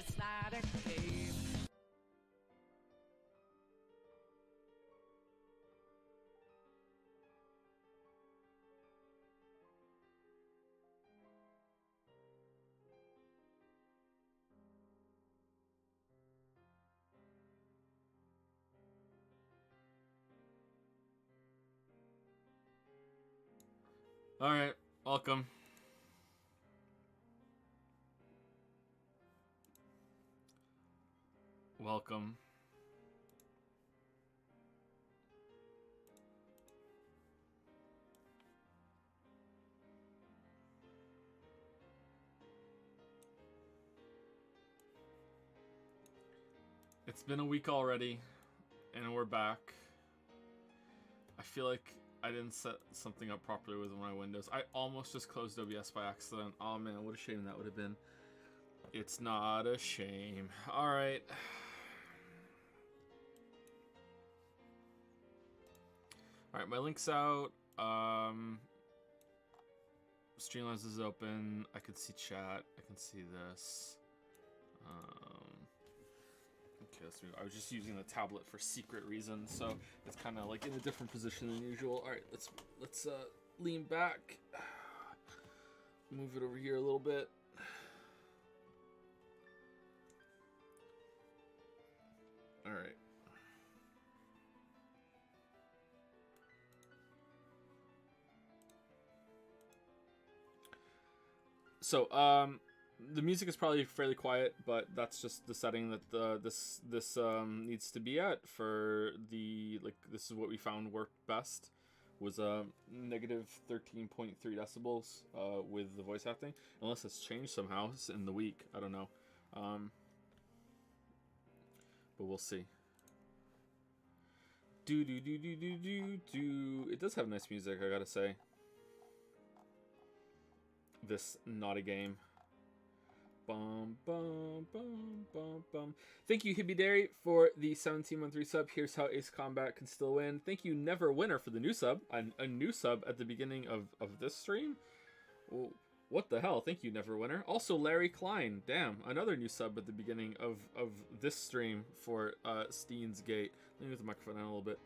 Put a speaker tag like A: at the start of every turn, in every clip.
A: It's not a game.
B: All right, welcome. Welcome. It's been a week already, and we're back. I feel like I didn't set something up properly with my windows. I almost just closed OBS by accident. Oh man, what a shame that would have been. It's not a shame. Alright. Alright, my link's out. Streamlabs is open. I can see chat. I can see this. Okay, let's move. I was just using the tablet for secret reasons, so it's kind of like in a different position than usual. All right, let's lean back, move it over here a little bit. All right. So, the music is probably fairly quiet, but that's just the setting that this needs to be at for the, like, this is what we found worked best, was negative 13.3 decibels with the voice acting, unless it's changed somehow in the week. I don't know, but we'll see. Do. It does have nice music, I gotta say. This not a game. Bum, bum, bum, bum, bum. Thank you, Hibidary, for the 17-month resub. Here's how Ace Combat can still win. Thank you, Never Winner, for the new sub. A new sub at the beginning of this stream. Well, what the hell? Thank you, Never Winner. Also, Larry Klein. Damn, another new sub at the beginning of this stream for Steins Gate. Let me move the microphone down a little bit.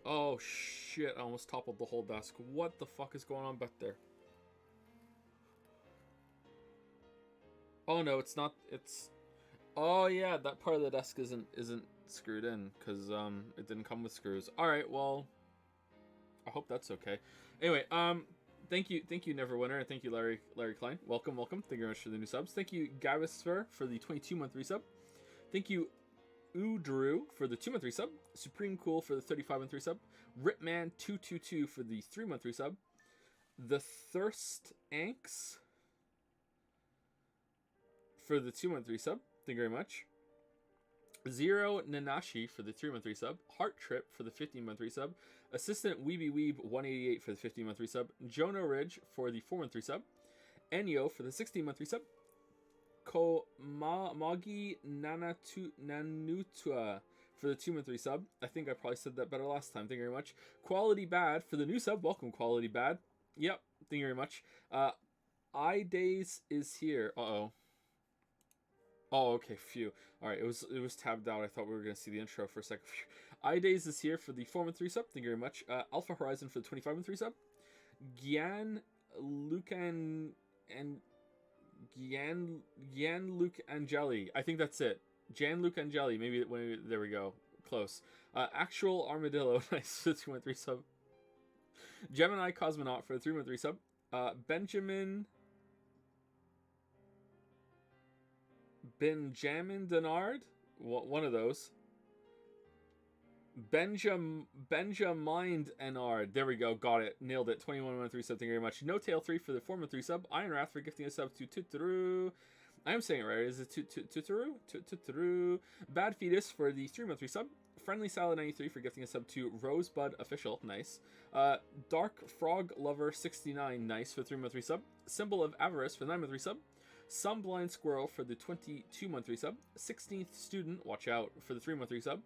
B: Oh, shit. I almost toppled the whole desk. What the fuck is going on back there? Oh no, it's not. It's. Oh yeah, that part of the desk isn't screwed in because it didn't come with screws. All right, well, I hope that's okay. Anyway, thank you, Never Winner, and thank you, Larry Klein. Welcome. Thank you very much for the new subs. Thank you, Gavisfer, for the 22-month resub. Thank you, Udrew, for the 2-month resub. Supreme Cool for the 35-month resub. Ripman222 for the 3-month resub. The Thirst Anks for the 2-month resub. Thank you very much. Zero Nanashi for the 3-month resub. Heart Trip for the 15-month resub. Assistant Weeby Weeb 188 for the 15-month resub. Jonah Ridge for the 4-month resub. Enyo for the 16-month resub. Magi Nanutua for the 2-month resub. I think I probably said that better last time. Thank you very much. Quality Bad for the new sub. Welcome, Quality Bad. Yep. Thank you very much. iDays is here. Uh-oh. Oh, okay, phew. Alright, it was tabbed out. I thought we were going to see the intro for a second. iDays is here for the 4-month resub. Thank you very much. Alpha Horizon for the 25-month resub. Gian Luke Angeli. I think that's it. Jan Luke Angeli. Maybe there we go. Close. Actual Armadillo. Nice for the 2-month resub. Gemini Cosmonaut for the 3-month resub. Benjamin Denard, one of those. Benjamin Enard. There we go. Got it. Nailed it. 21-month resub. Thank you very much. No Tail 3 for the 4-month resub. Iron Wrath for gifting a sub to Tuturu. I am saying it right. Is it Tuturu? Bad Fetus for the 3-month resub. Friendly Salad 93 for gifting a sub to Rosebud Official. Nice. Dark Frog Lover 69. Nice for the 3-month resub. Symbol of Avarice for the 9-month resub. Some Blind Squirrel for the 22-month resub. 16th Student, watch out, for the 3-month resub.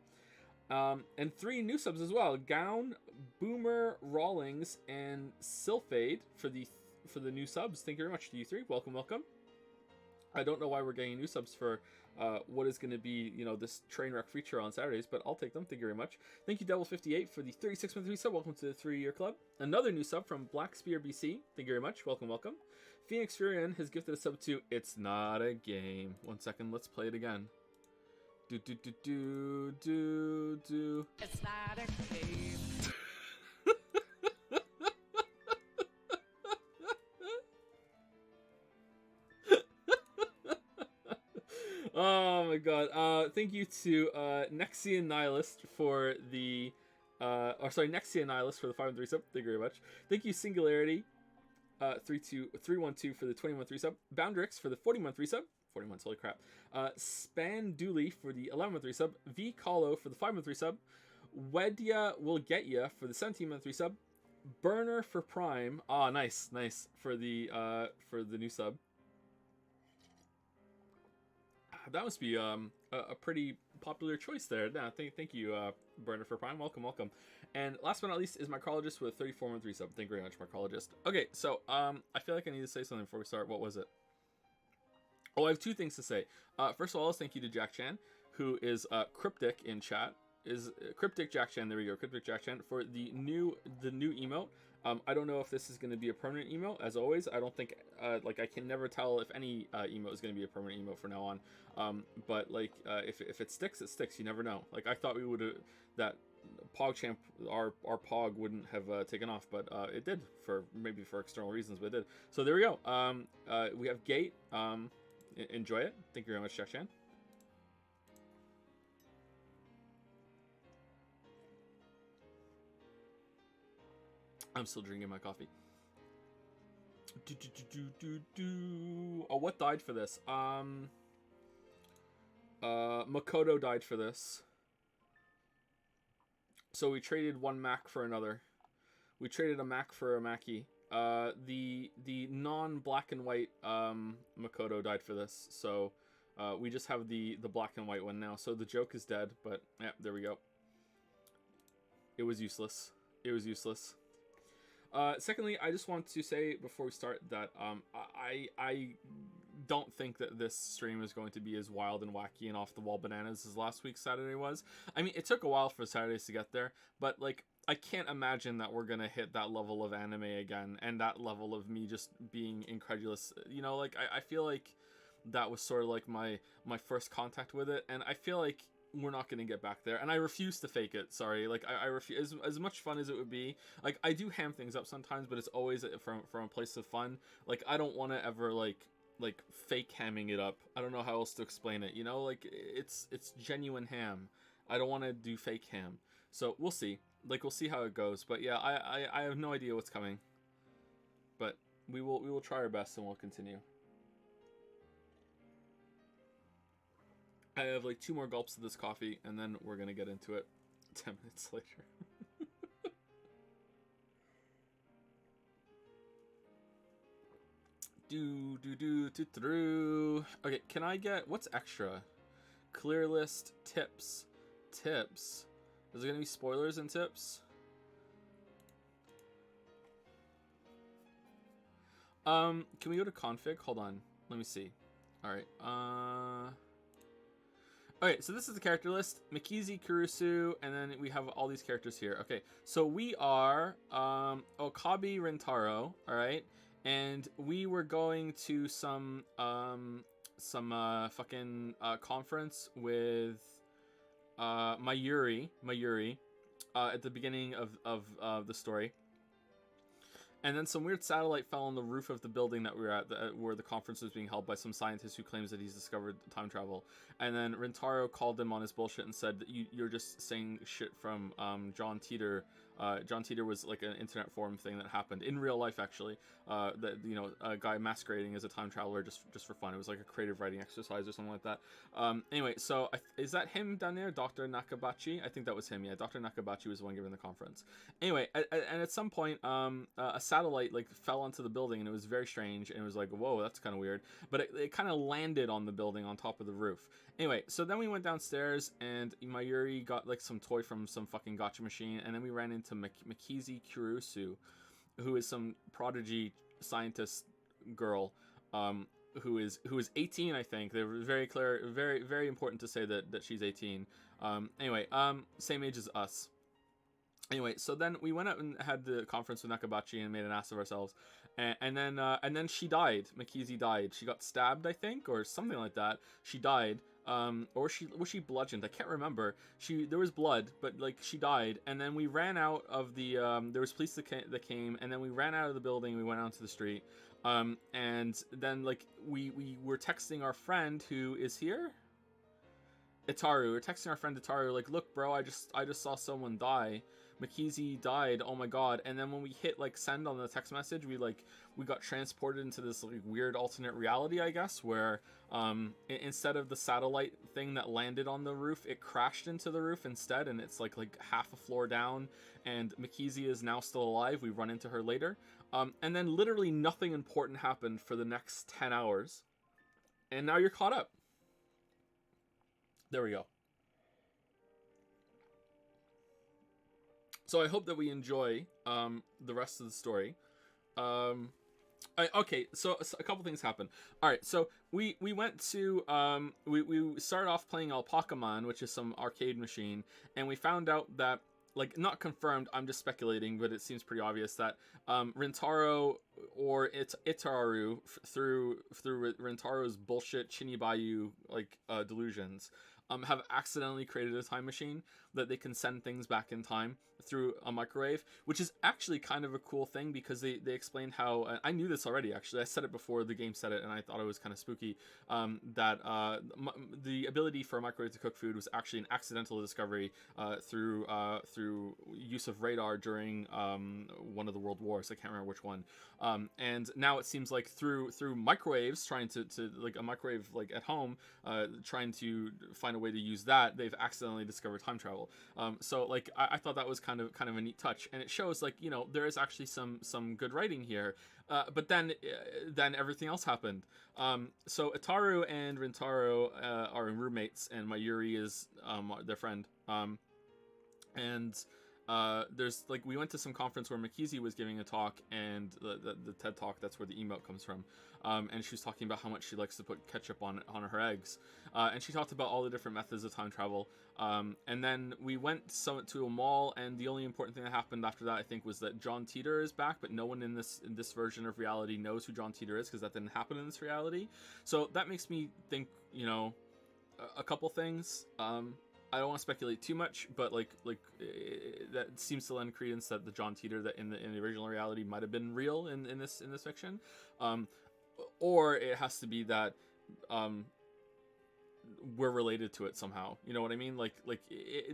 B: And 3 new subs as well. Gown, Boomer Rawlings, and Sylphade for the new subs. Thank you very much to you 3. Welcome. I don't know why we're getting new subs for what is going to be, this train wreck feature on Saturdays, but I'll take them. Thank you very much. Thank you, Devil58, for the 36-month sub. Welcome to the 3-year club. Another new sub from Black Spear BC. Thank you very much. Welcome, welcome. Phoenix Furion has gifted a sub to It's Not a Game. 1 second, let's play it again. Do.
A: It's not a game.
B: Oh my god. Thank you to Nexian Nihilist for the Nexian Nihilist for the 5-3 sub. Thank you very much. Thank you Singularity 312 for the 20-month sub. Boundrix for the 40-month sub. 40 months, holy crap. Span Dooley for the 11-month sub. V Colo for the 5-month sub. Wedya Will Get Ya for the 17-month sub. Burner for Prime. Ah, nice for the new sub. That must be a pretty popular choice there. No, thank you, Burner for Prime. Welcome. And last but not least is Mycologist with a 34-month sub. Thank you very much, Mycologist. Okay, so I feel like I need to say something before we start. What was it? Oh, I have 2 things to say. First of all, thank you to Jack Chan, who is cryptic in chat. Is Cryptic Jack Chan. There we go, Cryptic Jack Chan for the new emote. I don't know if this is going to be a permanent emote. As always, I don't think I can never tell if any emote is going to be a permanent emote from now on. But if it sticks, it sticks. You never know. Like I thought we would that PogChamp, our Pog wouldn't have taken off, but it did for external reasons, but it did. So there we go. We have Gate. Enjoy it. Thank you very much, Jack Chan. I'm still drinking my coffee. Oh, what died for this? Makoto died for this. So we traded one Mac for another. We traded a Mac for a Mackie. The non-black and white Makoto died for this. So we just have the black and white one now. So the joke is dead, but yeah, there we go. It was useless. Secondly, I just want to say before we start that I don't think that this stream is going to be as wild and wacky and off the wall bananas as last week's Saturday was. I mean, it took a while for Saturdays to get there, but I can't imagine that we're gonna hit that level of anime again and that level of me just being incredulous. I feel like that was sort of like my first contact with it, and I feel like we're not going to get back there, and I refuse to fake it. Sorry, I refuse. As much fun as it would be, I do ham things up sometimes, but it's always from a place of fun. I don't want to ever fake hamming it up. I don't know how else to explain it. It's genuine ham. I don't want to do fake ham. So we'll see. We'll see how it goes. But yeah, I have no idea what's coming. But we will try our best and we'll continue. I have 2 more gulps of this coffee, and then we're gonna get into it 10 minutes later. Okay, can I get, what's extra? Clear list, tips. Is there gonna be spoilers and tips? Can we go to config? Hold on, let me see. Alright, okay, so this is the character list. Mikizi, Kurusu, and then we have all these characters here. Okay, so we are Okabe Rentaro, alright? And we were going to some fucking conference with Mayuri at the beginning of the story. And then some weird satellite fell on the roof of the building that we were at, where the conference was being held by some scientist who claims that he's discovered time travel. And then Rentaro called him on his bullshit and said that you're just saying shit from John Teeter. John Teeter was an internet forum thing that happened in real life, actually. That a guy masquerading as a time traveler just for fun. It was a creative writing exercise or something like that. Anyway, so is that him down there, Dr. Nakabachi? I think that was him. Yeah, Dr. Nakabachi was the one giving the conference. Anyway, and at some point, a satellite fell onto the building, and it was very strange, and it was whoa, that's kind of weird. But it kind of landed on the building on top of the roof. Anyway, so then we went downstairs, and Mayuri got some toy from some fucking gacha machine, and then we ran into Mikizi Kurusu, who is some prodigy scientist girl, who is 18, I think. They were very clear, very important to say that she's 18. Anyway, same age as us. Anyway, so then we went out and had the conference with Nakabachi and made an ass of ourselves, and then she died. Makisi died. She got stabbed, I think, or something like that. She died. Or was she bludgeoned? I can't remember. There was blood, but like she died, and then we ran out of the there was police that came, and then we ran out of the building. We went out to the street, and then like we were texting our friend who is here, Itaru. We're texting our friend Itaru like, look, bro, I just saw someone die. Makisi died. Oh my god. And then when we hit like send on the text message, we got transported into this like weird alternate reality, I guess, where instead of the satellite thing that landed on the roof, it crashed into the roof instead, and it's like half a floor down, and Makisi is now still alive. We run into her later. And then literally nothing important happened for the next 10 hours. And now you're caught up. There we go. So I hope that we enjoy the rest of the story. Okay, so a couple things happened. All right, so we went to we started off playing Alpacamon, which is some arcade machine, and we found out that, like, not confirmed, I'm just speculating, but it seems pretty obvious that Rintaro or Itaru through Rintaro's bullshit Chinibayu delusions have accidentally created a time machine that they can send things back in time through a microwave, which is actually kind of a cool thing, because they explained how, I knew this already actually, I said it before the game said it, and I thought it was kind of spooky, that the ability for a microwave to cook food was actually an accidental discovery through use of radar during one of the world wars. I can't remember which one, and now it seems like through microwaves, trying to like a microwave like at home, trying to find a way to use that, they've accidentally discovered time travel. So like I thought that was kind of a neat touch, and it shows, like, you know, there is actually some good writing here. But then everything else happened. So Itaru and Rintaro are roommates, and Mayuri is their friend. And there's like, we went to some conference where Makisi was giving a talk, and the TED talk, that's where the emote comes from. And she was talking about how much she likes to put ketchup on her eggs. And she talked about all the different methods of time travel. And then we went to a mall, and the only important thing that happened after that, I think, was that John Teeter is back, but no one in this version of reality knows who John Teeter is, because that didn't happen in this reality. So that makes me think, you know, a couple things. I don't want to speculate too much, but like that seems to lend credence that the John Teeter that in the original reality might have been real in this fiction, or it has to be that we're related to it somehow. You know what I mean?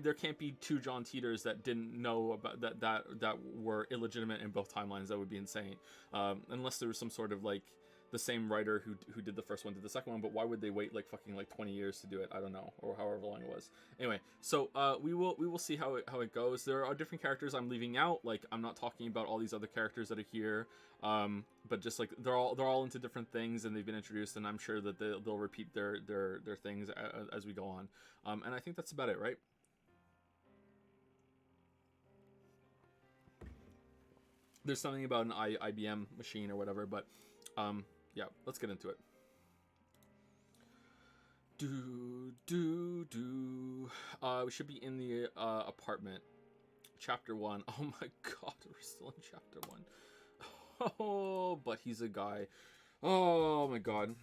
B: There can't be two John Teeters that didn't know about that were illegitimate in both timelines. That would be insane, unless there was some sort of like the same writer who did the first one did the second one. But why would they wait like fucking like 20 years to do it? I don't know, or however long it was. Anyway, so we will see how it goes. There are different characters I'm leaving out. Like, I'm not talking about all these other characters that are here, but just like they're all into different things, and they've been introduced, and I'm sure that they'll repeat their things as we go on. And I think that's about it, right? There's something about an IBM machine or whatever, but yeah, let's get into it. We should be in the apartment. Chapter 1. Oh my god, we're still in chapter 1. Oh, but he's a guy. Oh my god.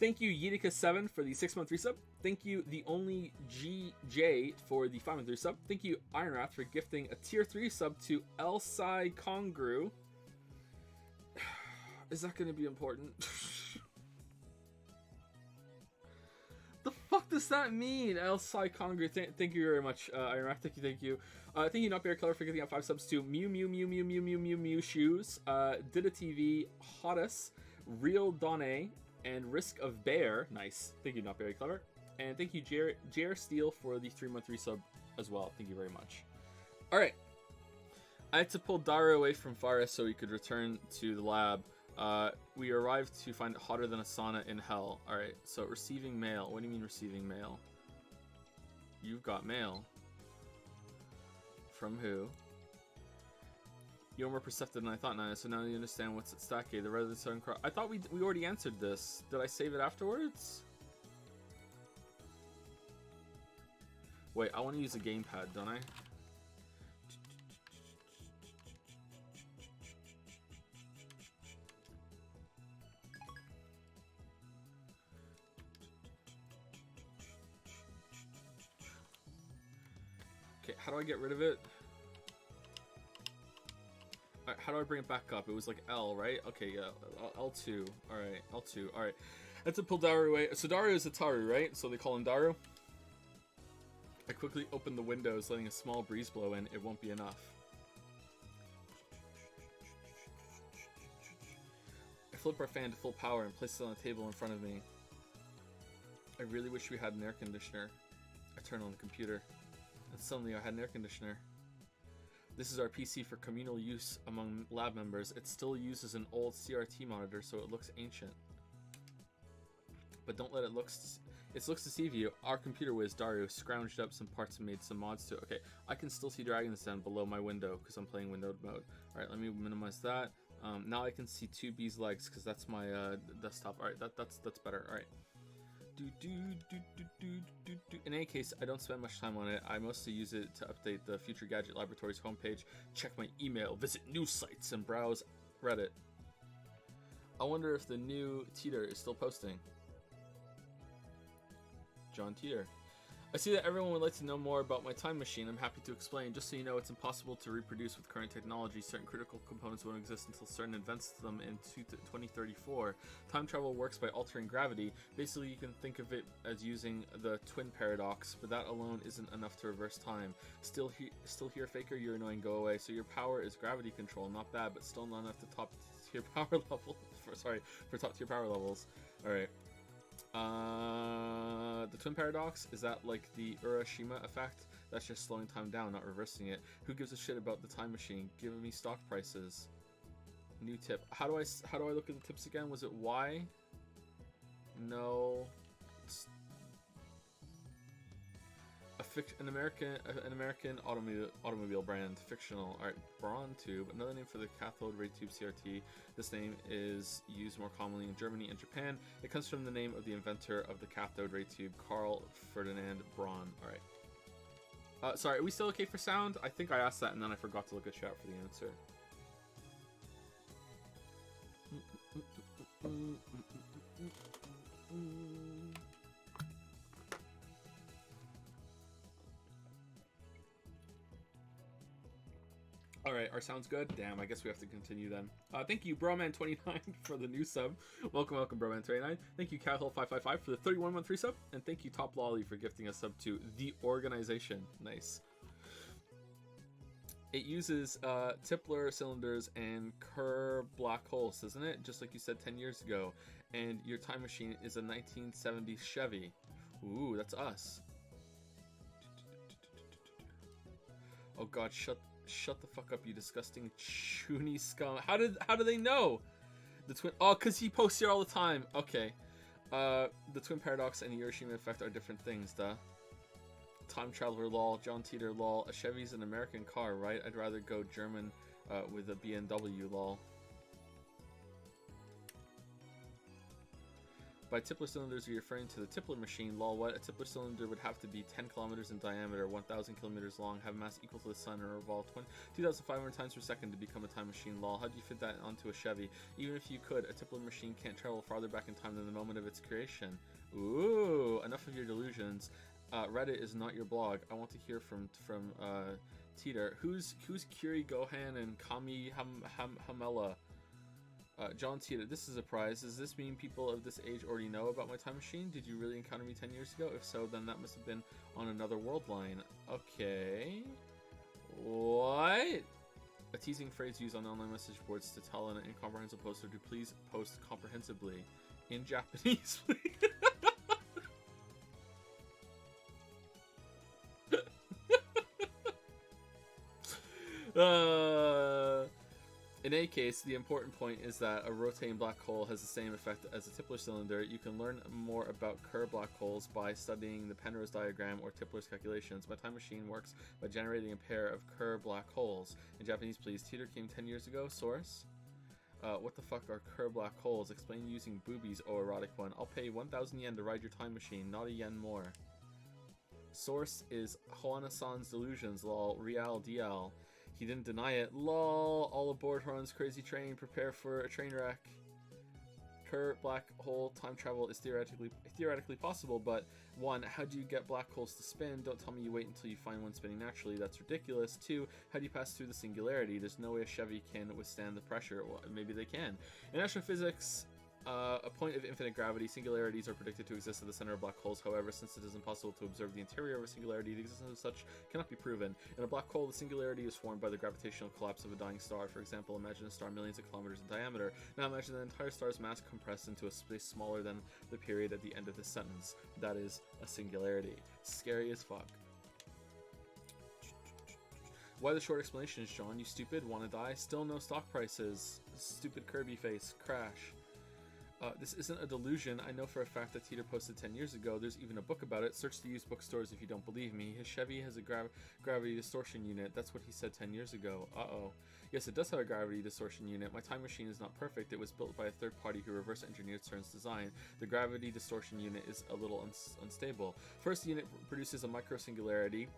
B: Thank you, Yidika7 for the 6-month resub. Thank you, the only GJ for the 5-month resub. Thank you, Ironwrath, for gifting a tier 3 sub to Elsai Kongru. Is that going to be important? The fuck does that mean, Elsai Kongru? Thank you very much, Ironwrath. Thank you. Thank you, Not Bear Color, for giving out 5 subs to Mew Shoes, Dida TV, Hottest, Real Donne, and Risk of Bear. Nice. Thank you, Not Very Clever. And thank you, JR Steele, for the 3-month resub as well. Thank you very much. Alright. I had to pull Dara away from Faris so he could return to the lab. We arrived to find it hotter than a sauna in hell. Alright, so receiving mail. What do you mean receiving mail? You've got mail. from who? You're more perceptive than I thought, Naya, so now you understand what's at stake. The red of the Southern Cross. I thought we already answered this. Did I save it afterwards? Wait, I want to use a gamepad, don't I? Okay, how do I get rid of it? Alright, how do I bring it back up? It was like L, right? Okay, yeah, L2. Alright, L2. Alright. That's a pull Daru away. So Daru is a Taru, right? So they call him Daru. I quickly opened the windows, letting a small breeze blow in. It won't be enough. I flip our fan to full power and place it on the table in front of me. I really wish we had an air conditioner. I turn on the computer, and suddenly I had an air conditioner. This is our PC for communal use among lab members. It still uses an old CRT monitor, so it looks ancient. But don't let it looks to deceive you. Our computer whiz, Daru, scrounged up some parts and made some mods to it. Okay, I can still see Dragon's Den below my window because I'm playing windowed mode. Alright, let me minimize that. Now I can see 2B's legs because that's my desktop. Alright, that's better. Alright. In any case, I don't spend much time on it. I mostly use it to update the Future Gadget Laboratories homepage, check my email, visit news sites, and browse Reddit. I wonder if the new Teeter is still posting. John Teeter. I see that everyone would like to know more about my time machine. I'm happy to explain. Just so you know, it's impossible to reproduce with current technology. Certain critical components won't exist until CERN invents them in 2034. Time travel works by altering gravity. Basically, you can think of it as using the twin paradox, but that alone isn't enough to reverse time. Still here, Faker? You're annoying. Go away. So your power is gravity control. Not bad, but still not enough to top tier power level. For top tier power levels. All right. The twin paradox, is that like the Urashima effect? That's just slowing time down, not reversing it. Who gives a shit about the time machine? Give me stock prices. New tip. How do I look at the tips again? Was it Y? No. An American automobile brand, fictional. All right, Braun tube, another name for the cathode ray tube CRT. This name is used more commonly in Germany and Japan. It comes from the name of the inventor of the cathode ray tube, Carl Ferdinand Braun. All right. Sorry, are we still okay for sound? I think I asked that and then I forgot to look at chat for the answer. Alright, our sound's good? Damn, I guess we have to continue then. Thank you, Broman29, for the new sub. Welcome, Broman29. Thank you, Cathol555, for the 31 month resub. And thank you, Top Lolly, for gifting a sub to The Organization. Nice. It uses Tipler cylinders and Kerr black holes, doesn't it? Just like you said 10 years ago. And your time machine is a 1970s Chevy. Ooh, that's us. Oh god, Shut the fuck up, you disgusting chuny scum. How do they know? The twin... Oh, because he posts here all the time. Okay. The twin paradox and the Hiroshima effect are different things, duh. Time traveler lol. John Teeter lol. A Chevy's an American car, right? I'd rather go German with a BMW lol. By Tipler cylinders, you're referring to the Tipler machine. Lol, what? A Tipler cylinder would have to be 10 kilometers in diameter, 1,000 kilometers long, have mass equal to the sun, and revolve 2,500 times per second to become a time machine. Lol, how do you fit that onto a Chevy? Even if you could, a Tipler machine can't travel farther back in time than the moment of its creation. Ooh, enough of your delusions. Reddit is not your blog. I want to hear from Teeter. Who's Kiri Gohan and Kami Hamela? John Teeter, this is a surprise. Does this mean people of this age already know about my time machine? Did you really encounter me 10 years ago? If so, then that must have been on another world line. Okay. What? A teasing phrase used on online message boards to tell an incomprehensible poster to please post comprehensibly. In Japanese, please. In any case, the important point is that a rotating black hole has the same effect as a Tipler cylinder. You can learn more about Kerr black holes by studying the Penrose diagram or Tipler's calculations. My time machine works by generating a pair of Kerr black holes. In Japanese, please. Teeter came 10 years ago. Source? What the fuck are Kerr black holes? Explain using boobies, oh erotic one. I'll pay 1,000 yen to ride your time machine, not a yen more. Source is Hoana-san's delusions, lol, real DL. He didn't deny it. Lol, all aboard Horan's crazy train, prepare for a train wreck. Kerr black hole time travel is theoretically possible, but 1, how do you get black holes to spin? Don't tell me you wait until you find one spinning naturally, that's ridiculous. 2, how do you pass through the singularity? There's no way a Chevy can withstand the pressure. Well, maybe they can. In astrophysics, a point of infinite gravity, singularities are predicted to exist at the center of black holes. However, since it is impossible to observe the interior of a singularity, the existence of such cannot be proven. In a black hole, the singularity is formed by the gravitational collapse of a dying star. For example, imagine a star millions of kilometers in diameter. Now imagine the entire star's mass compressed into a space smaller than the period at the end of this sentence. That is a singularity. Scary as fuck. Why the short explanations, John? You stupid? Wanna die? Still no stock prices. Stupid Kirby face. Crash. This isn't a delusion. I know for a fact that Teeter posted 10 years ago. There's even a book about it. Search the used bookstores if you don't believe me. His Chevy has a gravity distortion unit. That's what he said 10 years ago. Uh-oh. Yes, it does have a gravity distortion unit. My time machine is not perfect. It was built by a third party who reverse engineered CERN's design. The gravity distortion unit is a little unstable. First, the unit produces a micro singularity.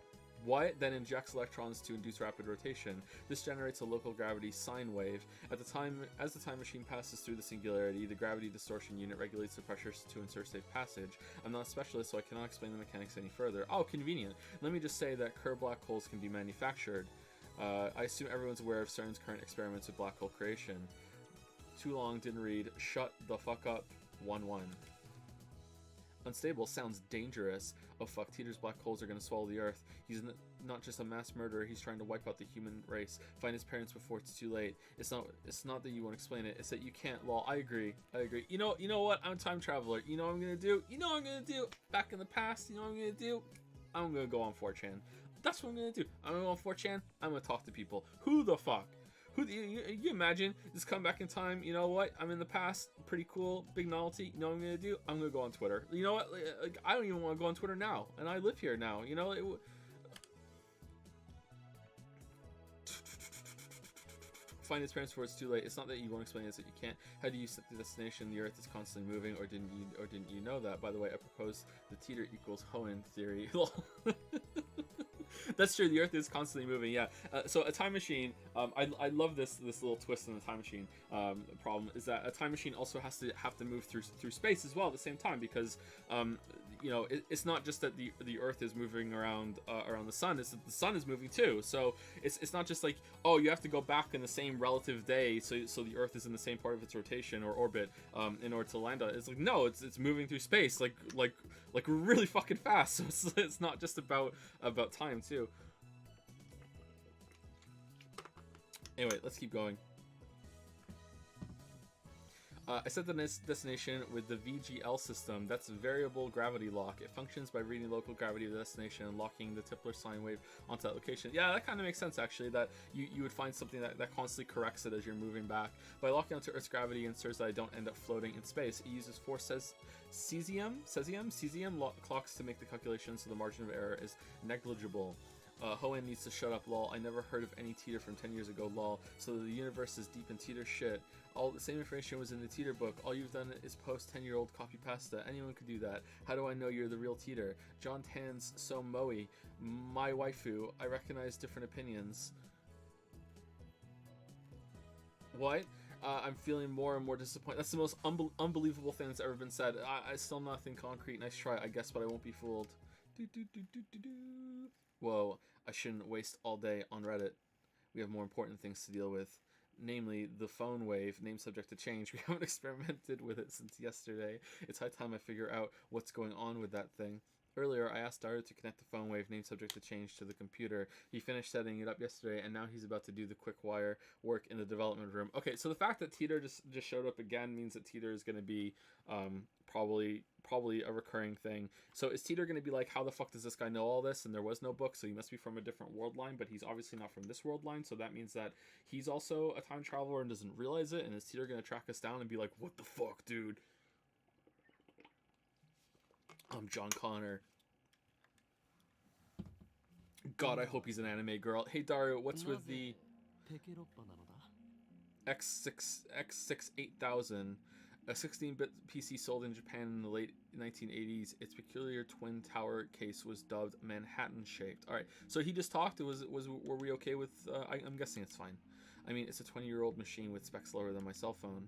B: What then injects electrons to induce rapid rotation. This generates a local gravity sine wave. As the time machine passes through the singularity, the gravity distortion unit regulates the pressures to ensure safe passage. I'm not a specialist, so I cannot explain the mechanics any further. Oh, convenient. Let me just say that Kerr black holes can be manufactured. I assume everyone's aware of CERN's current experiments with black hole creation. Too long, didn't read. Shut the fuck up. 1-1. Unstable sounds dangerous. Oh fuck, Teeter's black holes are gonna swallow the earth. He's not just a mass murderer, he's trying to wipe out the human race. Find his parents before it's too late. It's not that you won't explain it, it's that you can't. Lol, I agree. You know what? I'm a time traveler. You know what I'm gonna do? Back in the past, you know what I'm gonna do? I'm gonna go on 4chan. That's what I'm gonna do. I'm gonna go on 4chan, I'm gonna talk to people. Who the fuck? You imagine just come back in time? You know what? I'm in the past. Pretty cool. Big novelty. You know what I'm gonna do? I'm gonna go on Twitter. You know what? Like, I don't even want to go on Twitter now, and I live here now. You know. Find his parents before it's too late. It's not that you won't explain it, it's that you can't. How do you set the destination? The Earth is constantly moving, or didn't you know that? By the way, I propose the Teeter equals Hoenn theory. That's true. The Earth is constantly moving. Yeah. So a time machine. I love this little twist in the time machine. Problem is that a time machine also has to move through space as well at the same time, because it's not just that the Earth is moving around the sun. It's that the sun is moving too. So it's not just like, oh, you have to go back in the same relative day so the Earth is in the same part of its rotation or orbit in order to land on it. It's like, no, it's moving through space like really fucking fast. So it's not just about time too. Anyway, let's keep going. I set the destination with the VGL system. That's variable gravity lock. It functions by reading local gravity of the destination and locking the Tipler sine wave onto that location. Yeah, that kind of makes sense, actually, that you would find something that constantly corrects it as you're moving back. By locking onto Earth's gravity and ensures that I don't end up floating in space. It uses 4 cesium clocks to make the calculation, so the margin of error is negligible. Hoenn needs to shut up, lol. I never heard of any Teeter from 10 years ago, lol. So the universe is deep in Teeter shit. All the same information was in the Teeter book. All you've done is post 10-year-old copy pasta. Anyone could do that. How do I know you're the real Teeter? John Tan's so moey. My waifu. I recognize different opinions. What? I'm feeling more and more disappointed. That's the most unbelievable thing that's ever been said. I still nothing concrete. Nice try, I guess, but I won't be fooled. Whoa, I shouldn't waste all day on Reddit. We have more important things to deal with. Namely, the phone wave, name subject to change. We haven't experimented with it since yesterday. It's high time I figure out what's going on with that thing. Earlier, I asked Daru to connect the phone wave name subject to change to the computer. He finished setting it up yesterday, and now he's about to do the quick wire work in the development room. Okay, so the fact that Teeter just showed up again means that Teeter is going to be probably a recurring thing. So is Teeter going to be like, how the fuck does this guy know all this? And there was no book, so he must be from a different world line, but he's obviously not from this world line, so that means that he's also a time traveler and doesn't realize it, and is Teeter going to track us down and be like, what the fuck, dude? I'm John Connor. God, I hope he's an anime girl. Hey Dario, what's with the X6 8000? A 16-bit PC sold in Japan in the late 1980s. Its peculiar twin tower case was dubbed Manhattan-shaped. All right, so he just talked. Were we okay with? I'm guessing it's fine. I mean, it's a 20-year-old machine with specs lower than my cell phone.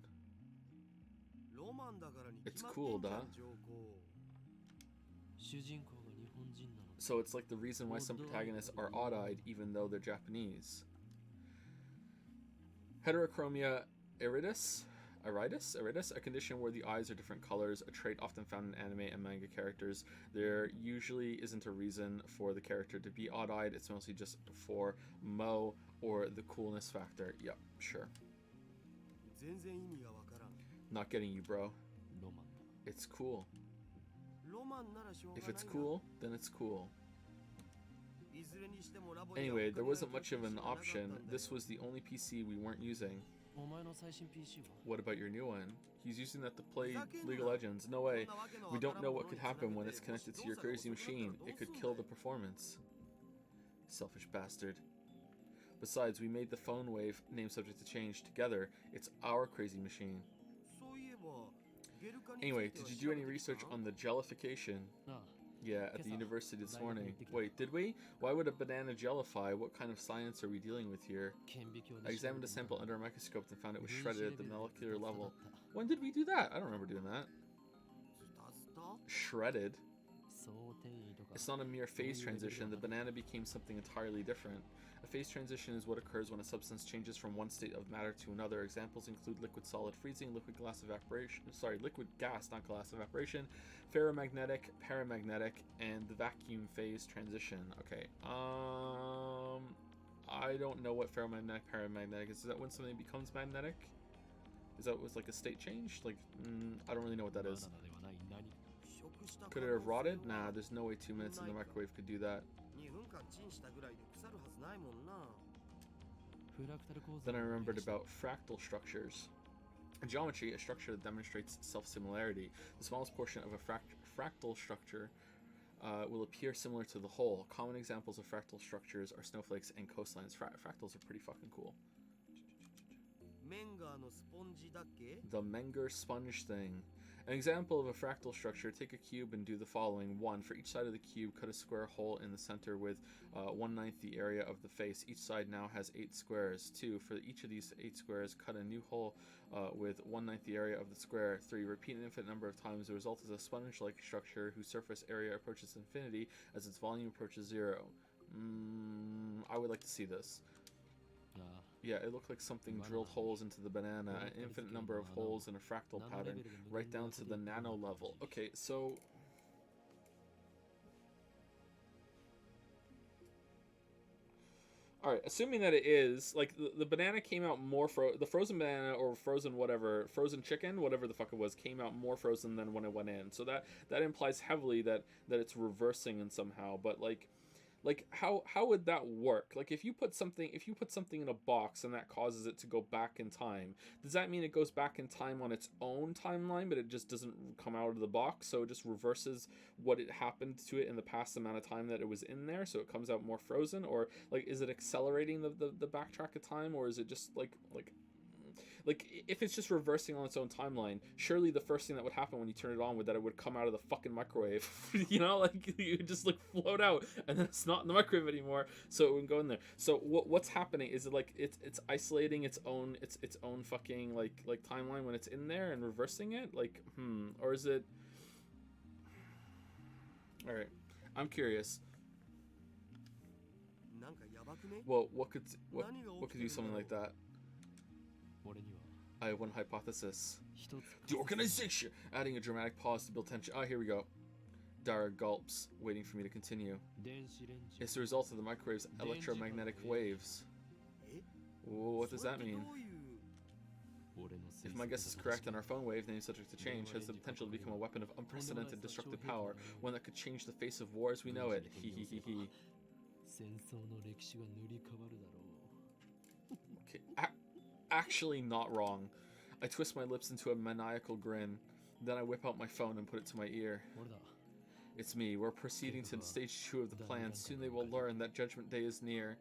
B: It's cool, duh. So it's like the reason why some protagonists are odd-eyed even though they're Japanese. Heterochromia iridis, a condition where the eyes are different colors, a trait often found in anime and manga characters. There usually isn't a reason for the character to be odd-eyed. It's mostly just for mo or the coolness factor. Yep, sure. Not getting you, bro. It's cool. If it's cool, then it's cool. Anyway, there wasn't much of an option. This was the only PC we weren't using. What about your new one? He's using that to play League of Legends. No way. We don't know what could happen when it's connected to your crazy machine. It could kill the performance. Selfish bastard. Besides, we made the phone wave name subject to change together. It's our crazy machine. Anyway, did you do any research on the jellification? Yeah, at the university this morning. Wait, did we? Why would a banana jellify? What kind of science are we dealing with here? I examined a sample under a microscope and found it was shredded at the molecular level. When did we do that? I don't remember doing that. Shredded? It's not a mere phase transition. The banana became something entirely different. A phase transition is what occurs when a substance changes from one state of matter to another. Examples include liquid-solid freezing, liquid gas, not glass evaporation, ferromagnetic, paramagnetic, and the vacuum phase transition. Okay, I don't know what ferromagnetic, paramagnetic is. Is that when something becomes magnetic? Is that was like a state change? Like, I don't really know what that is. Could it have rotted? Nah, there's no way 2 minutes in the microwave could do that. Then I remembered about fractal structures. In geometry, a structure that demonstrates self-similarity. The smallest portion of a fractal structure will appear similar to the whole. Common examples of fractal structures are snowflakes and coastlines. Fractals are pretty fucking cool. The Menger sponge thing. An example of a fractal structure, take a cube and do the following. 1. For each side of the cube, cut a square hole in the center with 1/9 the area of the face. Each side now has 8 squares. 2. For each of these 8 squares, cut a new hole with 1/9 the area of the square. 3. Repeat an infinite number of times. The result is a sponge-like structure whose surface area approaches infinity as its volume approaches 0. I would like to see this. Yeah, it looked like something drilled holes into the banana, an infinite number of holes in a fractal pattern, right down to the nano level. Okay, so... Alright, assuming that it is, like, the banana came out more the frozen banana, or frozen whatever, frozen chicken, whatever the fuck it was, came out more frozen than when it went in. So that implies heavily that it's reversing in somehow, but, like how would that work? Like if you put something in a box and that causes it to go back in time, does that mean it goes back in time on its own timeline, but it just doesn't come out of the box, so it just reverses what it happened to it in the past amount of time that it was in there, so it comes out more frozen? Or like, is it accelerating the backtrack of time, or is it just like if it's just reversing on its own timeline, surely the first thing that would happen when you turn it on would that it would come out of the fucking microwave. You know, like you would just like float out, and then it's not in the microwave anymore, so it wouldn't go in there. So what's happening? Is it like it's isolating its own fucking like timeline when it's in there and reversing it? Like or is it? All right, I'm curious. Well, what could do something like that? I have one hypothesis. The organization! Adding a dramatic pause to build tension. Ah, here we go. Dara gulps, waiting for me to continue. It's the result of the microwave's electromagnetic waves. Whoa, what does that mean? If my guess is correct, then our phone wave, name subject to change, has the potential to become a weapon of unprecedented destructive power, one that could change the face of war as we know it. Hee hee hee hee. Okay, actually not wrong. I twist my lips into a maniacal grin. Then I whip out my phone and put it to my ear. It's me. We're proceeding to stage 2 of the plan. Soon they will learn that Judgment Day is near.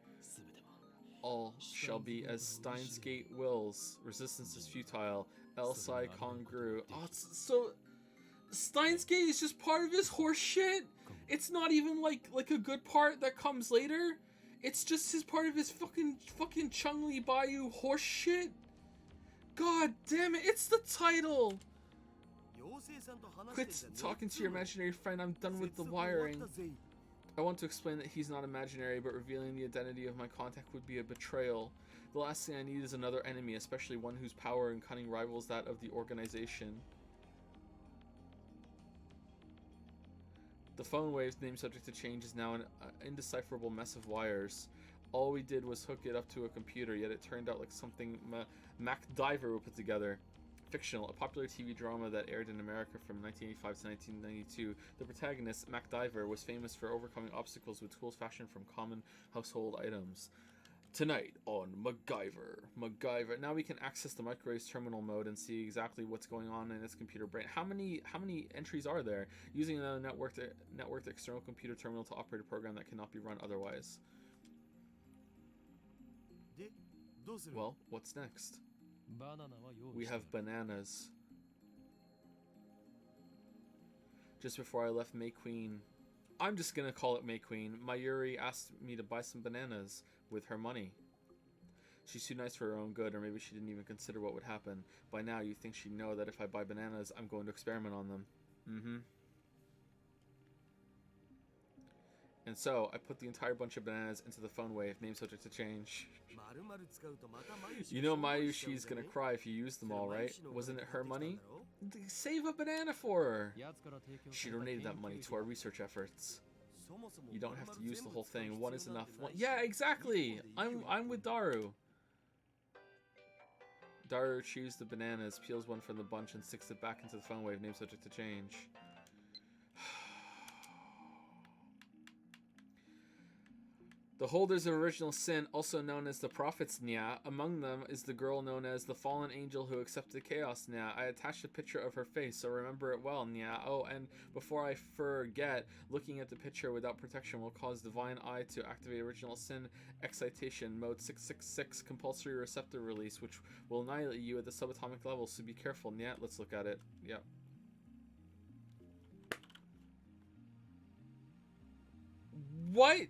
B: All shall be as Steins Gate wills. Resistance is futile. El Sai Congru. Oh, so Steins Gate is just part of his horse shit? It's not even like a good part that comes later? It's just his part of his fucking Chungli Bayou horse shit? God damn it, it's the title! Quit talking to your imaginary friend, I'm done with the wiring. I want to explain that he's not imaginary, but revealing the identity of my contact would be a betrayal. The last thing I need is another enemy, especially one whose power and cunning rivals that of the organization. The phone wave's name subject to change is now an indecipherable mess of wires. All we did was hook it up to a computer, yet it turned out like something MacDiver would put together. Fictional, a popular TV drama that aired in America from 1985 to 1992. The protagonist, MacDiver, was famous for overcoming obstacles with tools fashioned from common household items. Tonight on MacGyver. Now we can access the microwave's terminal mode and see exactly what's going on in its computer brain. How many entries are there? Using a networked external computer terminal to operate a program that cannot be run otherwise. Well, what's next? We have bananas. Just before I left May Queen, I'm just gonna call it May Queen, Mayuri asked me to buy some bananas with her money. She's too nice for her own good, or maybe she didn't even consider what would happen. By now, you think she'd know that if I buy bananas, I'm going to experiment on them. And so, I put the entire bunch of bananas into the phone wave, name subject to change. You know Mayushi's gonna cry if you use them all, right? Wasn't it her money? Save a banana for her! She donated that money to our research efforts. You don't have to use the whole thing. One is enough. Yeah, exactly! I'm with Daru. Daru chews the bananas, peels one from the bunch, and sticks it back into the phone wave, name subject to change. The holders of original sin, also known as the prophets Nya, among them is the girl known as the fallen angel who accepted chaos Nya. I attached a picture of her face, so remember it well, Nya. Oh, and before I forget, looking at the picture without protection will cause divine eye to activate original sin excitation mode 666 compulsory receptor release, which will annihilate you at the subatomic level, so be careful, Nya. Let's look at it. Yep. What?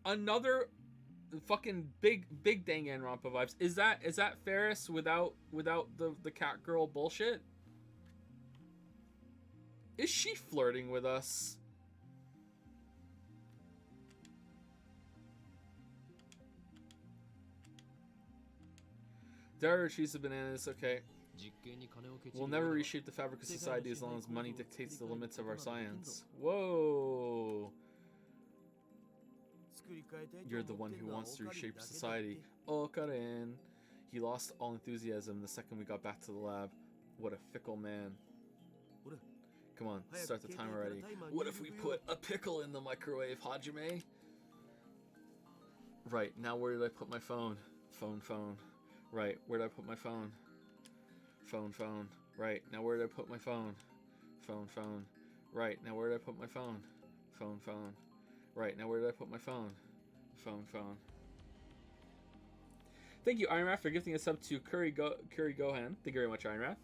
B: Another fucking big Danganronpa vibes. Is that Ferris without the cat girl bullshit? Is she flirting with us? Dara cheese the bananas, okay. We'll never reshape the fabric of society as long as money dictates the limits of our science. Whoa. You're the one who wants to reshape society. Oh, Karen. He lost all enthusiasm the second we got back to the lab. What a fickle man. Come on, start the time already. What if we put a pickle in the microwave, Hajime? Right, now where did I put my phone? Phone. Right, where did I put my phone? Phone. Right, now where did I put my phone? Phone. Right, now where did I put my phone? Phone. Right, now where did I put my phone? Phone. Thank you, Ironrath, for gifting a sub to Curry Gohan. Thank you very much, Ironrath.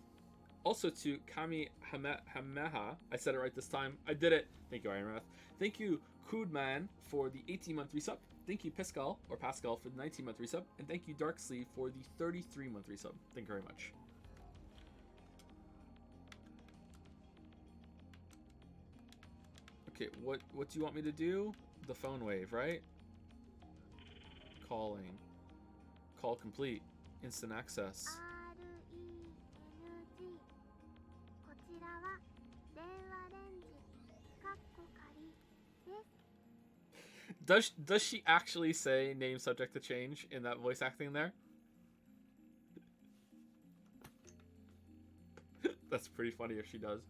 B: Also to Kami Hameha. I said it right this time. I did it. Thank you, Ironrath. Thank you, Koodman, for the 18-month resub. Thank you, Pascal for the 19-month resub. And thank you, Darksleeve, for the 33-month resub. Thank you very much. Okay, what do you want me to do? The phone wave, right? Calling. Call complete. Instant access. Does she actually say name subject to change in that voice acting there? That's pretty funny if she does.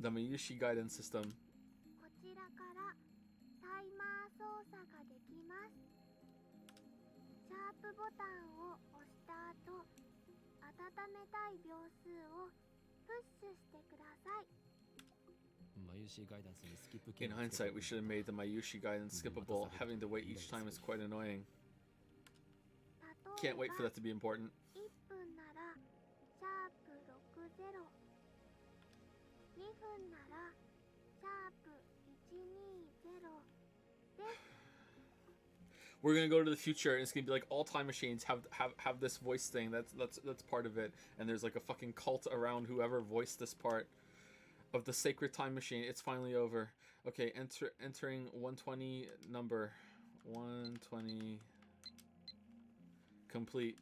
B: The Mayushi guidance system.
C: こちらからタイマー操作ができます。シャープボタンを押した後、温めたい秒数をプッシュしてください。
B: In hindsight, we should have made the Mayushi guidance skippable. Having to wait each time is quite annoying. Can't wait for that to be important.
C: 1分ならシャープ60、2分ならシャープ120です。
B: We're gonna go to the future, and it's gonna be like all time machines have this voice thing. That's part of it, and there's like a fucking cult around whoever voiced this part of the sacred time machine. It's finally over. Okay, entering 120 number 120 complete.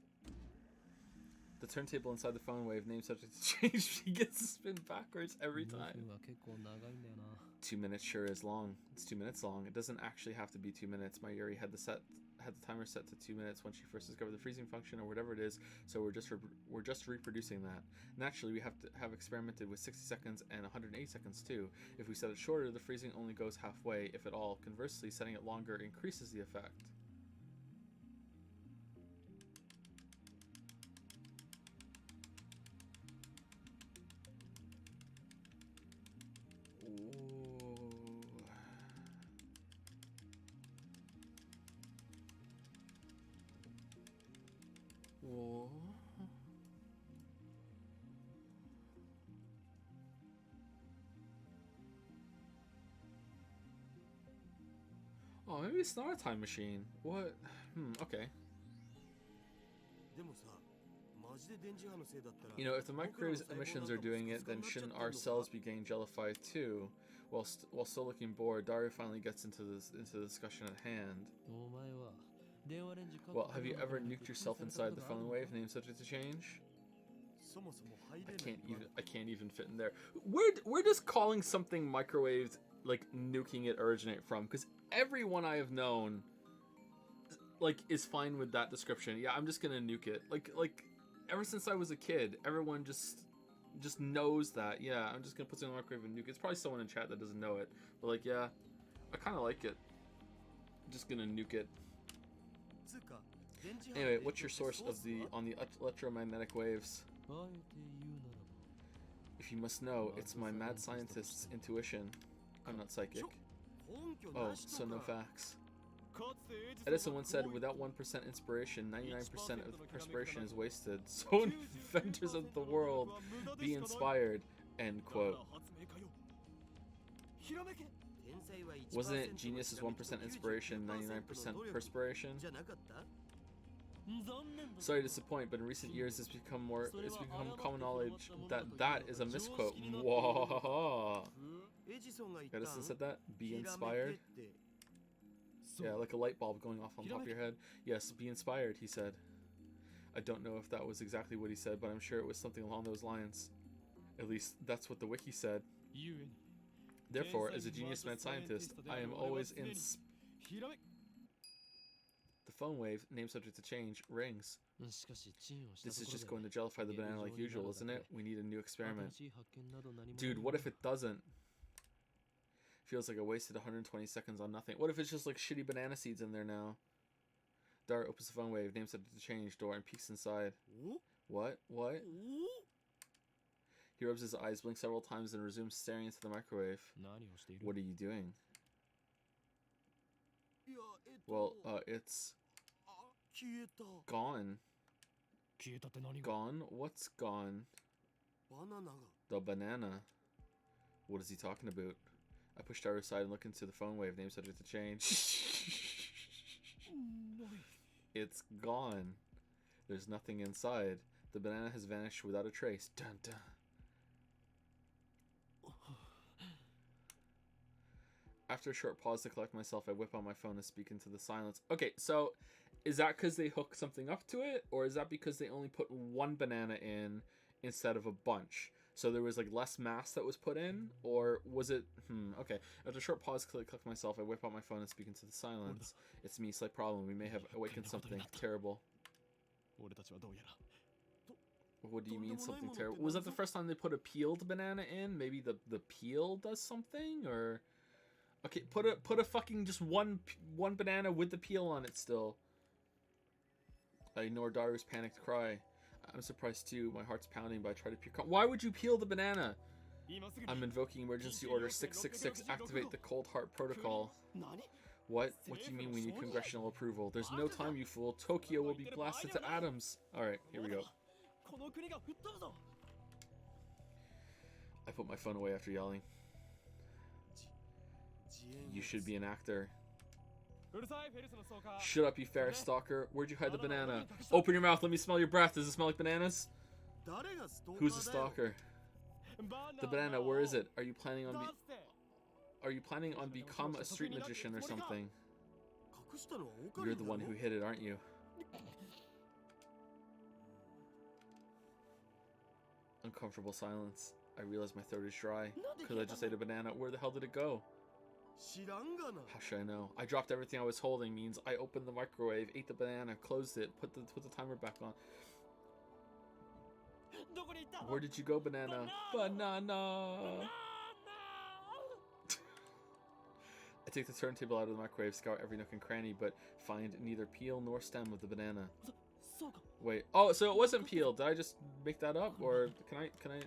B: The turntable inside the phone wave name subject to change. He gets to spin backwards every time. 2 minutes sure is long. It's 2 minutes long. It doesn't actually have to be 2 minutes. Mayuri had the timer set to 2 minutes when she first discovered the freezing function or whatever it is. So we're just reproducing that. Naturally, we have experimented with 60 seconds and 180 seconds too. If we set it shorter, the freezing only goes halfway, if at all. Conversely, setting it longer increases the effect. Whoa. Oh, maybe it's not a time machine. What? Okay. You know, if the microwave's emissions are doing it, then shouldn't our cells be getting jellified too? While still looking bored, Dario finally gets into the discussion at hand. Well, have you ever nuked yourself inside the phone wave? Name subject to change? I can't even fit in there. Where does calling something microwaved, like nuking it, originate from? Because everyone I have known, like, is fine with that description. Yeah, I'm just gonna nuke it. Like ever since I was a kid, everyone just knows that. Yeah, I'm just gonna put it in the microwave and nuke it. It's probably someone in chat that doesn't know it, but like, yeah, I kind of like it. I'm just gonna nuke it. Anyway, what's your source on the electromagnetic waves? If you must know, it's my mad scientist's intuition. I'm not psychic. Oh, so no facts. Edison once said, without 1% inspiration, 99% of the perspiration is wasted. So inventors of the world, be inspired. End quote. Wasn't it genius is 1% inspiration, 99% perspiration? Sorry to disappoint, but in recent years it's become common knowledge that is a misquote. Whoa. Edison said that? Be inspired? Yeah, like a light bulb going off on top of your head. Yes, be inspired, he said. I don't know if that was exactly what he said, but I'm sure it was something along those lines. At least, that's what the wiki said. Therefore, as a genius mad scientist, I am always The phone wave, name subject to change, rings. This is just going to jellify the banana like usual, isn't it? We need a new experiment. Dude, what if it doesn't? Feels like I wasted 120 seconds on nothing. What if it's just like shitty banana seeds in there now? Dart opens the phone wave, name subject to change, door, and peeks inside. What? What? He rubs his eyes, blinks several times, and resumes staring into the microwave. What are you doing? Well, it's gone. Gone? What's gone? The banana. What is he talking about? I push Dario aside and look into the phone wave, name subject to change. It's gone. There's nothing inside. The banana has vanished without a trace. Dun dun. After a short pause to collect myself, I whip out my phone and speak into the silence. Okay, so is that because they hook something up to it? Or is that because they only put one banana in instead of a bunch. So there was like less mass that was put in, or was it? Okay. After a short pause, click myself. I whip out my phone and speak into the silence. It's me, slight problem. We may have awakened something terrible. What do you mean something terrible? Was that the first time they put a peeled banana in? Maybe the peel does something, or okay, put a fucking just one banana with the peel on it still. I ignore Daru's panicked cry. I'm surprised too. My heart's pounding, but I try to peel. Why would you peel the banana? I'm invoking emergency order 666. Activate the cold heart protocol. What? What do you mean we need congressional approval? There's no time, you fool. Tokyo will be blasted to atoms. Alright, here we go. I put my phone away after yelling. You should be an actor. Shut up, you Ferris stalker. Where'd you hide the banana? Open your mouth, let me smell your breath. Does it smell like bananas? Who's the stalker? The banana, where is it? Are you planning on become a street magician or something? You're the one who hid it, aren't you? Uncomfortable silence. I realize my throat is dry. Could I just ate a banana? Where the hell did it go? How should I know? I dropped everything I was holding means I opened the microwave, ate the banana, closed it, put the timer back on. Where did you go, banana? Banana! I take the turntable out of the microwave, scour every nook and cranny, but find neither peel nor stem of the banana. Wait. Oh, so it wasn't peeled. Did I just make that up? Or can I...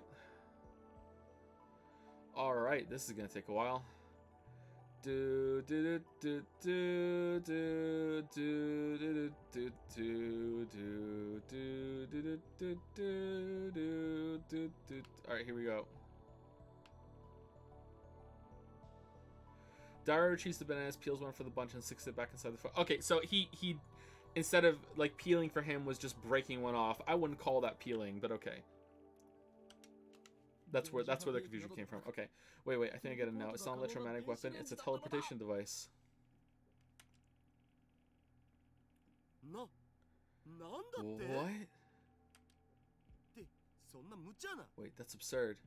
B: Alright, this is gonna take a while. Alright, here we go. Daru retrieves the bananas, peels one for the bunch, and sticks it back inside the phone. Okay, so he instead of like peeling for him was just breaking one off. I wouldn't call that peeling, but okay. That's where the confusion came from. Okay. Wait, I think I get it now. It's not an electromagnetic weapon, it's a teleportation device. What? Wait, that's absurd.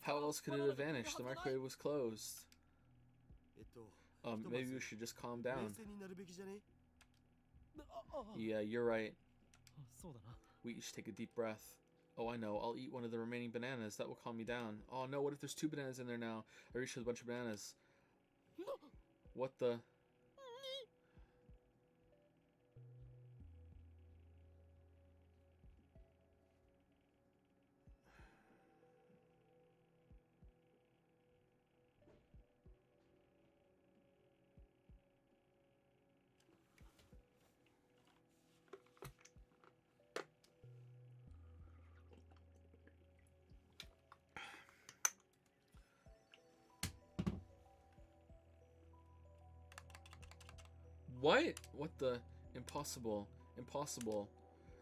B: How else could it have vanished? The microwave was closed. Maybe we should just calm down. Yeah, you're right. We each take a deep breath. Oh, I know. I'll eat one of the remaining bananas. That will calm me down. Oh, no. What if there's 2 bananas in there now? I reached for a bunch of bananas. What the... What? What the? Impossible. Impossible.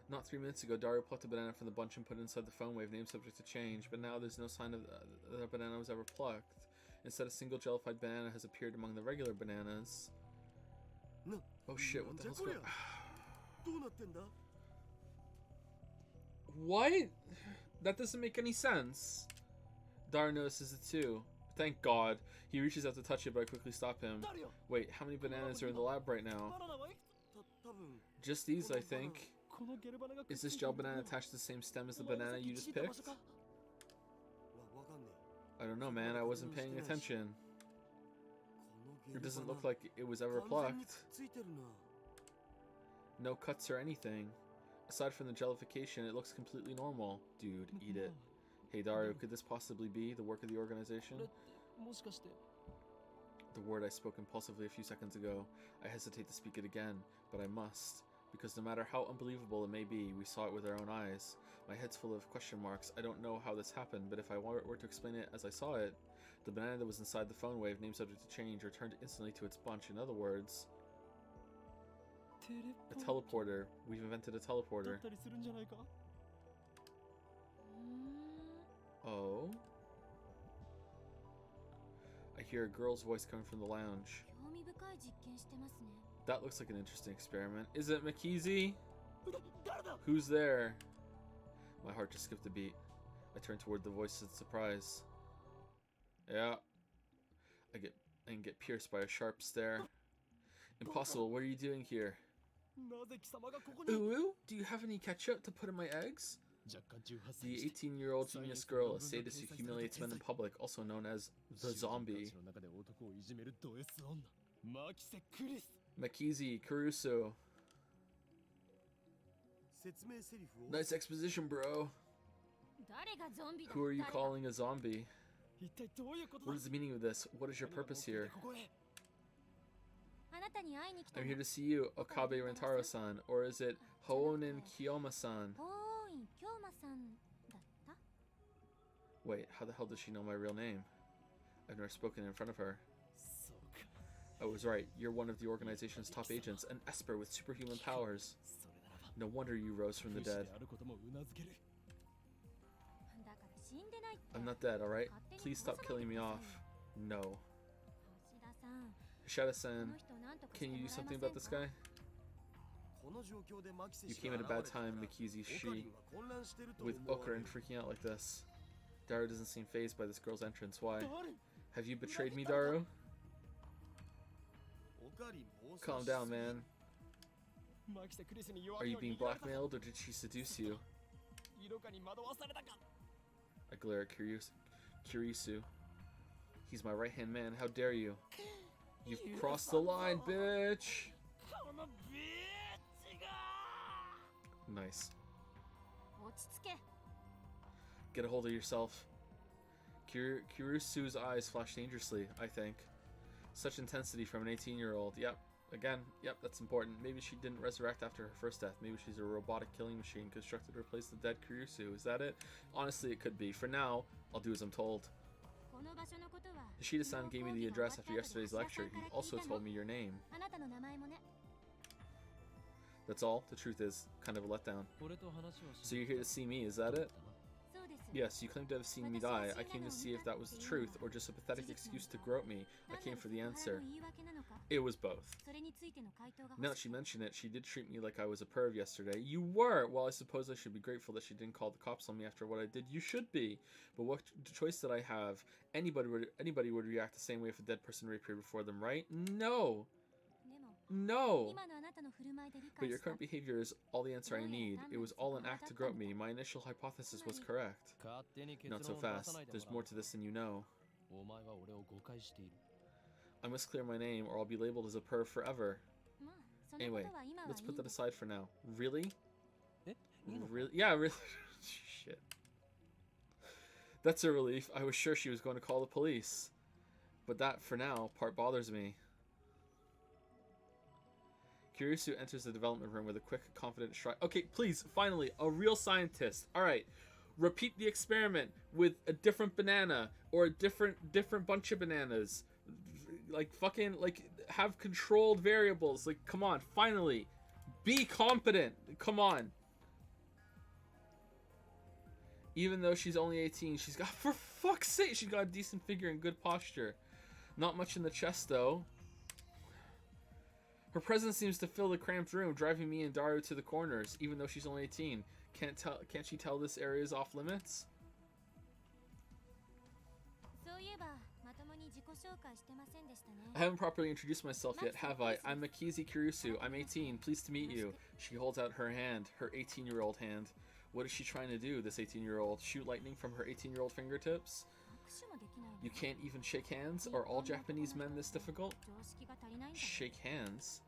B: Not 3 minutes ago, Dario plucked a banana from the bunch and put it inside the phone wave, name subject to change, but now there's no sign of that banana was ever plucked. Instead, a single jellified banana has appeared among the regular bananas. Oh shit, what the hell's going on? What? That doesn't make any sense. Dario notices it too. Thank God. He reaches out to touch it, but I quickly stop him. Wait, how many bananas are in the lab right now? Just these, I think. Is this gel banana attached to the same stem as the banana you just picked? I don't know, man. I wasn't paying attention. It doesn't look like it was ever plucked. No cuts or anything. Aside from the jellification, it looks completely normal. Dude, eat it. Hey Dario, could this possibly be the work of the organization? The word I spoke impulsively a few seconds ago. I hesitate to speak it again, but I must. Because no matter how unbelievable it may be, we saw it with our own eyes. My head's full of question marks. I don't know how this happened, but if I were to explain it as I saw it, the banana that was inside the phone wave, name subject to change, returned instantly to its bunch. In other words, a teleporter. We've invented a teleporter. Oh. I hear a girl's voice coming from the lounge. That looks like an interesting experiment. Is it Makisi? Who's there? My heart just skipped a beat. I turn toward the voice in surprise. Yeah. I get pierced by a sharp stare. Impossible, what are you doing here? Ooh, do you have any ketchup to put in my eggs? The 18-year-old genius girl, a sadist who humiliates men in public, also known as the zombie. Makizi Kurusu. Nice exposition, bro. Who are you calling a zombie? What is the meaning of this? What is your purpose here? I'm here to see you, Okabe Rentaro-san, or is it Hoonin Kiyoma-san? Wait, how the hell does she know my real name? I've never spoken in front of her. I was right, you're one of the organization's top agents, an Esper with superhuman powers. No wonder you rose from the dead. I'm not dead, alright? Please stop killing me off. No. Hishida-san, can you do something about this guy? You came at a bad time, Mikizi Shi. With Okarin freaking out like this. Daru doesn't seem fazed by this girl's entrance. Why? Have you betrayed me, Daru? Calm down, man. Are you being blackmailed, or did she seduce you? I glare at Kurisu. He's my right-hand man, how dare you? You've crossed the line, bitch! Nice. Get a hold of yourself. Kurisu's eyes flash dangerously, I think. Such intensity from an 18-year-old. Yep. Again, yep, that's important. Maybe she didn't resurrect after her first death. Maybe she's a robotic killing machine constructed to replace the dead Kurisu. Is that it? Honestly, it could be. For now, I'll do as I'm told. Ishida-san gave me the address after yesterday's lecture. He also told me your name. That's all? The truth is, kind of a letdown. So you're here to see me, is that it? Yes, you claim to have seen me die. I came to see if that was the truth, or just a pathetic excuse to grope me. I came for the answer. It was both. Now that she mentioned it, she did treat me like I was a perv yesterday. You were! Well, I suppose I should be grateful that she didn't call the cops on me after what I did. You should be! But what choice did I have? Anybody would react the same way if a dead person reappeared before them, right? No! No! But your current behavior is all the answer I need. It was all an act to grope me. My initial hypothesis was correct. Not so fast. There's more to this than you know. I must clear my name or I'll be labeled as a perv forever. Anyway, let's put that aside for now. Really? Really? Yeah, really? Shit. That's a relief. I was sure she was going to call the police. But that, for now, part bothers me. Kurisu enters the development room with a quick, confident stride. Okay, please, finally, a real scientist. Alright, repeat the experiment with a different banana or a different bunch of bananas. Like, fucking, like, have controlled variables. Like, come on, finally. Be competent. Come on. Even though she's only 18, she's got, for fuck's sake, she's got a decent figure and good posture. Not much in the chest, though. Her presence seems to fill the cramped room, driving me and Daru to the corners, even though she's only 18. Can't she tell this area is off limits? I haven't properly introduced myself yet, have I? I'm Makizi Kurisu. I'm 18. Pleased to meet you. She holds out her hand, her 18-year-old hand. What is she trying to do, this 18-year-old? Shoot lightning from her 18-year-old fingertips? You can't even shake hands? Are all Japanese men this difficult? Shake hands?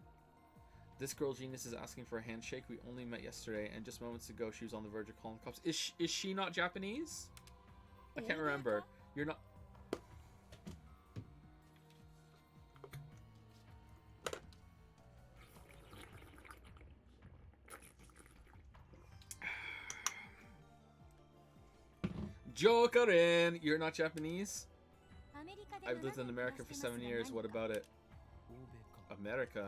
B: This girl genius is asking for a handshake. We only met yesterday, and just moments ago she was on the verge of calling cops. Is she not Japanese? I can't remember. You're not... Jokerin! You're not Japanese? I've lived in America for 7 years. What about it? America.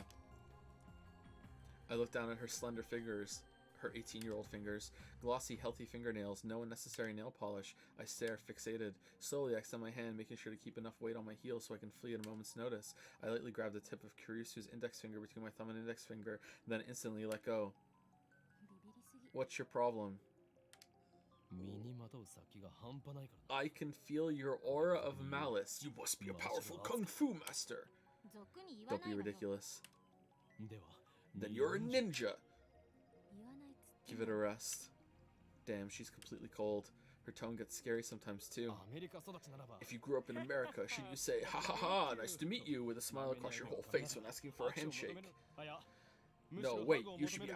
B: I look down at her slender fingers, her 18-year-old fingers, glossy, healthy fingernails, no unnecessary nail polish. I stare, fixated. Slowly, I extend my hand, making sure to keep enough weight on my heel so I can flee at a moment's notice. I lightly grab the tip of Kurisu's index finger between my thumb and index finger, then instantly let go. What's your problem? I can feel your aura of malice. You must be a powerful kung fu master. Don't be ridiculous. Then you're a ninja. Give it a rest. Damn, she's completely cold. Her tone gets scary sometimes too. If you grew up in America, shouldn't you say, ha ha ha, nice to meet you, with a smile across your whole face when asking for a handshake? No, wait, you should be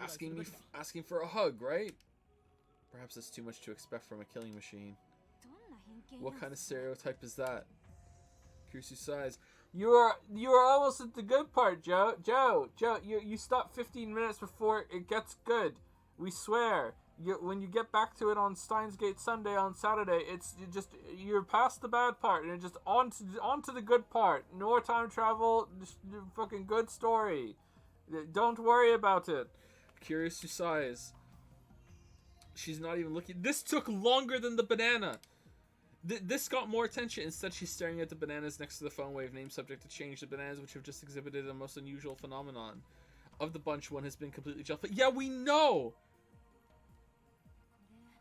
B: asking for a hug, right? Perhaps that's too much to expect from a killing machine. What kind of stereotype is that? Kurusu sighs. You are almost at the good part, Joe. Joe, you stop 15 minutes before it gets good. We swear. When you get back to it on Steins Gate Sunday on Saturday, you're past the bad part and just on to the good part. No more time travel, just fucking good story. Don't worry about it. Kurusu sighs. She's not even looking. This took longer than the banana. This got more attention. Instead, she's staring at the bananas next to the phone wave, named subject to change. The bananas, which have just exhibited a most unusual phenomenon. Of the bunch, one has been completely jellified. Yeah, we know!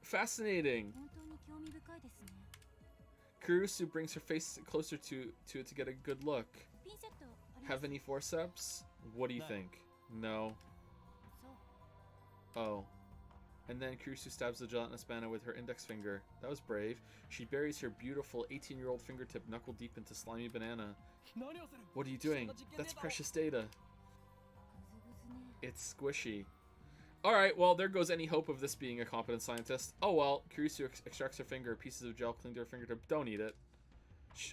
B: Fascinating. Kurusu brings her face closer to it to get a good look. Have any forceps? What do you think? No. Oh. And then Kurusu stabs the gelatinous banana with her index finger. That was brave. She buries her beautiful 18-year-old fingertip knuckle deep into slimy banana. What are you doing? That's precious data. It's squishy. Alright, well, there goes any hope of this being a competent scientist. Oh well, Kurusu extracts her finger. Pieces of gel cling to her fingertip. Don't eat it.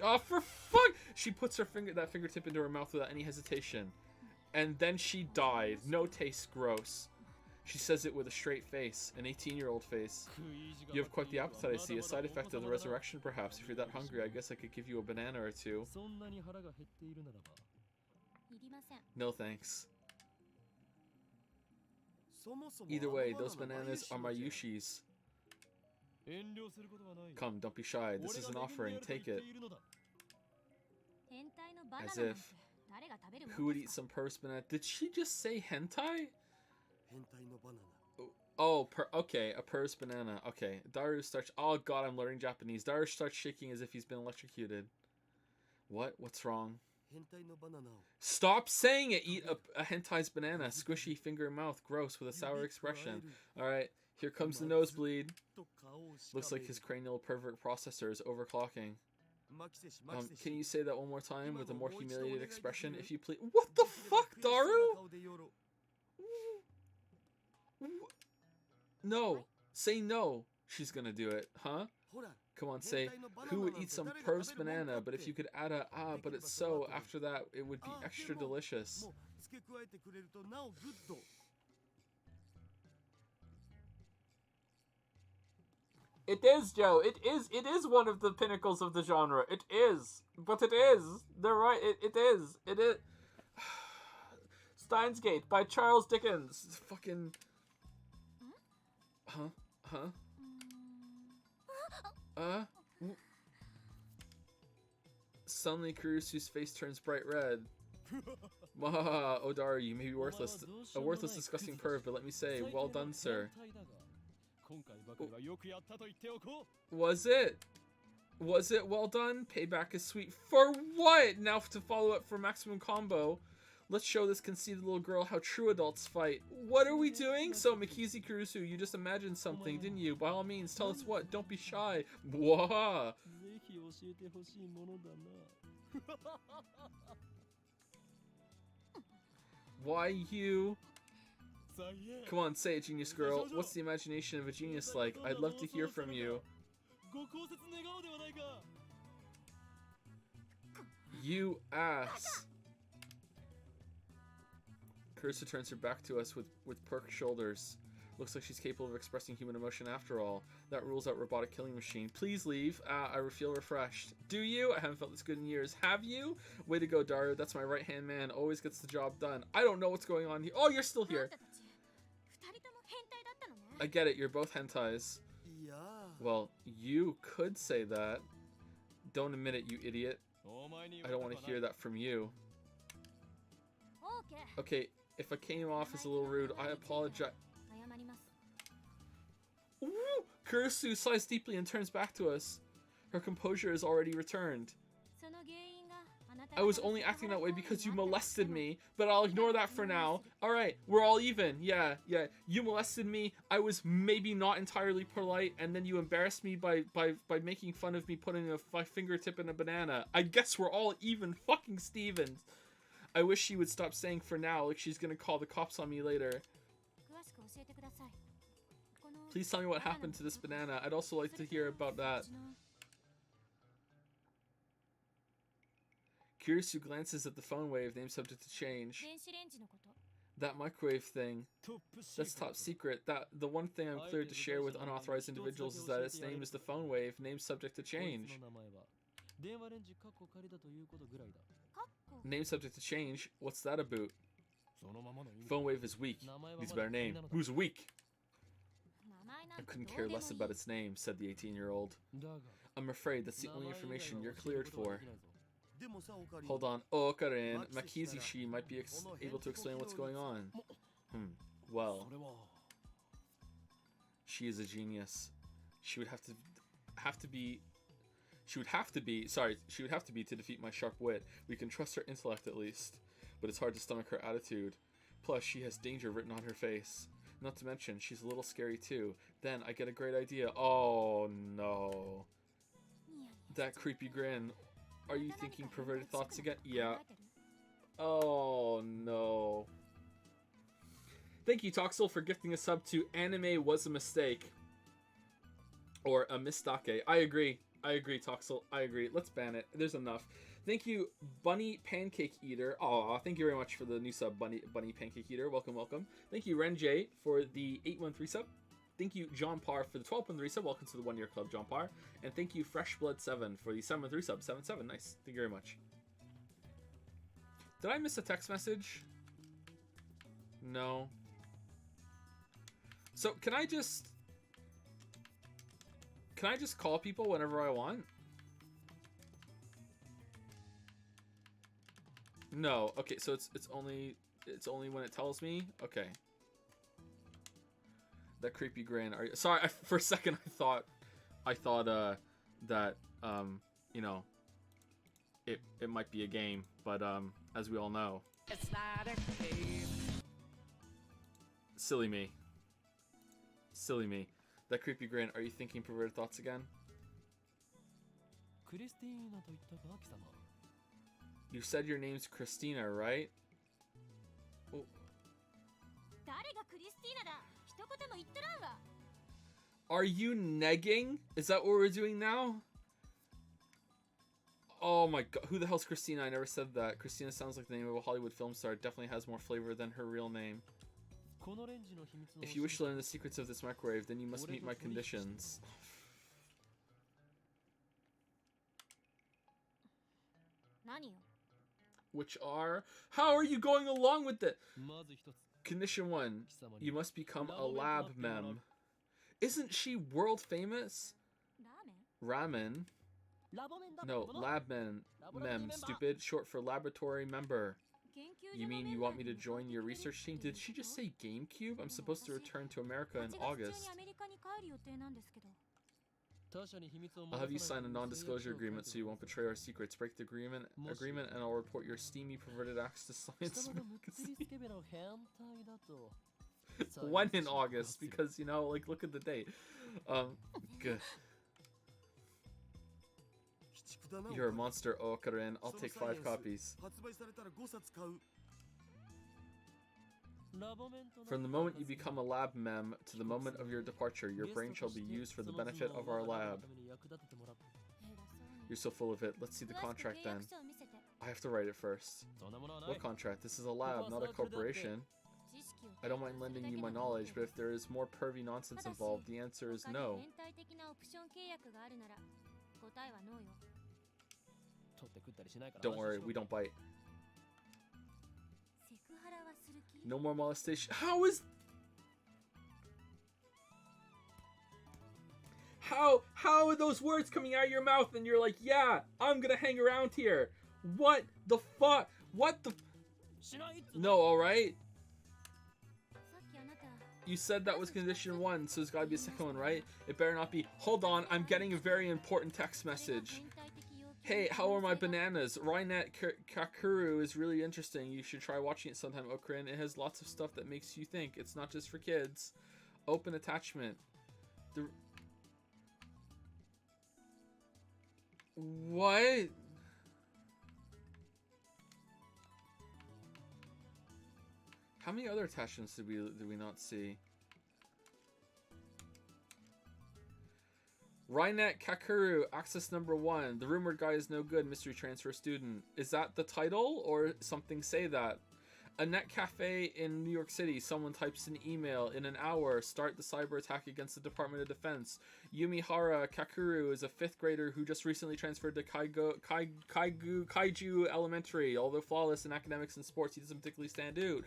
B: Oh, for fuck! She puts that fingertip into her mouth without any hesitation. And then she died. No taste, gross. She says it with a straight face, an 18-year-old face. You have quite the appetite, I see. A side effect of the resurrection, perhaps. If you're that hungry, I guess I could give you a banana or two. No thanks. Either way, those bananas are my Yushi's. Come, don't be shy. This is an offering. Take it. As if. Who would eat some purse banana? Did she just say hentai? Oh, okay, a purse banana. Okay, Daru starts. Oh god, I'm learning Japanese. Daru starts shaking as if he's been electrocuted. What? What's wrong? Stop saying it! Eat a hentai's banana. Squishy finger in mouth. Gross, with a sour expression. Alright, here comes the nosebleed. Looks like his cranial pervert processor is overclocking. Can you say that one more time with a more humiliated expression, if you please? What the fuck, Daru? No. Say no. She's gonna do it, huh? Come on, say, who would eat some purse banana, but if you could add a, but it's so, after that, it would be extra delicious. It is, Joe. It is one of the pinnacles of the genre. It is. But it is. They're right. It is. Steins Gate by Charles Dickens. It's fucking... Huh? Suddenly, Kurusu's face turns bright red. Mahaha, Odaru, you may be worthless. A worthless, disgusting perv, but let me say, well done, sir. Was it? Was it well done? Payback is sweet. For what? Now to follow up for maximum combo. Let's show this conceited little girl how true adults fight. What are we doing? So, Mikizi Kurusu, you just imagined something, didn't you? By all means, tell us what. Don't be shy. Waha! Why you? Come on, say it, genius girl. What's the imagination of a genius like? I'd love to hear from you. You ass. Kurusu turns her back to us with perked shoulders. Looks like she's capable of expressing human emotion after all. That rules out robotic killing machine. Please leave. I feel refreshed. Do you? I haven't felt this good in years. Have you? Way to go, Daru. That's my right-hand man. Always gets the job done. I don't know what's going on here. Oh, you're still here. I get it. You're both hentais. Well, you could say that. Don't admit it, you idiot. I don't want to hear that from you. Okay, if I came off as a little rude, I apologize. Woo! Kurisu sighs deeply and turns back to us. Her composure is already returned. I was only acting that way because you molested me, but I'll ignore that for now. Alright, we're all even. Yeah. You molested me. I was maybe not entirely polite, and then you embarrassed me by making fun of me putting a fingertip in a banana. I guess we're all even, fucking Stevens. I wish she would stop saying for now, like she's gonna call the cops on me later. Please tell me what happened to this banana. I'd also like to hear about that. Kurisu glances at the phone wave, name subject to change. That microwave thing. That's top secret. The one thing I'm cleared to share with unauthorized individuals is that its name is the phone wave, name subject to change. Name subject to change? What's that about? Phone wave is weak. Needs a better name. Who's weak? I couldn't care less about its name, said the 18-year-old. I'm afraid that's the only information you're cleared for. Hold on. Oh, Karen, Makizushi might be able to explain what's going on. Well, she is a genius. She would have to be to defeat my sharp wit. We can trust her intellect at least, but it's hard to stomach her attitude. Plus, she has danger written on her face. Not to mention, she's a little scary too. Then I get a great idea. Oh no. That creepy grin. Are you thinking perverted thoughts again? Yeah. Oh no. Thank you, Toxel, for gifting a sub to Anime Was a Mistake. Or a mistake. I agree, Toxel. I agree. Let's ban it. There's enough. Thank you, Bunny Pancake Eater. Aw, thank you very much for the new sub, Bunny Pancake Eater. Welcome, welcome. Thank you, Renjay, for the 813 sub. Thank you, John Parr, for the 1213 sub. Welcome to the 1 year club, John Parr. And thank you, Fresh Blood 7, for the 713 sub. 77, nice. Thank you very much. Did I miss a text message? No. So, can I just call people whenever I want? No. Okay, so it's only when it tells me. Okay. That creepy grin. Sorry, for a second I thought that you know, it might be a game, but as we all know,
A: It's not a game.
B: Silly me. That creepy grin. Are you thinking perverted thoughts again? You said your name's Christina, right? Oh. Are you negging? Is that what we're doing now? Oh my god. Who the hell's Christina? I never said that. Christina sounds like the name of a Hollywood film star. It definitely has more flavor than her real name. If you wish to learn the secrets of this microwave, then you must meet my conditions. Which are... How are you going along with it? Condition 1. You must become a lab mem. Isn't she world famous? Ramen? No, lab mem, stupid. Short for laboratory member. You mean you want me to join your research team? Did she just say GameCube? I'm supposed to return to America in August. I'll have you sign a non-disclosure agreement so you won't betray our secrets. Break the agreement and I'll report your steamy perverted acts to Science Magazine. When in August? Because, you know, like, look at the date. Good. You're a monster, Okarin. I'll take 5 copies. From the moment you become a lab mem to the moment of your departure, your brain shall be used for the benefit of our lab. You're so full of it. Let's see the contract then. I have to write it first. What contract? This is a lab, not a corporation. I don't mind lending you my knowledge, but if there is more pervy nonsense involved, the answer is no. Don't worry, we don't bite. No more molestation. How are those words coming out of your mouth and you're like, yeah, I'm gonna hang around here? What the fuck? What the... No, alright? You said that was condition 1, so there's gotta be a second one, right? It better not be. Hold on, I'm getting a very important text message. Hey, how are my bananas? Rainet Kakuru is really interesting. You should try watching it sometime, Okrin. It has lots of stuff that makes you think. It's not just for kids. Open attachment. What? How many other attachments did we not see? Rainet Kakuru, access number 1. The rumored guy is no good, mystery transfer student. Is that the title, or something say that? A net cafe in New York City. Someone types an email. In an hour, start the cyber attack against the Department of Defense. Yumihara Kakuru is a 5th grader who just recently transferred to Kaiju Elementary. Although flawless in academics and sports, he doesn't particularly stand out.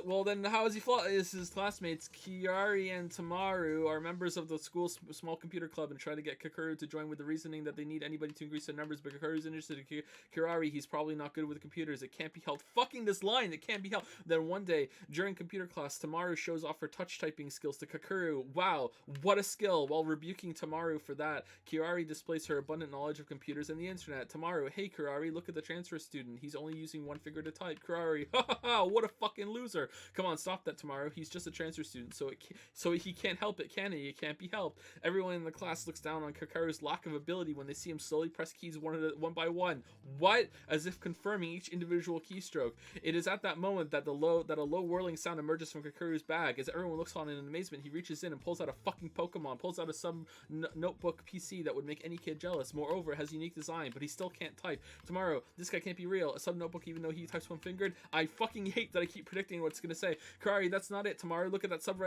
B: Well, then how is he flawless? His classmates Kiari and Tamaru are members of the school's small computer club and try to get Kakuru to join with the reasoning that they need anybody to increase their numbers. But Kakuru's interested in Kirari. He's probably not good with computers. It can't be held. Fucking this line. It can't be held. Then one day, during computer class, Tamaru shows off her touch typing skills to Kakuru. Wow, what a skill. While rebuking Tamaru for that, Kirari displays her abundant knowledge of computers and the internet. Tamaru, hey Kirari, look at the transfer student. He's only using one finger to type. Kirari, ha ha ha, what a fucking loser. Come on, stop that, Tamaru. He's just a transfer student, so he can't help it, can he? It can't be helped. Everyone in the class looks down on Kakaru's lack of ability when they see him slowly press keys one by one. What? As if confirming each individual keystroke. It is at that moment that a low whirling sound emerges from Kakuru's bag. As everyone looks on in amazement, he reaches in and pulls out a fucking Pokemon, pulls out a notebook PC that would make any kid jealous. Moreover, it has unique design, but he still can't type. Tomorrow, this guy can't be real. A sub notebook, even though he types one-fingered. I fucking hate that I keep predicting what it's gonna say. Kirari, that's not it. Tomorrow, look at that sub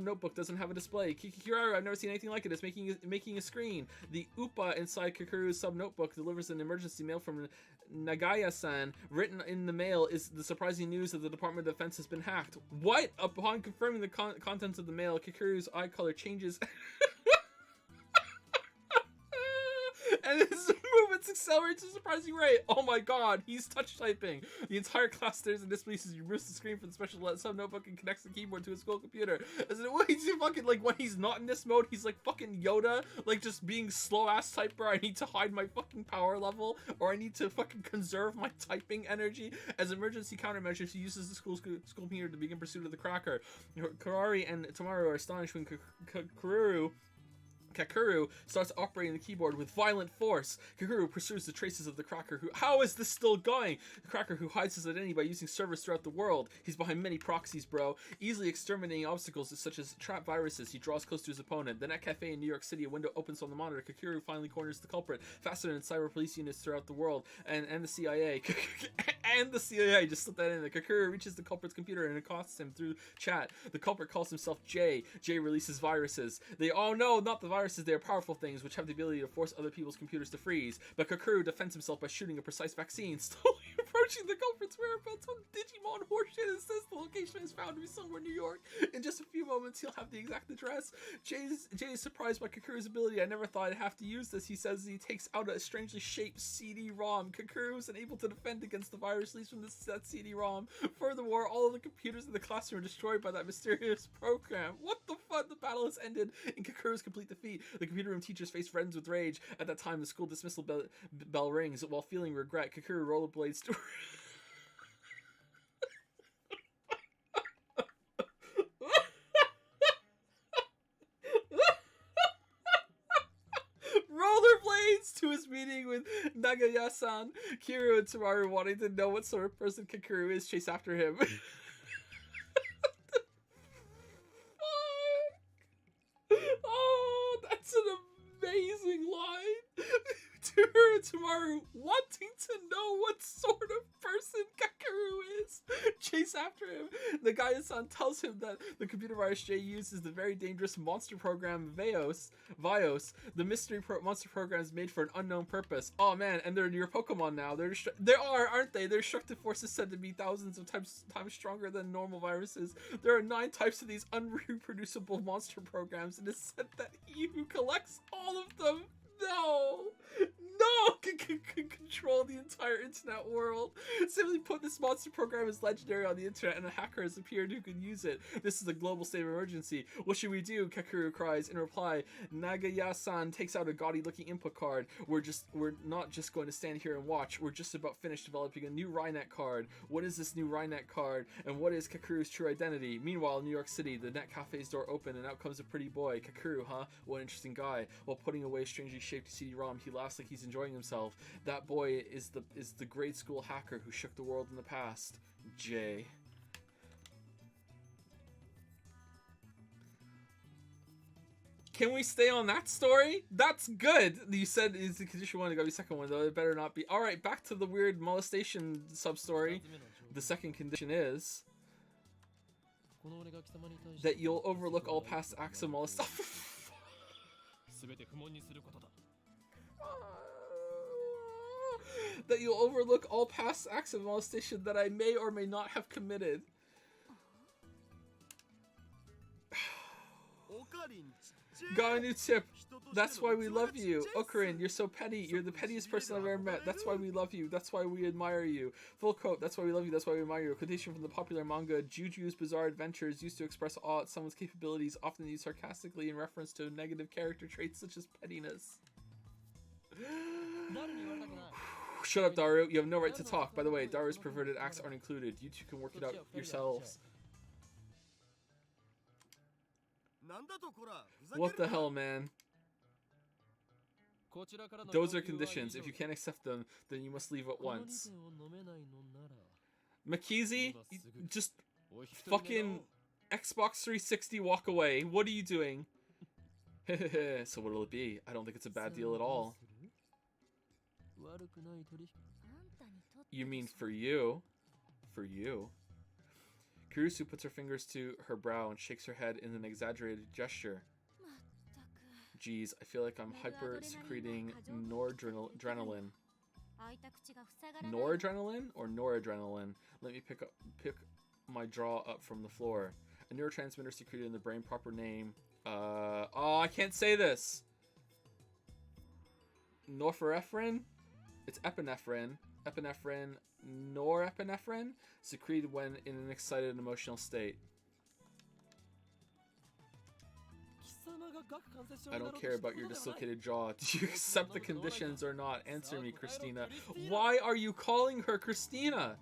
B: notebook. Doesn't have a display. Kirari, I've never seen anything like it. It's making a screen. The Upa inside Kakuru's sub notebook delivers an emergency mail from Nagaya-san. Written in the mail is the surprising news that the Department of Defense has been hacked. What? Upon confirming the contents of the mail, Kakuru's eye color changes. And his movements accelerate to a surprising rate. Oh my god, he's touch typing. The entire class stares and disbelieves as he removes the screen from the special sub notebook and connects the keyboard to his school computer. As it he's fucking like when he's not in this mode, he's like fucking Yoda, like just being slow ass typer. I need to hide my fucking power level, or I need to fucking conserve my typing energy. As emergency countermeasures, he uses the school computer to begin pursuit of the cracker. Kirari and Tamaru are astonished when Kakuru starts operating the keyboard with violent force. Kakuru pursues the traces of the cracker who... How is this still going? The cracker who hides his identity by using servers throughout the world. He's behind many proxies, bro. Easily exterminating obstacles such as trap viruses. He draws close to his opponent. The net cafe in New York City, a window opens on the monitor. Kakuru finally corners the culprit. Faster than cyber police units throughout the world. And the CIA. And the CIA, just slip that in. The Kakuru reaches the culprit's computer and accosts him through chat. The culprit calls himself Jay. Jay releases viruses. Oh no, not the viruses. They are powerful things which have the ability to force other people's computers to freeze. But Kakuru defends himself by shooting a precise vaccine. Slowly approaching the culprit's whereabouts on Digimon horseshit and says the location is found to be somewhere in New York. In just a few moments, he'll have the exact address. Jay is surprised by Kakuru's ability. I never thought I'd have to use this. He says he takes out a strangely shaped CD-ROM. Kakuru is unable to defend against the virus released from that CD-ROM. Furthermore, all of the computers in the classroom are destroyed by that mysterious program. What the fuck? The battle has ended in Kakuru's complete defeat. The computer room teachers face friends with rage. At that time, the school dismissal bell rings. While feeling regret, Kakuru rollerblades to... rollerblades to his meeting with Nagaya-san. Kiro and Tamaru, wanting to know what sort of person Kakuru is, chase after him. Oh, that's an amazing line. Tamaru wanting to know what sort of person Kakuru is. Chase after him. The Gaia-san tells him that the computer virus Jay uses the very dangerous monster program Vios. The mystery monster program is made for an unknown purpose. Oh man, and they're your Pokemon now. They are, aren't they? Their destructive force is said to be thousands of times stronger than normal viruses. There are 9 types of these unreproducible monster programs, and it's said that he who collects all of them... No! No! Can control the entire internet world. Simply put, this monster program is legendary on the internet and a hacker has appeared who can use it. This is a global state of emergency. What should we do? Kakuru cries. In reply, Nagaya-san takes out a gaudy-looking input card. We're not just going to stand here and watch. We're just about finished developing a new Rynet card. What is this new Rynet card? And what is Kakuru's true identity? Meanwhile, in New York City, the net cafe's door open and out comes a pretty boy. Kakuru, huh? What an interesting guy. While putting away a strangely shaped CD-ROM, he laughs like he's enjoying himself. That boy is the grade school hacker who shook the world in the past. J. Can we stay on that story? That's good. You said is the condition one, it gotta be second one, though it better not be. Alright, back to the weird molestation sub-story. The second condition is that you'll overlook all past acts of molestation. That you'll overlook all past acts of molestation that I may or may not have committed. Got a new tip. That's why we love you. Ocarin, you're so petty. You're the pettiest person I've ever met. That's why we love you. That's why we admire you. Full quote. That's why we love you. That's why we admire you. A quotation from the popular manga Juju's Bizarre Adventures, used to express awe at someone's capabilities, often used sarcastically in reference to negative character traits such as pettiness. Shut up, Daru. You have no right to talk. By the way, Daru's perverted acts aren't included. You two can work it out yourselves. What the hell, man? Those are conditions. If you can't accept them, then you must leave at once. Makizi, just fucking Xbox 360 walk away. What are you doing? So what'll it be? I don't think it's a bad deal at all. You mean for you? For you. Kurusu puts her fingers to her brow and shakes her head in an exaggerated gesture. Geez, I feel like I'm hyper-secreting noradrenaline. Noradrenaline or noradrenaline? Let me pick my jaw up from the floor. A neurotransmitter secreted in the brain, proper name. Oh, I can't say this! Norepinephrine? It's epinephrine. Epinephrine, norepinephrine, secreted when in an excited and emotional state. I don't care about your dislocated jaw. Do you accept the conditions or not? Answer me, Christina. Why are you calling her Christina?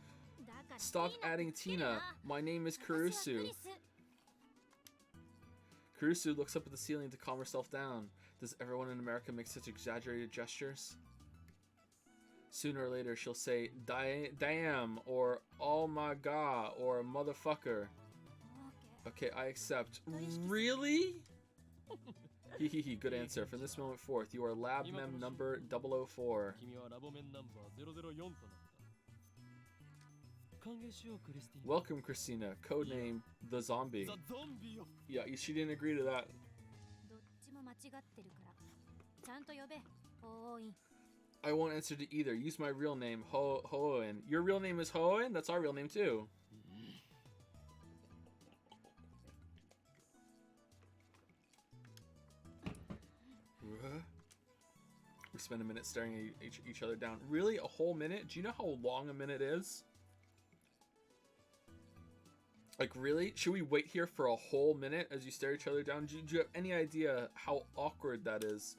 B: Stop adding Tina. My name is Kurusu. Kurusu looks up at the ceiling to calm herself down. Does everyone in America make such exaggerated gestures? Sooner or later, she'll say, damn, or oh my god, or motherfucker. Okay, I accept. Really? Hehehe, good answer. From this moment forth, you are lab mem number 004. Welcome, Christina. Codename The Zombie. Yeah, she didn't agree to that. I won't answer to either. Use my real name, Hoenn. Your real name is Hoenn? That's our real name too. We spend a minute staring at each other down. Really? A whole minute? Do you know how long a minute is? Like, really? Should we wait here for a whole minute as you stare each other down? Do you have any idea how awkward that is?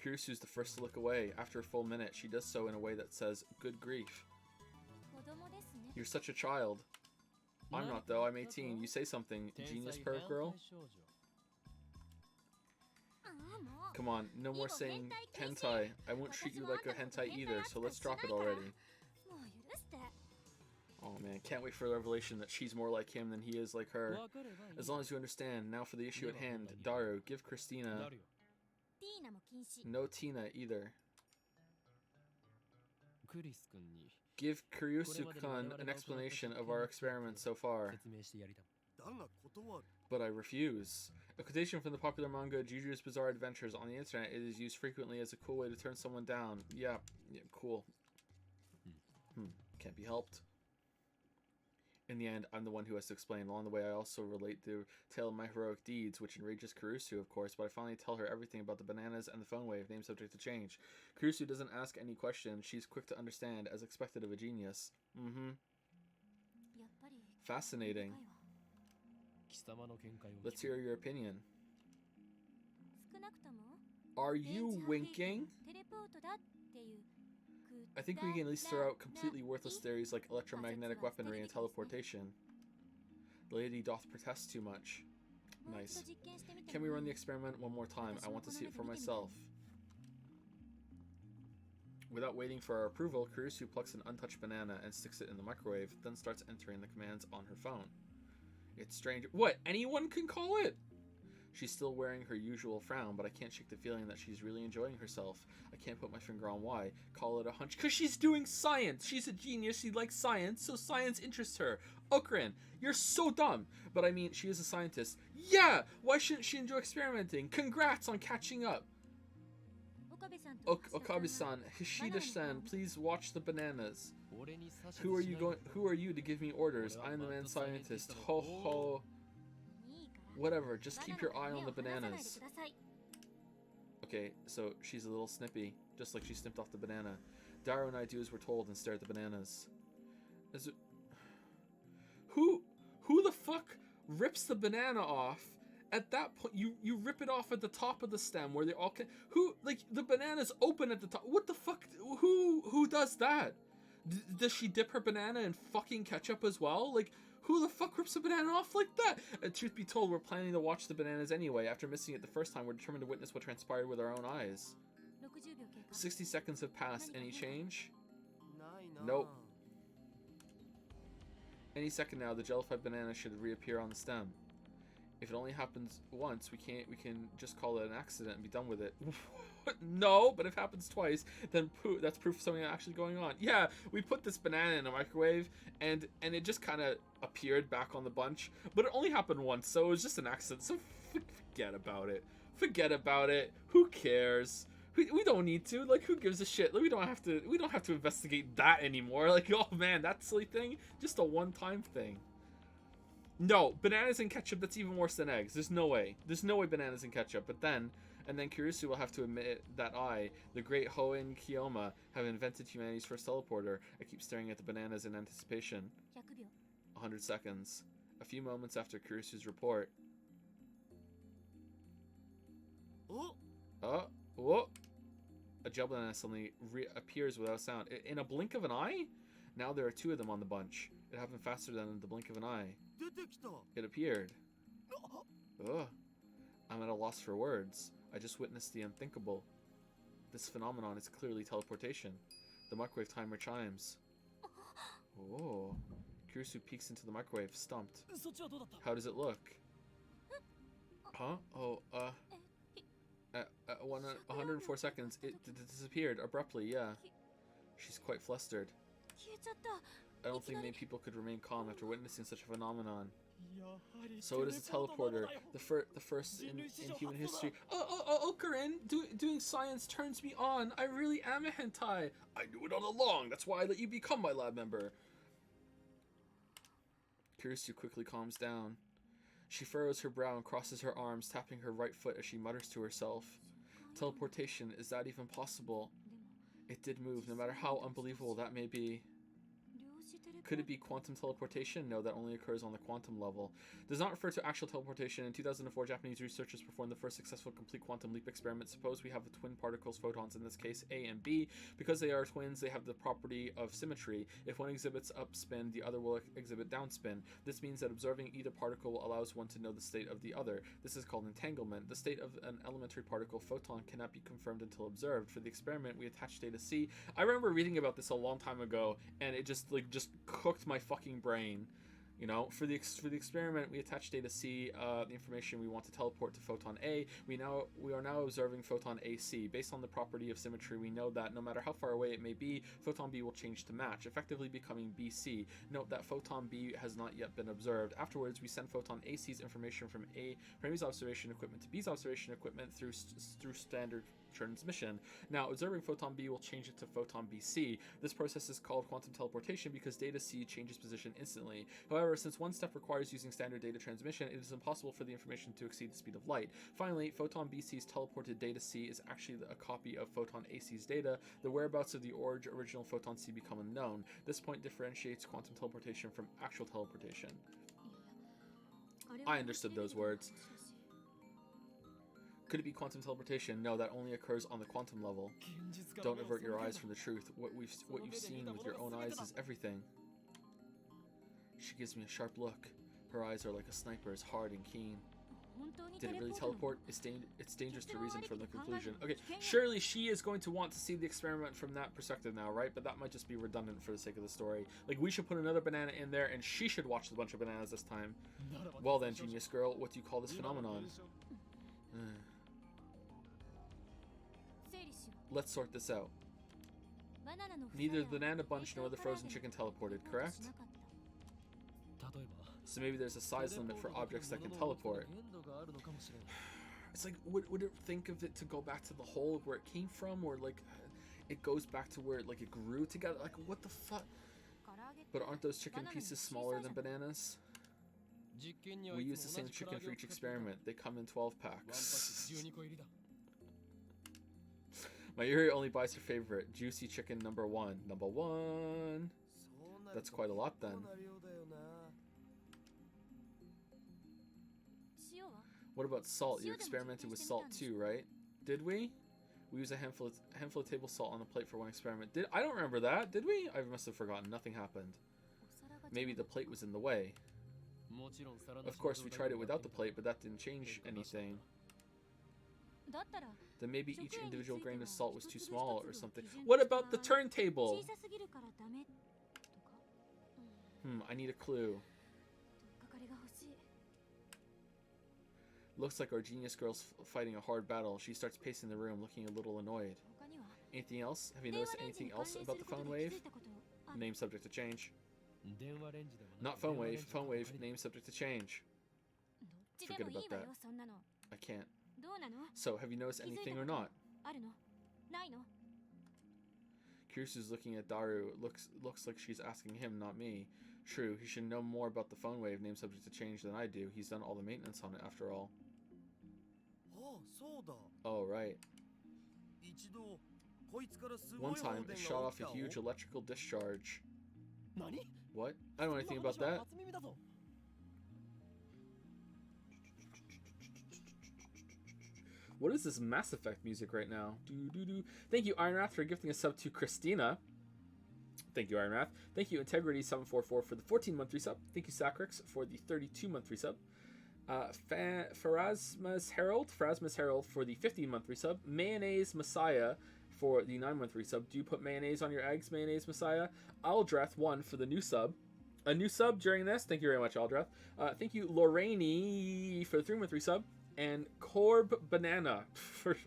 B: Kurusu's the first to look away. After a full minute, she does so in a way that says, good grief. You're such a child. I'm not, though. I'm 18. You say something. Genius perv girl? Come on, no more saying hentai. I won't treat you like a hentai either, so let's drop it already. Oh man, can't wait for the revelation that she's more like him than he is like her. As long as you understand. Now for the issue at hand. Daru, give Christina... No Tina either. Give Kurusu-kun an explanation of our experiment so far. But I refuse. A quotation from the popular manga Juju's Bizarre Adventures on the internet. It is used frequently as a cool way to turn someone down. Yeah, cool. Can't be helped. In the end, I'm the one who has to explain. Along the way, I also relate the tale of my heroic deeds, which enrages Kurusu, of course, but I finally tell her everything about the bananas and the phone wave, name subject to change. Kurusu doesn't ask any questions. She's quick to understand, as expected of a genius. Mm-hmm. Fascinating. Let's hear your opinion. Are you winking? I think we can at least throw out completely worthless theories like electromagnetic weaponry and teleportation. The lady doth protest too much. Nice. Can we run the experiment one more time? I want to see it for myself. Without waiting for our approval, Kurusu plucks an untouched banana and sticks it in the microwave, then starts entering the commands on her phone. It's strange. What? Anyone can call it? She's still wearing her usual frown, but I can't shake the feeling that she's really enjoying herself. I can't put my finger on why. Call it a hunch. Because she's doing science! She's a genius, she likes science, so science interests her. Okran, you're so dumb! But I mean, she is a scientist. Yeah! Why shouldn't she enjoy experimenting? Congrats on catching up! Okabe-san, Hishida-san, please watch the bananas. Who are you to give me orders? I am the mad scientist. Ho ho. Whatever, just keep your eye on the bananas. Okay, so she's a little snippy, just like she snipped off the banana. Daru and I do as we're told and stare at the bananas. Who the fuck rips the banana off? At that point, you rip it off at the top of the stem where they all can. Who, like, the banana's open at the top? What the fuck? Who does that? Does she dip her banana in fucking ketchup as well? Like, who the fuck rips a banana off like that? Truth be told, we're planning to watch the bananas anyway. After missing it the first time, we're determined to witness what transpired with our own eyes. 60 seconds have passed. Any change? Nope. Any second now, the jellified banana should reappear on the stem. If it only happens once, we can just call it an accident and be done with it. No, but if it happens twice, then that's proof of something actually going on. Yeah, we put this banana in a microwave, and it just kind of appeared back on the bunch, but it only happened once, so it was just an accident. So forget about it. Forget about it. Who cares? We don't need to. Like, who gives a shit? Like, we don't have to investigate that anymore. Like, oh man, that silly thing, just a one-time thing. No, bananas and ketchup, that's even worse than eggs. There's no way. There's no way bananas and ketchup. But then, and then Kurusu will have to admit that I, the great Hoen Kiyoma, have invented humanity's first teleporter. I keep staring at the bananas in anticipation. 100 seconds. A few moments after Kurusu's report. Whoa. A gel banana suddenly reappears without sound. In a blink of an eye? Now there are two of them on the bunch. It happened faster than the blink of an eye. It appeared. Ugh. I'm at a loss for words. I just witnessed the unthinkable. This phenomenon is clearly teleportation. The microwave timer chimes. Oh. Kurusu peeks into the microwave, stumped. How does it look? Huh? Oh, 104 seconds. It disappeared abruptly, yeah. She's quite flustered. I don't think many people could remain calm after witnessing such a phenomenon. So it is a teleporter, the first in human history. Okarin, doing science turns me on. I really am a hentai. I knew it all along. That's why I let you become my lab member. Kurusu quickly calms down. She furrows her brow and crosses her arms, tapping her right foot as she mutters to herself. Teleportation, is that even possible? It did move, no matter how unbelievable that may be. Could it be quantum teleportation? No, that only occurs on the quantum level. Does not refer to actual teleportation. In 2004, Japanese researchers performed the first successful complete quantum leap experiment. Suppose we have the twin particles, photons, in this case A and B. Because they are twins, they have the property of symmetry. If one exhibits upspin, the other will exhibit downspin. This means that observing either particle allows one to know the state of the other. This is called entanglement. The state of an elementary particle, photon, cannot be confirmed until observed. For the experiment, we attach data C. I remember reading about this a long time ago, and it just cooked my fucking brain. You know, for the experiment, we attach data C, the information we want to teleport to photon A. We are now observing photon AC. Based on the property of symmetry, we know that no matter how far away it may be, photon B will change to match, effectively becoming BC. Note that photon B has not yet been observed. Afterwards, we send photon AC's information from A's observation equipment to B's observation equipment through standard transmission. Now, observing photon B will change it to photon BC. This process is called quantum teleportation because data C changes position instantly. However, since one step requires using standard data transmission, it is impossible for the information to exceed the speed of light. Finally, photon BC's teleported data C is actually a copy of photon AC's data. The whereabouts of the original photon C become unknown. This point differentiates quantum teleportation from actual teleportation. I understood those words. Could it be quantum teleportation? No, that only occurs on the quantum level. Don't avert your eyes from the truth. What you've seen with your own eyes is everything. She gives me a sharp look. Her eyes are like a sniper's, hard and keen. Did it really teleport? It's dangerous to reason from the conclusion. Okay, surely she is going to want to see the experiment from that perspective now, right? But that might just be redundant for the sake of the story. Like, we should put another banana in there, and she should watch the bunch of bananas this time. Well then, genius girl, what do you call this phenomenon? Let's sort this out. Neither the banana bunch nor the frozen chicken teleported, correct? So maybe there's a size limit for objects that can teleport. It's like, would it think of it to go back to the hole where it came from, or like it goes back to where like it grew together? Like, what the fuck? But aren't those chicken pieces smaller than bananas? We use the same chicken for each experiment. They come in 12 packs. Mayuri only buys her favorite, juicy chicken number 1. Number 1. That's quite a lot then. What about salt? You experimented with salt too, right? Did we? We used a handful of table salt on the plate for one experiment. I don't remember that. Did we? I must have forgotten. Nothing happened. Maybe the plate was in the way. Of course, we tried it without the plate, but that didn't change anything. Then maybe each individual grain of salt was too small or something. What about the turntable? I need a clue. Looks like our genius girl's fighting a hard battle. She starts pacing the room, looking a little annoyed. Anything else? Have you noticed anything else about the phone wave? Name subject to change. Not phone wave. Phone wave. Name subject to change. Forget about that. I can't. So, have you noticed anything or not? Kirisu's looking at Daru. Looks like she's asking him, not me. True, he should know more about the phone wave name subject to change than I do. He's done all the maintenance on it after all. Oh, right. One time, it shot off a huge electrical discharge. What? I don't know anything about that. What is this Mass Effect music right now? Thank you, Ironwrath, for gifting a sub to Christina. Thank you, Ironwrath. Thank you, Integrity744, for the 14-month resub. Thank you, Sacrix, for the 32-month resub. Pharasma's Herald for the 15-month resub. Mayonnaise Messiah for the 9-month resub. Do you put mayonnaise on your eggs, Mayonnaise Messiah? Aldreth1 for the new sub. A new sub during this. Thank you very much, Aldreth. Thank you, Lorraine, for the 3-month resub. And Corb Banana,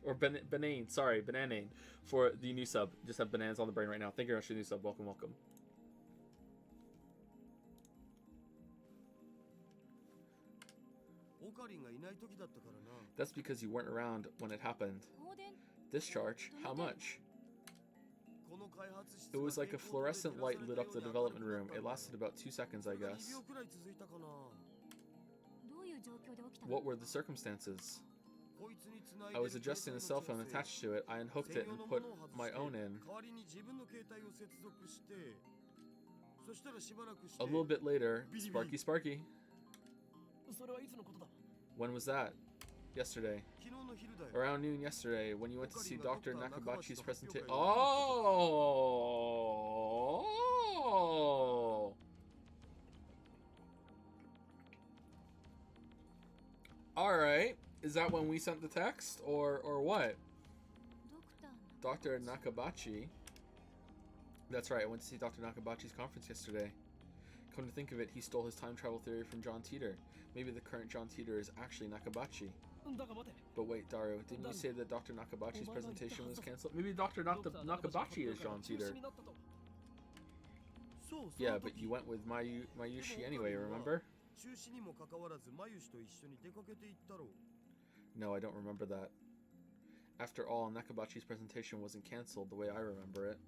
B: Banane for the new sub. Just have bananas on the brain right now. Thank you very much for the new sub. Welcome, welcome. That's because you weren't around when it happened. Discharge? How much? It was like a fluorescent light lit up the development room. It lasted about 2 seconds, I guess. What were the circumstances? I was adjusting a cell phone attached to it. I unhooked it and put my own in. A little bit later, Sparky. When was that? Yesterday. Around noon yesterday, when you went to see Dr. Nakabachi's presentation. Oh! Alright. Is that when we sent the text? Or what? Dr. Nakabachi. That's right, I went to see Dr. Nakabachi's conference yesterday. Come to think of it, he stole his time travel theory from John Teeter. Maybe the current John Teeter is actually Nakabachi. But wait, Daru, didn't you say that Dr. Nakabachi's presentation was cancelled? Maybe Dr. Nakabachi is John Teeter. Yeah, but you went with Mayushi anyway, remember? No, I don't remember that. After all, Nakabachi's presentation wasn't cancelled the way I remember it.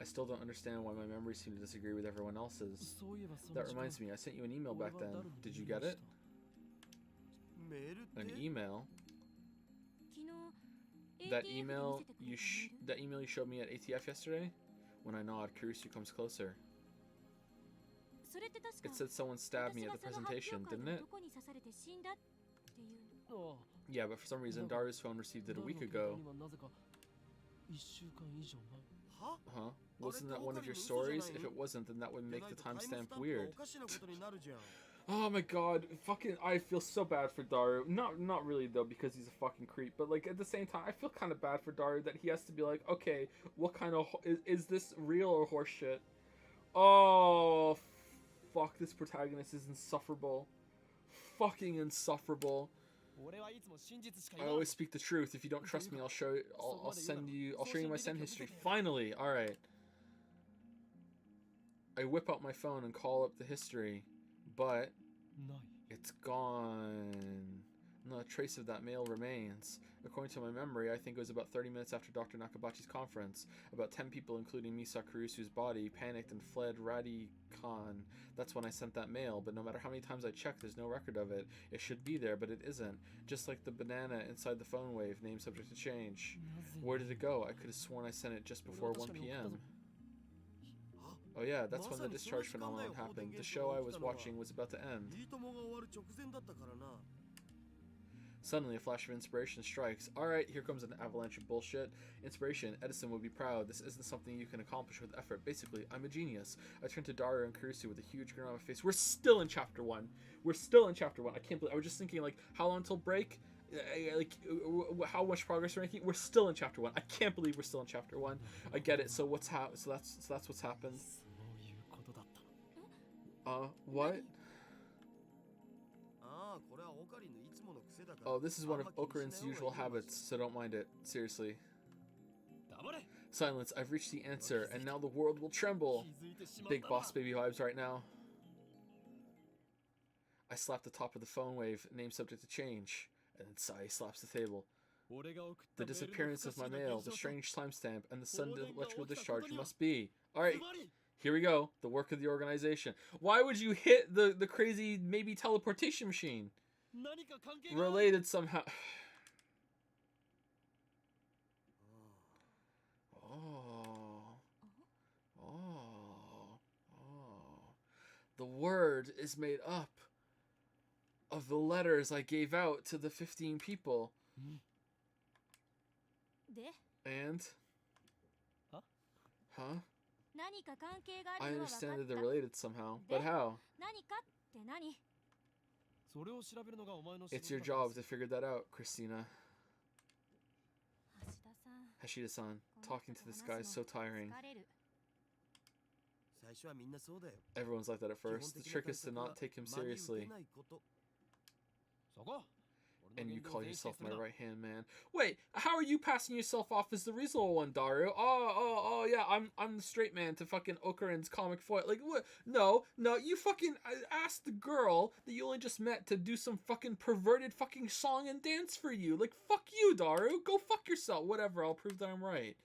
B: I still don't understand why my memories seem to disagree with everyone else's. That reminds me, I sent you an email back then. Did you get it? An email? That email you showed me at ATF yesterday? When I nod, Kurisu comes closer. It said someone stabbed me at the presentation, didn't it? Yeah, but for some reason, Daru's phone received it a week ago. Huh? Wasn't that one of your stories? If it wasn't, then that would make the timestamp weird. Oh my god, fucking, I feel so bad for Daru. Not really though, because he's a fucking creep, but like at the same time, I feel kind of bad for Daru that he has to be like, okay, what kind of, is this real or horseshit? Oh, fuck, this protagonist is insufferable. Fucking insufferable. I always speak the truth. If you don't trust me, I'll show you my send history. Finally, alright. I whip out my phone and call up the history, but it's gone. Not a trace of that mail remains. According to my memory, I think it was about 30 minutes after Dr. Nakabachi's conference. About 10 people, including Misa Kurisu's body, panicked and fled Radikan. That's when I sent that mail, but no matter how many times I checked, there's no record of it. It should be there, but it isn't. Just like the banana inside the phone wave, name subject to change. Where did it go? I could have sworn I sent it just before 1 p.m. Oh yeah, that's when the discharge phenomenon happened. The show I was watching was about to end. Suddenly, a flash of inspiration strikes. Alright, here comes an avalanche of bullshit. Inspiration. Edison would be proud. This isn't something you can accomplish with effort. Basically, I'm a genius. I turn to Daru and Kurisu with a huge grin on my face. We're still in chapter 1. We're still in chapter 1. I can't believe... I was just thinking, like, how long till break? Like, how much progress we're making? We're still in chapter 1. I can't believe we're still in chapter 1. I get it. So that's what's happened. What? Oh, this is one of Okarin's usual habits, so don't mind it. Seriously. Silence, I've reached the answer, and now the world will tremble. Big boss baby vibes right now. I slap the top of the phone wave, name subject to change, and then Sai slaps the table. The disappearance of my mail, the strange timestamp, and the sudden electrical discharge must be. Alright, here we go. The work of the organization. Why would you hit the crazy, maybe teleportation machine? Related somehow. The word is made up of the letters I gave out to the 15 people. And? Huh? I understand that they're related somehow, but how? It's your job to figure that out, Christina. Hashida-san, talking to this guy is so tiring. Everyone's like that at first. The trick is to not take him seriously. And you call yourself my right-hand man. Wait, how are you passing yourself off as the reasonable one, Daru? Oh, yeah, I'm the straight man to fucking Okarin's comic foil. Like, what? No, you fucking asked the girl that you only just met to do some fucking perverted fucking song and dance for you. Like, fuck you, Daru. Go fuck yourself. Whatever, I'll prove that I'm right.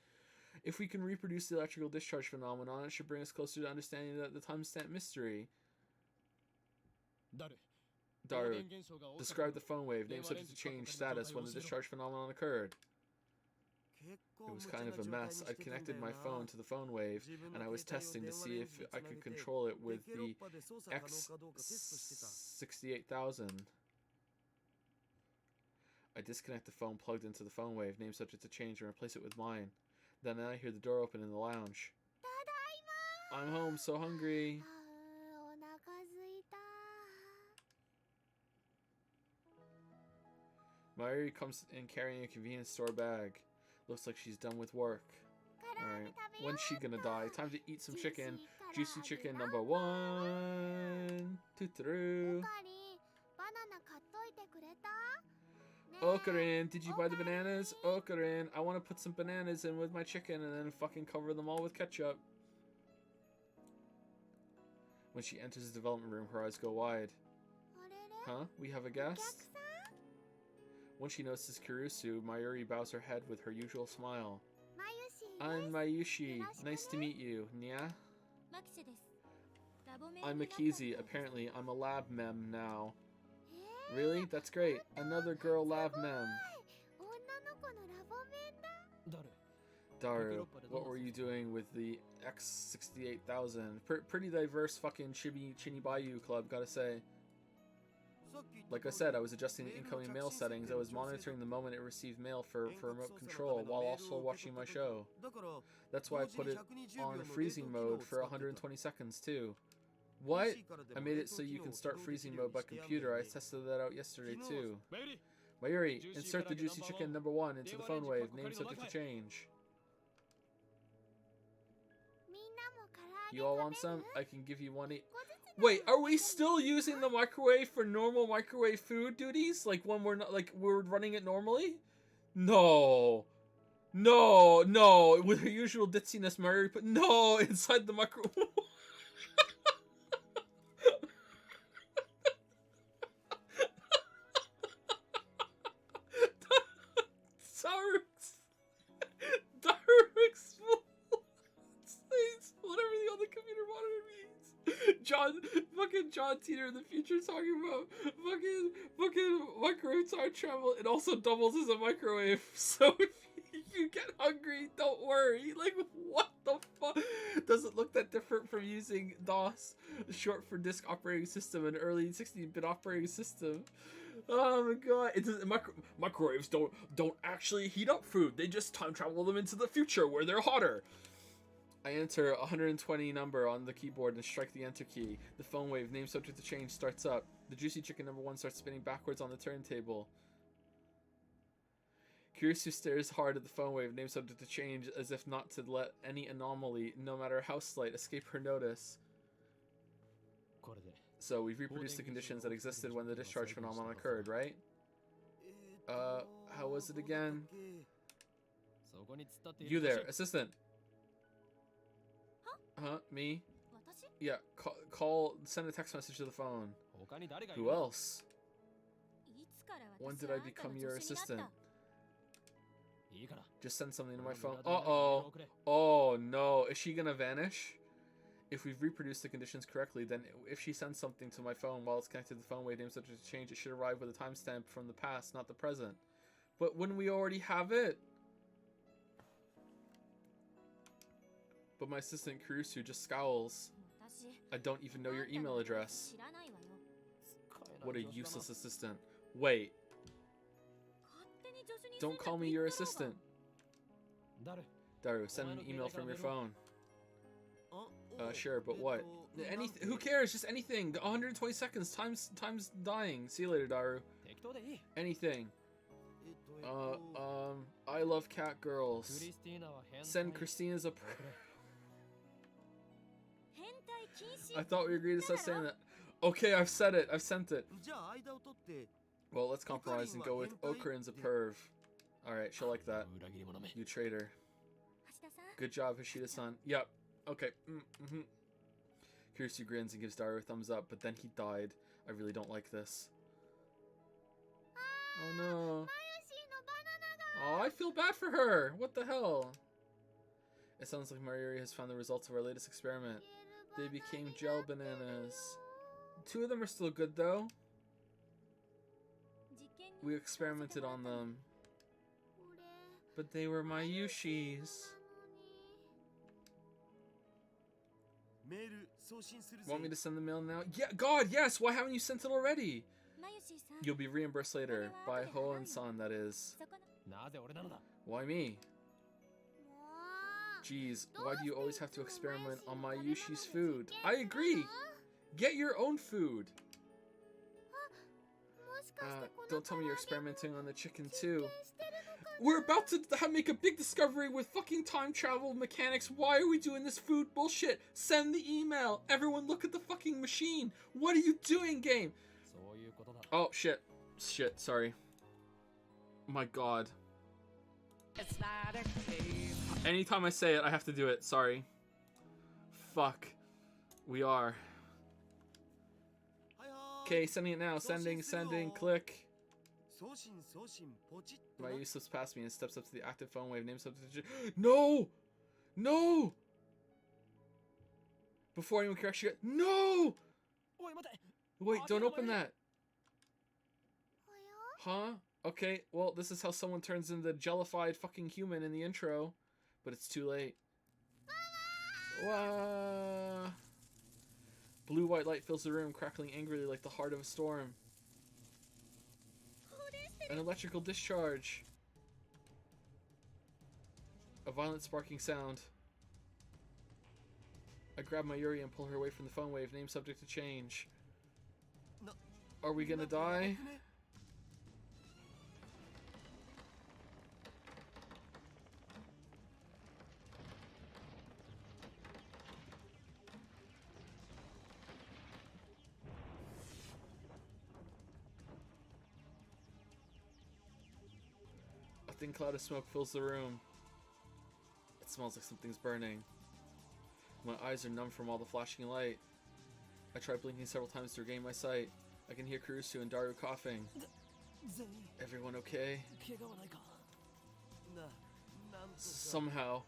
B: If we can reproduce the electrical discharge phenomenon, it should bring us closer to understanding the timestamp mystery. Daru, describe the phone wave, name subject to change, status when the discharge phenomenon occurred. It was kind of a mess. I'd connected my phone to the phone wave, and I was testing to see if I could control it with the X68000. I disconnect the phone plugged into the phone wave, name subject to change, and replace it with mine. Then I hear the door open in the lounge. I'm home, so hungry. Mayuri comes in carrying a convenience store bag. Looks like she's done with work. Alright, when's she gonna die? Time to eat some chicken. Juicy chicken number 1. Tuturu. Okarin, did you buy the bananas? Okarin, I want to put some bananas in with my chicken and then fucking cover them all with ketchup. When she enters the development room, her eyes go wide. Huh? We have a guest? When she notices Kurusu, Mayuri bows her head with her usual smile.
C: まゆし
B: I'm Mayushi. Nice to meet you. Nya?
D: マキセです。ラボメン
B: I'm
D: になった
B: Akizi. Apparently, I'm a lab mem now.
C: え
B: Really? That's great. Another girl lab mem.
C: 女の子のラボメンだ
B: Daru, what were you doing with the X68000? Pretty diverse fucking Chinibayu club, gotta say. Like I said, I was adjusting the incoming mail settings. I was monitoring the moment it received mail for remote control while also watching my show. That's why I put it on freezing mode for 120 seconds too. What? I made it so you can start freezing mode by computer. I tested that out yesterday too. Mayuri, insert the juicy chicken number 1 into the phone wave. Name subject to change.
C: みんなも唐揚げ
B: You all
C: 食
B: want
C: べ
B: some?
C: る
B: I can give you one.
C: 一個ずつ
B: Wait, are we still using the microwave for normal microwave food duties? Like when we're not, like we're running it normally? No. No, no. With her usual ditziness, Mary put no inside the microwave. Dark's whatever the other computer monitor means. John Teeter in the future talking about fucking microwave time travel. It also doubles as a microwave. So if you get hungry, don't worry. Like, what the fuck? Does it look that different from using DOS, short for disk operating system, an early 16-bit operating system? Oh my god! It doesn't, microwaves don't actually heat up food. They just time travel them into the future where they're hotter. I enter 120 number on the keyboard and strike the enter key. The phone wave, name subject to change, starts up. The juicy chicken number 1 starts spinning backwards on the turntable. Kurisu stares hard at the phone wave, name subject to change, as if not to let any anomaly, no matter how slight, escape her notice. So we've reproduced the conditions that existed when the discharge phenomenon occurred, right? How was it again? You there, assistant. Huh? Me?
D: 私
B: Yeah, send a text message to the phone. Who else?
D: いつから私
B: When did
D: は
B: I
D: あんたの
B: become
D: 助
B: your
D: 手になった
B: assistant? Just send something to my phone.
E: 俺のブラザーに
B: Uh-oh.
E: 送れ
B: Oh no, is she gonna vanish? If we've reproduced the conditions correctly, then if she sends something to my phone while it's connected to the phone wave name such as change, it should arrive with a timestamp from the past, not the present. But when we already have it? But my assistant Kurusu just scowls.
D: 私
B: I don't even know your email address.
D: 知らないわよ
B: What a useless assistant. Wait,
D: 勝手に助手にすん
B: don't
D: な
B: call
D: って
B: me
D: 言
B: your
D: ったろうが
B: assistant.
E: 誰
B: Daru, send an email from your phone. Sure, but what? Anything? Who cares? Just anything. 120 seconds. Time's dying. See you later, Daru.
E: 適当でいい
B: Anything. I love cat
E: ク
B: girls.
E: リスティーナは変態
B: Send Christina's a.
D: 変態禁止
B: I thought we agreed to stop saying that. Okay, I've said it. I've sent it.
F: じゃあ間を取って
B: Well, let's compromise and go with Okarin's a perv. Alright, she'll like that.
E: 裏切り者め
B: You traitor.
D: 橋田さん
B: Good job, Hashida-san. Yep. Okay. Mm-hmm. Kurisu grins and gives Daru a thumbs up, but then he died. I really don't like this. Oh no.
C: まゆしのバナナが
B: Oh, I feel bad for her. What the hell? It sounds like Mayuri has found the results of our latest experiment. They became gel bananas. 2 of them are still good though.
D: 実験に
B: We experimented on them,
C: これ
B: but they were Mayushi's.
C: なのに
F: メール送信するぜ
B: Want me to send the mail now? Yeah, God, yes! Why haven't you sent it already?
D: まゆしさん
B: You'll be reimbursed later. By Hoen-san, that is.
D: そこの
E: なぜ俺なのだ
B: Why me?
C: もう
B: Geez, why do you always have to experiment on Mayushi's food? I agree! Get your own food!
C: もしかしてこの
B: Don't tell me you're
C: 唐揚げ
B: experimenting on the chicken
C: 実
B: too.
C: 験してるのか
B: We're about to make a big discovery with fucking time travel mechanics. Why are we doing this food bullshit? Send the email. Everyone look at the fucking machine. What are you doing, game?
E: そういうことだ
B: Oh, shit. Shit, sorry. My god.
A: It's not a cave.
B: Anytime I say it, I have to do it. Sorry. Fuck. We are.
F: はいはーい
B: Okay, sending it now. Sending, click.
F: 送信ポチッとな。
B: Mayu slips past me and steps up to the active phone wave. Name subject to... No! No! Before anyone corrects you... No!
E: おい待て
B: Wait, don't open that.
C: おや
B: Huh? Okay, well, this is how someone turns into jellified fucking human in the intro. But it's too late. Wah! Blue-white light fills the room, crackling angrily like the heart of a storm. An electrical discharge. A violent sparking sound. I grab Mayuri and pull her away from the phone wave. Name subject to change. Are we gonna die? A thin cloud of smoke fills the room. It smells like something's burning. My eyes are numb from all the flashing light. I try blinking several times to regain my sight. I can hear Kurusu and Daru coughing.
E: 全員
B: Everyone okay?
E: 怪我はないか
F: なんとか
B: Somehow.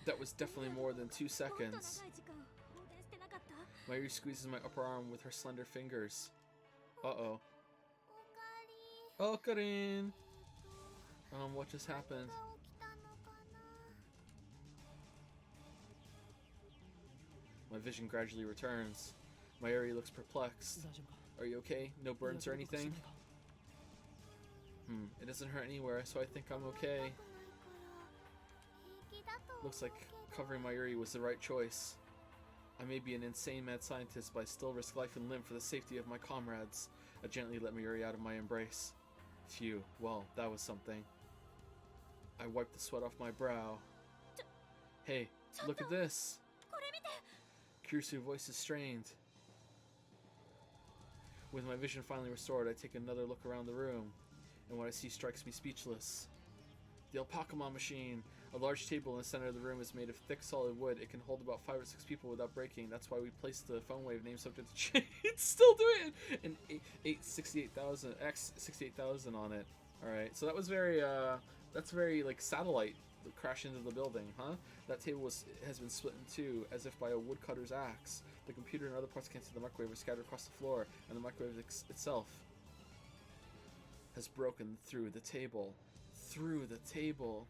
B: That was definitely more than 2
D: もっと
B: seconds.
D: 長い時間放電してなかった
B: Mayuri squeezes my upper arm with her slender fingers. Uh-oh.
C: おかり
B: Oh, Karin! What just happened?
C: が起きたのかな。
B: My vision gradually returns. Mayuri looks perplexed.
E: 大丈夫か
B: Are you okay? No burns or
E: やけどとかし
B: anything?
E: ないか
B: It doesn't hurt anywhere, so I think I'm okay.
C: 痛くないから平気だと思う
B: Looks like
C: けど。
B: covering Mayuri was the right choice. I may be an insane mad scientist, but I still risk life and limb for the safety of my comrades. I gently let Mayuri out of my embrace. Phew, well, that was something. I wiped the sweat off my brow. Hey, look at this!
D: これ見て
B: Kurusu's voice is strained. With my vision finally restored, I take another look around the room, and what I see strikes me speechless. The Alpacamon machine! A large table in the center of the room is made of thick solid wood. It can hold about 5 or 6 people without breaking. That's why we placed the phone wave name subject to change. It's still doing it! And 68,000 X 68,000 on it. Alright, so that was very, that's very, like, satellite crash into the building, huh? That table has been split in two, as if by a woodcutter's axe. The computer and other parts connected to the microwave are scattered across the floor, and the microwave itself has broken through the table. Through the table.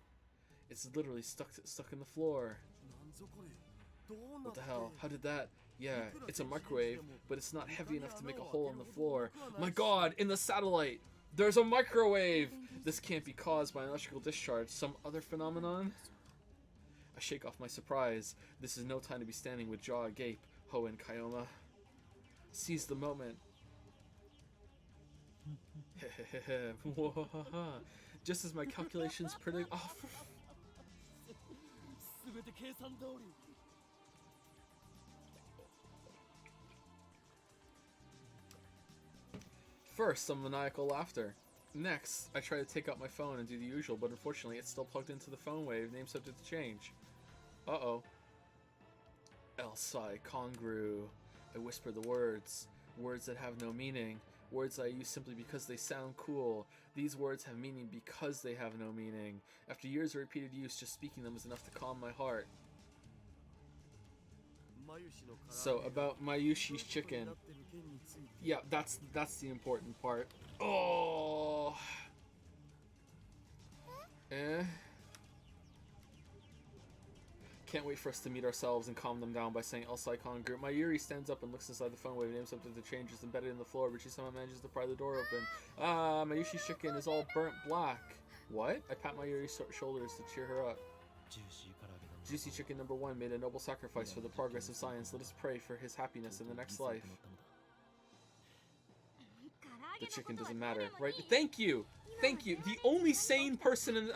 B: It's literally stuck in the floor.
F: なんぞこれどうな
B: What
F: って
B: the hell? How did that? Yeah, it's a microwave, but it's not heavy enough to make a hole in the floor. My god, in the satellite! There's a microwave! This can't be caused by an electrical discharge. Some other phenomenon? I shake off my surprise. This is no time to be standing with jaw agape. Ho and Kayoma. Seize the moment. Just as my calculations predict. Oh,
E: 全て計算通り
B: first, some maniacal laughter. Next, I try to take out my phone and do the usual, but unfortunately, it's still plugged into the phone wave. Name subject to change. Uh-oh. Elsai Kongru. I whisper the words. Words that have no meaning. Words I use simply because they sound cool. These words have meaning because they have no meaning. After years of repeated use, just speaking them is enough to calm my heart. So, about Mayushi's chicken. Yeah, that's the important part. Oh! Can't wait for us to meet ourselves and calm them down by saying Elsai Kongru. Mayuri stands up and looks inside the phone wave. Name subject to change is embedded in the floor, but she somehow manages to pry the door open. Ah, Mayushi's chicken is all burnt black. What? I pat Mayuri's shoulders to cheer her up.
E: ジューシー唐揚げなんだ
B: Juicy Chicken number 1 made a noble sacrifice for the progress of science. Let us pray for his happiness in the next life. The chicken doesn't matter, right? Thank you! Thank you! The only sane person in...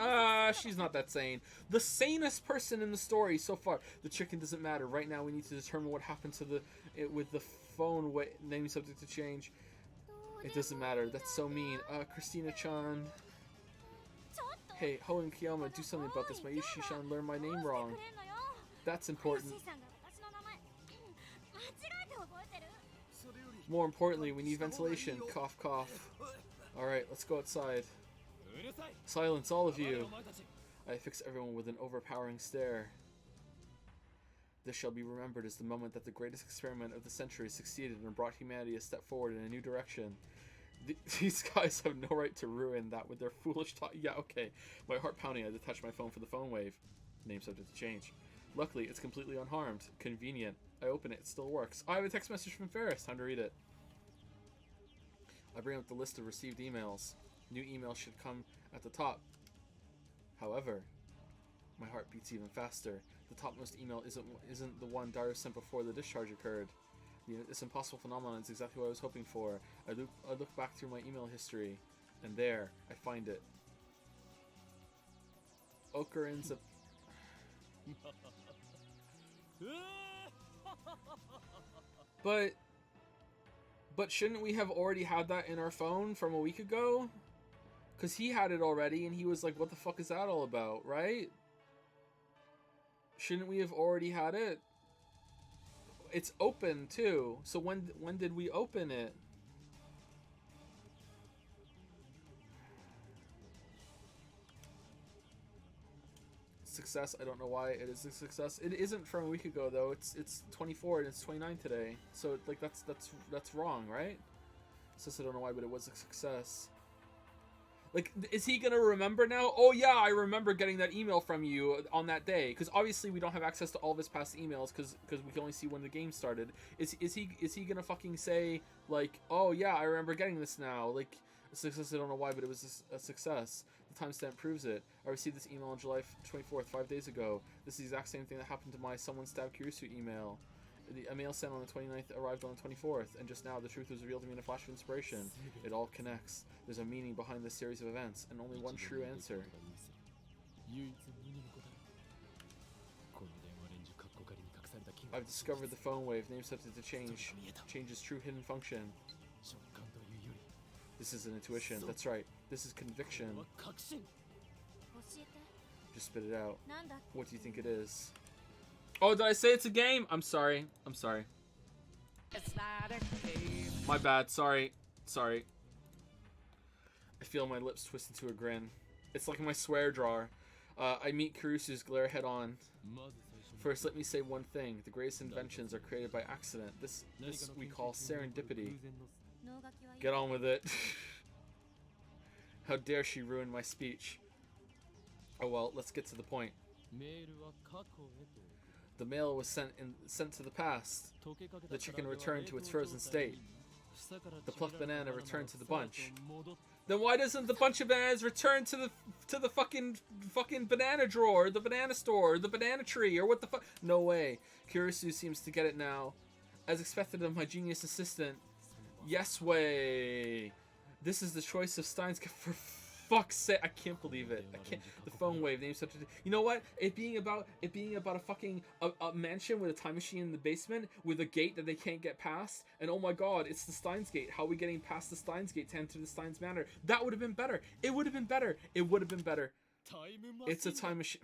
B: she's not that sane. The sanest person in the story so far. The chicken doesn't matter. Right now we need to determine what happened to with the phone name subject to change. It doesn't matter. That's so mean. Christina-chan... Hey, Ho and Kiyama, do something about this. Mayushi-chan learned my name wrong. That's important.
D: さんが私の名前間違えて覚えてる
F: それより
B: More importantly, we need ventilation. Cough, cough. Alright, let's go outside. Silence, all of you. I fix everyone with an overpowering stare. This shall be remembered as the moment that the greatest experiment of the century succeeded and brought humanity a step forward in a new direction. These guys have no right to ruin that with their foolish talk. Yeah, okay. My heart pounding, I detach my phone from the phone wave. Name subject to change. Luckily, it's completely unharmed. Convenient. I open it, it still works. I have a text message from Ferris. Time to read it. I bring up the list of received emails. New emails should come at the top. However, my heart beats even faster. The topmost email isn't the one Dario sent before the discharge occurred. This impossible phenomenon is exactly what I was hoping for. I look back through my email history, and there, I find it. Occurrence of... But shouldn't we have already had that in our phone from a week ago? Because he had it already, and he was like, what the fuck is that all about, right? Shouldn't we have already had it? It's open, too. So when did we open it? Success, I don't know why it is a success. It isn't from a week ago, though. It's 24 and it's 29 today. So, like, that's wrong, right? It says I don't know why, but it was a success. Like, is he gonna remember now? Oh yeah, I remember getting that email from you on that day. Because obviously we don't have access to all of his past emails because we can only see when the game started. Is he gonna fucking say like, oh yeah, I remember getting this now? Like, a success, I don't know why, but it was a success. The timestamp proves it. I received this email on July 24th, 5 days ago. This is the exact same thing that happened to my someone stabbed Kirisu email. A mail sent on the 29th arrived on the 24th, and just now the truth was revealed to me in a flash of inspiration. It all connects. There's a meaning behind this series of events, and only one true answer. I've discovered the phone wave, name subject to change. Change's true hidden function. This is an intuition, that's right. This is conviction. Just spit it out. What do you think it is? Oh, did I say it's a game? I'm sorry. I'm sorry.
A: It's not a game.
B: My bad. Sorry. Sorry. I feel my lips twist into a grin. It's like my swear drawer. I meet Kirisu's glare head on. First, let me say one thing. The greatest inventions are created by accident. This we call serendipity. Get on with it. How dare she ruin my speech? Oh well, let's get to the point. The mail was sent to the past. The chicken returned to its frozen state. The plucked banana returned to the bunch. Then why doesn't the bunch of bananas return to the fucking banana drawer, the banana store, the banana tree, or what the fuck? No way. Kirisu seems to get it now. As expected of my genius assistant. Yes way. This is the choice of Steins. For fuck's sake, I can't believe it. I can't. The phone wave name subject. You know what? It being about a fucking a mansion with a time machine in the basement with a gate that they can't get past. And oh my god, it's the Steins gate. How are we getting past the Steins gate to enter the Steins Manor? That would have been better. It would have been better. It would have been better. It's a time machine.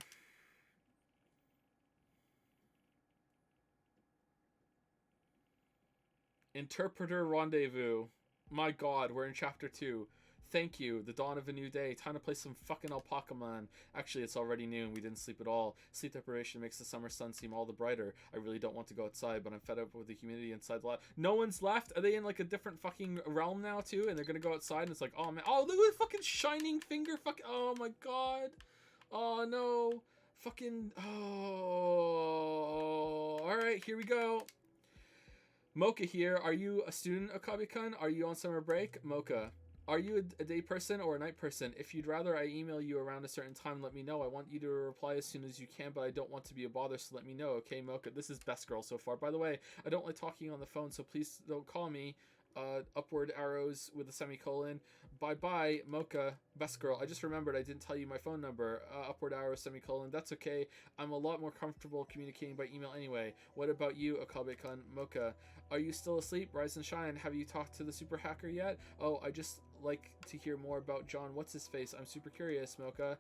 B: Interpreter rendezvous. My god, we're in chapter 2. Thank you, the dawn of a new day. Time to play some fucking Alpaca Man. Actually, it's already noon. We didn't sleep at all. Sleep deprivation makes the summer sun seem all the brighter. I really don't want to go outside, but I'm fed up with the humidity inside the lab. No one's left? Are they in like a different fucking realm now too? And they're gonna go outside and it's like, oh man, oh look at the fucking shining finger. Fuck, oh my god. Oh no. Fucking, oh. Alright, here we go. Mocha here. Are you a student, Akabe-kun? Are you on summer break? Mocha. Are you a day person or a night person? If you'd rather I email you around a certain time, let me know. I want you to reply as soon as you can, but I don't want to be a bother, so let me know. Okay, Mocha? This is best girl so far. By the way, I don't like talking on the phone, so please don't call me. Upward arrows with a semicolon. Bye-bye, Mocha. Best girl. I just remembered I didn't tell you my phone number. Upward arrow, semicolon. That's okay. I'm a lot more comfortable communicating by email anyway. What about you, Akabe-kun? Mocha. Are you still asleep? Rise and shine. Have you talked to the super hacker yet? Oh, I just like to hear more about John What's-His-Face. I'm super curious, Mocha.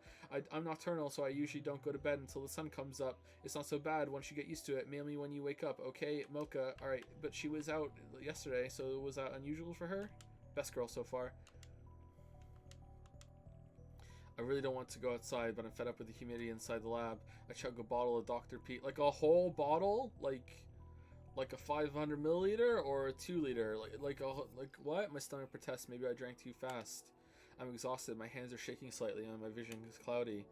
B: I'm nocturnal, so I usually don't go to bed until the sun comes up. It's not so bad once you get used to it. Mail me when you wake up, okay, Mocha? Alright, but she was out yesterday, so was that unusual for her? Best girl so far. I really don't want to go outside, but I'm fed up with the humidity inside the lab. I chug a bottle of Dr. Pete. Like a whole bottle? Like a 500 milliliter or a 2 liter? Like what? My stomach protests. Maybe I drank too fast. I'm exhausted. My hands are shaking slightly and my vision is cloudy.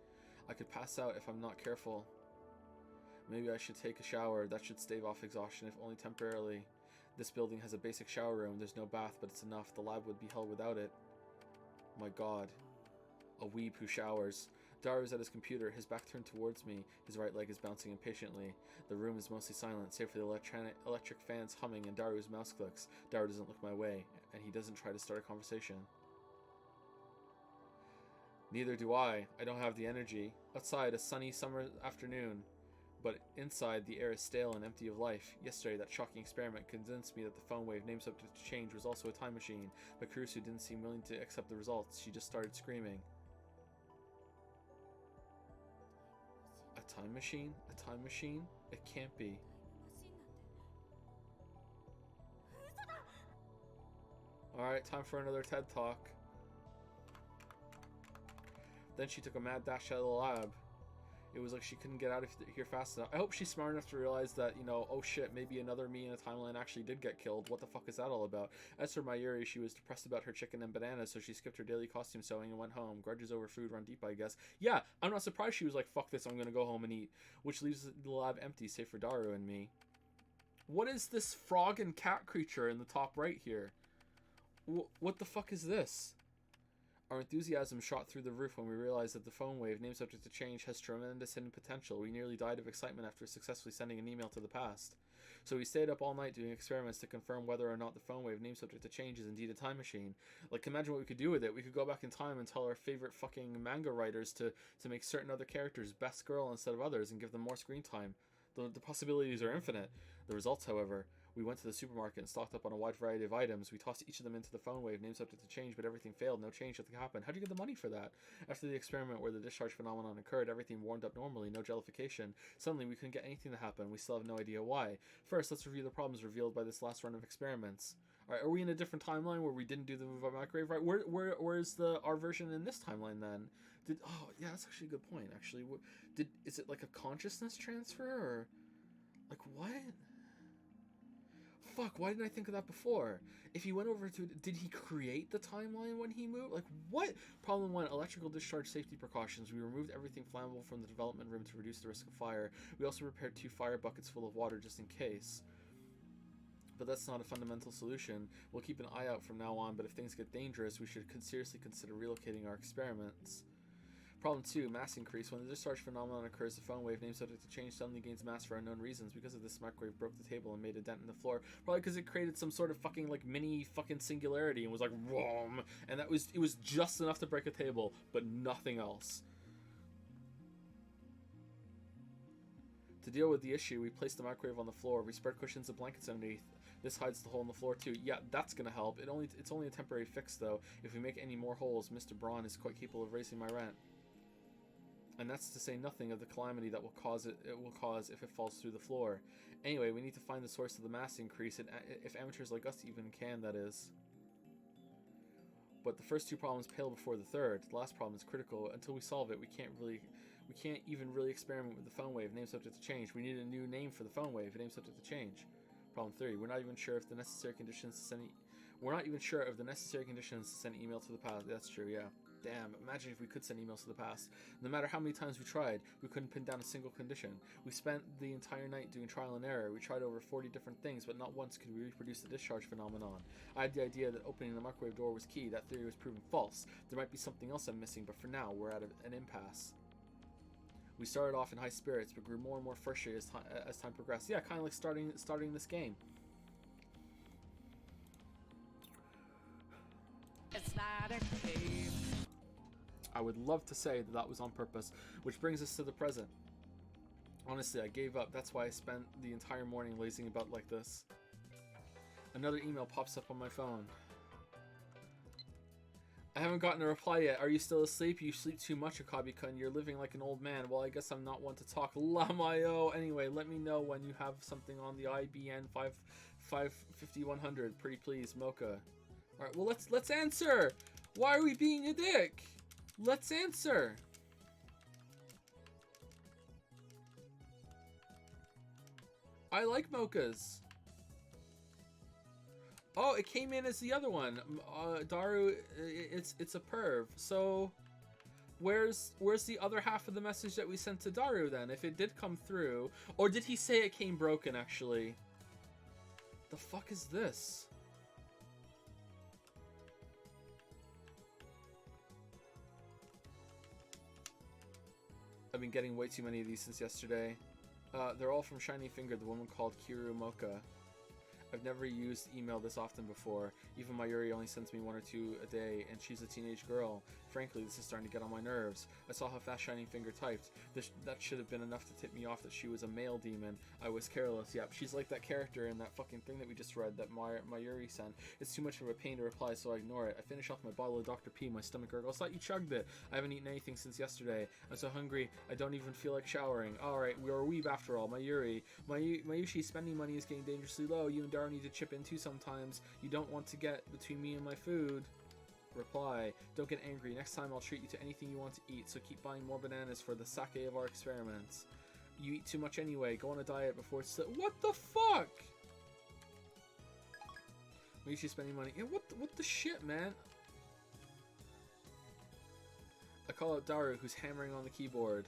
B: I could pass out if I'm not careful. Maybe I should take a shower. That should stave off exhaustion, if only temporarily. This building has a basic shower room. There's no bath, but it's enough. The lab would be hell without it. My god. A weeb who showers. Daru is at his computer, his back turned towards me. His right leg is bouncing impatiently. The room is mostly silent, save for the electric fans humming and Daru's mouse clicks. Daru doesn't look my way, and he doesn't try to start a conversation. Neither do I. I don't have the energy. Outside, a sunny summer afternoon. But inside, the air is stale and empty of life. Yesterday, that shocking experiment convinced me that the phone wave name subject to change was also a time machine. But Kurusu didn't seem willing to accept the results. She just started screaming. A time machine? A time machine? It can't be. Alright, time for another TED Talk. Then she took a mad dash out of the lab. It was like she couldn't get out of here fast enough. I hope she's smart enough to realize that, you know, oh shit, maybe another me in a timeline actually did get killed. What the fuck is that all about? As for Mayuri, she was depressed about her chicken and bananas, so she skipped her daily costume sewing and went home. Grudges over food run deep, I guess. Yeah, I'm not surprised she was like, fuck this, I'm gonna go home and eat. Which leaves the lab empty, save for Daru and me. What is this frog and cat creature in the top right here? What the fuck is this? Our enthusiasm shot through the roof when we realized that the phone wave, name subject to change, has tremendous hidden potential. We nearly died of excitement after successfully sending an email to the past. So we stayed up all night doing experiments to confirm whether or not the phone wave, name subject to change, is indeed a time machine. Like, imagine what we could do with it. We could go back in time and tell our favorite fucking manga writers to make certain other characters best girl instead of others and give them more screen time. The possibilities are infinite. The results, however... We went to the supermarket and stocked up on a wide variety of items. We tossed each of them into the phone wave, name subject to change, but everything failed. No change, nothing happened. How'd you get the money for that? After the experiment where the discharge phenomenon occurred, everything warmed up normally, no jellification. Suddenly, we couldn't get anything to happen. We still have no idea why. First, let's review the problems revealed by this last run of experiments. Alright, are we in a different timeline where we didn't do the move on microwave? Right, where's our version in this timeline then? Oh, yeah, that's actually a good point, actually. Is it like a consciousness transfer, or... Like, what? Fuck, why didn't I think of that before? If he went over to... Did he create the timeline when he moved? Like, what? Problem 1, electrical discharge safety precautions. We removed everything flammable from the development room to reduce the risk of fire. We also prepared 2 fire buckets full of water just in case. But that's not a fundamental solution. We'll keep an eye out from now on, but if things get dangerous, we should seriously consider relocating our experiments. Problem 2, mass increase. When the discharge phenomenon occurs, the phone wave, name subject to change, suddenly gains mass for unknown reasons. Because of this, microwave broke the table and made a dent in the floor. Probably because it created some sort of fucking, like, mini fucking singularity and was like, whoom! And it was just enough to break a table, but nothing else. To deal with the issue, we placed the microwave on the floor. We spread cushions and blankets underneath. This hides the hole in the floor too. Yeah, that's gonna help. It's only a temporary fix though. If we make any more holes, Mr. Braun is quite capable of raising my rent. And that's to say nothing of the calamity that it will cause if it falls through the floor. Anyway, we need to find the source of the mass increase, and if amateurs like us even can, that is. But the first 2 problems pale before the third. The last problem is critical. Until we solve it, we can't even really experiment with the phone wave, name subject to change. We need a new name for the phone wave, name subject to change. Problem 3, we're not even sure if the necessary conditions to send email to the past. That's true, yeah. Damn, imagine if we could send emails to the past. No matter how many times we tried, we couldn't pin down a single condition. We spent the entire night doing trial and error. We tried over 40 different things, but not once could we reproduce the discharge phenomenon. I had the idea that opening the microwave door was key. That theory was proven false. There might be something else I'm missing, but for now, we're at an impasse. We started off in high spirits, but grew more and more frustrated as time progressed. Yeah, kind of like starting this game.
A: It's not a cave.
B: I would love to say that was on purpose, which brings us to the present. Honestly, I gave up. That's why I spent the entire morning lazing about like this. Another email pops up on my phone. I haven't gotten a reply yet. Are you still asleep? You sleep too much, Akabi-kun. You're living like an old man. Well, I guess I'm not one to talk. Lamayo. Anyway, let me know when you have something on the IBN 55100. Pretty please, Mocha. Alright, well, let's answer! Why are we being a dick? Let's answer! I like mochas. Oh, it came in as the other one. Daru, it's a perv. So, where's the other half of the message that we sent to Daru then? If it did come through, or did he say it came broken actually? The fuck is this? I've been getting way too many of these since yesterday. They're all from Shiny Finger, the woman called Kiru Mocha. I've never used email this often before. Even Mayuri only sends me 1 or 2 a day, and she's a teenage girl. Frankly, this is starting to get on my nerves. I saw how fast Shining Finger typed. That should have been enough to tip me off that she was a male demon. I was careless. Yep, she's like that character in that fucking thing that we just read that Mayuri sent. It's too much of a pain to reply, so I ignore it. I finish off my bottle of Dr. P. My stomach gurgles. I thought you chugged it. I haven't eaten anything since yesterday. I'm so hungry, I don't even feel like showering. Alright, we're a weeb after all. Mayuri. Mayushi, spending money is getting dangerously low. You and Daru need to chip in too sometimes. You don't want to get between me and my food. Reply. Don't get angry. Next time I'll treat you to anything you want to eat, so keep buying more bananas for the sake of our experiments. You eat too much anyway. Go on a diet before it's... What the fuck? Mayushi spending money. Yeah, what the shit, man? I call out Daru, who's hammering on the keyboard.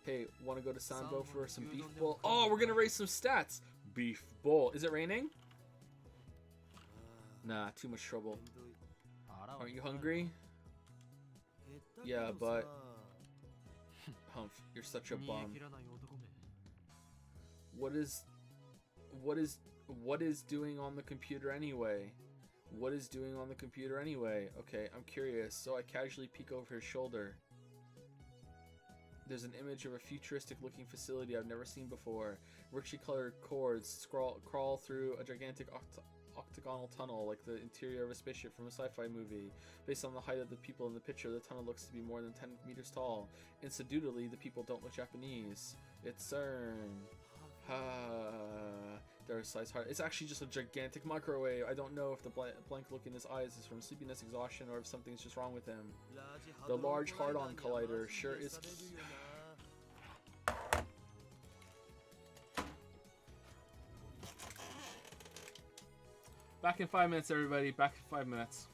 B: Hey, want to go to Sanbo for some beef bowl? Oh, we're gonna raise some stats! Beef bowl. Is it raining? Nah, too much trouble. Aren't you hungry? Yeah, but... Humph, you're such a bum. What is doing on the computer anyway? What is doing on the computer anyway? Okay, I'm curious, so I casually peek over his shoulder. There's an image of a futuristic-looking facility I've never seen before. Richly colored cords crawl through a gigantic octagonal tunnel like the interior of a spaceship from a sci-fi movie. Based on the height of the people in the picture, the tunnel looks to be more than 10 meters tall. Incidentally, the people don't look Japanese. It's CERN. There's size hard. It's actually just a gigantic microwave. I don't know if the blank look in his eyes is from sleepiness, exhaustion, or if something's just wrong with him. The Large Hard-On Collider sure is... Back in 5 minutes, everybody. Back in 5 minutes.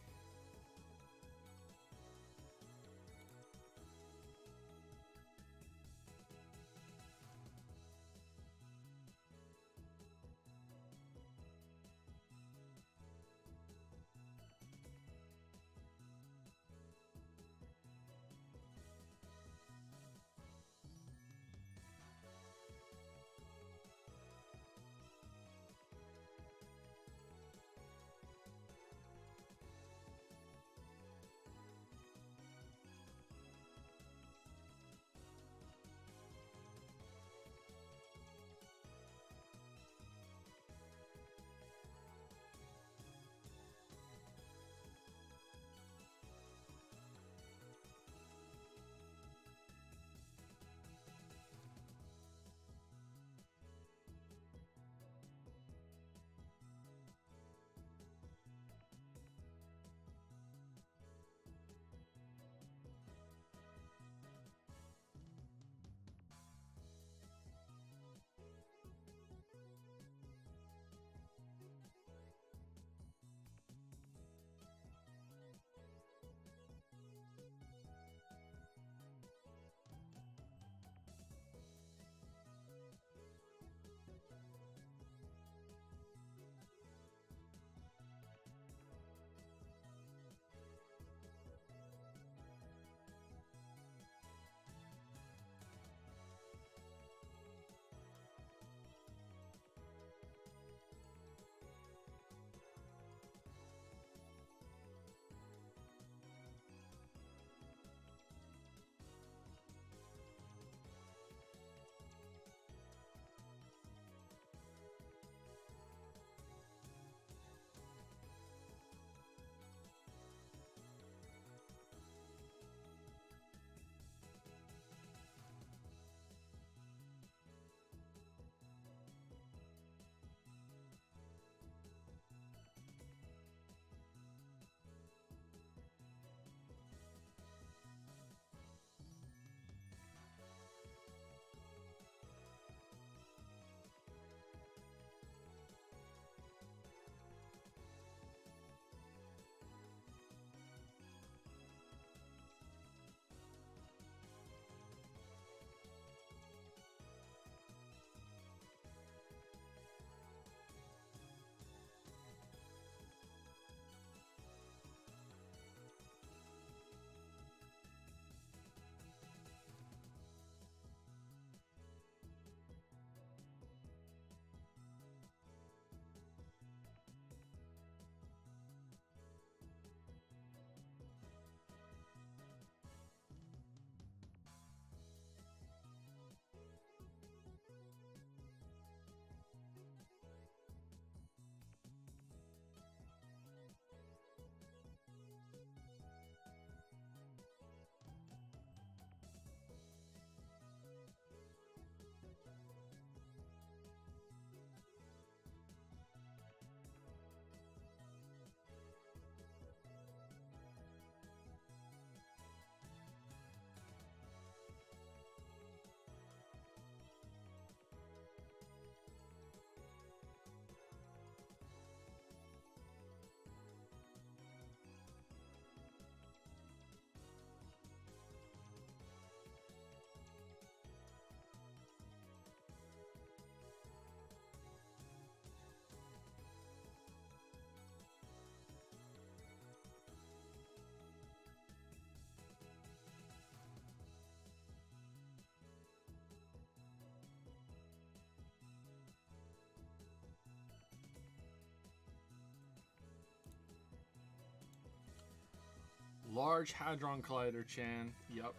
B: Large Hadron Collider, Chan. Yep.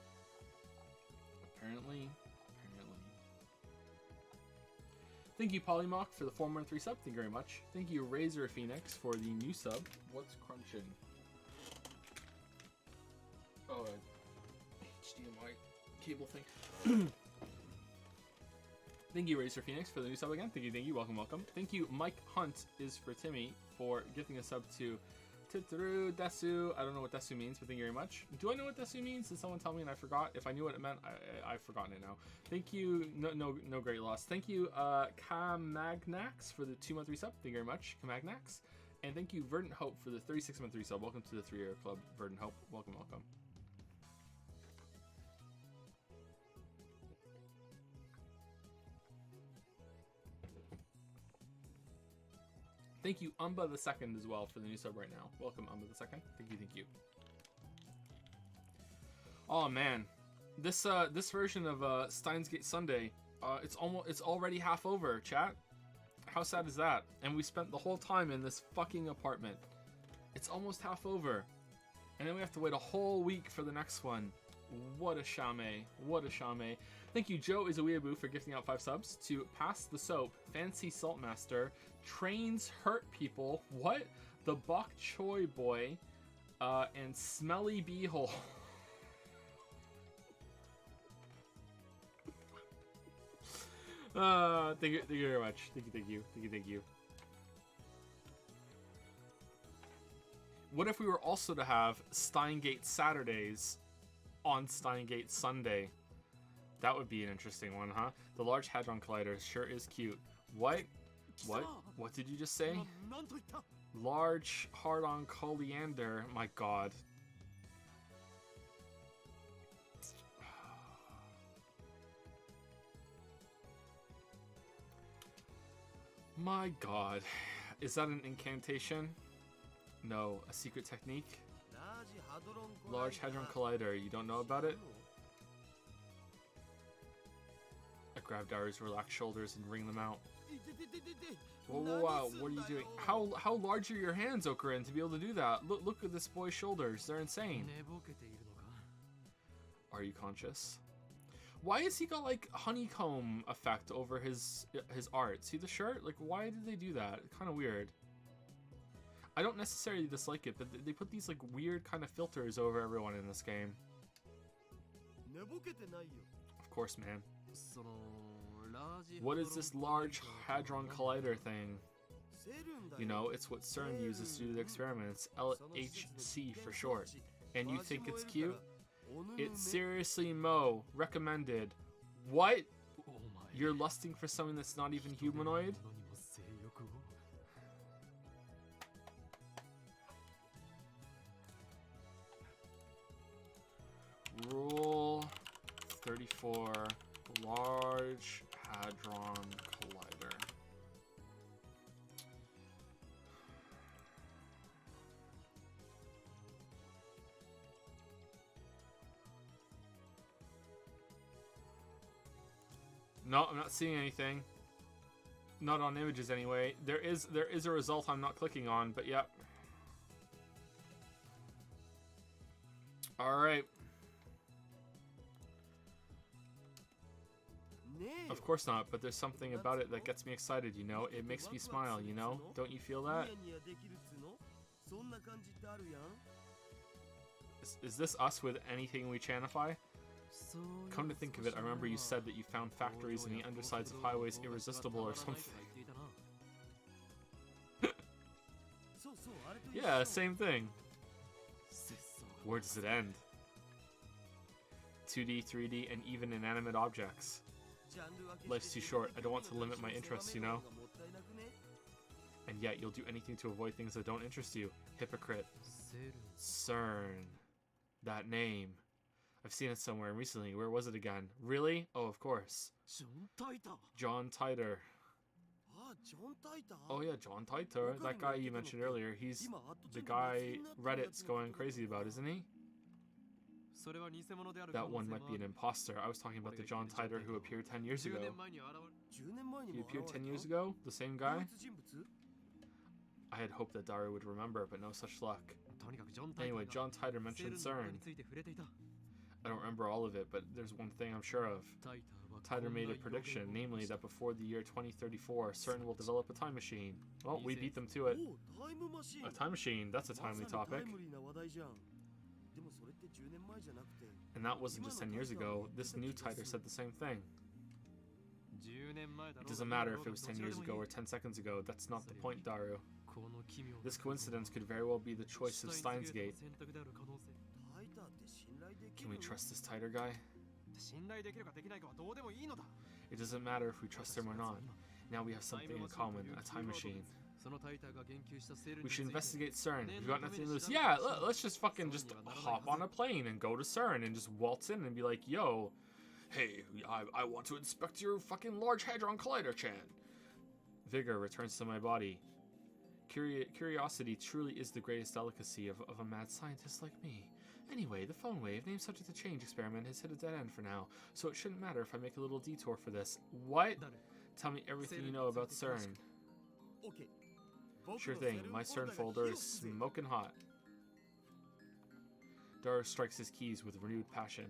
B: Apparently. Thank you, Polymock, for the 413 sub. Thank you very much. Thank you, Razor Phoenix, for the new sub. What's crunching? Oh, HDMI cable thing. Thank you, Razor Phoenix, for the new sub again. Thank you. Welcome, welcome. Thank you, Mike Hunt is for Timmy for gifting a sub to Titru Desu. I don't know what Desu means, but thank you very much. Do I know what Desu means? Did someone tell me and I forgot? If I knew what it meant, I've forgotten it now. Thank you. No great loss. Thank you, Kamagnax, for the 2-month resub. Thank you very much, Kamagnax. And thank you, Verdant Hope, for the 36-month resub. Welcome to the 3-year club, Verdant Hope. Welcome. Thank you, Umba the Second, as well, for the new sub right now. Welcome, Umba the Second. Thank you. Oh man, this version of Steins Gate Sunday, it's already half over. Chat, how sad is that? And we spent the whole time in this fucking apartment. It's almost half over, and then we have to wait a whole week for the next one. What a shame. Thank you, Joe is a weeaboo, for gifting out 5 subs to Pass the Soap, Fancy Saltmaster, Trains Hurt People, what? The Bok Choy Boy, and Smelly Beehole. Thank you very much. Thank you. What if we were also to have Steingate Saturdays on Steingate Sunday? That would be an interesting one, huh? The Large Hadron Collider sure is cute. What? What did you just say? Large hard-on Coliander. My god. My god. Is that an incantation? No. A secret technique? Large Hadron Collider. You don't know about it? I grab Dari's relaxed shoulders and wring them out. Whoa, what are you doing? How large are your hands, Okurin, to be able to do that? Look at this boy's shoulders. They're insane. Are you conscious? Why has he got like honeycomb effect over his art? See the shirt? Like, why did they do that? Kind of weird. I don't necessarily dislike it, but they put these like weird kind of filters over everyone in this game. Of course, man. What is this Large Hadron Collider thing? You know, it's what CERN uses to do the experiments. LHC for short. And you think it's cute? It's seriously Mo. Recommended. What? You're lusting for something that's not even humanoid? Rule 34. Large Hadron Collider. No, I'm not seeing anything. Not on images anyway. There is a result I'm not clicking on, but yep. Alright. Of course not, but there's something about it that gets me excited, you know? It makes me smile, you know? Don't you feel that? Is this us with anything we chanify? Come to think of it, I remember you said that you found factories in the undersides of highways irresistible or something. Yeah, same thing. Where does it end? 2D, 3D, and even inanimate objects. Life's too short. I don't want to limit my interests, you know? And yet you'll do anything to avoid things that don't interest you. Hypocrite. CERN. That name. I've seen it somewhere recently. Where was it again? Really? Oh, of course. John Titor. Oh yeah, John Titor. That guy you mentioned earlier. He's the guy Reddit's going crazy about, isn't he? That one might be an imposter. I was talking about the John Titor who appeared 10 years ago. He appeared 10 years ago? The same guy? I had hoped that Daru would remember, but no such luck. Anyway, John Titor mentioned CERN. I don't remember all of it, but there's one thing I'm sure of. Titor made a prediction, namely that before the year 2034, CERN will develop a time machine. Well, we beat them to it.
F: おタイムマシン
B: A time machine, that's a
F: ま
B: timely
F: さにタ
B: topic.
F: イムリーな話題じゃんでもそれって10年前じゃなくて
B: And that wasn't just 10 years ago. This new Titor said the same thing. It doesn't matter if it was 10 years ago or 10 seconds ago. That's not the point, Daru. This coincidence could very well be the choice of Steins Gate.
F: タイターって信頼でき
B: Can
F: る
B: we trust this Titor guy?
E: 信頼できるかできないかはどうでもいいのだ
B: It doesn't matter if we trust him or not. Now we have something in common, a time machine.
E: そのタイターが言及したセール
B: We
E: につ
B: should
E: いて
B: investigate CERN. We've got nothing to lose. Yeah, let's just fucking just hop on a plane and go to CERN and just waltz in and be like, yo, hey, I want to inspect your fucking Large Hadron Collider, Chan. Vigor returns to my body. Curiosity truly is the greatest delicacy of a mad scientist like me. Anyway, the phone wave, named subject to change experiment, has hit a dead end for now, so it shouldn't matter if I make a little detour for this. What? Tell me everything you know about CERN.
F: オッケー
B: Sure thing, my CERN folder is smoking hot. Daru strikes his keys with renewed passion.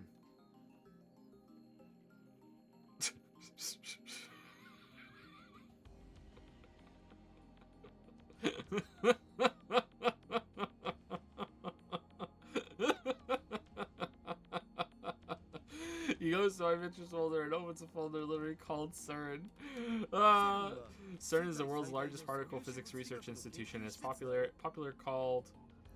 B: He goes to my pictures folder and opens a folder literally called CERN. CERN is the world's largest particle physics research institution. It's popularly called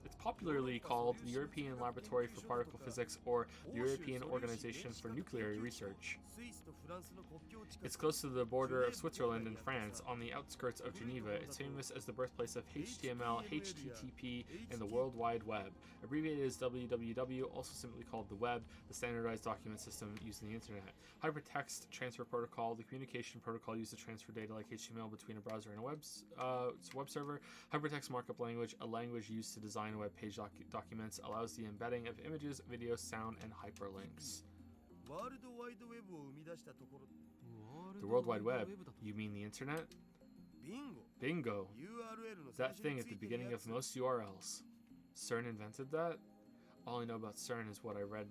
B: the European Laboratory for Particle Physics or the European Organization for Nuclear Research.
F: スイスとフランスの国境近く
B: It's close to the border of Switzerland and France, on the outskirts of Geneva. It's famous as the birthplace of HTML, HTTP, and the World Wide Web. Abbreviated as WWW, also simply called the Web, the standardized document system used in the Internet. Hypertext Transfer Protocol, the communication protocol used to transfer data like HTML between a browser and a web server. Hypertext Markup Language, a language used to design web page documents, allows the embedding of images, video, sound, and hyperlinks.
F: ワールドワイドウェブを生み出したところ
B: The World Wide Web? You mean the Internet?
F: ビンゴ
B: Bingo!
F: URL の最
B: That
F: 初
B: thing
F: に
B: at
F: つ
B: the
F: いてる
B: beginning
F: や
B: of
F: つ
B: most URLs. CERN invented that? All I know about CERN is what I read,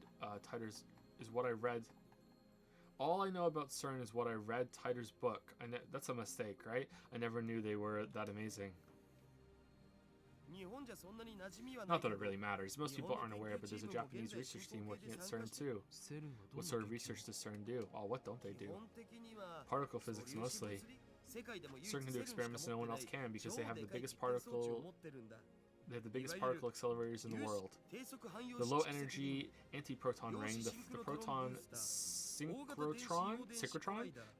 B: All I know about CERN is what I read Titor's book. That's a mistake, right? I never knew they were that amazing.
F: 日本じゃそんなに馴染みはない
B: Not that it really matters. Most people aren't aware, but there's a Japanese research team working at CERN too.
E: セールはど
B: What
E: ん
B: sort
E: な
B: of research does CERN do? Oh, what don't they
F: 基
B: do?
F: 本的には
B: Particle physics
F: 素粒子
B: mostly.
F: 物理世界でも唯一
B: CERN can do
F: セルしか
B: experiments no one
F: 持っ
B: else
F: てない
B: can because they have the
F: 超でかい
B: biggest
F: 実験装置を
B: particle
F: 持ってるんだ
B: they have the biggest particle accelerators in the
F: 粒子
B: world.
F: 低速汎用
B: The
F: 式
B: low
F: 蓄積
B: energy antiproton ring, the proton synchrotron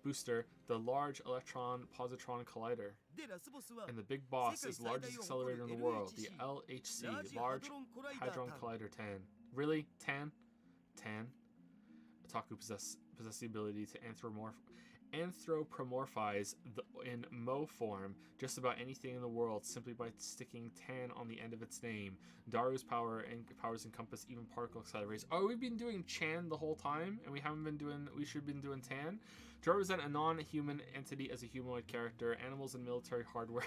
B: booster, the large electron positron collider,
F: でラスボスは
B: and the big boss is largest accelerator in the world, the LHC, Large Hadron Collider 10. Really? 10? 10? Otaku possess the ability to anthropomorphize in Mo form just about anything in the world simply by sticking tan on the end of its name. Daru's powers encompass even particle accelerators. Oh, we've been doing Chan the whole time, and we should have been doing Tan. To represent a non-human entity as a humanoid character, animals and military hardware.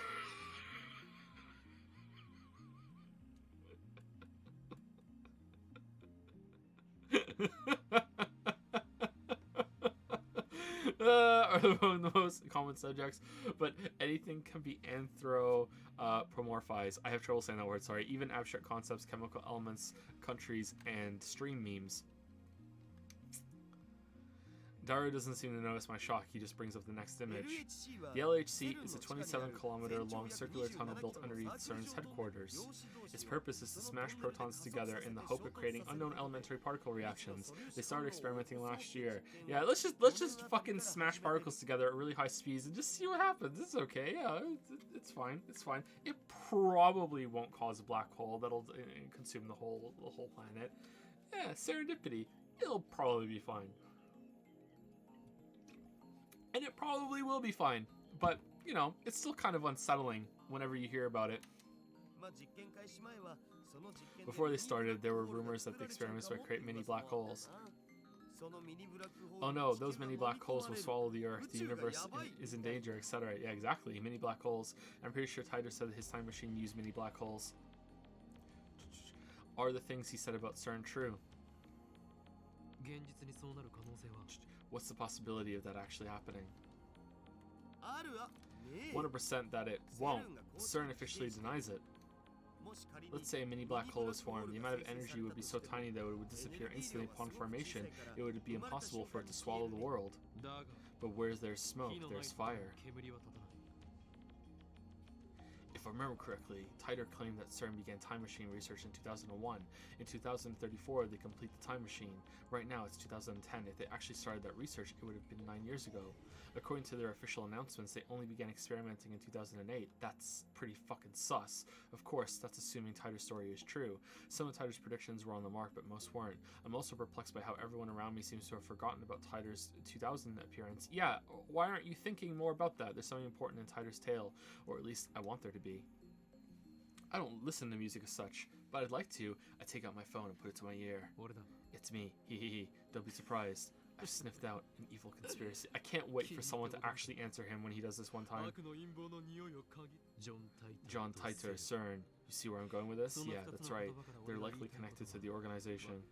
B: Are among the most common subjects, but anything can be anthropomorphized. I have trouble saying that word, sorry. Even abstract concepts, chemical elements, countries, and stream memes. Daru doesn't seem to notice my shock, he just brings up the next image. The LHC is a 27-kilometer long circular tunnel built underneath CERN's headquarters. Its purpose is to smash protons together in the hope of creating unknown elementary particle reactions. They started experimenting last year. Yeah, let's just fucking smash particles together at really high speeds and just see what happens. It's okay, yeah, it's fine, it's fine. It probably won't cause a black hole that'll consume the whole planet. Yeah, serendipity. It'll probably be fine. And it probably will be fine, but, you know, it's still kind of unsettling whenever you hear about it. Before they started, there were rumors that the experiments might create mini black holes. Oh no, those mini black holes will swallow the Earth, the universe is in danger, etc. Yeah, exactly, mini black holes. I'm pretty sure Titor said that his time machine used mini black holes. Are the things he said about CERN true?
E: 現実にそうなる可能性は
B: What's the possibility of that actually happening?
F: あるわねえ
B: 100% that it won't. CERN officially denies it.
F: もし仮に
B: Let's say a mini black hole was formed. The amount of energy would be so tiny that it would disappear instantly upon formation. It would be impossible for it to swallow the world.
E: だが
B: But where there's smoke,
E: 火のない
B: there's
E: ところに
B: fire.
E: 煙は立たない
B: If I remember correctly, Titer claimed that CERN began time machine research in 2001. In 2034, they complete the time machine. Right now, it's 2010. If they actually started that research, it would have been 9 years ago. According to their official announcements, they only began experimenting in 2008. That's pretty fucking sus. Of course, that's assuming Titer's story is true. Some of Titer's predictions were on the mark, but most weren't. I'm also perplexed by how everyone around me seems to have forgotten about Titer's 2000 appearance. Yeah, why aren't you thinking more about that? There's something important in Titer's tale, or at least I want there to be. I don't listen to music as such, but I'd like to. I take out my phone and put it to my ear.
E: 俺だ
B: It's me. Hee hee hee. Don't be surprised. I've sniffed out an evil conspiracy. I can't wait for someone to actually answer him when he does this one time.
E: 悪の陰謀の匂いを嗅ぎ
B: John Titer, CERN. You see where I'm going with this? Yeah, that's right. They're likely connected to the organization.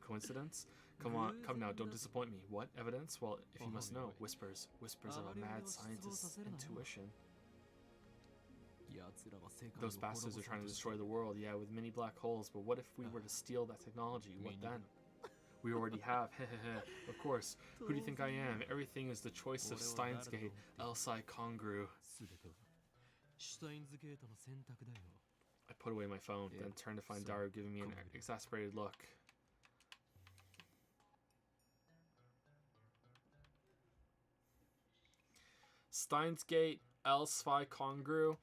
B: Coincidence? Come on, come now, don't disappoint me. What? Evidence? Well, if you must know, whispers. Whispers of a mad scientist's intuition.
E: 奴らは世界を
B: Those bastards are trying to destroy the world, yeah, with mini black holes, but what if we were to steal that technology? What then? We already have, of course. Who do you think I am? Everything is the choice of Steins Gate, Elsai Congru.
E: 全てはシュタインズゲートの選択だよ
B: I put away my phone, then turned to find Daru giving me an exasperated look. Steins Gate, Elsai Congru.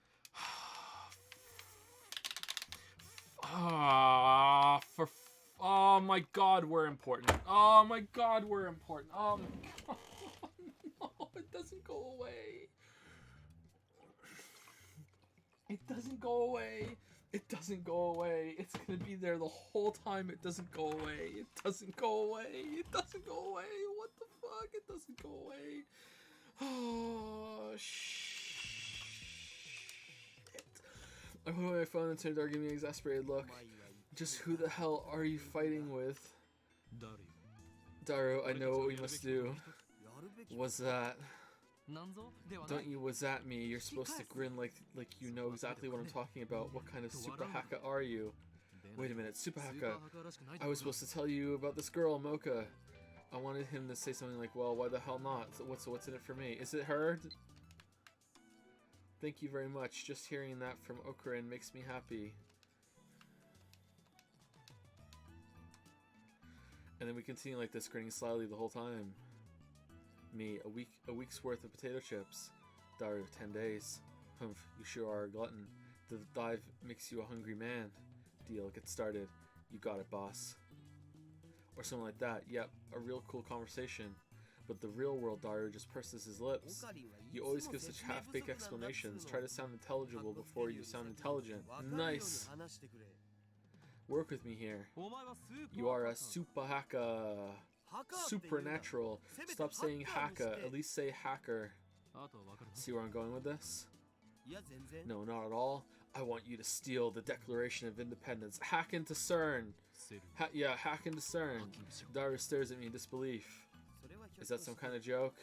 B: Oh my god, we're important. Oh my god, we're important. Oh my god. No, it doesn't go away. It doesn't go away. It doesn't go away. It's gonna be there the whole time. It doesn't go away. It doesn't go away. It doesn't go away. What the fuck? It doesn't go away. Oh, shit. I put away my phone and turned to give me an exasperated look. Just who the hell are you fighting with?
E: 誰よ
B: Daru, I know what we must do. What's that?
E: なんぞではない
B: Don't you was at me? You're supposed to grin like you know exactly what I'm talking about. What kind of super haka are you? Wait a minute, super
E: スーパー
B: haka.
E: ハッカーらしくない
B: I was supposed to tell you about this girl, Mocha. I wanted him to say something like, well, why the hell not? So what's in it for me? Is it her? Thank you very much. Just hearing that from Okurin makes me happy. And then we continue like this, grinning slyly the whole time. Me, a week's worth of potato chips. Daru, 10 days. Humph, you sure are a glutton. The dive makes you a hungry man. Deal, get started. You got it, boss. Or something like that. Yep, a real cool conversation. But the real world Daru just purses his lips. You always give such half-baked explanations. Try to sound intelligible before you sound intelligent. Nice! Work with me here.
E: お前はスーパー
B: You are a
E: ハッカー
B: super haka. Supernatural. Stop saying haka. At least say hacker.
E: あとは分かるな
B: See where I'm going with this?
F: いや全然
B: No, not at all. I want you to steal the Declaration of Independence. Hack into CERN.
E: セル
B: Yeah, hack into CERN.
E: ハッキングしろ
B: Daru stares at me in disbelief.
F: それはひょっ
B: Is
F: と
B: that some kind of joke?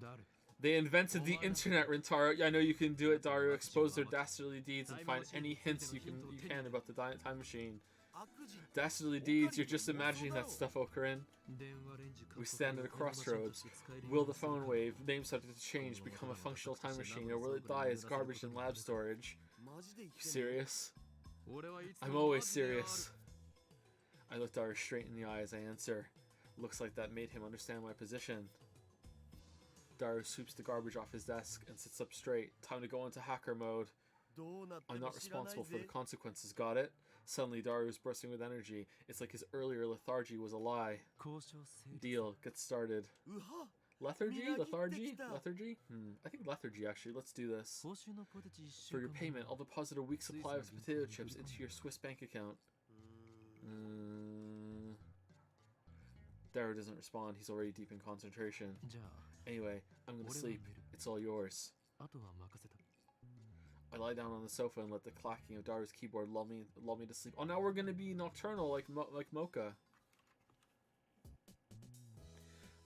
E: 誰
B: They invented the internet, Rintaro. Yeah, I know you can do it, Daru. Expose their dastardly deeds and find any hints you can about the time machine.
F: 悪事
B: Dastardly deeds, you're just imagining that stuff, Okurin.
E: 電話レンジ
B: We stand at a crossroads. Will the phone wave, name subject to change, become a functional time machine, or will it die as garbage in lab storage?
F: マジで言っ
B: You
F: てんの
B: serious?
E: 俺はいつ
B: I'm
E: も
B: always
E: マジでやる
B: serious. I look Daru straight in the eye as I answer. Looks like that made him understand my position. Daru sweeps the garbage off his desk and sits up straight. Time to go into hacker mode.
F: どうなって
B: I'm
F: も
B: not
F: 知らない
B: responsible for the
F: ぜ
B: consequences, got it? Suddenly, Daru is bursting with energy. It's like his earlier lethargy was a lie.
E: 交渉成立
B: Deal, get started.
F: うは
B: Lethargy?
F: Miyagi
B: Lethargy?
F: Dexter.
B: Lethargy? I think lethargy, actually. Let's do this.
E: 報酬のポテチ1週
B: For your
E: 間
B: payment, I'll deposit a week's supply of potato chips into your Swiss bank account. Daru doesn't respond. He's already deep in concentration.
E: じゃあ
B: Anyway, I'm gonna sleep. It's all yours.
E: あとは任せた
B: I lie down on the sofa and let the clacking of Daru's keyboard lull me to sleep. Oh, now we're gonna be nocturnal like Mocha.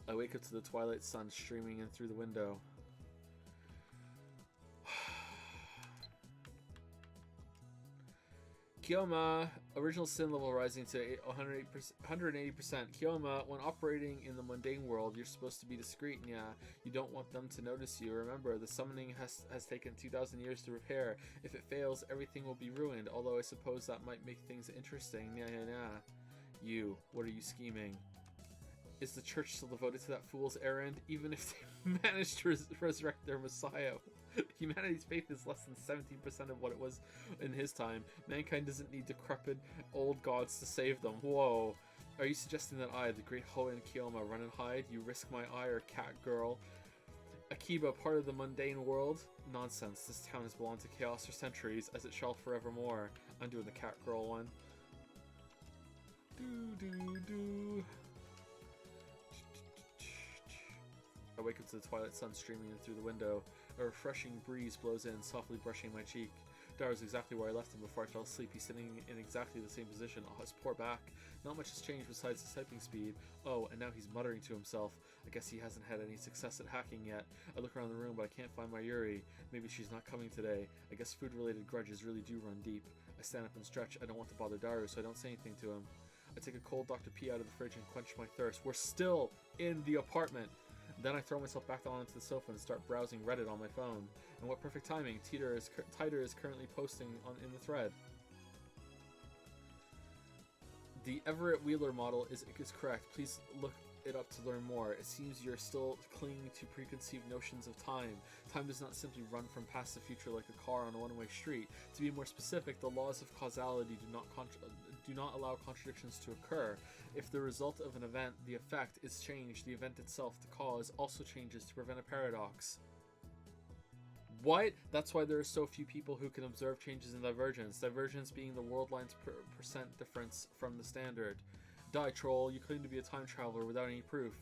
B: I wake up to the twilight sun streaming in through the window. Kyoma, original sin level rising to 180%. Kyoma, when operating in the mundane world, you're supposed to be discreet, yeah. You don't want them to notice you. Remember, the summoning has taken 2,000 years to repair. If it fails, everything will be ruined, although I suppose that might make things interesting. Yeah. You, what are you scheming? Is the church still devoted to that fool's errand, even if they manage to resurrect their messiah? Humanity's faith is less than 17% of what it was in his time. Mankind doesn't need decrepit old gods to save them. Whoa. Are you suggesting that I, the great Hoenn Kyoma, run and hide? You risk my eye or cat girl? Akiba, part of the mundane world? Nonsense. This town has belonged to chaos for centuries, as it shall forevermore. I'm doing the cat girl one. Do. I wake up to the twilight sun streaming in through the window. A refreshing breeze blows in, softly brushing my cheek. Daru's exactly where I left him before I fell asleep. He's sitting in exactly the same position. Oh, his poor back. Not much has changed besides his typing speed. Oh, and now he's muttering to himself. I guess he hasn't had any success at hacking yet. I look around the room, but I can't find my Yuri. Maybe she's not coming today. I guess food-related grudges really do run deep. I stand up and stretch. I don't want to bother Daru, so I don't say anything to him. I take a cold Dr. P out of the fridge and quench my thirst. We're still in the apartment. Then I throw myself back onto the sofa and start browsing Reddit on my phone. And what perfect timing! Titer is currently posting in the thread. The Everett Wheeler model is correct. Please look it up to learn more. It seems you're still clinging to preconceived notions of time. Time does not simply run from past to future like a car on a one-way street. To be more specific, the laws of causality do not allow contradictions to occur. If the result of an event, the effect, is changed, the event itself, the cause, also changes to prevent a paradox. What? That's why there are so few people who can observe changes in divergence. Divergence being the world line's percent difference from the standard. Die, troll. You claim to be a time traveler without any proof.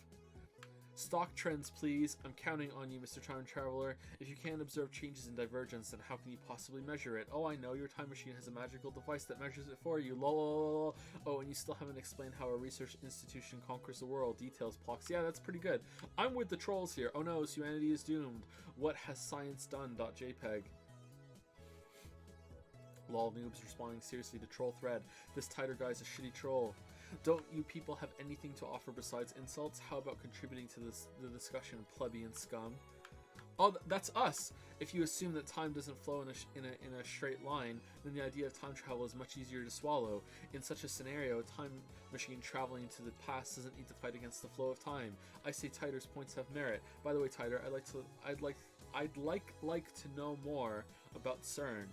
B: Stock trends, please. I'm counting on you, Mr. Time Traveler. If you can't observe changes in divergence, then how can you possibly measure it? Oh, I know. Your time machine has a magical device that measures it for you. Lol. Oh, and you still haven't explained how a research institution conquers the world. Details, Plox. Yeah, that's pretty good. I'm with the trolls here. Oh no, humanity is doomed. What has science done? .jpg. Lol, noobs responding seriously to troll thread. This Titer guy's a shitty troll. Don't you people have anything to offer besides insults? How about contributing to the discussion, plebeian scum? Oh, that's us! If you assume that time doesn't flow in a straight line, then the idea of time travel is much easier to swallow. In such a scenario, a time machine traveling into the past doesn't need to fight against the flow of time. I say Titer's points have merit. By the way, Titer, I'd like to know more about CERN.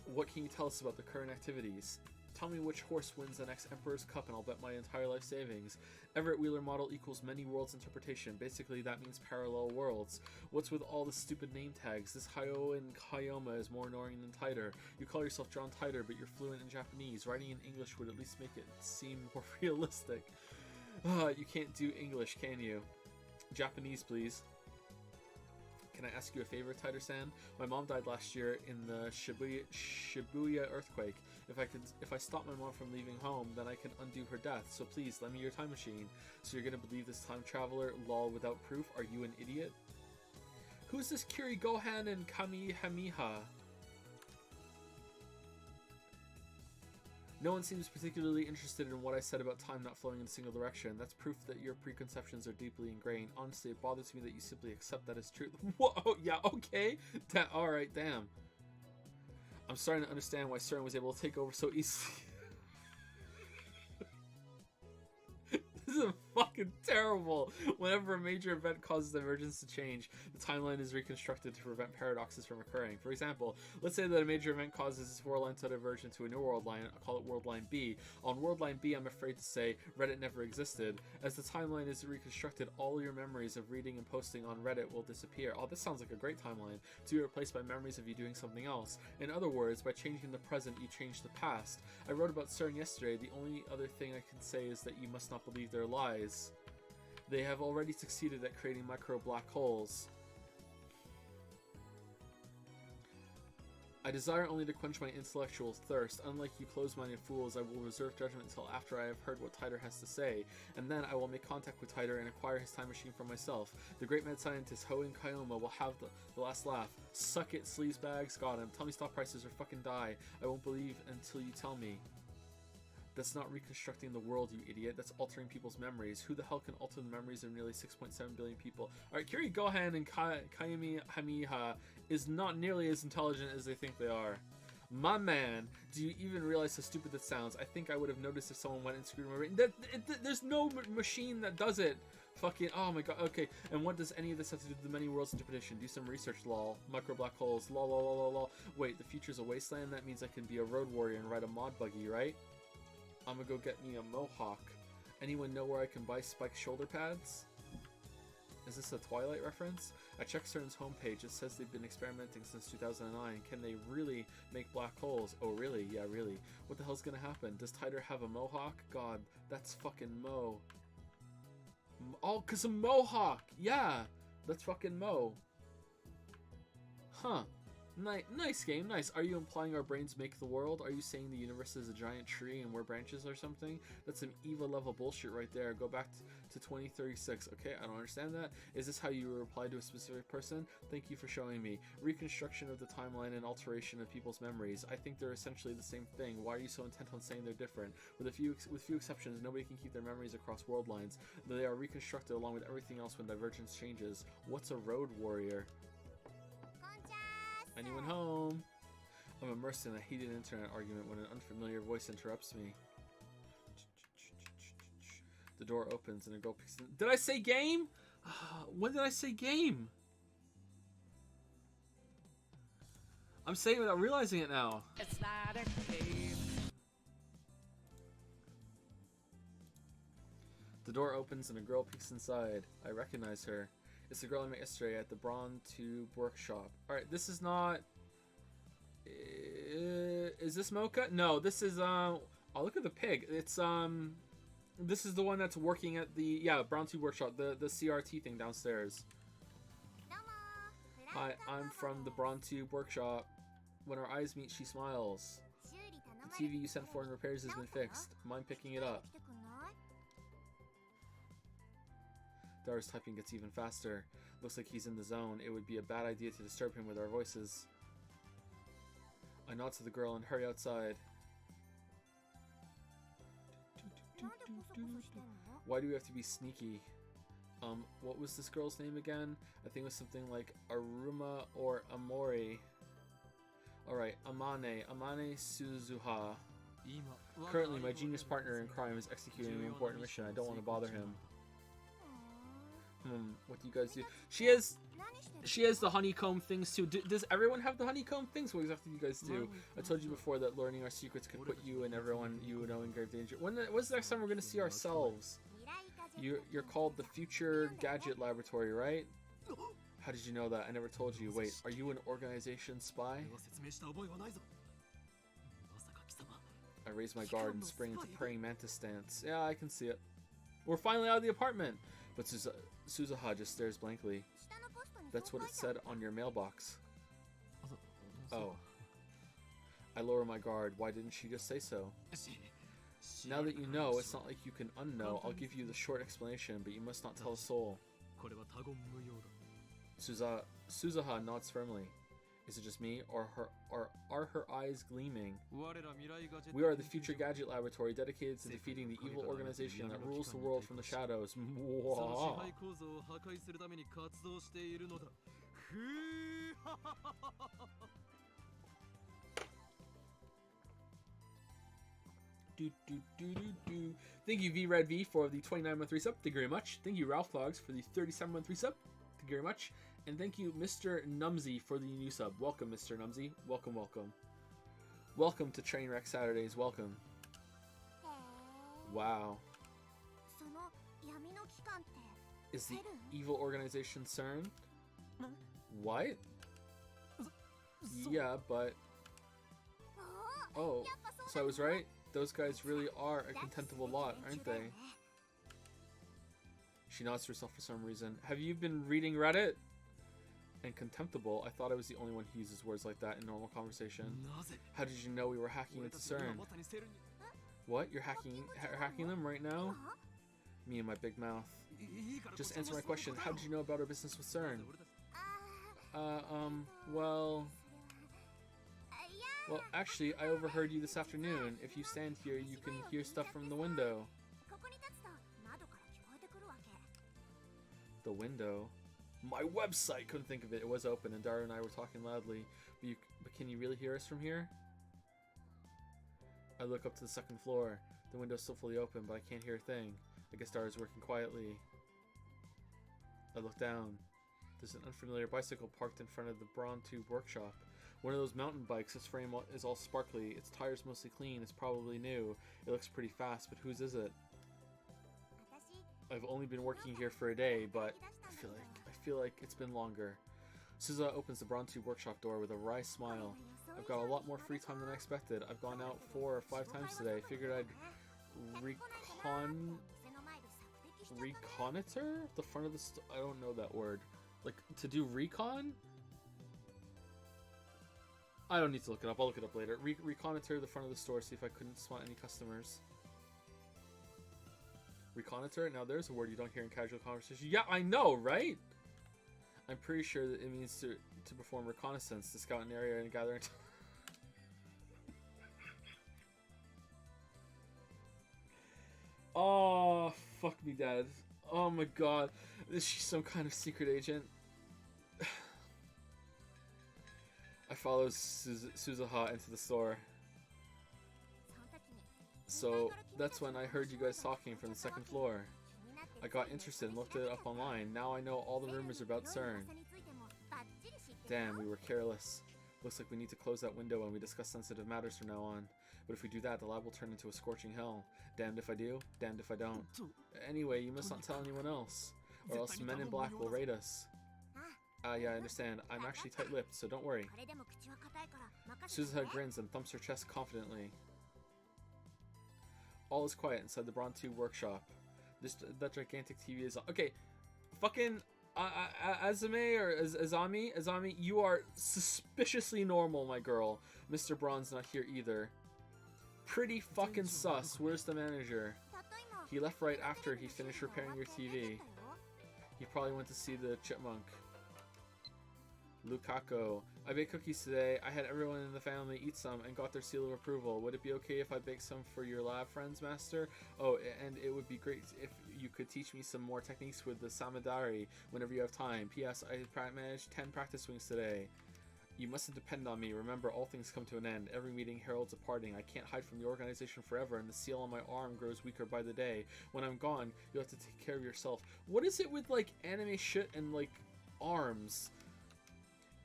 B: What can you tell us about the current activities? Tell me which horse wins the next Emperor's Cup and I'll bet my entire life savings. Everett Wheeler model equals many worlds interpretation. Basically, that means parallel worlds. What's with all the stupid name tags? This Hoenn Kyoma is more annoying than Titer. You call yourself John Titer, but you're fluent in Japanese. Writing in English would at least make it seem more realistic. You can't do English, can you? Japanese, please. Can I ask you a favor, Titer-san? My mom died last year in the Shibuya earthquake. If I stop my mom from leaving home, then I can undo her death. So please, lend me your time machine. So you're gonna believe this time traveler, lol, without proof? Are you an idiot? Who's this Kiri Gohan and Kamihamiha? No one seems particularly interested in what I said about time not flowing in a single direction. That's proof that your preconceptions are deeply ingrained. Honestly, it bothers me that you simply accept that as truth. Whoa, yeah, okay. Alright, damn. I'm starting to understand why CERN was able to take over so easily. This is fucking terrible. Whenever a major event causes divergence to change, the timeline is reconstructed to prevent paradoxes from occurring. For example, let's say that a major event causes this world line to diverge into a new world line. I'll call it world line B. On world line B, I'm afraid to say Reddit never existed. As the timeline is reconstructed, all your memories of reading and posting on Reddit will disappear. Oh, this sounds like a great timeline. To be replaced by memories of you doing something else. In other words, by changing the present, you change the past. I wrote about CERN yesterday. The only other thing I can say is that you must not believe their lies. They have already succeeded at creating micro black holes. I desire only to quench my intellectual thirst. Unlike you close-minded fools, I will reserve judgment until after I have heard what Titor has to say, and then I will make contact with Titor and acquire his time machine for myself. The great mad scientist Hoen Kayoma will have the last laugh. Suck it, sleazebags. Got him. Tell me stock prices or fucking die. I won't believe until you tell me. That's not reconstructing the world, you idiot. That's altering people's memories. Who the hell can alter the memories of nearly 6.7 billion people? Alright, Kiri Gohan and Kayumi Hamiha is not nearly as intelligent as they think they are. My man, do you even realize how stupid that sounds? I think I would have noticed if someone went and screwed my brain. There's no machine that does it. Fucking, oh my god, okay. And what does any of this have to do with the many worlds interpretation? Do some research, lol. Micro black holes, lol, lol, lol, lol, lol. Wait, the future's a wasteland? That means I can be a road warrior and ride a mod buggy, right? I'm gonna go get me a mohawk. Anyone know where I can buy spiked shoulder pads? Is this a Twilight reference? I checked CERN's homepage. It says they've been experimenting since 2009. Can they really make black holes? Oh, really? Yeah, really. What the hell's gonna happen? Does Titor have a mohawk? God, that's fucking Mo. Oh, 'cause of Mohawk! Yeah! That's fucking Mo. Huh. Nice game, nice. Are you implying our brains make the world? Are you saying the universe is a giant tree and we're branches or something? That's some EVA level bullshit right there. Go back to 2036. Okay, I don't understand that. Is this how you reply to a specific person? Thank you for showing me. Reconstruction of the timeline and alteration of people's memories. I think they're essentially the same thing. Why are you so intent on saying they're different? With few exceptions, nobody can keep their memories across world lines. They are reconstructed along with everything else when divergence changes. What's a road warrior? Anyone home? I'm immersed in a heated internet argument when an unfamiliar voice interrupts me. The door opens and a girl picks... Did I say game? When did I say game? I'm saying it without realizing it now.
A: It's not a game.
B: The door opens and a girl peeks inside. I recognize her. It's the girl I met yesterday at the Braun Tube workshop. Alright, this is not... is this Mocha? No, this is, oh, look at the pig. It's, this is the one that's working at the, yeah, Braun Tube workshop, the CRT thing downstairs. Hi, I'm from the Braun Tube workshop. When our eyes meet, she smiles. The TV you sent for in repairs has been fixed. Mind picking it up? Dara's typing gets even faster. Looks like he's in the zone. It would be a bad idea to disturb him with our voices. I nod to the girl and hurry outside. Why do we have to be sneaky? What was this girl's name again? I think it was something like Aruma or Amori. Alright, Amane Suzuha. Currently, my genius partner in crime is executing an important mission. I don't want to bother him. What do you guys do? She has the honeycomb things too. Does everyone have the honeycomb things? What exactly do you guys do? I told you before that learning our secrets could put you and everyone you know in grave danger. When's the next time we're gonna see ourselves? You're called the Future Gadget Laboratory, right? How did you know that? I never told you. Wait, are you an organization spy? I raise my guard and spring into praying mantis stance. Yeah, I can see it. We're finally out of the apartment! But Suzuha just stares blankly. That's what it said on your mailbox. Oh. I lower my guard. Why didn't she just say so? Now that you know, it's not like you can unknow. I'll give you the short explanation, but you must not tell a soul. Suzuha nods firmly. Is it just me, or are her eyes gleaming? We are the Future Gadget Laboratory, dedicated to defeating the evil organization that rules the world from the shadows. Mwah. Thank you, VRedV, for the 29-month resub. Thank you very much. Thank you, Ralph Vlogs, for the 37-month resub. Thank you very much. And thank you, Mr. Numsy, for the new sub. Welcome, Mr. Numsy. Welcome, welcome. Welcome to Trainwreck Saturdays. Welcome. Wow. Is the evil organization CERN? What? Yeah, but... Oh, so I was right? Those guys really are a contemptible lot, aren't they? She nods to herself for some reason. Have you been reading Reddit? And contemptible? I thought I was the only one who uses words like that in normal conversation.
E: なぜ
B: How did you know we were hacking
E: 俺
B: into
E: たちが今
B: CERN?
E: まさにセルに
B: What? You're hacking them right now? Me and my big mouth.
E: いいから
B: Just
E: こっち
B: answer my
E: も
B: question.
E: そうだ
B: How
E: よ
B: did you know about our business with CERN?
E: 俺たち
B: Well...
C: いや
B: Well, actually, I overheard you this afternoon. If you stand here, you can hear stuff from the window.
C: ここに立つと窓から聞こえてくるわけ
B: The window? My website! Couldn't think of it. It was open, and Dara and I were talking loudly. But can you really hear us from here? I look up to the second floor. The window's still fully open, but I can't hear a thing. I guess Dara's working quietly. I look down. There's an unfamiliar bicycle parked in front of the Braun Tube workshop. One of those mountain bikes. Its frame is all sparkly. Its tires mostly clean. It's probably new. It looks pretty fast, but whose is it?
C: 私
B: I've only been working here for a day, but I feel like it's been longer. Suza opens the Braun Tube workshop door with a wry smile. I've got a lot more free time than I expected. I've gone out 4 or 5 times today. Figured I'd reconnoiter the front of the I don't know that word. Like, to do recon? I don't need to look it up. I'll look it up later. Reconnoiter the front of the store, see if I couldn't spot any customers. Reconnoiter? Now there's a word you don't hear in casual conversation. Yeah, I know, right? I'm pretty sure that it means to perform reconnaissance, to scout an area and gather... Oh, fuck me, Dad. Oh my god. Is she some kind of secret agent? I follow Suzuha into the store.
C: その時に
B: So, that's when I heard you guys talking from the second floor. I got interested and looked it up online. Now I know all the rumors about CERN. Damn, we were careless. Looks like we need to close that window when we discuss sensitive matters from now on. But if we do that, the lab will turn into a scorching hell. Damned if I do, damned if I don't. Anyway, you must not tell anyone else, or else men in black will raid us. Yeah, I understand. I'm actually tight-lipped, so don't worry.
C: これでも口は硬いから任せて
B: Suzuha grins and thumps her chest confidently. All is quiet inside the Braun Tube workshop. That gigantic TV is on. Okay, fucking Azame or Azami, you are suspiciously normal, my girl. Mr. Braun's not here either. Pretty fucking sus. Where's the manager?
C: たった今
B: He left right after he finished repairing your TV. He probably went to see the chipmunk. Lukaku. I baked cookies today. I had everyone in the family eat some and got their seal of approval. Would it be okay if I baked some for your lab friends, Master? Oh, and it would be great if you could teach me some more techniques with the Samadari whenever you have time. P.S. I managed 10 practice swings today. You mustn't depend on me. Remember, all things come to an end. Every meeting heralds a parting. I can't hide from the organization forever, and the seal on my arm grows weaker by the day. When I'm gone, you'll have to take care of yourself. What is it with, like, anime shit and, like, arms?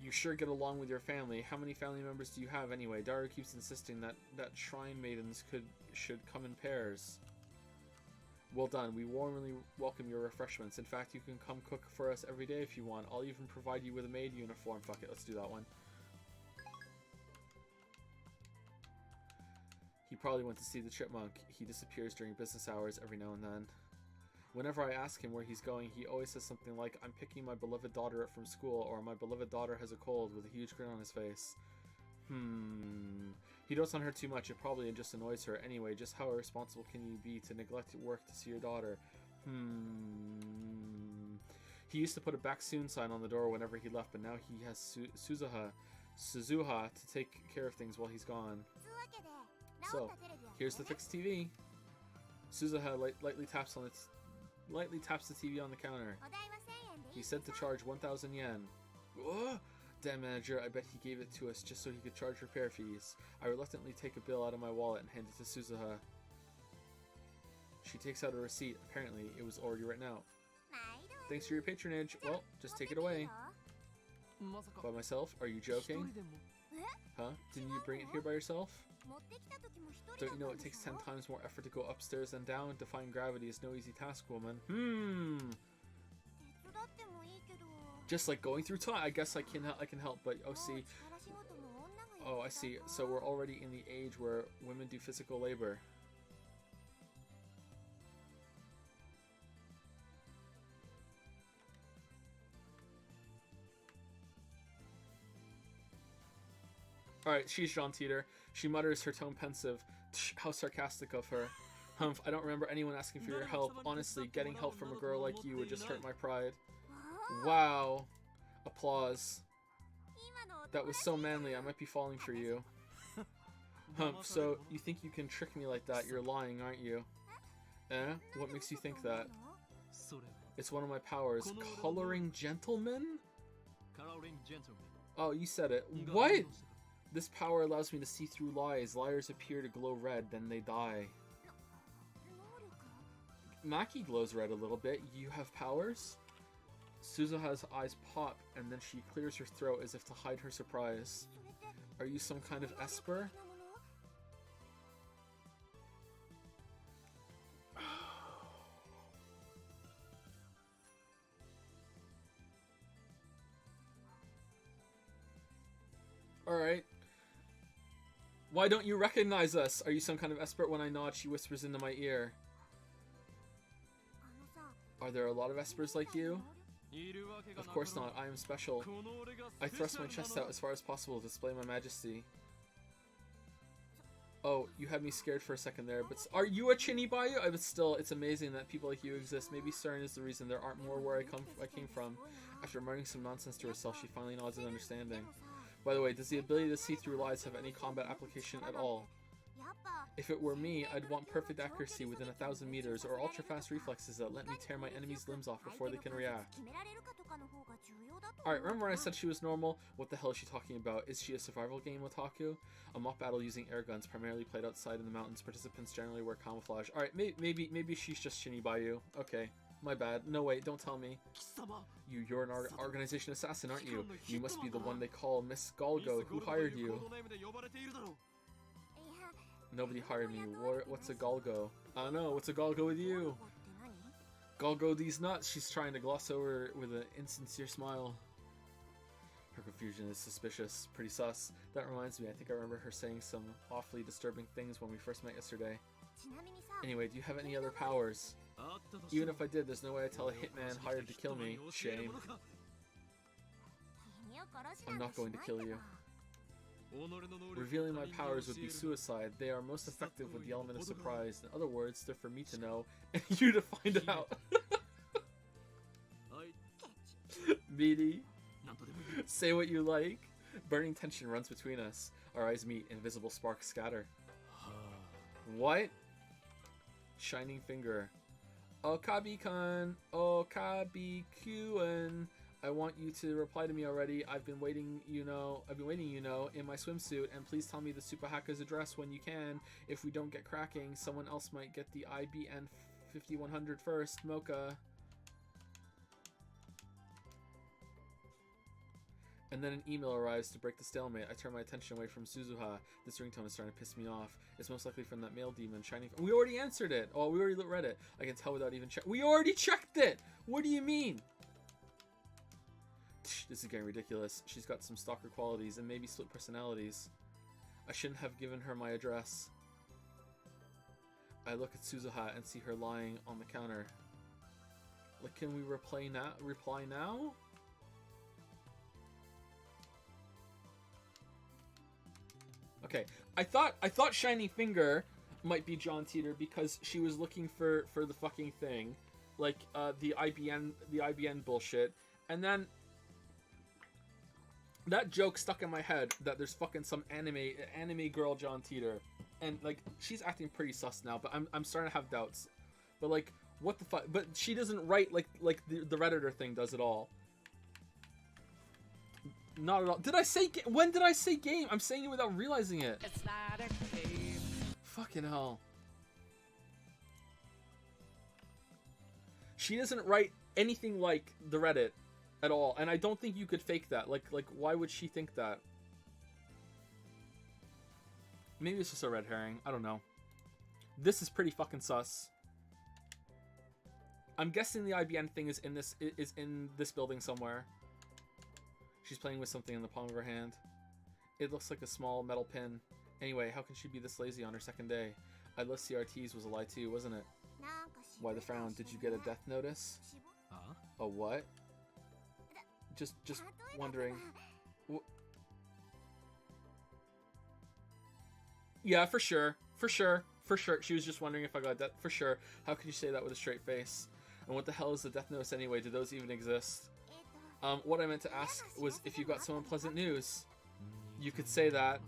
B: You sure get along with your family. How many family members do you have anyway? Daru keeps insisting that shrine maidens should come in pairs. Well done. We warmly welcome your refreshments. In fact, you can come cook for us every day if you want. I'll even provide you with a maid uniform. Fuck it, let's do that one. He probably went to see the chipmunk. He disappears during business hours every now and then. Whenever I ask him where he's going, he always says something like, I'm picking my beloved daughter up from school, or my beloved daughter has a cold, with a huge grin on his face. He dotes on her too much. It probably just annoys her. Anyway, just how irresponsible can you be to neglect work to see your daughter? He used to put a back soon sign on the door whenever he left, but now he has Suzuha to take care of things while he's gone.
C: つうわけで
B: So,
C: 直ったテレビは
B: here's the fixed TV. Suzuha lightly taps the TV on the counter.
C: お代は1000円でい
B: He
C: い
B: said to charge 1,000 yen. Whoa! Damn manager, I bet he gave it to us just so he could charge repair fees. I reluctantly take a bill out of my wallet and hand it to Suzuha. She takes out a receipt. Apparently, it was already written out.
C: 毎度
B: Thanks for your patronage. Well, just take it away.
E: まさか
B: By myself? Are you
E: 一
B: joking?
E: 人でも
B: Huh? Didn't you bring it here by yourself?
C: 持ってきた時も一人だ
B: Don't you
C: っ
B: know
C: た
B: it
C: んで
B: takes
C: しょ
B: 10 times more effort to go upstairs than down? Defying gravity is no easy task, woman.
C: 手伝ってもいいけど
B: Just like going through time. I guess I can help, but oh
C: もう
B: see.
C: 力仕事も女がやる
B: Oh, I see. So we're already in the age where women do physical labor. Alright, she's Jean Teeter. She mutters, her tone pensive. Tch, how sarcastic of her. Humph, I don't remember anyone asking for your help. Honestly, getting help from a girl like you would just hurt my pride. Wow. Applause. That was so manly, I might be falling for you. Humph, so you think you can trick me like that? You're lying, aren't you? Eh? What makes you think that? It's one of my powers. Coloring gentleman? Oh, you said it. What? This power allows me to see through lies. Liars appear to glow red, then they die. Maki glows red a little bit. You have powers? Suzuha's eyes pop, and then she clears her throat as if to hide her surprise. Are you some kind of esper? Alright. Why don't you recognize us? Are you some kind of esper? When I nod, she whispers into my ear. Are there a lot of espers like you? Of course not, I am special. I thrust my chest out as far as possible to display my majesty. Oh, you had me scared for a second there, but are you a Chinibayu? But still, it's amazing that people like you exist. Maybe CERN is the reason there aren't more where I came from. After muttering some nonsense to herself, she finally nods in understanding. By the way, does the ability to see through lies have any combat application at all? If it were me, I'd want perfect accuracy within 1,000 meters, or ultra-fast reflexes that let me tear my enemy's limbs off before they can react. Alright, remember when I said she was normal? What the hell is she talking about? Is she a survival game otaku? A mock battle using air guns, primarily played outside in the mountains. Participants generally wear camouflage. Alright, maybe she's just Chinibayu. Okay, my bad. No, wait, don't tell me. You're an organization assassin, aren't you? You must be the one they call Miss Galgo. Who hired you? Nobody hired me. What's a Galgo? I don't know. What's a Galgo with you? Galgo these nuts. She's trying to gloss over with an insincere smile. Her confusion is suspicious. Pretty sus. That reminds me, I think I remember her saying some awfully disturbing things when we first met yesterday. Anyway, do you have any other powers? Even if I did, there's no way I'd tell a hitman hired to kill me. Shame. I'm not going to kill you. Revealing my powers would be suicide. They are most effective with the element of surprise. In other words, they're for me to know and you to find out. Meaty. Say what you like. Burning tension runs between us. Our eyes meet. Invisible sparks scatter. What? Shining finger. Okabi-kun. Okabi-kun. I want you to reply to me already. I've been waiting, you know, in my swimsuit, and please tell me the Super Hacker's address when you can. If we don't get cracking, someone else might get the IBN 5100 first. Mocha. And then an email arrives to break the stalemate. I turn my attention away from Suzuha. This ringtone is starting to piss me off. It's most likely from that male demon, Shining... We already answered it! Oh, we already read it. I can tell without even checking. We already checked it! What do you mean? This is getting ridiculous. She's got some stalker qualities and maybe split personalities. I shouldn't have given her my address. I look at Suzuha and see her lying on the counter. Like, can we reply now? Okay, I thought Shiny Finger might be John Teeter because she was looking for the fucking thing, like the IBN bullshit, and then that joke stuck in my head that there's fucking some anime girl John Teeter, and like she's acting pretty sus now, but I'm starting to have doubts. But like, what the fuck? But she doesn't write like the Redditor thing does at all. Not at all. Did I say when did I say game? I'm saying it without realizing it.
A: It's not a game.
B: Fucking hell. She doesn't write anything like the Reddit at all, and I don't think you could fake that. Like why would she think that? Maybe it's just a red herring. I don't know. This is pretty fucking sus. I'm guessing the IBN thing is in this building somewhere. She's playing with something in the palm of her hand. It looks like a small metal pin. Anyway, how can she be this lazy on her second day? I love CRTs was a lie too, wasn't it? Why the frown? Did you get a death notice? A what? Just wondering. Yeah, for sure. For sure. For sure. She was just wondering if I got that. For sure. How could you say that with a straight face? And what the hell is the death notice anyway? Do those even exist? What I meant to ask was if you got some unpleasant news. You could say that.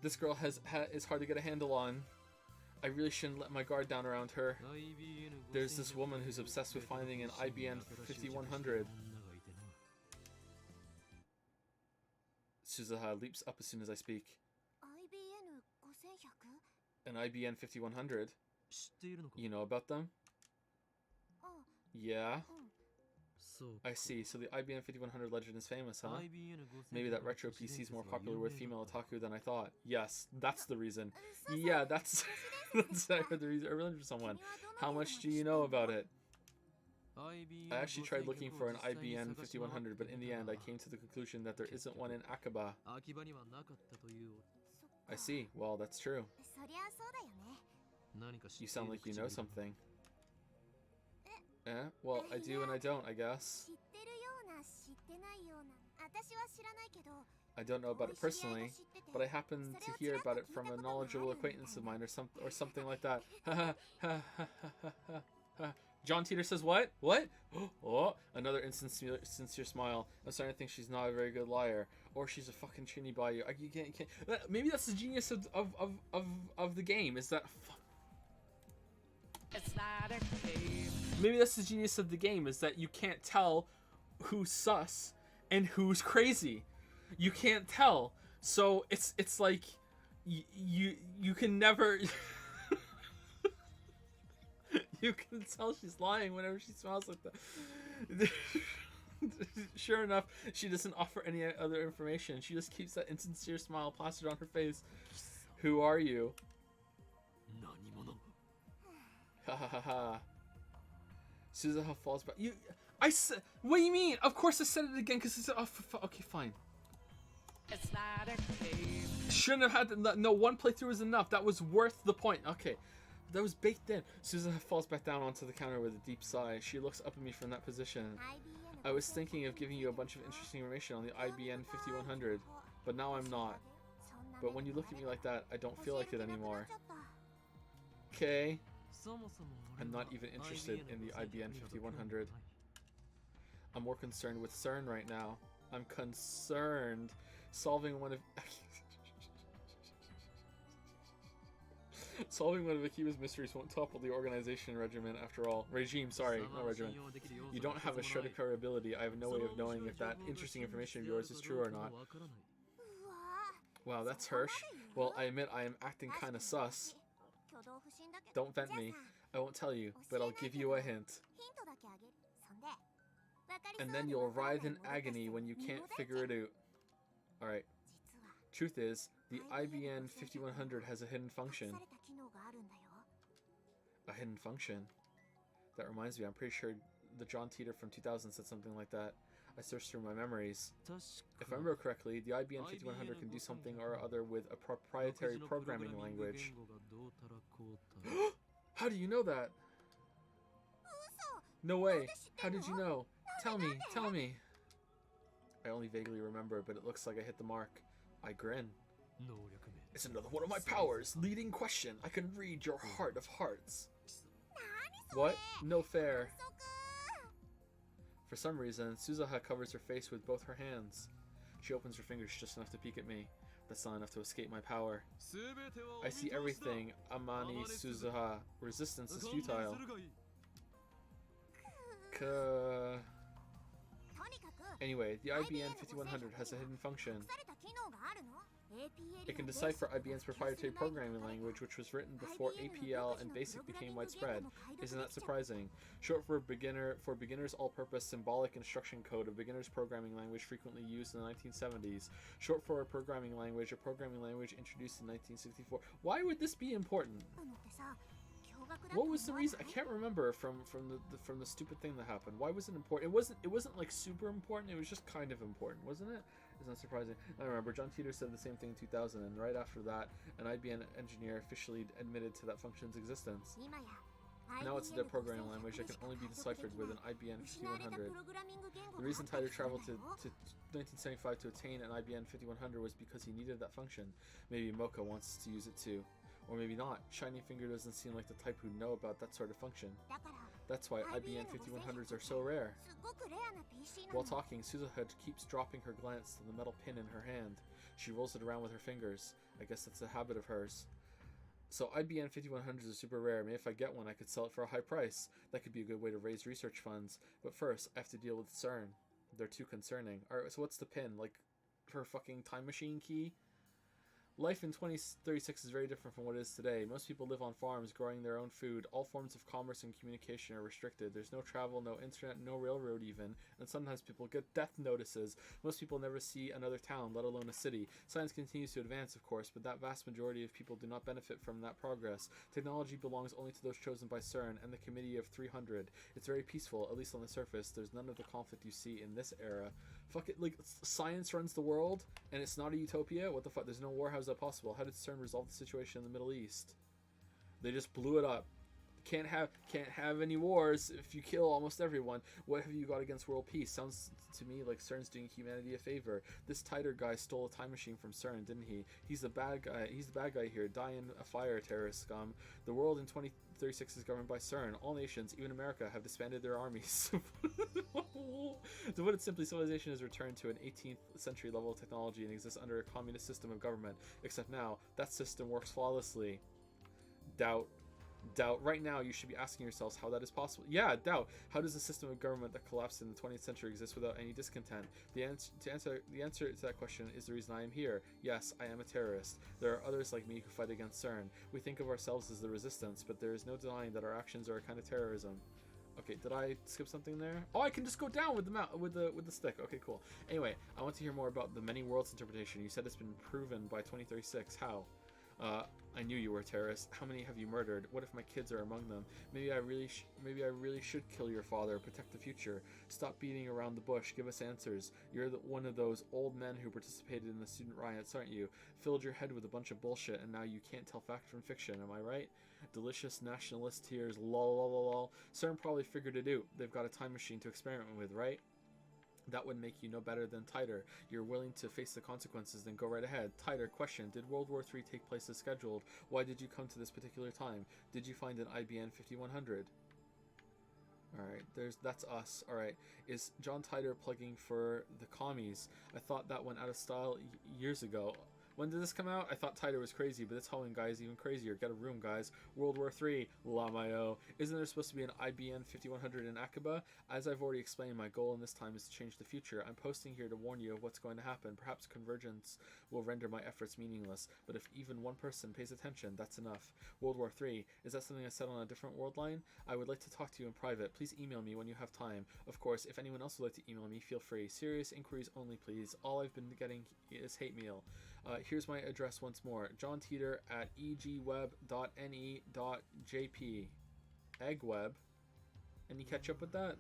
B: This girl is hard to get a handle on. I really shouldn't let my guard down around her. There's this woman who's obsessed with finding an IBN 5100. Suzuha leaps up as soon as I speak. An IBN 5100? You know about them? Yeah. I see, so the IBN 5100 legend is famous, huh? Maybe that retro PC is more popular with female otaku than I thought. Yes, that's the reason. Yeah, that's I heard the reason. I really interested someone. How much do you know about it? I actually tried looking for an IBN 5100, but in the end I came to the conclusion that there isn't one in Akiba. I see, well, that's true. You sound like you know something. Eh? Well, I do and I don't, I guess. I don't know about it personally, but I happen to hear about it from a knowledgeable acquaintance of mine or something like that. John Teeter says what? What? Oh, another sincere smile. I'm starting to think she's not a very good liar. Or she's a fucking chinny by you. You can't. Maybe that's the genius of the game, is that...
A: It's not a game.
B: Maybe that's the genius of the game, is that you can't tell who's sus and who's crazy. You can't tell. So it's like you can never you can tell she's lying whenever she smiles like that. Sure enough, she doesn't offer any other information. She just keeps that insincere smile plastered on her face. Who are you? Ha ha ha ha. Suzuha falls back. I said. What do you mean? Of course I said it again because it's. Oh, okay, fine.
A: It's not a game.
B: Shouldn't have had to. No, one playthrough was enough. That was worth the point. Okay, that was baked in. Suzuha falls back down onto the counter with a deep sigh. She looks up at me from that position. I was thinking of giving you a bunch of interesting information on the IBN 5100, but now I'm not. But when you look at me like that, I don't feel like it anymore. Okay. I'm not even interested in the IBN 5100. I'm more concerned with CERN right now. I'm concerned. Solving one of Akiba's mysteries won't topple the organization regime after all. Regime, sorry, not regiment. You don't have a Shredder ability. I have no way of knowing if that interesting information of yours is true or not. Wow, that's harsh. Well, I admit I am acting kinda sus. Don't vent me. I won't tell you, but I'll give you a hint. And then you'll writhe in agony when you can't figure it out. Alright. Truth is, the IBN 5100 has a hidden function. A hidden function? That reminds me, I'm pretty sure the John Teeter from 2000 said something like that. I searched through my memories. If I remember correctly, the IBN 5100 can do something or other with a proprietary programming language. How do you know that? No way. How did you know? Tell me, tell me. I only vaguely remember, but it looks like I hit the mark. I grin. It's another one of my powers. Leading question. I can read your heart of hearts. What? No fair. For some reason, Suzuha covers her face with both her hands. She opens her fingers just enough to peek at me. That's not enough to escape my power. I see everything, Amani Suzuha. Resistance is futile. Anyway, the IBN 5100 has a hidden function. It can decipher IBN's proprietary programming language, which was written before APL and BASIC became widespread. Isn't that surprising? Short for beginner's all-purpose symbolic instruction code, a beginner's programming language frequently used in the 1970s. Short for a programming language introduced in 1964. Why would this be important? What was the reason? I can't remember from the stupid thing that happened. Why was it important? It wasn't like super important. It was just kind of important, wasn't it? Isn't that surprising? I remember John Teeter said the same thing in 2000, and right after that, an IBM engineer officially admitted to that function's existence. Now it's a dead programming language that can only be deciphered with an IBM 5100. The reason Tider traveled to 1975 to attain an IBM 5100 was because he needed that function. Maybe Mocha wants to use it too. Or maybe not. Shiny Finger doesn't seem like the type who'd know about that sort of function. That's why IBM 5100s are so rare. While talking, Suzuha keeps dropping her glance to the metal pin in her hand. She rolls it around with her fingers. I guess that's a habit of hers. So IBM 5100s are super rare. Maybe if I get one, I could sell it for a high price. That could be a good way to raise research funds. But first, I have to deal with CERN. They're too concerning. Alright, so what's the pin? Like, her fucking time machine key? Life in 2036 is very different from what it is today. Most people live on farms, growing their own food. All forms of commerce and communication are restricted. There's no travel, no internet, no railroad even. And sometimes people get death notices. Most people never see another town, let alone a city. Science continues to advance, of course, but that vast majority of people do not benefit from that progress. Technology belongs only to those chosen by CERN and the Committee of 300. It's very peaceful, at least on the surface. There's none of the conflict you see in this era. Fuck it, like, science runs the world, and it's not a utopia? What the fuck? There's no war. How's that possible? How did CERN resolve the situation in the Middle East? They just blew it up. Can't have any wars if you kill almost everyone. What have you got against world peace? Sounds to me like CERN's doing humanity a favor. This Tider guy stole a time machine from CERN, didn't he? He's the bad guy. He's the bad guy here. Die in a fire, terrorist scum. The world in 2036 is governed by CERN. All nations, even America, have disbanded their armies. To put it simply, civilization has returned to an 18th century level of technology and exists under a communist system of government. Except now, that system works flawlessly. Doubt. Right now, you should be asking yourselves how that is possible. Yeah, doubt. How does a system of government that collapsed in the 20th century exist without any discontent? The answer to that question is the reason I am here. Yes, I am a terrorist. There are others like me who fight against CERN. We think of ourselves as the resistance, but there is no denying that our actions are a kind of terrorism. Okay, did I skip something there? Oh, I can just go down with the stick. Okay, cool. Anyway, I want to hear more about the many worlds interpretation. You said it's been proven by 2036. How? I knew you were a terrorist. How many have you murdered? What if my kids are among them? Maybe I really should kill your father. Protect the future. Stop beating around the bush. Give us answers. You're one of those old men who participated in the student riots, aren't you? Filled your head with a bunch of bullshit, and now you can't tell fact from fiction. Am I right? Delicious nationalist tears. Lol, lol, lol, lol. CERN probably figured it out. They've got a time machine to experiment with, right? That would make you no better than Tider. You're willing to face the consequences, then go right ahead. Tider, question. Did World War III take place as scheduled? Why did you come to this particular time? Did you find an IBM 5100? Alright, that's us. Alright, is John Tider plugging for the commies? I thought that went out of style years ago. When did this come out? I thought Tider was crazy, but this Halloween guy is even crazier. Get a room, guys. World War III. Lamayo. Isn't there supposed to be an IBM 5100 in Akiba? As I've already explained, my goal in this time is to change the future. I'm posting here to warn you of what's going to happen. Perhaps convergence will render my efforts meaningless, but if even one person pays attention, that's enough. World War III. Is that something I said on a different world line? I would like to talk to you in private. Please email me when you have time. Of course, if anyone else would like to email me, feel free. Serious inquiries only, please. All I've been getting is hate mail. Here's my address once more. John Teeter at egweb.ne.jp. Eggweb. Any catch up with that?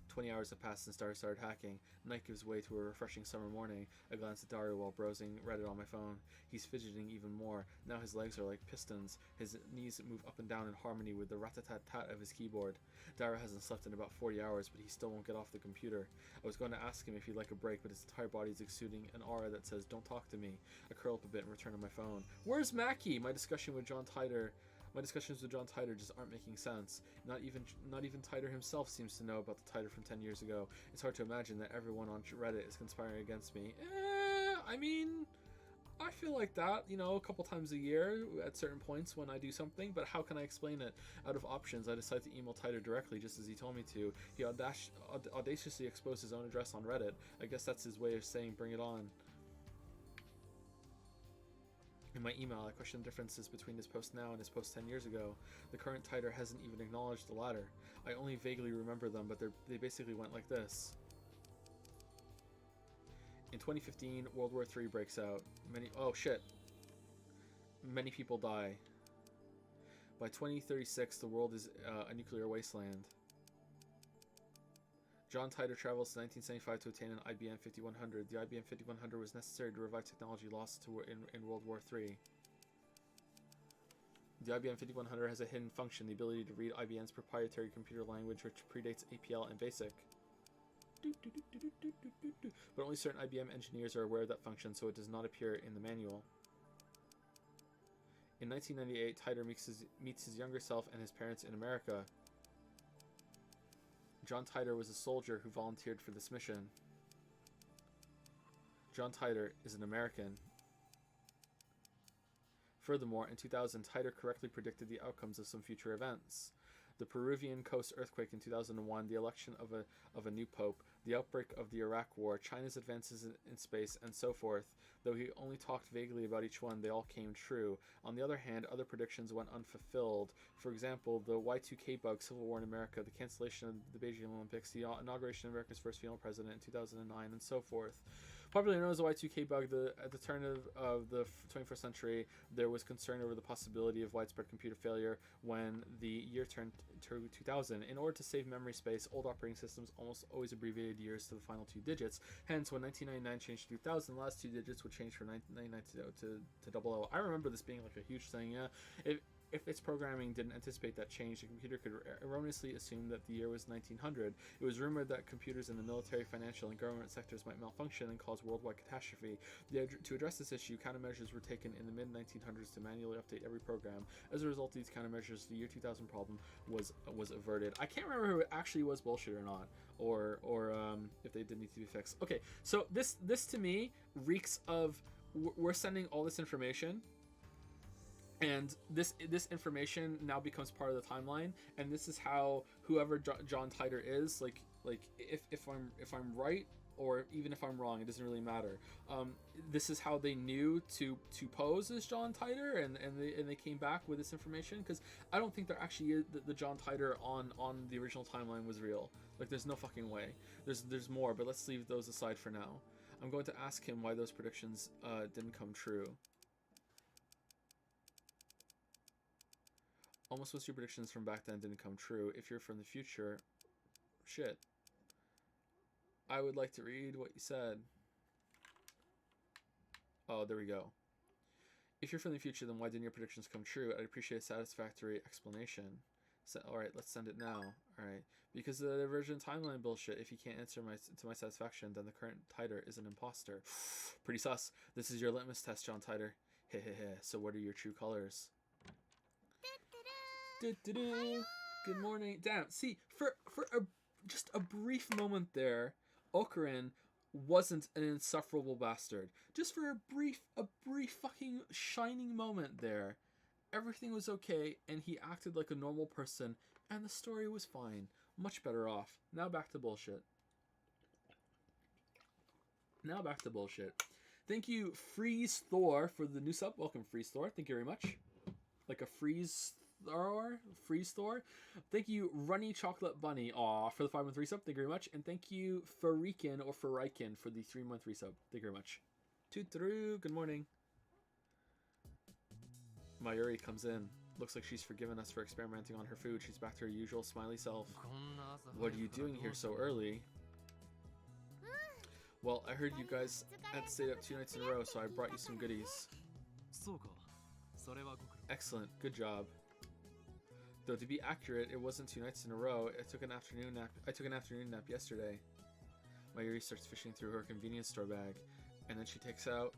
B: 20 hours have passed since Dario started hacking. Night gives way to a refreshing summer morning. I glance at Dario while browsing Reddit on my phone. He's fidgeting even more. Now his legs are like pistons. His knees move up and down in harmony with the rat-a-tat-tat of his keyboard. Dario hasn't slept in about 40 hours, but he still won't get off the computer. I was going to ask him if he'd like a break, but his entire body is exuding an aura that says, "Don't talk to me." I curl up a bit and return to my phone. Where's Mackie? My discussions with John Tider just aren't making sense. Not even Tider himself seems to know about the Tider from 10 years ago. It's hard to imagine that everyone on Reddit is conspiring against me. I mean, I feel like that, a couple times a year at certain points when I do something, but how can I explain it? Out of options, I decided to email Tider directly just as he told me to. He audaciously exposed his own address on Reddit. I guess that's his way of saying bring it on. In my email, I questioned the differences between his post now and his post 10 years ago. The current Tider hasn't even acknowledged the latter. I only vaguely remember them, but they basically went like this. In 2015, World War III breaks out. Many people die. By 2036, the world is a nuclear wasteland. John Tider travels to 1975 to attain an IBM 5100. The IBM 5100 was necessary to revive technology lost in World War III. The IBM 5100 has a hidden function, the ability to read IBM's proprietary computer language, which predates APL and BASIC. But only certain IBM engineers are aware of that function, so it does not appear in the manual. In 1998, Titer meets his younger self and his parents in America. John Titer was a soldier who volunteered for this mission. John Titer is an American. Furthermore, in 2000, Titer correctly predicted the outcomes of some future events. The Peruvian coast earthquake in 2001, the election of a new pope, the outbreak of the Iraq War, China's advances in space, and so forth. Though he only talked vaguely about each one, they all came true. On the other hand, other predictions went unfulfilled. For example, the Y2K bug, Civil War in America, the cancellation of the Beijing Olympics, the inauguration of America's first female president in 2009, and so forth. Popularly known as the Y2K bug, at the turn of the 21st century, there was concern over the possibility of widespread computer failure when the year turned to 2000. In order to save memory space, old operating systems almost always abbreviated years to the final two digits. Hence, when 1999 changed to 2000, the last two digits would change from 1999 to 00. I remember this being like a huge thing, yeah. If its programming didn't anticipate that change, the computer could erroneously assume that the year was 1900. It was rumored that computers in the military, financial, and government sectors might malfunction and cause worldwide catastrophe. To address this issue, countermeasures were taken in the mid-1900s to manually update every program. As a result of these countermeasures, the year 2000 problem was averted. I can't remember if it actually was bullshit or not, or if they did need to be fixed. Okay, so this to me reeks of we're sending all this information. And this information now becomes part of the timeline, and this is how whoever John Titer is, like if I'm right or even if I'm wrong, it doesn't really matter. This is how they knew to pose as John Titer, and they came back with this information, because I don't think there actually is the John Titer on the original timeline was real. Like, there's no fucking way. There's more, but let's leave those aside for now. I'm going to ask him why those predictions didn't come true. Almost most of your predictions from back then didn't come true. If you're from the future, shit. I would like to read what you said. Oh, there we go. If you're from the future, then why didn't your predictions come true? I'd appreciate a satisfactory explanation. So, alright, let's send it now. Alright. Because of the divergent timeline bullshit, if you can't answer to my satisfaction, then the current Titer is an imposter. Pretty sus. This is your litmus test, John Titer. Hehehe. So what are your true colors? Good morning. Damn. See, for just a brief moment there, Ocarin wasn't an insufferable bastard. Just for a brief fucking shining moment there, everything was okay, and he acted like a normal person, and the story was fine. Much better off. Now back to bullshit. Thank you, Freeze Thor, for the new sub. Welcome, Freeze Thor. Thank you very much. Like a Freeze Thor. Thank you, Runny Chocolate Bunny, for the 5-month sub. Thank you very much. And thank you, Farikin or Farikin, for the 3-month sub. Thank you very much. Toot-a-roo. Good morning. Mayuri comes in. Looks like she's forgiven us for experimenting on her food. She's back to her usual smiley self. What are you doing here so early? Well, I heard you guys had stayed up 2 nights in a row, so I brought you some goodies. Excellent. Good job. Though to be accurate, it wasn't 2 nights in a row. I took an afternoon nap yesterday. Mayuri starts fishing through her convenience store bag, and then she takes out,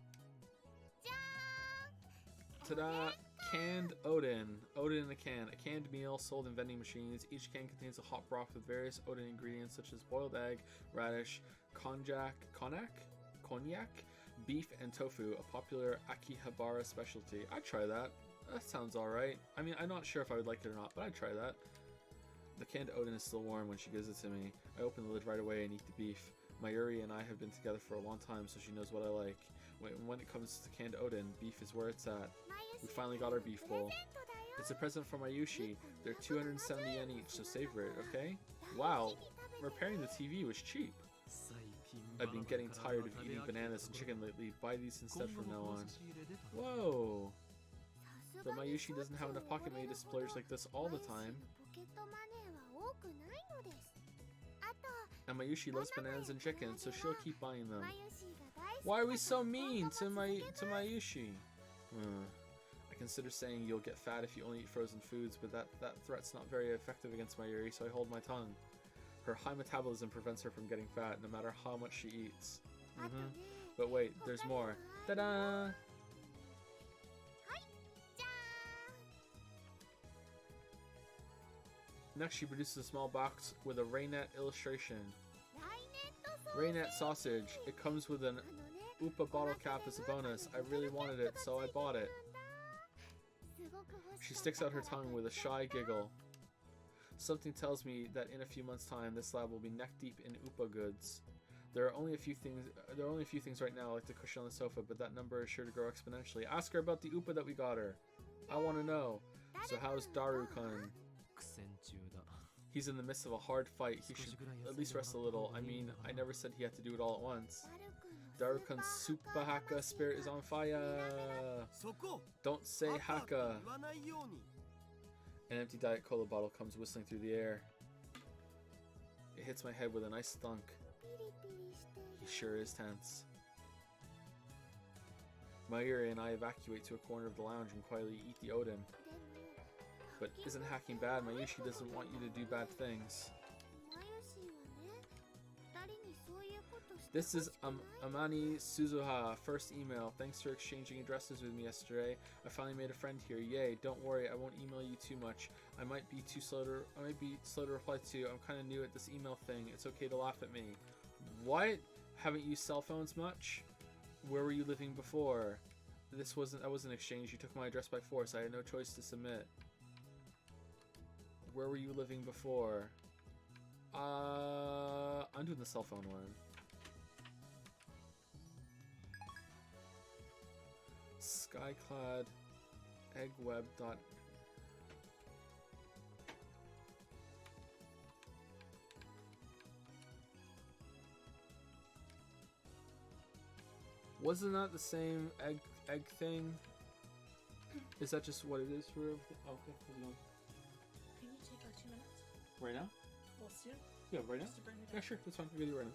B: ta-da, canned Odin. Odin in a can. A canned meal sold in vending machines. Each can contains a hot broth with various Odin ingredients such as boiled egg, radish, cognac, beef, and tofu, a popular Akihabara specialty. I'd try that. That sounds alright. I mean, I'm not sure if I would like it or not, but I'd try that. The canned Odin is still warm when she gives it to me. I open the lid right away and eat the beef. Mayuri and I have been together for a long time, so she knows what I like. When it comes to canned Odin, beef is where it's at. We finally got our beef bowl. It's a present from Mayushi. They're 270 yen each, so savor it, okay? Wow, repairing the TV was cheap. I've been getting tired of eating bananas and chicken lately. Buy these instead from now on. Whoa! But Mayushi doesn't have enough pocket money to splurge like this all the time. And Mayushi loves bananas and chicken, so she'll keep buying them. Why are we so mean to Mayushi? I consider saying you'll get fat if you only eat frozen foods, but that threat's not very effective against Mayuri, so I hold my tongue. Her high metabolism prevents her from getting fat, no matter how much she eats. But wait, there's more. Ta-da! Next, she produces a small box with a Rainet illustration. Rainet sausage. It comes with an Upa bottle cap as a bonus. I really wanted it, so I bought it. She sticks out her tongue with a shy giggle. Something tells me that in a few months' time, this lab will be neck deep in Upa goods. There are only a few things right now, like the cushion on the sofa, but that number is sure to grow exponentially. Ask her about the Upa that we got her. I want to know. So how's Daru-kun?
E: 苦戦中だ
B: He's in the midst of a hard fight. He should at least rest a little. I mean, I never said he had to do it all at once. Daru-kun's super haka spirit is on fire.
F: そこ
B: Don't say
F: 言
B: haka.
F: わないように
B: An empty Diet Cola bottle comes whistling through the air. It hits my head with a nice thunk.
C: ピリピリしてる
B: He sure is tense. Mayuri and I evacuate to a corner of the lounge and quietly eat the Odin.
C: でも
B: But isn't hacking bad? Mayushi doesn't want you to do bad things.
C: マユシーはね二人にそういうことして
B: This
C: ほ
B: is
C: しくない
B: Amani Suzuha. First email. Thanks for exchanging addresses with me yesterday. I finally made a friend here. Yay! Don't worry, I won't email you too much. I might be slow to reply to you. I'm kind of new at this email thing. It's okay to laugh at me. What? Haven't used cell phones much? Where were you living before? That was an exchange. You took my address by force. I had no choice to submit. Where were you living before? I'm doing the cell phone one. Skyclad eggweb dot. Wasn't that the same egg thing? Is that just what it is for everything? Okay, how's it going?
G: Can you take like 2 minutes?
B: Right now?
G: Well, soon.
B: Yeah, right now?
G: Just to bring it
B: Yeah,
G: down.
B: sure, that's fine. We're gonna do it right now.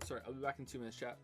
B: Sorry, I'll be back in 2 minutes, chat.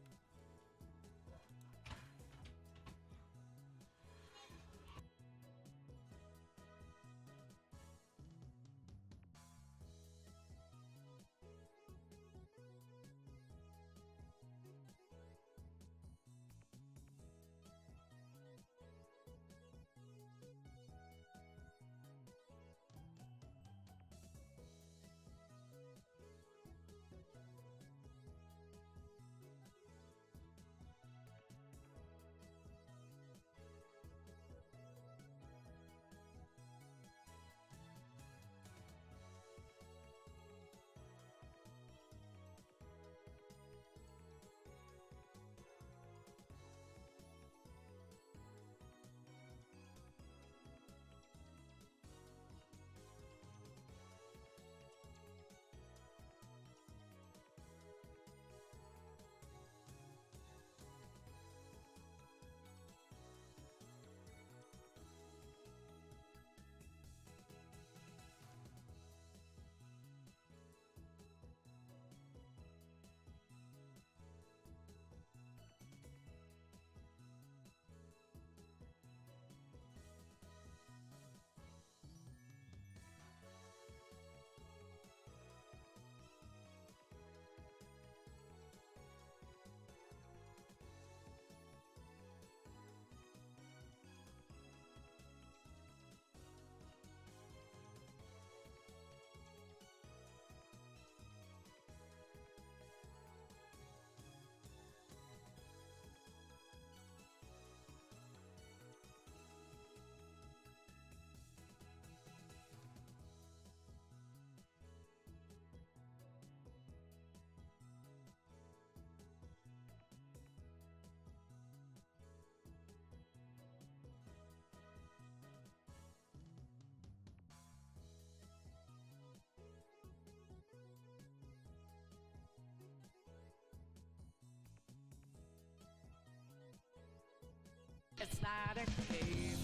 A: It's not a cave.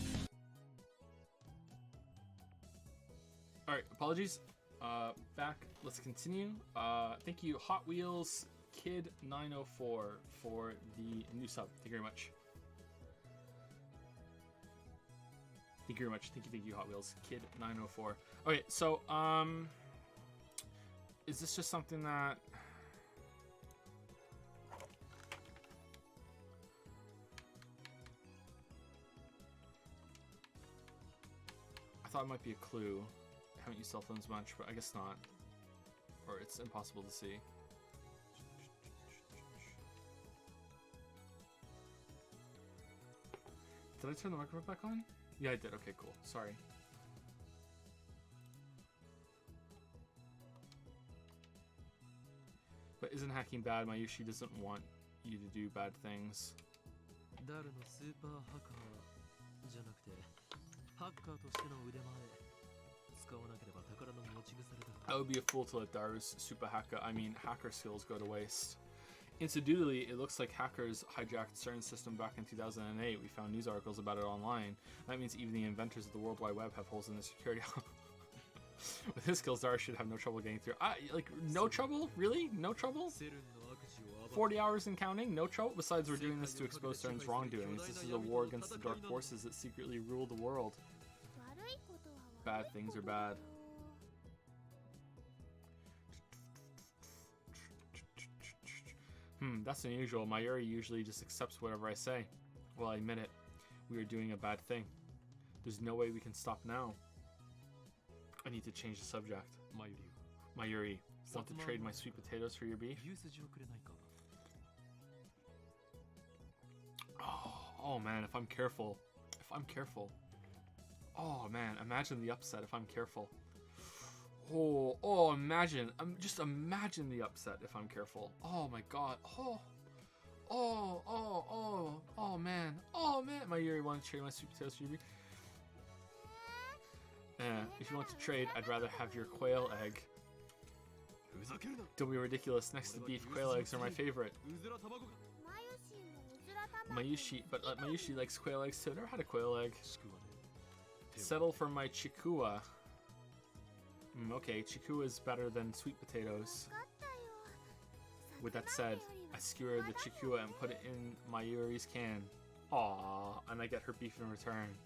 B: Alright, apologies. Back. Let's continue. Thank you, Hot Wheels Kid904 for the new sub. Thank you very much. Thank you very much. Thank you, Hot Wheels. Kid904. Okay, so, is this just something that... I thought it might be a clue. I haven't used cell phones much, but I guess not. Or it's impossible to see. Did I turn the microphone back on? Yeah, I did. Okay, cool. Sorry. But isn't hacking bad? Mayushi doesn't want you to do bad things.
E: 誰のスーパーハッカーじゃなくてハッカーとしての腕前使わなければ宝の持ち腐れだ。
B: I would be a fool to let Daru's super hacker skills go to waste. Incidentally, it looks like hackers hijacked CERN's system back in 2008. We found news articles about it online. That means even the inventors of the World Wide Web have holes in the security. With his skills, Daru should have no trouble getting through. Like, no trouble? Really? No trouble? 40 hours and counting? No trouble? Besides, we're doing this to expose CERN's wrongdoings. This is a war against the dark forces that secretly rule the world. Bad things are bad. That's unusual. Mayuri usually just accepts whatever I say. Well, I admit it. We are doing a bad thing. There's no way we can stop now. I need to change the subject. Mayuri, want to trade my sweet potatoes for your beef? Oh man, if I'm careful. Oh man, imagine the upset if I'm careful. Imagine. Just imagine the upset if I'm careful. Oh my god. Oh man. Mayuri wants to trade my sweet potatoes for your beef. If you want to trade, I'd rather have your quail egg. Don't be ridiculous. Next to beef, quail eggs are my favorite. Mayushi likes quail eggs too. I've never had a quail egg. Settle for my chikua. Okay, chikua is better than sweet potatoes. With that said, I skewered the chikua and put it in Mayuri's can. Aww, and I get her beef in return.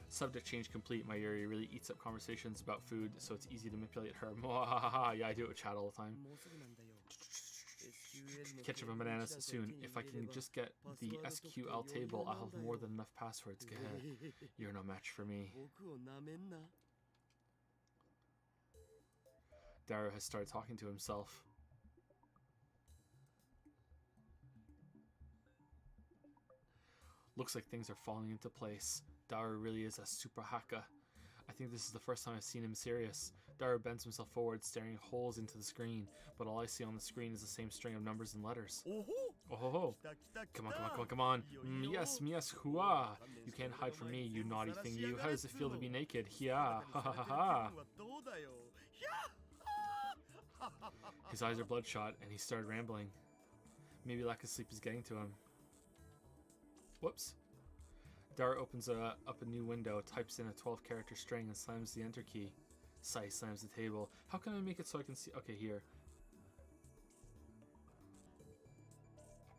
B: Subject change complete. Mayuri really eats up conversations about food, so it's easy to manipulate her. Yeah, I do it with chat all the time. Ketchup and bananas soon. If I can just get the SQL table, I'll have more than enough passwords. You're no match for me. Daru has started talking to himself. Looks like things are falling into place. Daru really is a super hacker. I think this is the first time I've seen him serious. Daru bends himself forward, staring holes into the screen, but all I see on the screen is the same string of numbers and letters. Oh, come on. Yes, hua. You can't hide from me, you naughty thing, you. How does it feel to be naked? Yeah, ha. His eyes are bloodshot, and he started rambling. Maybe lack of sleep is getting to him. Whoops. Daru opens up a new window, types in a 12-character string, and slams the enter key. Sai slams the table. How can I make it so I can see? Okay, here.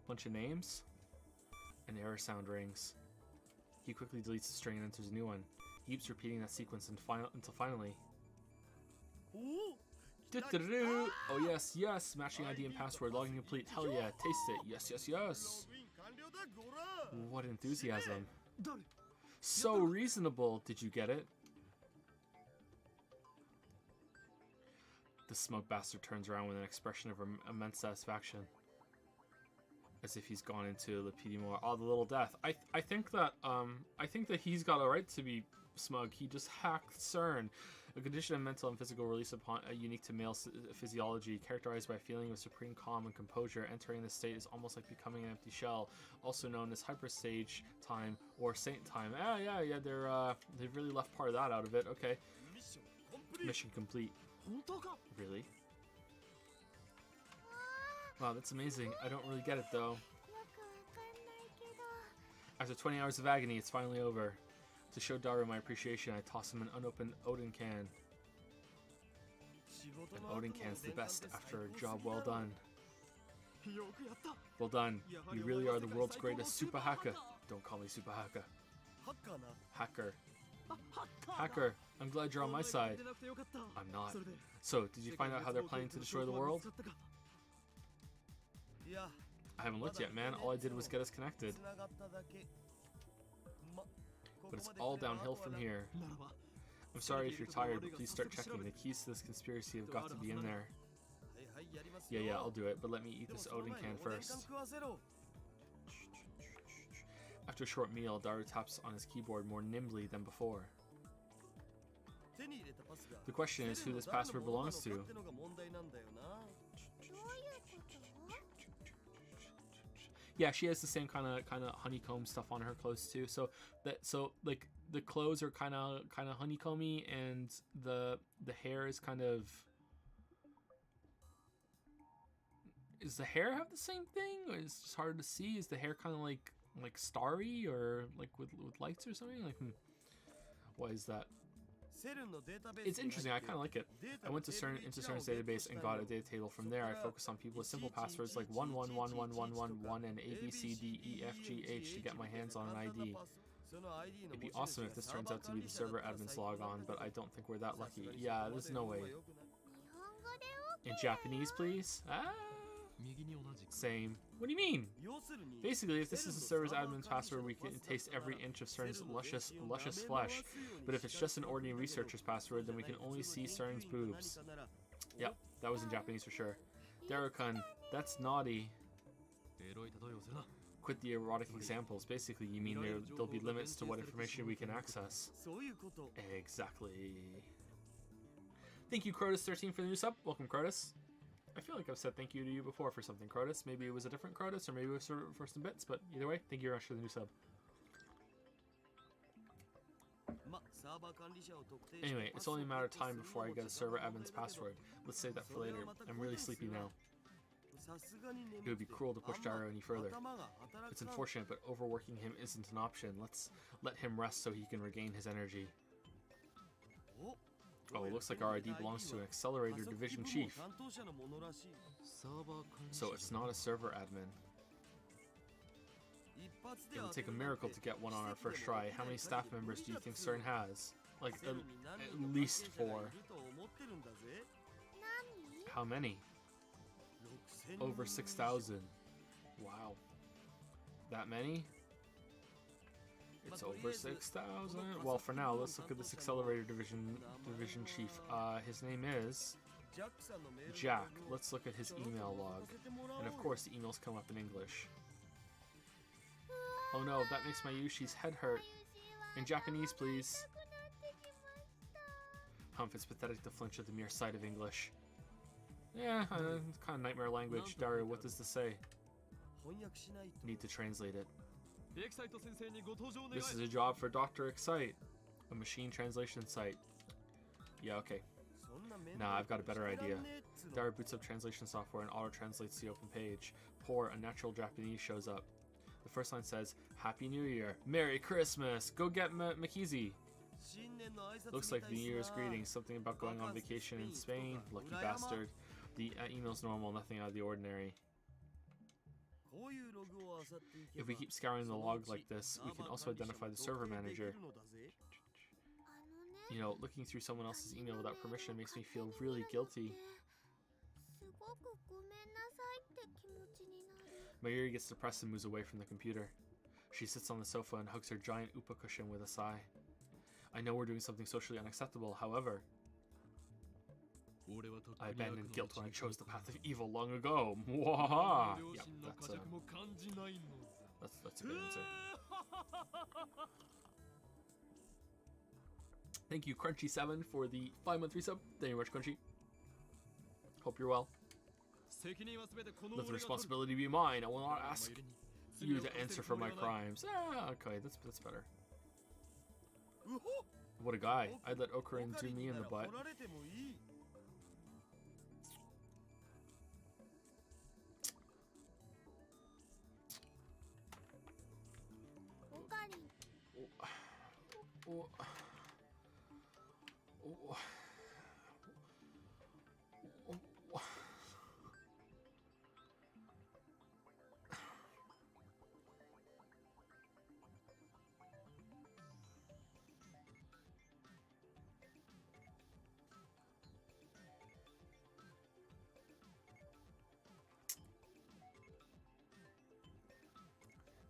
B: Bunch of names. An error sound rings. He quickly deletes the string and enters a new one. He keeps repeating that sequence until finally. Oh yes, matching ID and password, login complete. Hell yeah, taste it. Yes. What enthusiasm. So reasonable. Did you get it? The smug bastard turns around with an expression of immense satisfaction, as if he's gone into the Pedimore. Oh, the little death. I think that he's got a right to be smug. He just hacked CERN, a condition of mental and physical release upon unique to male physiology, characterized by a feeling of supreme calm and composure. Entering this state is almost like becoming an empty shell, also known as hyperstage time or saint time. Yeah. They've really left part of that out of it. Okay. Mission complete. Really? Wow, that's amazing. I don't really get it though. After 20 hours of agony, it's finally over. To show Daru my appreciation, I toss him an unopened Odin can. An Odin can's the best after a job well done. Well done. You really are the world's greatest super hacker. Don't call me super hacker.
F: ハッカーな。
B: Hacker. Hacker. I'm glad you're on my side. I'm not. So, did you find out how they're planning to destroy the world?
F: いや、
B: I haven't looked yet, man. All I did was get us connected.
F: 繋がっただけ。ま、ここ
B: But
F: ま
B: it's
F: で
B: all
F: 来たら
B: downhill from here.
E: ならば
B: I'm sorry if you're tired, but please start checking. The keys to this conspiracy have got to be in there.
F: はいはい、やります
B: Yeah,
F: よ。
B: yeah, I'll do it, but let me eat
F: でも
B: this
F: その
B: Odin
F: 前に
B: can
F: おでん
B: first.
F: 缶食わせろ。
B: After a short meal, Daru taps on his keyboard more nimbly than before.
F: 手に入れたパスが
B: The question is who this password belongs to.
F: 誰のものなのかってのが問題なんだよな。
C: どういうこと？
B: Yeah, she has the same kind of honeycomb stuff on her clothes too. So like the clothes are kind of honeycomby, and the hair is kind of. Is the hair have the same thing, or it's just hard to see? Is the hair kind of like starry or like with lights or something? Like, why is that?
F: セルンのデータベース
B: It's interesting. I kind of like it. I went to CERN's database and got a data table. From there, I focused on people with simple passwords like 111111 and ABCDEFGH to get my hands on an ID.
F: その ID の
B: It'd be
F: 持ち主
B: awesome
F: が
B: if this
F: サー
B: turns
F: バー
B: out to be
F: 管
B: the
F: 理者だ
B: server
F: ったって
B: admin's
F: 最近
B: log on, but I don't think we're that lucky. Yeah, there's no way.
C: 日本語で
B: In Japanese, please? Ah,
E: 右に同じく
B: same. What do you mean?
F: 要するに
B: Basically, if this is the server's admin's password, we can taste every inch of CERN's luscious flesh. But if it's just an ordinary researcher's password, then we can only see CERN's boobs. Yep, that was in Japanese for sure. Darukan, that's naughty.
E: エロい例えをするな
B: Quit the erotic examples. Basically, you mean there'll be limits to what information we can access.
F: そういうこと
B: Exactly. Thank you, Crotus13, for the new sub. Welcome, Crotus. I feel like I've said thank you to you before for something, Crotus. Maybe it was a different Crotus, or maybe it was for some bits, but either way, thank you very much for the new sub.
F: ま、サーバー管理者を特定して
B: Anyway, it's only a matter of time before I get a server admin's password. Let's save that for later. I'm really sleepy now.
F: さすがに眠
B: It would be
F: くて
B: cruel to push Daru any further.
F: 頭が働
B: It's
F: かん
B: unfortunate, but overworking him isn't an option. Let's let him rest so he can regain his energy.
F: お
B: Oh, it looks like our ID belongs to an accelerator division chief.
F: 担当者のものらしい
E: サーバー管理
B: So it's not a server admin.
F: 一発で
B: It
F: 当
B: would
F: て
B: take a
F: るなんて
B: miracle to get one on our
F: 奇跡
B: first
F: でも
B: try. How many
F: 起き
B: staff
F: ない限り
B: members do you
F: 無理だ
B: think
F: っつう
B: CERN has? Like,
F: セルに何人
B: at
F: か
B: least
F: 関係者が
B: 4.
F: いると思ってるんだぜ
B: How many?
F: 6000
B: Over 6,000. Wow. That many? It's over 6,000. Well, for now, let's look at this accelerator division chief. His name is
F: ジャックさんのメールの
B: Jack.
F: ログを
B: Let's look at his
F: ちょろっと
B: email
F: 送
B: log.
F: らせてもらおう
B: And of course, the emails come up in English. Oh no, that makes my Yushi's head hurt. In Japanese, please. Humph, it's pathetic to flinch at the mere sight of English. Yeah, it's kind of nightmare language. Daru, what does this say?
F: 翻訳しないと
B: Need to translate it.
E: エキサイト先生にご登場願い
B: This is a job for Dr. Excite, a machine translation site. Yeah, okay.
F: そんな面
B: Nah,
F: 倒
B: I've got a better
F: くさい
B: idea.
F: らんねえっつうの
B: Daru boots up translation software and auto-translates the open page. Poor, unnatural Japanese shows up. The first line says, Happy New Year, Merry Christmas, go get Makizi.
F: 新年の挨拶
B: Looks
F: み
B: like
F: た
B: the
F: い
B: New
F: っす
B: Year's
F: な
B: greeting, something about going on vacation in Spain. Lucky bastard. The email's normal, nothing out of the ordinary.
F: こういうログを漁っていけ
B: If
F: ば
B: we keep scouring the
F: その
B: log
F: うち
B: like this, we
F: サー
B: can
F: バー
B: also
F: 管理者
B: identify
F: も
B: the server
F: 特定でき
B: manager.
F: るのだぜ
B: You know, looking through someone else's email without permission makes me feel really guilty.
C: すごくごめんなさいって気持ちになる。
B: Mayuri gets depressed and moves away from the computer. She sits on the sofa and hugs her giant upa cushion with a sigh. I know we're doing something socially unacceptable, however,
E: 俺はとっくに
B: I
E: 悪の
B: abandoned guilt
E: 道
B: when I
E: に
B: chose the
E: 踏み
B: path
E: 込
B: of
E: んだ
B: evil long ago. Mwahaha!
E: 両
B: Yep,
E: 親の呵
B: that's
E: 責も感じないのだ
B: that's a good answer. Thank you, Crunchy7, for the 5-month resub. Thank you very much, Crunchy. Hope you're well.
E: 責任は全てこの
B: Let the
E: 俺が取る
B: responsibility be mine. I will not
E: お前
B: ask
E: に
B: you
E: 罪を
B: to
E: 犯せ
B: answer
E: る
B: for
E: つも
B: my
E: りはない
B: crimes. Ah, okay, that's better.
F: うほ
B: What a guy. I'd let Okurin
F: オカ
B: do
F: リン
B: me in
F: な
B: the
F: ら
B: butt.
F: 掘られてもいい
C: オカリン、
B: Oh.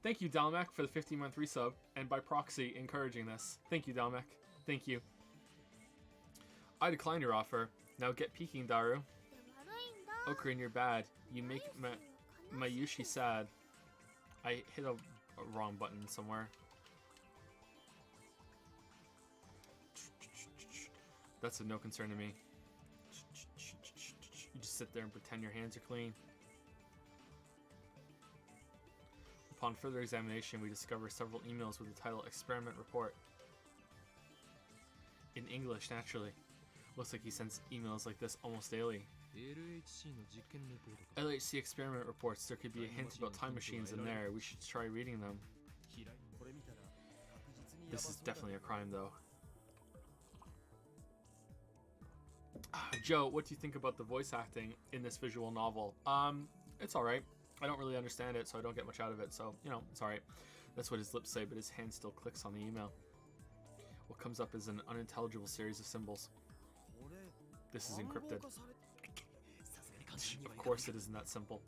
B: Thank you, Dalmek, for the 15-month resub, and by proxy, encouraging this. Thank you, Dalmek. Thank you. I decline your offer. Now get peeking, Daru.
C: 悪いんだ
B: Ocarina, you're bad. You make Mayushi sad. I hit a wrong button somewhere. That's of no concern to me. You just sit there and pretend your hands are clean. Upon further examination, we discover several emails with the title Experiment Report. In English, naturally. Looks like he sends emails like this almost daily.
E: LHC の実験レポートか
B: LHC experiment reports. There could be a hint about time machines in there. We should try reading them.
F: これ見たら確実に
B: This is definitely a crime, though. Joe, what do you think about the voice acting in this visual novel? It's alright. I don't really understand it, so I don't get much out of it, so, you know, it's alright. That's what his lips say, but his hand still clicks on the email. What comes up is an unintelligible series of symbols.
F: これ
B: This is encrypted.
F: 暗号化され
B: Of course it isn't that simple.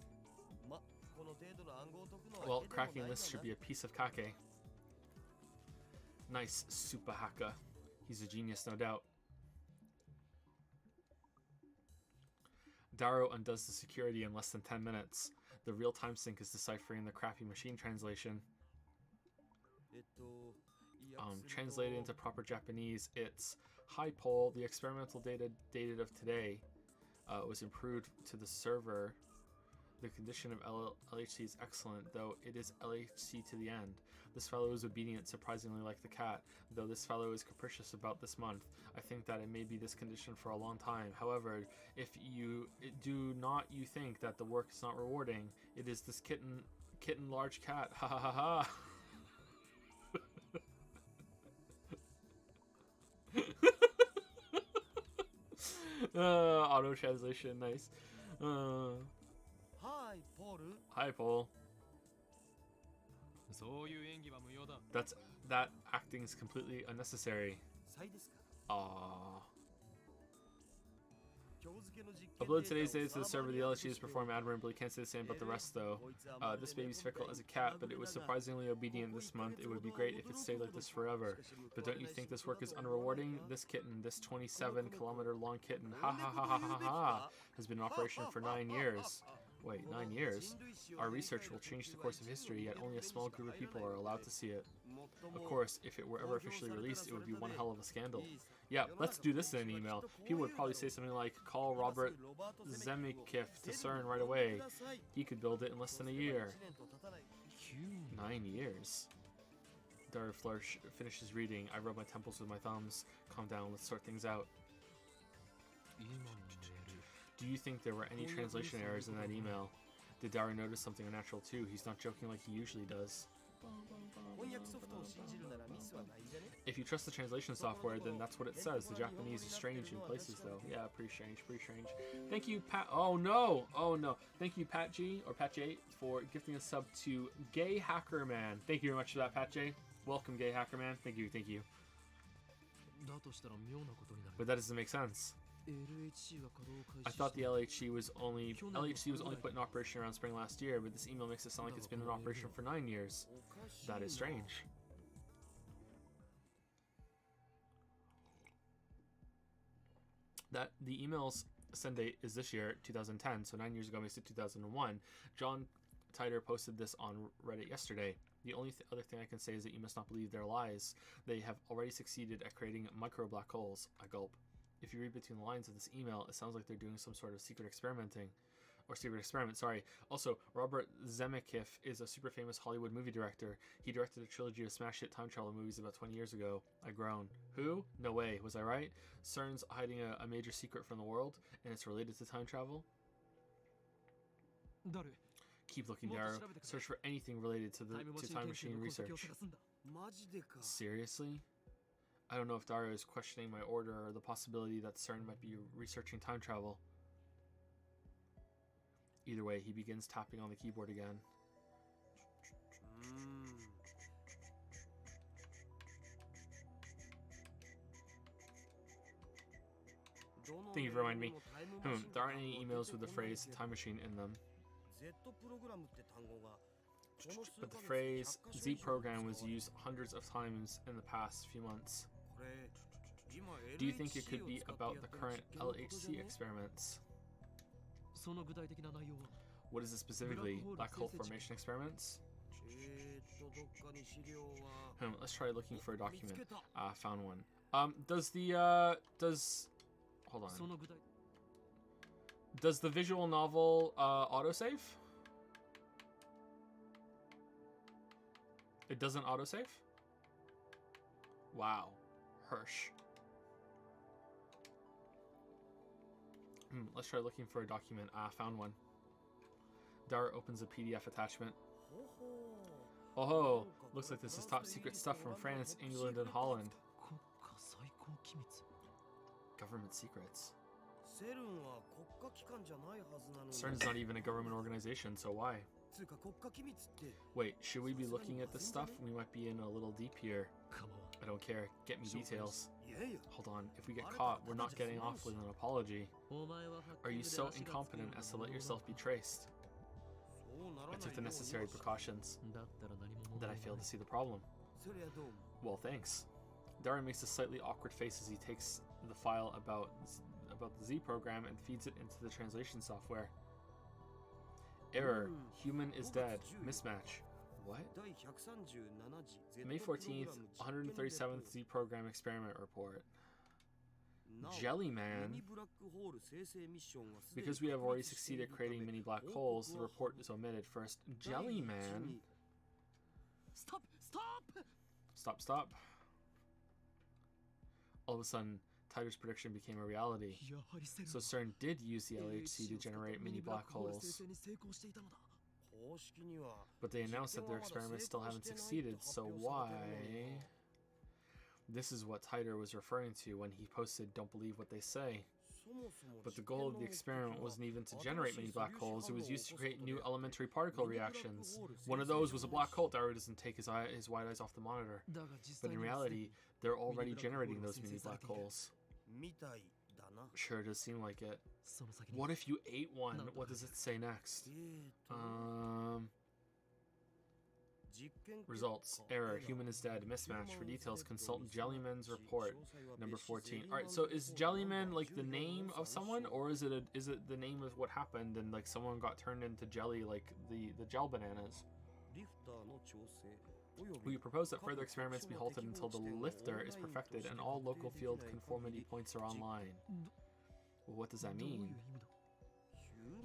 F: まこの程度の暗号を解くのは
B: Well, cracking this should be a piece of kake. Nice, super hacker. He's a genius, no doubt. Daru undoes the security in less than 10 minutes. The real-time sync is deciphering the crappy machine translation.
F: 意訳すると
B: Translated into proper Japanese, it's high poll. The experimental data dated of today was improved to the server. The condition of LHC is excellent, though it is LHC to the end. This fellow is obedient, surprisingly like the cat, though this fellow is capricious about this month. I think that it may be this condition for a long time. However, if you do not you think that the work is not rewarding, it is this kitten large cat. Ha ha ha ha. Auto translation, nice.
F: はいポール
B: Hi, Paul.
E: そういう演技は無用だ
B: That acting is completely unnecessary.
F: サイですか
B: Aww.
F: 今日付の実験
B: Upload today's data to the server. The LHC is performed admirably. Can't say the same about the rest, though. This baby's fickle as a cat, but it was surprisingly obedient this month. It would be great if it stayed like this forever. But don't you think this work is unrewarding? This kitten, this 27-kilometer long kitten, ha ha ha ha ha ha, has been in operation for 9 years. Wait, 9 years? Our research will change the course of history, yet only a small group of people are allowed to see it. Of course, if it were ever officially released, it would be one hell of a scandal. Yeah, let's do this in an email. People would probably say something like, call Robert Zemikif to CERN right away. He could build it in less than a year. 9 years. Daru Flourish finishes reading. I rub my temples with my thumbs. Calm down, let's sort things out.
E: 今のメール
B: Do you think there were any translation errors in that email? Did Daru notice something unnatural too? He's not joking like he usually does.
F: 翻訳ソフトを信じるならミスはないんじゃね
B: If you trust the translation software, then that's what it says. The Japanese is strange in places, though. Yeah, pretty strange, pretty strange. Thank you, Pat. Oh no, oh no. Thank you, Pat G or Pat J, for gifting a sub to Gay Hacker Man. Thank you very much for that, Pat J. Welcome, Gay Hacker Man. Thank you, thank you.
E: だとしたら妙なことになる
B: But that doesn't make sense.
E: LHC が稼働開
B: I
E: 始
B: thought the
E: して
B: LHC was only put in operation around spring last year, but this email makes it sound like it's been in operation for 9 years.
F: おかしい
B: That
F: な
B: is strange. That the email's send date is this year, 2010, so 9 years ago makes it 2001. John Titor posted this on Reddit yesterday. The only other thing I can say is that you must not believe their lies. They have already succeeded at creating micro black holes. I gulp. If you read between the lines of this email, it sounds like they're doing some sort of secret experiment, sorry. Also, Robert Zemeckis is a super famous Hollywood movie director. He directed a trilogy of smash hit time travel movies about 20 years ago. I groan. Who? No way. Was I right? CERN's hiding a major secret from the world, and it's related to time travel?
E: ダル
B: Keep looking, Daru. Search for anything related to time machine
E: 研究の痕跡を
B: research.
E: 探すんだ
F: マジでか
B: Seriously? I don't know if Daru is questioning my order or the possibility that CERN might be researching time travel. Either way, he begins tapping on the keyboard again.
F: うーん
B: Thank you for reminding me. There aren't any emails with the phrase time machine in them.
F: Z プログラムって単語が
B: But the phrase Z program was used hundreds of times in the past few months. Do you think it could be about the current LHC experiments?
E: その具体的な内容は
B: What is it specifically? Black hole formation experiments?
F: どっかに資料は
B: Let's try looking for a document. Found one. Does hold
E: そ
B: on.
E: の具体
B: Does the visual novel autosave? It doesn't autosave? Wow. Hirsch. Let's try looking for a document. Found one. Dara opens a PDF attachment. Oh, looks like this is top secret stuff from France, England, and Holland.
E: 国家最高機密
B: Government secrets.
F: セルンは国家機関じゃないはずなのに
B: CERN's not even a government organization, so why?
F: つうか国家機密って
B: Wait, should we be looking at this stuff? We might be in a little deep here.
E: 構わ
B: I don't care. Get me details.
F: いやいや
B: Hold on. If we get caught, we're not getting off with an apology.
E: お前は
B: Are you so incompetent as to let yourself be traced?
F: そうなら
B: I
F: ない
B: took the
F: ように
B: necessary precautions.
E: だったら何も問
B: Then
E: 題
B: I
E: ない
B: failed to see the problem.
F: そりゃどうも
B: Well, thanks. Dara makes a slightly awkward face as he takes the file about the Z program and feeds it into the translation software. Error. Human is dead. Mismatch. What?
F: 第137次 Z
B: May 14th, 137th Z program experiment report. Jellyman. Because we have already succeeded creating mini black holes, the report is omitted first. Jellyman.
E: Stop! Stop!
B: Stop. All of a sudden, Tiger's prediction became a reality.
E: やはりセルン
B: So CERN did use the LHC to generate mini black holes,
E: 生成に成功していたのだ
F: 公式には
B: but they announced that their experiments still haven't succeeded, so why? This is what Tiger was referring to when he posted "Don't believe what they say."
F: そもそも
B: But the goal of the experiment wasn't even to generate many black holes, it was used to create new elementary particle reactions. One of those was a black hole. Dara doesn't take his wide eyes off the monitor.
E: だが実
B: But
E: 際
B: in
E: に
B: reality, they're already generating those mini black holes.
F: みたいだな
B: Sure, it does seem like it.
E: その先に
B: What if you ate one? What does it say next?
F: 実験
B: Results. Error. Human is dead. Mismatch. For details, consult Jellyman's report. Number 14. Alright, so is Jellyman like the name of someone, or is it the name of what happened and like someone got turned into jelly like the gel bananas?
F: リフターの調整およ
B: We
F: び
B: propose that further experiments be halted until the lifter is perfected and all local field conformity points are online. Well, what does that
E: どういう
B: mean?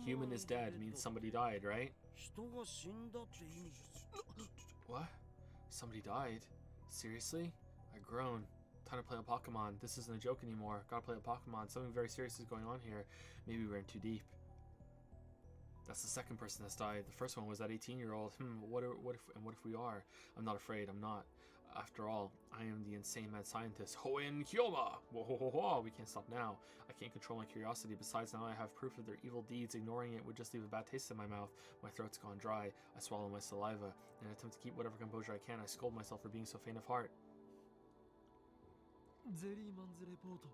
E: 意味だ
B: Human is dead means somebody died, right?
F: 人が死んだって意味
B: What? Somebody died? Seriously? I groan. Time to play a Pokemon. This isn't a joke anymore. Gotta play a Pokemon. Something very serious is going on here. Maybe we're in too deep. That's the second person that's died. The first one was that 18-year-old. What if we are? I'm not afraid. I'm not. After all, I am the insane mad scientist. Hoen Kyoma! Whoa, we can't stop now. I can't control my curiosity. Besides, now I have proof of their evil deeds. Ignoring it would just leave a bad taste in my mouth. My throat's gone dry. I swallow my saliva. In an attempt to keep whatever composure I can, I scold myself for being so faint of heart.
E: ゼリーマンズレポート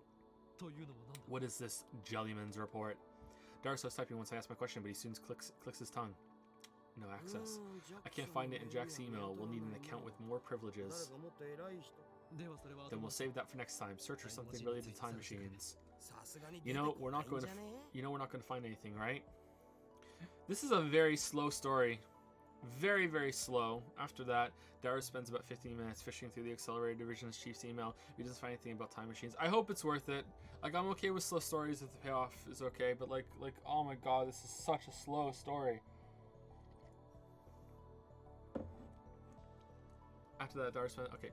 E: というのは何だ
B: What is this Jellyman's report? Dark was typing once I asked my question, but he soon clicks his tongue. No access. I can't find it in Jack's email. We'll need an account with more
F: 誰
B: privileges.
F: がもっと偉い人
E: ではそれは
B: Then we'll save that for next time. Search for something related to time machines.
F: さすがに
B: You
F: 出て
B: know,
F: こ
B: we're
F: な
B: not
F: いん
B: going
F: じ
B: to
F: ゃね
B: you know we're not going to find anything, right? This is a very slow story. Very, very slow. After that, Dara spends about 15 minutes fishing through the Accelerated Division's chief's email. He doesn't find anything about time machines. I hope it's worth it. Like, I'm okay with slow stories if the payoff is okay, but like, oh my god, this is such a slow story. After that, Dara spent okay.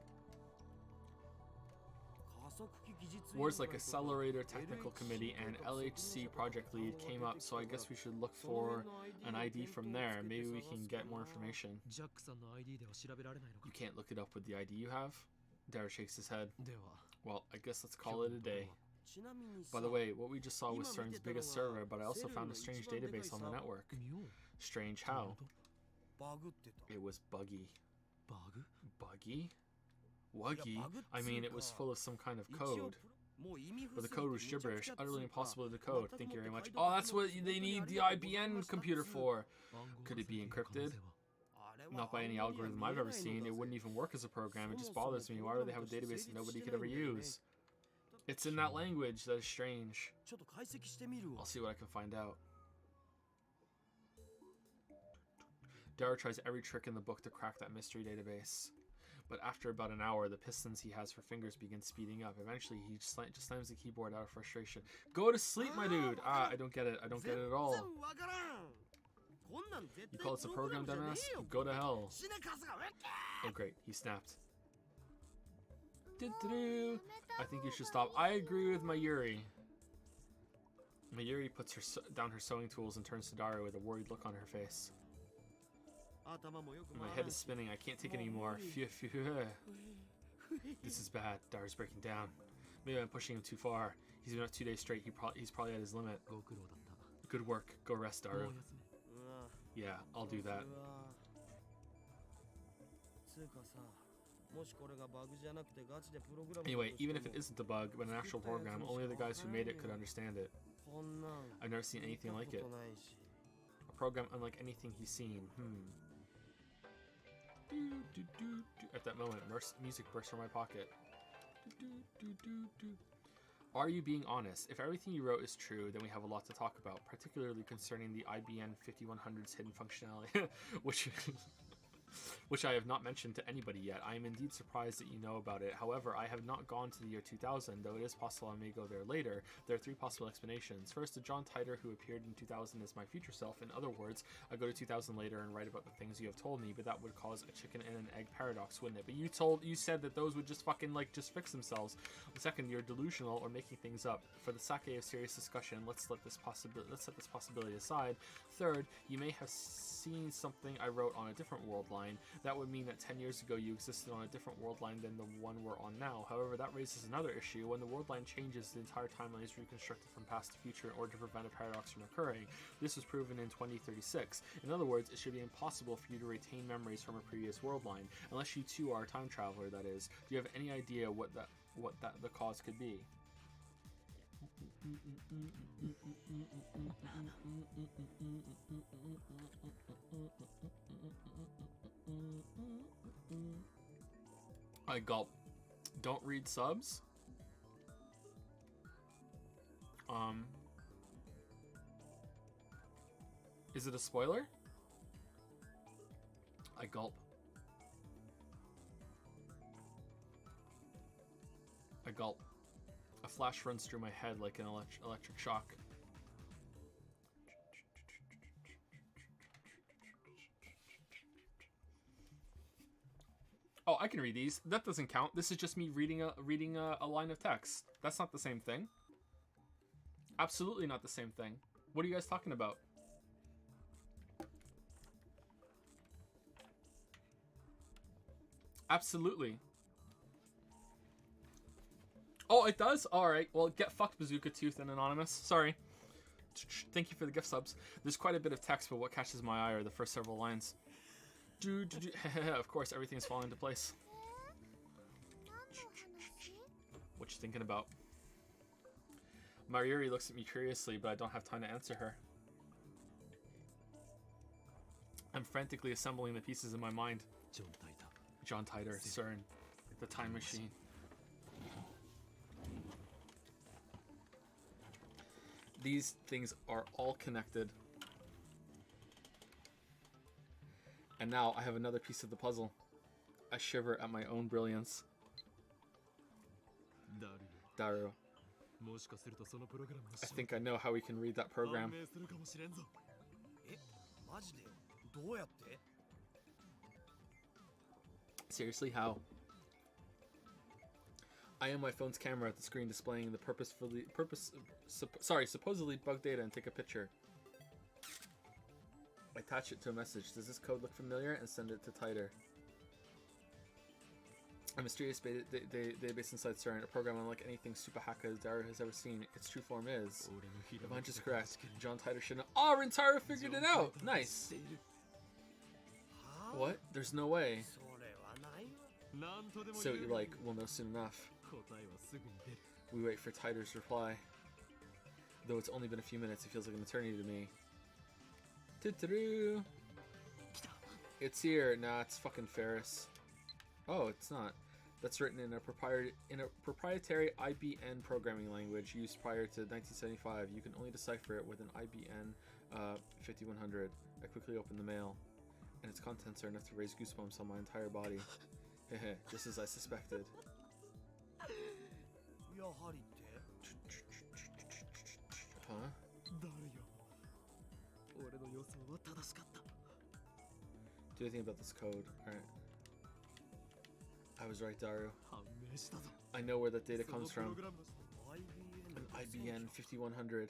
F: 加速器技術委員会
B: Words like
F: とか
B: Accelerator Technical Committee and LHC Project Lead came up, so I guess we should look for an ID from there. Maybe we can get more information.
E: ジャックさんの ID では調べられないのか
B: You can't look it up with the ID you have? Dara shakes his head.
E: では
B: Well, I guess let's call it a day.
F: ちなみにさ
B: By the way, what we just saw was CERN's biggest server, but I also found a strange database on the network.
E: 妙
B: Strange how?
F: バグってた
B: It was buggy.
E: バグ
B: Buggy? Wuggy? I mean, it was full of some kind of
F: 一応
B: code.
F: もう意味不
B: But the
F: 正
B: code was
F: めちゃく
B: gibberish,
F: ちゃ
B: utterly
F: つうか
B: impossible to decode.
F: また
B: Thank you very
F: もっ
B: much.
F: と
B: Oh,
F: 解
B: that's
F: 読
B: what they need the IBN computer for.
E: 暗号
B: Could it be
E: 化する可能
B: encrypted?
E: 性は
F: あれ
B: Not by any algorithm I've ever seen. It wouldn't even work as a program. It just bothers me. Why would they have a database that nobody could ever use? It's in that language. That is strange.
F: ちょっと解析してみるわ
B: I'll see what I can find out. Darrow tries every trick in the book to crack that mystery database. But after about an hour, the pistons he has for fingers begin speeding up. Eventually, he just slams the keyboard out of frustration. Go to sleep, my dude! I don't get it. I don't get it at all.
F: 全然わからんこんなん絶
B: You
F: 対
B: call this a
F: プログラ
B: program,
F: ムじゃね
B: dumbass?
F: えよ
B: Go to hell.
F: 死ねカスがウェッケ
B: Oh, great. He snapped. Do-do-do. I think you should stop. I agree with Mayuri. Mayuri puts down her sewing tools and turns to Daru with a worried look on her face.
F: 頭もよく
B: My
F: 回
B: head
F: らん
B: is
F: し
B: spinning. I can't take it anymore. Phew, phew, phew. This is bad. Daru's breaking down. Maybe I'm pushing him too far. He's been up 2 days straight. He's probably at his limit.
E: ご苦労だった
B: Good work. Go rest,
E: もう
B: Daru.
E: 休め
F: うわ
B: Yeah, I'll do that.
F: うわつうかさもしこれがバグじゃなくてガチでプログラムだと
B: Anyway,
F: して
B: even
F: も
B: if it isn't a bug, but an actual program, only the guys who made it could understand it.
F: こんなん
B: I've never seen
F: 見た
B: anything
F: こ
B: like it.
F: とないし
B: A program unlike anything he's seen. At that moment, music burst from my pocket. Are you being honest? If everything you wrote is true, then we have a lot to talk about, particularly concerning the IBM 5100's hidden functionality, which I have not mentioned to anybody yet. I am indeed surprised that you know about it. However, I have not gone to the year 2000, though it is possible I may go there later. There are 3 possible explanations. First, the John Titor who appeared in 2000 is my future self. In other words, I go to 2000 later and write about the things you have told me, but that would cause a chicken and an egg paradox, wouldn't it? But you said that those would just fucking just fix themselves. Second, you're delusional or making things up. For the sake of serious discussion, let's set this possibility aside. Third, you may have seen something I wrote on a different world line. That would mean that 10 years ago you existed on a different world line than the one we're on now. However, that raises another issue. When the world line changes, the entire timeline is reconstructed from past to future in order to prevent a paradox from occurring. This was proven in 2036. In other words, it should be impossible for you to retain memories from a previous world line, unless you too are a time traveler, that is. Do you have any idea what the cause could be? I gulp. Don't read subs? Is it a spoiler? I gulp. I gulp. A flash runs through my head like an electric shock. Oh, I can read these. That doesn't count. This is just me reading a line of text. That's not the same thing. Absolutely not the same thing. What are you guys talking about? Absolutely. Oh, it does? Alright. Well, get fucked, Bazooka Tooth and Anonymous. Sorry. Thank you for the gift subs. There's quite a bit of text, but what catches my eye are the first several lines. Of course, everything's falling into place. What you thinking about? Mayuri looks at me curiously, but I don't have time to answer her. I'm frantically assembling the pieces in my mind. John Titor, CERN, the time machine. These things are all connected. And now I have another piece of the puzzle. I shiver at my own brilliance. Daru. I think I know how we can read that program.
F: えマジでどうやって
B: Seriously, how? I am my phone's camera at the screen displaying the supposedly bugged data and take a picture. Attach it to a message. Does this code look familiar? And send it to Titor. A mysterious database inside CERN, a program unlike anything Super Haka Daru has ever seen. Its true form is... If I'm just correct, John Titor shouldn't... Oh, Rintaro figured it out! Nice! What? There's no way.
F: それはないわ
B: So you like, we'll know soon enough. We wait for Titor's reply. Though it's only been a few minutes, it feels like an eternity to me. Tuturu! It's here. Nah, it's fucking Ferris. Oh, it's not. That's written in a proprietary IBN programming language used prior to 1975. You can only decipher it with an IBN 5100. I quickly opened the mail, and its contents are enough to raise goosebumps on my entire body. Hehe, just as I suspected.
F: やはりって
B: Huh?
E: 誰よ。俺の予想は正しかった。
B: Do you think about this code? Alright. I was right, Daru.
E: 判明したぞ。
B: I know where that data
E: その
B: comes
E: プロ
B: from.
E: グラム
B: An IBN 5100.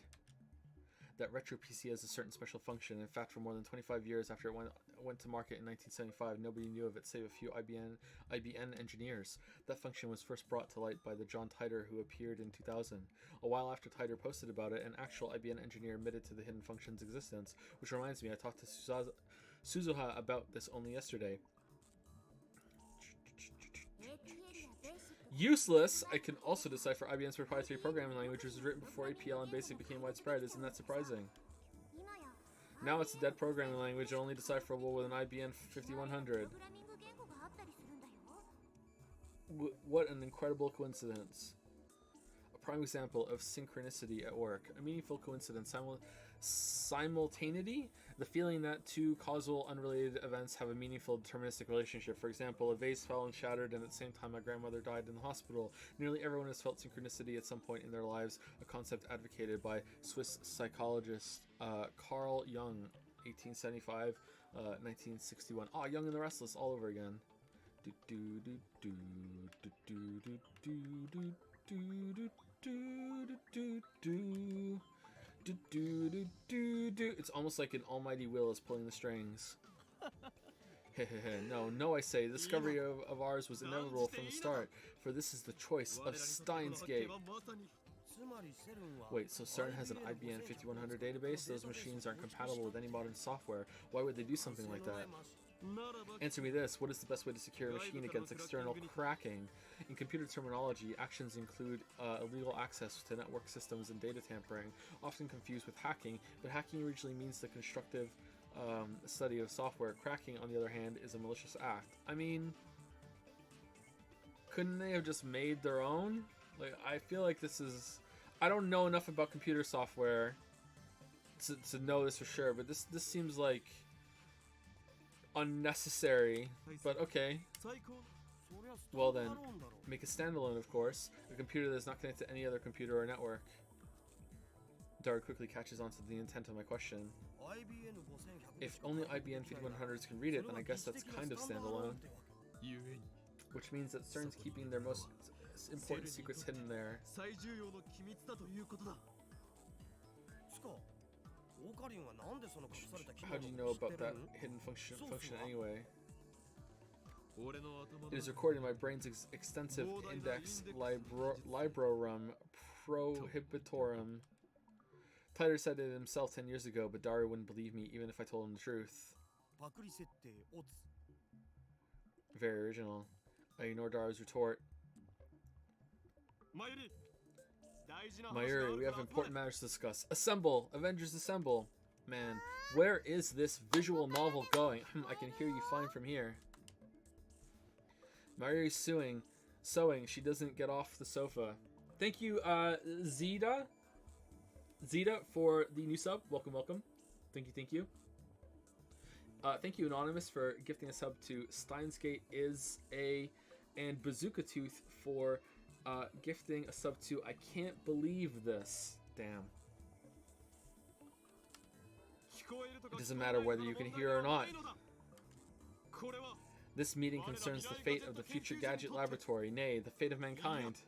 B: That retro PC has a certain special function. In fact, for more than 25 years after it went to market in 1975, nobody knew of it save a few IBN engineers. That function was first brought to light by the John Titor who appeared in 2000. A while after Titor posted about it, an actual IBN engineer admitted to the hidden function's existence, which reminds me, I talked to Suzuha about this only yesterday. Useless! I can also decipher IBM's proprietary programming language, which was written before APL and BASIC became widespread. Isn't that surprising? Now it's a dead programming language, only decipherable with an IBM 5100. What an incredible coincidence. A prime example of synchronicity at work. A meaningful coincidence. Simultaneity? The feeling that two causal, unrelated events have a meaningful, deterministic relationship. For example, a vase fell and shattered, and at the same time my grandmother died in the hospital. Nearly everyone has felt synchronicity at some point in their lives, a concept advocated by Swiss psychologist Carl Jung, 1875, 1961. Ah, Young and the Restless all over again. It's almost like an almighty will is pulling the strings. No, I say, the discovery of ours was inevitable from the start, for this is the choice of Steins Gate. Wait, so CERN has an IBM 5100 database? Those machines aren't compatible with any modern software. Why would they do something like that? Answer me this, what is the best way to secure a machine against external cracking? In computer terminology, actions include illegal access to network systems and data tampering, often confused with hacking, but hacking originally means the constructive study of software. Cracking, on the other hand, is a malicious act. I mean, couldn't they have just made their own? Like, I feel like this is... I don't know enough about computer software to know this for sure, but this seems like unnecessary, but okay. Well then, make a standalone, of course. A computer that is not connected to any other computer or network. Daru quickly catches on to the intent of my question. If only IBM 5100s can read it, then I guess that's kind of standalone. Which means that CERN's keeping their most important secrets hidden there. How do you know about that hidden function anyway? It is recorded in my brain's extensive index librorum prohibitorum. Titor said it himself 10 years ago, but Daru wouldn't believe me even if I told him the truth. Very original. I ignore Daru's retort. Mayuri, we have important matters to discuss. Assemble! Avengers assemble! Man, where is this visual novel going? I can hear you fine from here. Mayuri's sewing. She doesn't get off the sofa. Thank you, Zeta, for the new sub. Welcome. Thank you. Thank you, Anonymous, for gifting a sub to Steinsgate and Bazooka Tooth for gifting a sub to I Can't Believe This. Damn. It doesn't matter whether you can hear or not. This meeting concerns the fate of the future gadget laboratory, nay, the fate of mankind.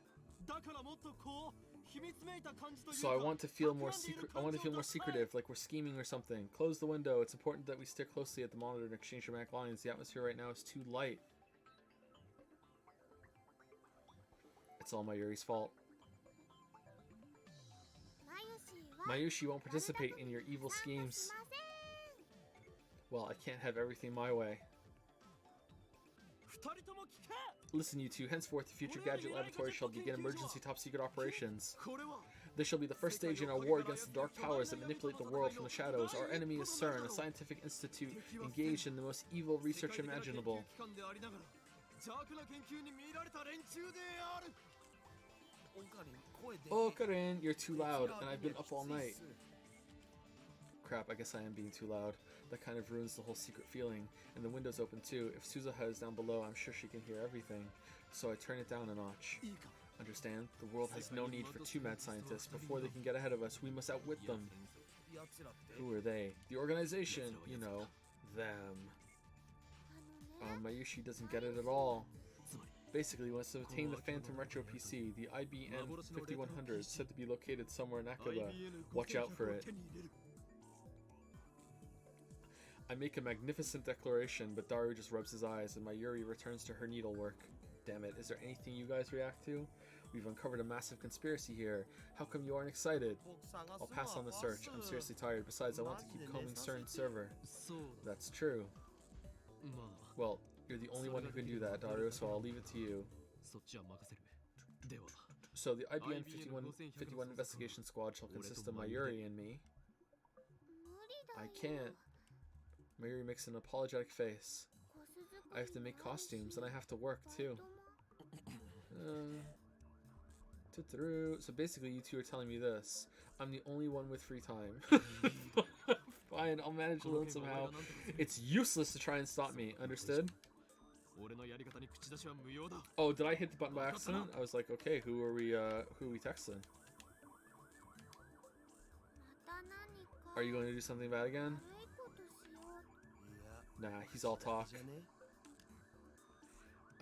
B: So I want to feel more secretive, like we're scheming or something. Close the window. It's important that we stare closely at the monitor and exchange dramatic lines. The atmosphere right now is too light. It's all Mayuri's fault. Mayushi won't participate in your evil schemes. Well, I can't have everything my way. Listen, you two. Henceforth, the future gadget laboratory shall begin emergency top-secret operations. This shall be the first stage in our war against the dark powers that manipulate the world from the shadows. Our enemy is CERN, a scientific institute engaged in the most evil research imaginable. Oh, Karin, you're too loud, and I've been up all night. Crap, I guess I am being too loud. That kind of ruins the whole secret feeling. And the window's open too. If Suzuha is down below, I'm sure she can hear everything. So I turn it down a notch. Understand? The world has no need for two mad scientists. Before they can get ahead of us, we must outwit them. Who are they? The organization, you know, them. Mayushi doesn't get it at all. Basically, he wants to obtain the Phantom Retro PC, the IBN 5100, said to be located somewhere in Akiba. Watch out for it. I make a magnificent declaration, but Daru just rubs his eyes, and Mayuri returns to her needlework. Damn it, is there anything you guys react to? We've uncovered a massive conspiracy here. How come you aren't excited? I'll pass on the search. I'm seriously tired. Besides, I want to keep combing CERN's server. That's true. Well, you're the only one who can do that, Daru, so I'll leave it to you. So the IBN 51 investigation squad shall consist of Mayuri and me. I can't. Mayuri makes an apologetic face. I have to make costumes, and I have to work, too. So basically, you two are telling me this. I'm the only one with free time. Fine, I'll manage alone somehow. It's useless to try and stop me, understood? Oh, did I hit the button by accident? I was like, okay, who are we texting? Are you going to do something bad again? Nah, he's all talk.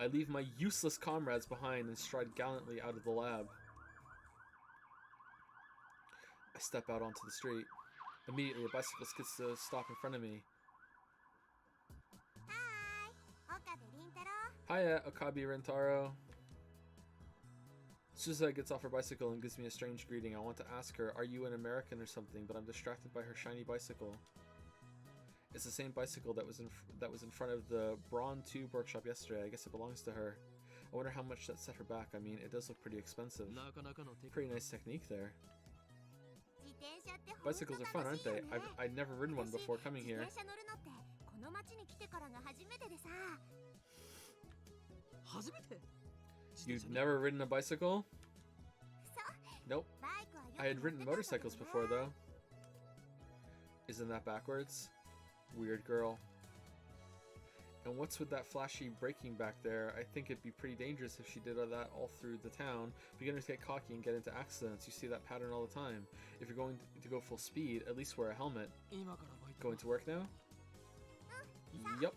B: I leave my useless comrades behind and stride gallantly out of the lab. I step out onto the street. Immediately, a bicycle skids to stop in front of me. Hiya, Okabe Rentaro. Suzuha gets off her bicycle and gives me a strange greeting. I want to ask her, are you an American or something, but I'm distracted by her shiny bicycle. It's the same bicycle that was in front of the Braun Tube workshop yesterday. I guess it belongs to her. I wonder how much that set her back. I mean, it does look pretty expensive. Pretty nice technique there. Bicycles are fun, aren't they? I'd never ridden one before coming here. You've never ridden a bicycle? Nope. I had ridden motorcycles before, though. Isn't that backwards? Weird girl. And what's with that flashy braking back there? I think it'd be pretty dangerous if she did that all through the town. Beginners get cocky and get into accidents. You see that pattern all the time. If you're going to go full speed, at least wear a helmet. Going to work now? Yep.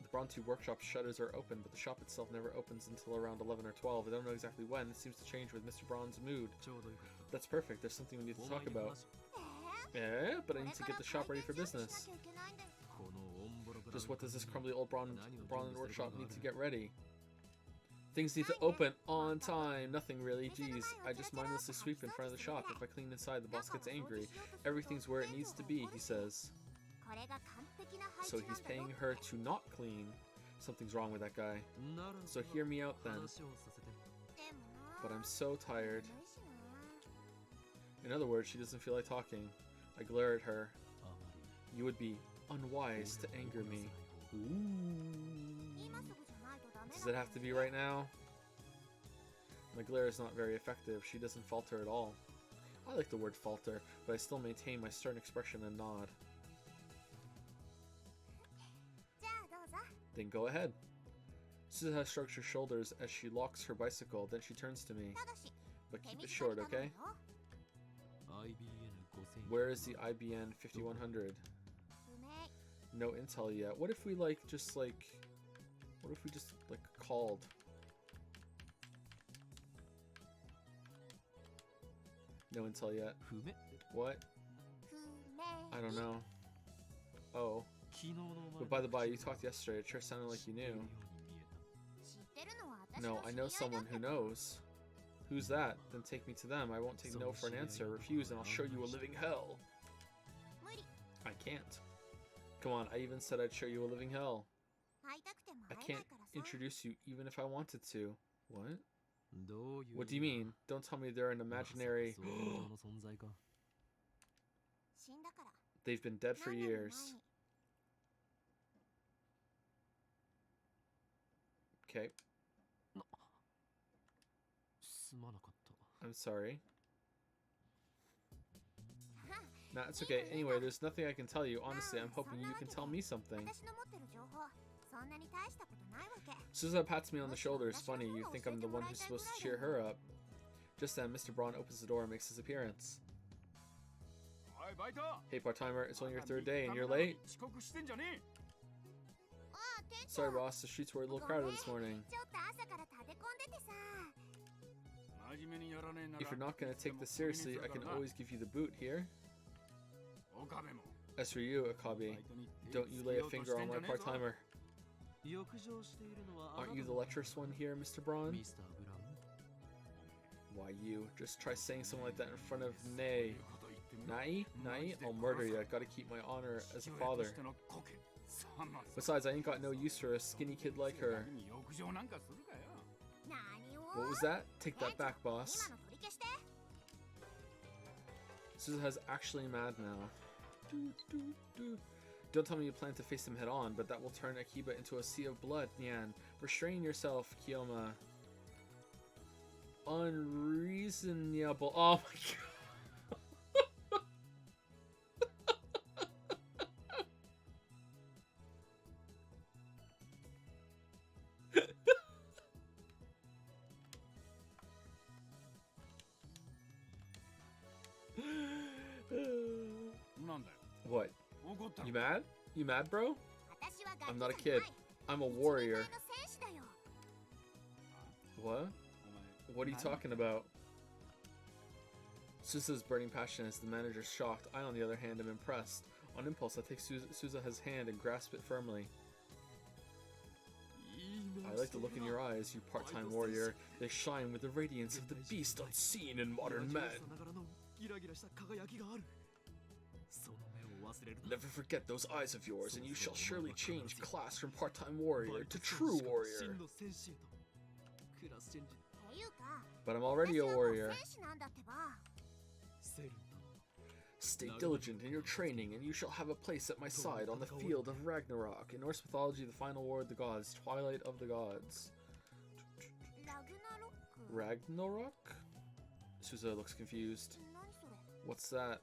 B: The Braun Tube workshop shutters are open, but the shop itself never opens until around 11 or 12. I don't know exactly when. It seems to change with Mr. Braun's mood. That's perfect. There's something we need to talk about. Yeah, but I need to get the shop ready for business. Just what does this crumbly old Braun workshop need to get ready? Things need to open on time. Nothing really. Geez, I just mindlessly sweep in front of the shop. If I clean inside, the boss gets angry. Everything's where it needs to be, he says. So he's paying her to not clean. Something's wrong with that guy. So hear me out then. But I'm so tired. In other words, she doesn't feel like talking. I glare at her. You would be unwise to anger me. Ooh. Does it have to be right now? My glare is not very effective. She doesn't falter at all. I like the word falter, but I still maintain my stern expression and nod. Then go ahead. Suzuha shrugs her shoulders as she locks her bicycle, then she turns to me. But keep it short, okay? Where is the IBN 5100? No intel yet. What if we just called? No intel yet. What? I don't know. Oh. But by the by, you talked yesterday. It sure sounded like you knew. No, I know someone who knows. Who's that? Then take me to them. I won't take no for an answer. Refuse and I'll show you a living hell. I can't. Come on, I even said I'd show you a living hell. I can't introduce you even if I wanted to. What? What do you mean? Don't tell me they're an imaginary...
E: 想像上の存在か。
C: 死んだから
B: They've been dead for
C: 何年も前
B: years.
C: に
B: Okay,
E: すまなかった。
B: I'm sorry. Nah, it's okay. Anyway, there's nothing I can tell you. Honestly, I'm hoping you can tell me something.
C: 私の持ってる情報そんなに大したことないわけ
B: Suza pats me on the shoulder. It's funny, you think I'm the one who's supposed to cheer her up. Just then, Mr. Braun opens the door and makes his appearance.
F: おいバイト
B: Hey, part-timer, it's only your third day and you're late.
F: 遅刻してんじゃね
C: ああ店
B: Sorry,
C: 長
B: boss. The streets were a little crowded this morning.
C: ちょっと朝から立て込んでてさ
F: え真面目にやらねえなら
B: If you're not gonna take this seriously, I can always give you the boot here.
F: 岡部も
B: As for you, Akabe, don't you lay a finger on my part-timer.
E: 浴場しているのは
B: Aren't you the lecherous one here, Mr. Braun?
E: ミスター・ブラウン。
B: Why you? Just try saying something like that in front of Nay.
F: こと言ってみろ
B: Nai? Nai? I'll murder you. I gotta keep my honor as a
F: 父親と
B: father.
F: してのコケさま
B: Besides, I ain't got no use for a skinny kid like her.
F: 浴場なんかするかよ
C: 何を
B: What was that? Take that back, boss.
C: 今の取り消して
B: Suzuha's actually mad now. Don't tell me you plan to face him head on, but that will turn Akiba into a sea of blood, Nyan. Restrain yourself, Kiyoma. Unreasonable. Oh my god. What? You mad? You mad, bro?
C: 私は
B: I'm
C: ガ
B: not
C: キ
B: a
C: じゃ
B: kid.
C: ない
B: I'm a warrior.
C: 一人前の戦士だよ
B: What? What are you talking about? Susa's burning passion as the manager's shocked. I, on the other hand, am impressed. On impulse, I take Suza's hand and grasp it firmly. I like the look in your eyes, you part-time warrior. They shine with the radiance of the beast unseen in modern men.
E: さながらのギラギラした輝きがある。その目を忘れるな。
B: Never forget those eyes of yours, and you shall surely change class from part-time warrior to true warrior.
E: 真の戦士へと。クラスチェンジ。
C: っていうか
B: But I'm already
C: 私
B: a
C: はもう
B: warrior.
C: 戦士なんだってば
E: セルンだ。
B: Stay diligent in your training, and you shall have a place at my side on the field of Ragnarok. In Norse mythology, the final war of the gods, Twilight of the Gods.
C: ラグナロック
B: Ragnarok? Suza looks confused.
C: 何それ
B: What's that?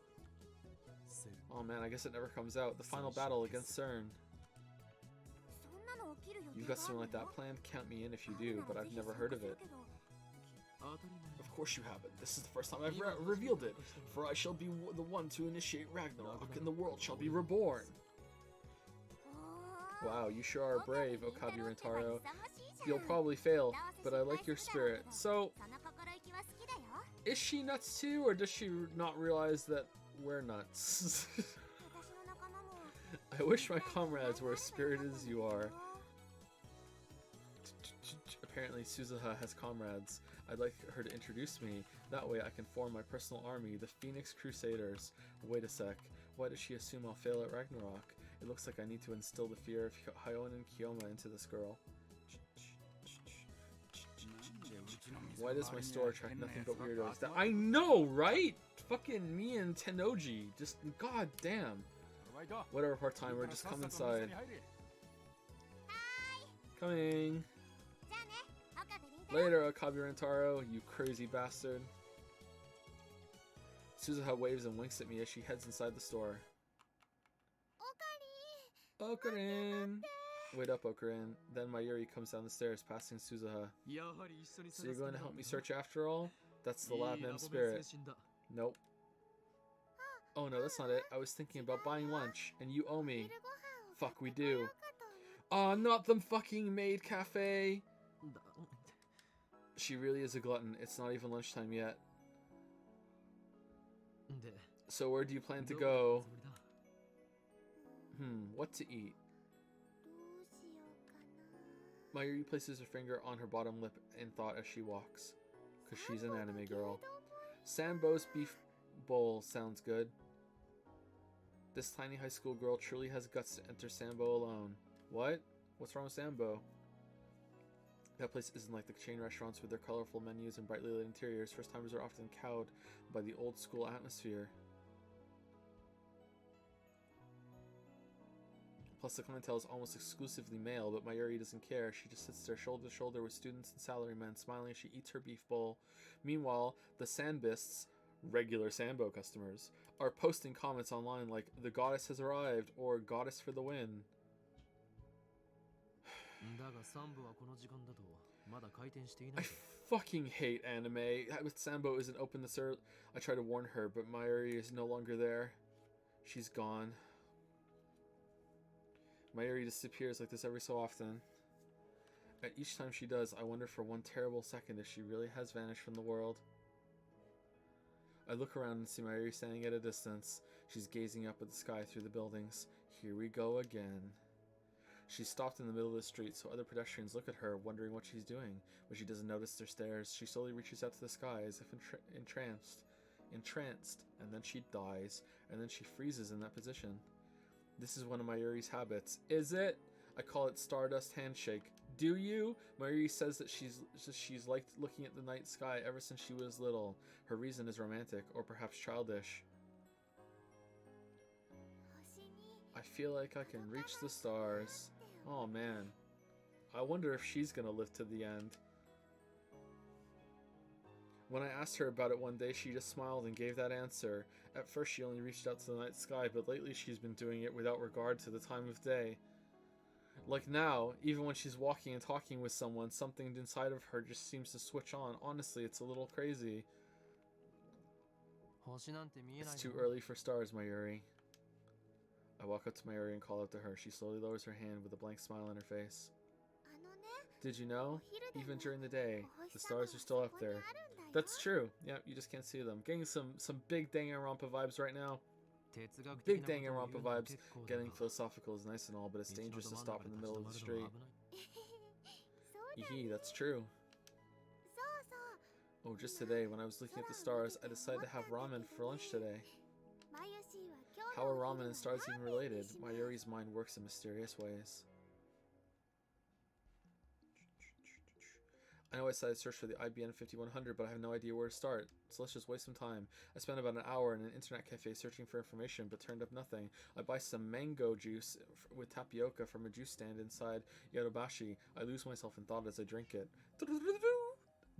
E: セルン。
B: Oh man, I guess it never comes out. The final battle against CERN.
C: そんなの起きる予
B: You've
C: 定
B: got
C: があ
B: something
C: る
B: like that
C: の
B: planned? Count me in if you
C: ある
B: do,
C: な
B: but
C: ら
B: I've
C: ぜひ
B: never
C: 参
B: heard
C: 加
B: of
C: する
B: it.
C: けど
E: 当たり前。
B: Of course you haven't. This is the first time I've revealed it. For I shall be the one to initiate Ragnarok, and the world shall be reborn.
C: おー
B: Wow, you sure are
C: 岡部
B: brave,
C: 倫
B: Okabe
C: 太郎
B: Rentaro.
C: ってば勇ましいじゃん
B: You'll probably fail, but I like your spirit. So,
C: その心意気は好きだよ
B: is she nuts too, or does she not realize that we're nuts?
C: 私の仲間も
B: I wish my comrades were as spirited as you are. Apparently, Suzuha has comrades. I'd like her to introduce me. That way I can form my personal army, the Phoenix Crusaders. Wait a sec. Why does she assume I'll fail at Ragnarok? It looks like I need to instill the fear of Hayon and Kiyoma into this girl. Why does my store attract nothing but weirdos? I know, right? Fucking me and Tenoji. Just, god damn. Whatever, part-timer, just come inside. Coming.
C: じゃあね岡部倫太郎
B: Later, Akabe Rentaro, you crazy bastard. Suzuha waves and winks at me as she heads inside the store.
C: おかり
B: Okarin! Wait up, Okarin. Then Mayuri comes down the stairs, passing Suzuha.
E: やはり一緒に
B: So
E: 探
B: you're
E: す
B: going to help me search after all? That's the
E: いい
B: lab
E: ラ
B: man
E: ボメン
B: spirit.
E: 精神だ。
B: Nope. Oh no, that's not it. I was thinking about buying lunch, and you owe
C: 昼
B: me.
C: ご飯を
B: Fuck, we
C: 買ってこよ
B: do.
C: うかと思って
B: Aw, not the fucking maid cafe!
E: だ
B: She really is a glutton. It's not even lunchtime yet.
E: で、
B: So where do you plan to
E: どう
B: go?
E: するつもりだ。
B: What to eat?
C: どうしようかな
B: Mayuri places her finger on her bottom lip in thought as she walks. Cause she's an anime girl. Sambo's beef bowl sounds good. This tiny high school girl truly has guts to enter Sambo alone. What? What's wrong with Sambo? That place isn't like the chain restaurants with their colorful menus and brightly lit interiors. First timers are often cowed by the old school atmosphere. Plus, the clientele is almost exclusively male, but Mayuri doesn't care. She just sits there shoulder to shoulder with students and salarymen, smiling as she eats her beef bowl. Meanwhile, the Sanbists, regular Sambo customers, are posting comments online like, "The goddess has arrived," or "Goddess for the win." I fucking hate anime. With Sambo isn't open this early. I try to warn her, but Mayuri is no longer there. She's gone. Mayuri disappears like this every so often. At each time she does, I wonder for one terrible second if she really has vanished from the world. I look around and see Mayuri standing at a distance. She's gazing up at the sky through the buildings. Here we go again. She's stopped in the middle of the street, so other pedestrians look at her, wondering what she's doing. But she doesn't notice their stares. She slowly reaches out to the sky as if entranced, and then she dies, and then she freezes in that position. This is one of Mayuri's habits. Is it? I call it Stardust Handshake. Do you? Mayuri says that she's liked looking at the night sky ever since she was little. Her reason is romantic, or perhaps childish. I feel like I can reach the stars. Oh man. I wonder if she's gonna live to the end. When I asked her about it one day, she just smiled and gave that answer. At first she only reached out to the night sky, but lately she's been doing it without regard to the time of day. Like now, even when she's walking and talking with someone, something inside of her just seems to switch on. Honestly, it's a little crazy. It's too early for stars, Mayuri. I walk up to Mayuri and call out to her. She slowly lowers her hand with a blank smile on her face. Did you know? Even during the day, the stars are still up there. That's true. Yeah, you just can't see them. Getting some big Danganronpa vibes right now. Big Danganronpa vibes. Getting philosophical is nice and all, but it's dangerous to stop in the middle of the street. Hee, that's true. Oh, just today, when I was looking at the stars, I decided to have ramen for lunch today. How are ramen and stars even related? Mayuri's mind works in mysterious ways. I know I said I'd search for the IBN 5100, but I have no idea where to start, so let's just waste some time. I spent about an hour in an internet cafe searching for information, but turned up nothing. I buy some mango juice with tapioca from a juice stand inside Yodobashi. I lose myself in thought as I drink it.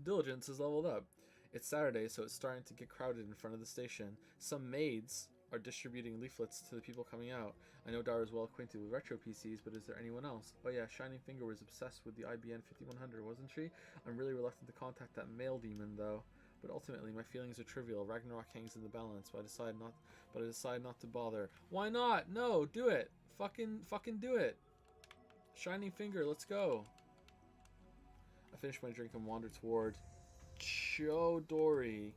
B: Diligence is leveled up. It's Saturday, so it's starting to get crowded in front of the station. Some maids are distributing leaflets to the people coming out. I know Dara is well acquainted with retro PCs, but is there anyone else? Oh yeah, Shining Finger was obsessed with the IBN 5100, wasn't she? I'm really reluctant to contact that mail demon, though. But ultimately, my feelings are trivial. Ragnarok hangs in the balance, but I decide not to bother. Why not? No, do it. Fucking do it. Shining Finger, let's go. I finish my drink and wander toward Chodori.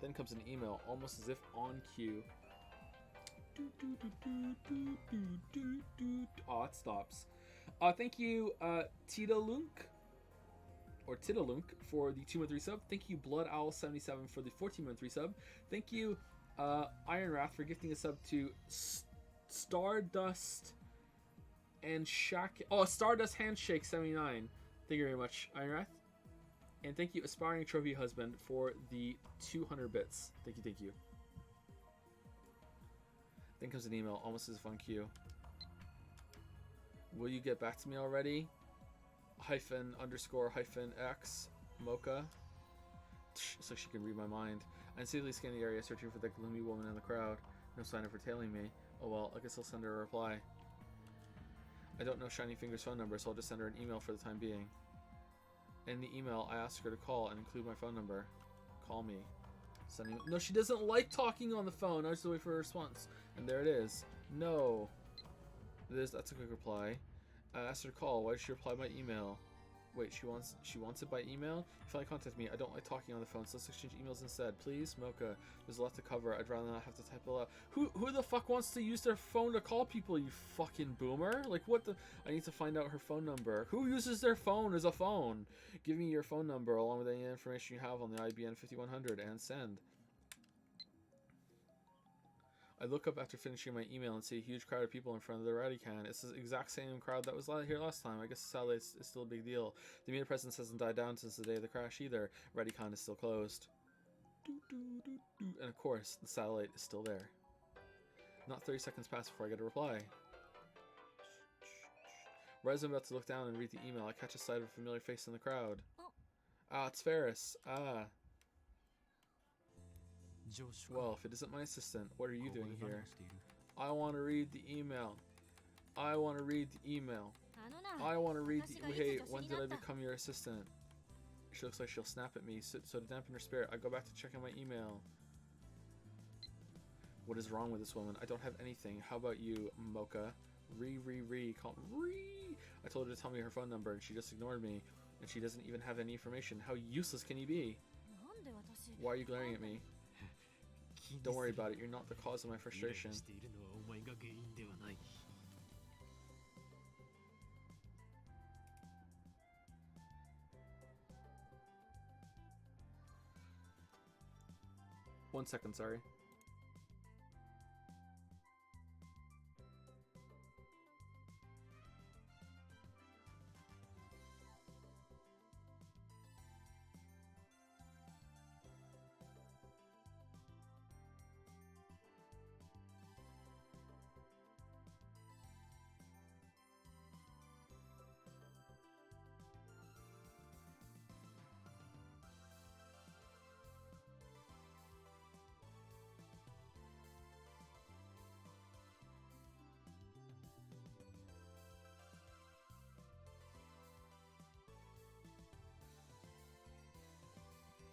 B: Then comes an email, almost as if on cue. Oh, it stops. Thank you, Tidalunk, or Tidalunk, for the 2-month sub. Thank you, Blood Owl 77 for the 14-month sub. Thank you, Iron Wrath, for gifting a sub to Stardust and Stardust Handshake 79. Thank you very much, Iron Wrath. And thank you, Aspiring Trophy Husband, for the 200 bits. Thank you. Then comes an email, almost as if on cue. Will you get back to me already? __X Mocha. So she can read my mind. I instantly scan the area, searching for that gloomy woman in the crowd. No sign of her tailing me. Oh well, I guess I'll send her a reply. I don't know Shining Finger's phone number, so I'll just send her an email for the time being. In the email, I ask her to call and include my phone number. Call me. Sending. No, she doesn't like talking on the phone. I just wait for a response. And there it is. No. That's a quick reply. I asked her to call. Why did she reply by email? Wait, she wants it by email? If you finally contact me, I don't like talking on the phone, so let's exchange emails instead. Please, Mocha. There's a lot to cover. I'd rather not have to type it out. Who the fuck wants to use their phone to call people, you fucking boomer? Like, what the... I need to find out her phone number. Who uses their phone as a phone? Give me your phone number along with any information you have on the IBN 5100 and send. I look up after finishing my email and see a huge crowd of people in front of the Radican. It's the exact same crowd that was here last time. I guess the satellite is still a big deal. The media presence hasn't died down since the day of the crash either. Radican is still closed. And of course, the satellite is still there. Not 30 seconds pass before I get a reply. Right as I'm about to look down and read the email, I catch a sight of a familiar face in the crowd. Ah, it's Ferris. Ah. Well, if it isn't my assistant, what are you doing here? I want to read the email. I want to read the email. I want to read the... Hey, when did I become your assistant? She looks like she'll snap at me, so to dampen her spirit, I go back to checking my email. What is wrong with this woman? I don't have anything. How about you, Mocha? Call Ree. I told her to tell me her phone number, and she just ignored me. And she doesn't even have any information. How useless can you be? Why are you glaring at me? Don't worry about it. You're not the cause of my frustration. One second, sorry.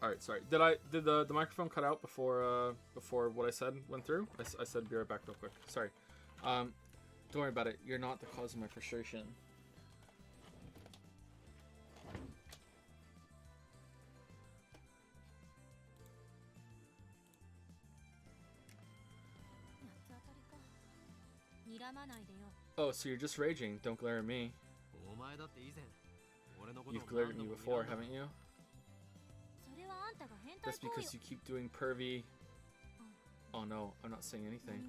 B: All right, sorry. Did the microphone cut out before what I said went through? I said be right back real quick. Sorry. Don't worry about it. You're not the cause of my frustration. Oh, so you're just raging. Don't glare at me. You've glared at me before, haven't you? That's because you keep doing pervy... Oh no, I'm not saying anything.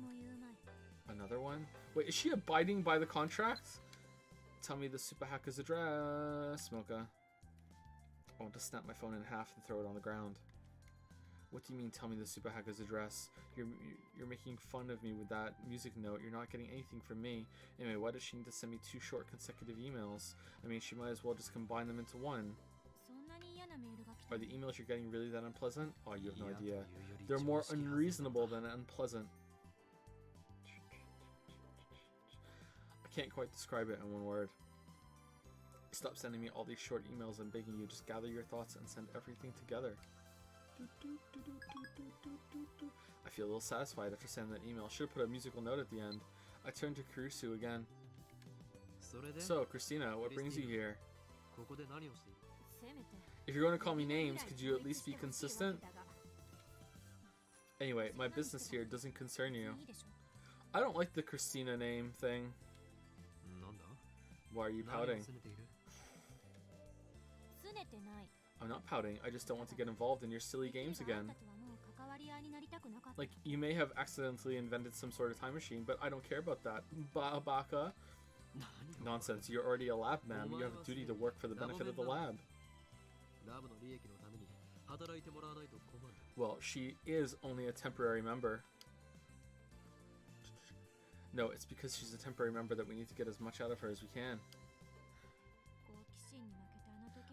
B: Another one? Wait, is she abiding by the contract? Tell me the super hacker's address, Mocha. I want to snap my phone in half and throw it on the ground. What do you mean, tell me the super hacker's address? You're making fun of me with that music note. You're not getting anything from me. Anyway, why does she need to send me 2 short consecutive emails? I mean, she might as well just combine them into one. Are the emails you're getting really that unpleasant? Oh, you have no idea. They're more unreasonable than unpleasant. I can't quite describe it in one word. Stop sending me all these short emails. I'm begging you. Just gather your thoughts and send everything together. I feel a little satisfied after sending that email. Should have put a musical note at the end. I turned to Kurisu again. So, Christina, what brings you here? If you're going to call me names, could you at least be consistent? Anyway, my business here doesn't concern you. I don't like the Christina name thing. Why are you pouting? I'm not pouting, I just don't want to get involved in your silly games again. Like, you may have accidentally invented some sort of time machine, but I don't care about that. Baka. Nonsense, you're already a lab man. You have a duty to work for the benefit of the lab. Well, she is only a temporary member. No, it's because she's a temporary member that we need to get as much out of her as we can.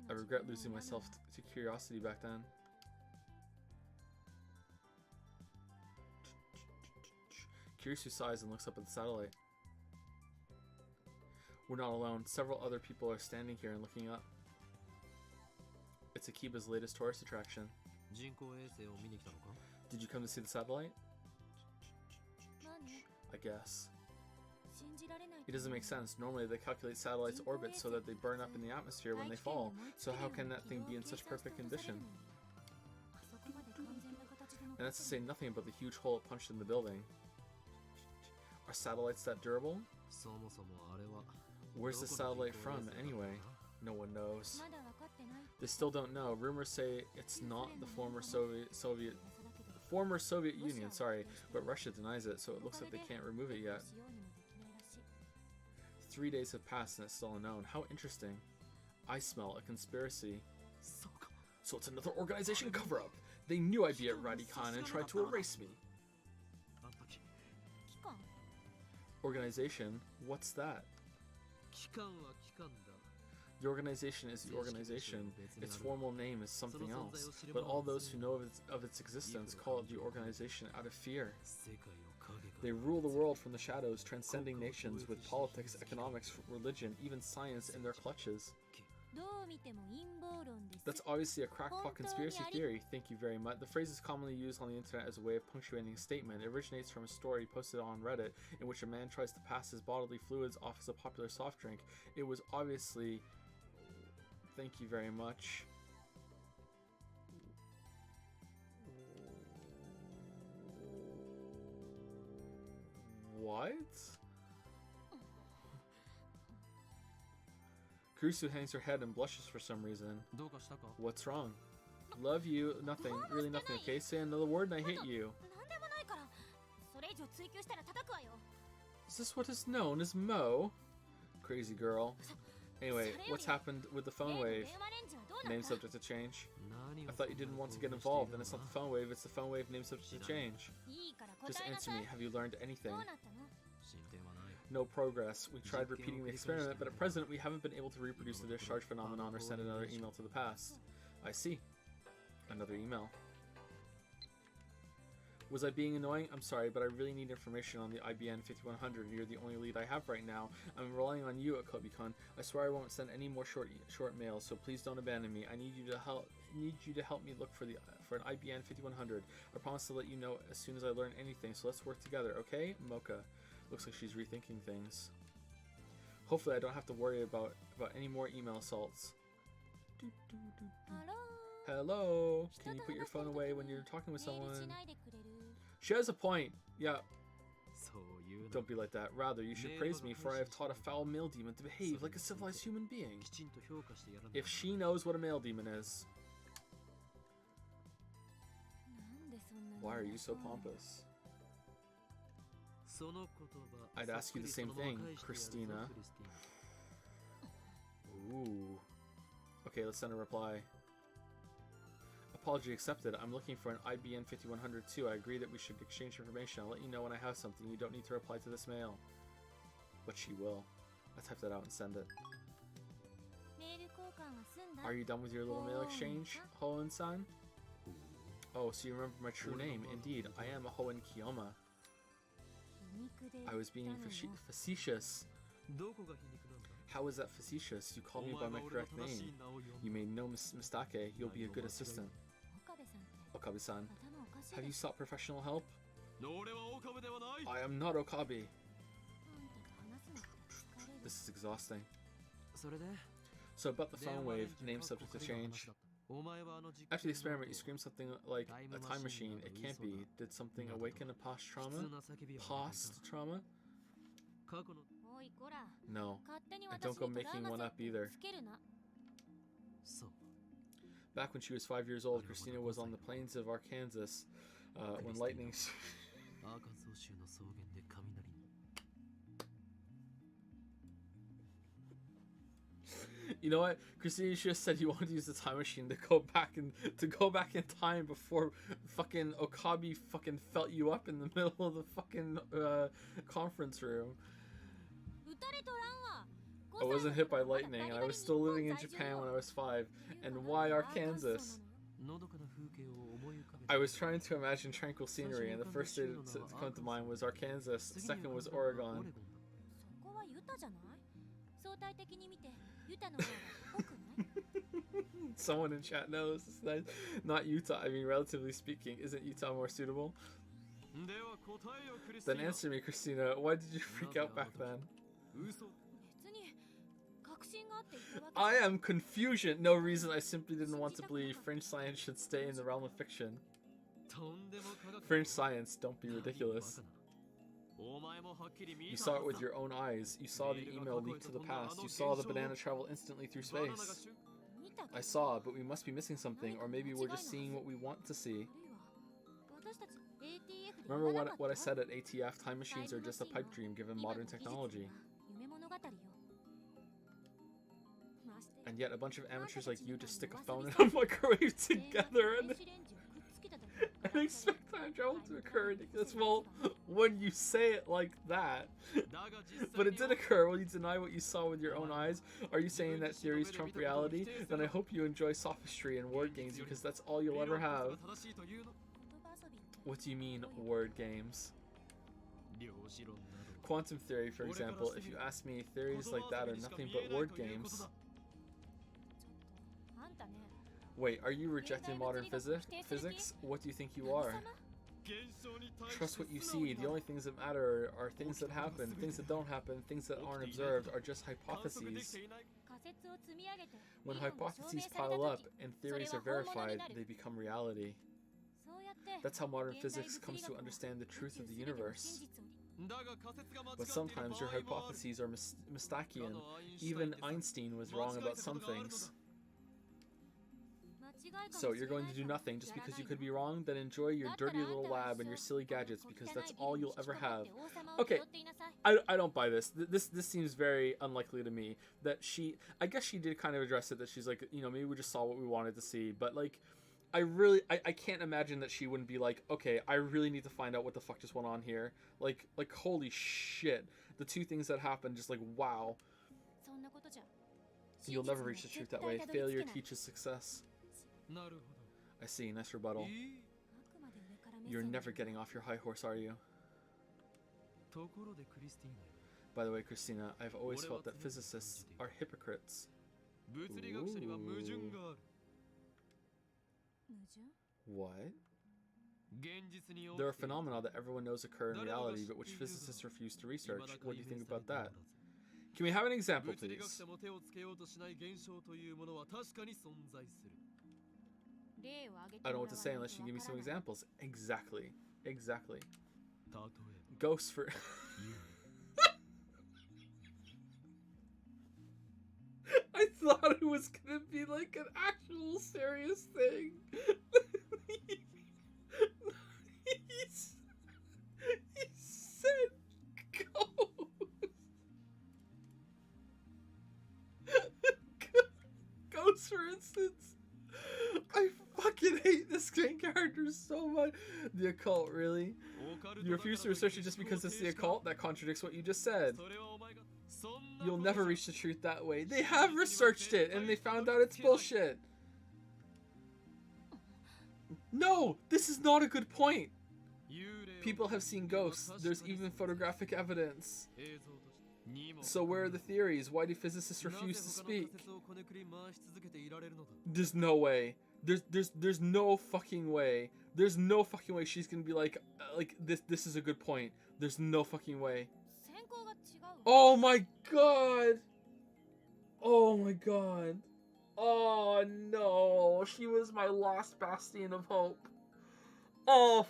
B: I regret losing myself to curiosity back then. Kurisu sighs and looks up at the satellite. We're not alone. Several other people are standing here and looking up. It's Akiba's latest tourist attraction. Did you come to see the satellite? I guess. It doesn't make sense. Normally they calculate satellites' orbits so that they burn up in the atmosphere when they fall. So how can that thing be in such perfect condition? And that's to say nothing about the huge hole it punched in the building. Are satellites that durable? Where's the satellite from, anyway? No one knows. They still don't know. Rumors say it's not the former Soviet Former Soviet Union, sorry, but Russia denies it, so it looks like they can't remove it yet. 3 days have passed and it's still unknown. How interesting. I smell a conspiracy. So it's another organization cover-up. They knew I'd be at Radican and tried to erase me. Organization? What's that? The organization is the organization. Its formal name is something else. But all those who know of its existence call it the organization out of fear. They rule the world from the shadows, transcending nations with politics, economics, religion, even science in their clutches. That's obviously a crackpot conspiracy theory. Thank you very much. The phrase is commonly used on the internet as a way of punctuating a statement. It originates from a story posted on Reddit in which a man tries to pass his bodily fluids off as a popular soft drink. It was obviously... Thank you very much. What? Kurusu hangs her head and blushes for some reason. What's wrong? Love you. Nothing. Really nothing, okay? Say another word and I hit you. Is this what is known as Mo? Crazy girl. Anyway, what's happened with the phone wave? Name subject to change. I thought you didn't want to get involved, and it's not the phone wave, it's the phone wave name subject to change. Just answer me, have you learned anything? No progress. We tried repeating the experiment, but at present we haven't been able to reproduce the discharge phenomenon or send another email to the past. I see. Another email. Was I being annoying? I'm sorry, but I really need information on the IBN 5100. You're the only lead I have right now. I'm relying on you, Akobi-kun. I swear I won't send any more short mails, so please don't abandon me. I need you to help me look for an IBN 5100. I promise to let you know as soon as I learn anything, so let's work together, okay? Mocha. Looks like she's rethinking things. Hopefully I don't have to worry about any more email assaults. Hello? Can you put your phone away when you're talking with someone? She has a point. Yeah. Don't be like that. Rather, you should praise me, for I have taught a foul male demon to behave like a civilized human being. If she knows what a male demon is. Why are you so pompous? I'd ask you the same thing, Christina. Ooh. Okay, let's send a reply. Apology accepted. I'm looking for an IBN 5100 too. I agree that we should exchange information. I'll let you know when I have something. You don't need to reply to this mail. But she will. I typed that out and send it. Are you done with your little mail exchange, Hoen-san? Oh, so you remember my true name. Indeed, I am a Hoen Kiyoma. I was being facetious. How is that facetious? You called me by my correct name. You made no mistake. You'll be a good assistant. Okabe-san, have you sought professional help? I am not Okabe. This is exhausting. So about the phone wave, name subject to change. After the experiment, you screamed something like a time machine. It can't be. Did something awaken a past trauma? Past trauma? No. And don't go making one up either. Back when she was 5 years old, Christina was on the plains of Arkansas when lightning... You know what? Christina just said you wanted to use the time machine to go back in time before fucking Okabe fucking felt you up in the middle of the fucking conference room. I wasn't hit by lightning, and I was still living in Japan when I was 5. And why Arkansas? I was trying to imagine tranquil scenery, and the first state to come to mind was Arkansas. The second was Oregon. Someone in chat knows. Not Utah. I mean, relatively speaking, isn't Utah more suitable? Then answer me, Christina. Why did you freak out back then? I am confusion. No reason. I simply didn't want to believe French science should stay in the realm of fiction. French science, don't be ridiculous. You saw it with your own eyes. You saw the email leak to the past. You saw the banana travel instantly through space. I saw, but we must be missing something, or maybe we're just seeing what we want to see. Remember what I said at ATF? Time machines are just a pipe dream given modern technology. And yet a bunch of amateurs like you just stick a phone in a microwave together and expect time travel to occur. Ridiculous. Well, when you say it like that, but it did occur. Will you deny what you saw with your own eyes? Are you saying that theories trump reality? Then I hope you enjoy sophistry and word games because that's all you'll ever have. What do you mean, word games? Quantum theory, for example. If you ask me, theories like that are nothing but word games. Wait, are you rejecting modern physics? What do you think you are? Trust what you see. The only things that matter are things that happen. Things that don't happen, things that aren't observed are just hypotheses. When hypotheses pile up and theories are verified, they become reality. That's how modern physics comes to understand the truth of the universe. But sometimes your hypotheses are Mistakian. Even Einstein was wrong about some things. So you're going to do nothing just because you could be wrong? Then enjoy your dirty little lab and your silly gadgets because that's all you'll ever have. Okay, I don't buy this. This seems very unlikely to me. That I guess she did kind of address it, that she's like, you know, maybe we just saw what we wanted to see. But like, I can't imagine that she wouldn't be like, okay, I really need to find out what the fuck just went on here. Like holy shit. The two things that happened, just like, wow. You'll never reach the truth that way. Failure teaches success. I see, nice rebuttal. You're never getting off your high horse, are you? By the way, Christina, I've always felt that physicists are hypocrites. Ooh. What? There are phenomena that everyone knows occur in reality, but which physicists refuse to research. What do you think about that? Can we have an example, please? I don't know what to say unless you give me some examples. Exactly. Ghosts for... I thought it was gonna be like an actual serious thing. he said ghost. Ghosts, for instance. I fucking hate this main character so much. The occult, really? You refuse to research it just because it's the occult? That contradicts what you just said. You'll never reach the truth that way. They have researched it and they found out it's bullshit. No, this is not a good point. People have seen ghosts. There's even photographic evidence. So where are the theories? Why do physicists refuse to speak? There's no way. There's no fucking way. There's no fucking way she's gonna be like this is a good point. There's no fucking way. Oh my god. Oh my god. Oh no. She was my last bastion of hope. Oh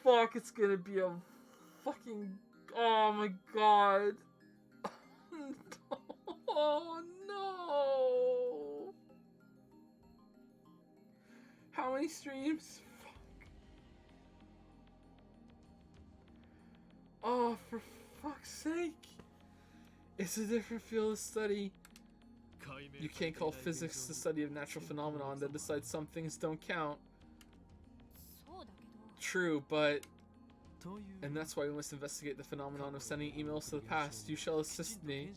B: fuck, it's gonna be a fucking... Oh my god. Oh no. How many streams? Fuck. Oh, for fuck's sake. It's a different field of study. You can't call physics the study of natural phenomena and then decide some things don't count. True, but... And that's why we must investigate the phenomenon of sending emails to the past. You shall assist me.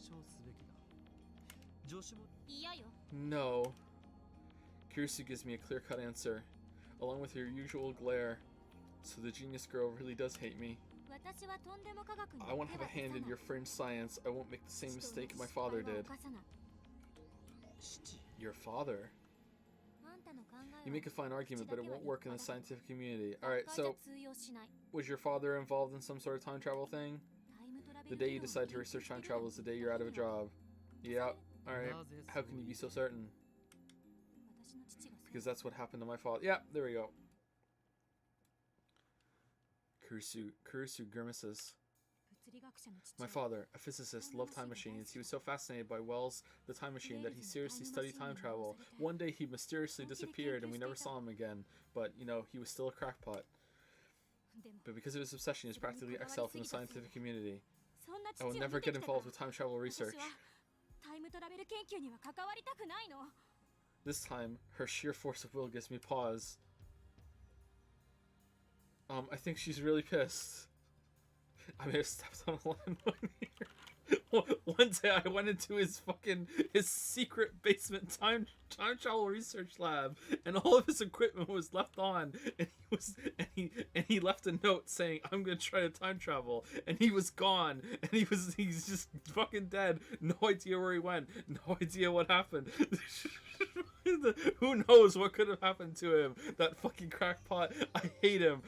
B: No. Kirisu gives me a clear-cut answer, along with her usual glare. So the genius girl really does hate me. I won't have a hand in your fringe science. I won't make the same mistake my father did. Your father? You make a fine argument, but it won't work in the scientific community. Alright, so... Was your father involved in some sort of time travel thing? The day you decide to research time travel is the day you're out of a job. Yeah, alright. How can you be so certain? Because that's what happened to my father. Yeah, there we go. Kurisu grimaces. My father, a physicist, loved time machines. He was so fascinated by Wells' The Time Machine that he seriously studied time travel. One day he mysteriously disappeared and we never saw him again. But, you know, he was still a crackpot.
D: でも
B: But because of his obsession, he was practically exiled from the scientific community.
D: そんな
B: I will
D: 父を
B: never
D: 見て
B: get
D: きたから
B: involved with time travel
D: 私
B: research.
D: はタイムトラベル研究には関わりたくないの。
B: This time, her sheer force of will gives me pause. I think she's really pissed. I may have stepped on a landmine here. One day I went into his secret basement time travel research lab, and all of his equipment was left on, and he left a note saying, "I'm gonna try to time travel," and he was gone, and he's just fucking dead. No idea where he went. No idea what happened. Who knows what could have happened to him? That fucking crackpot. I hate him.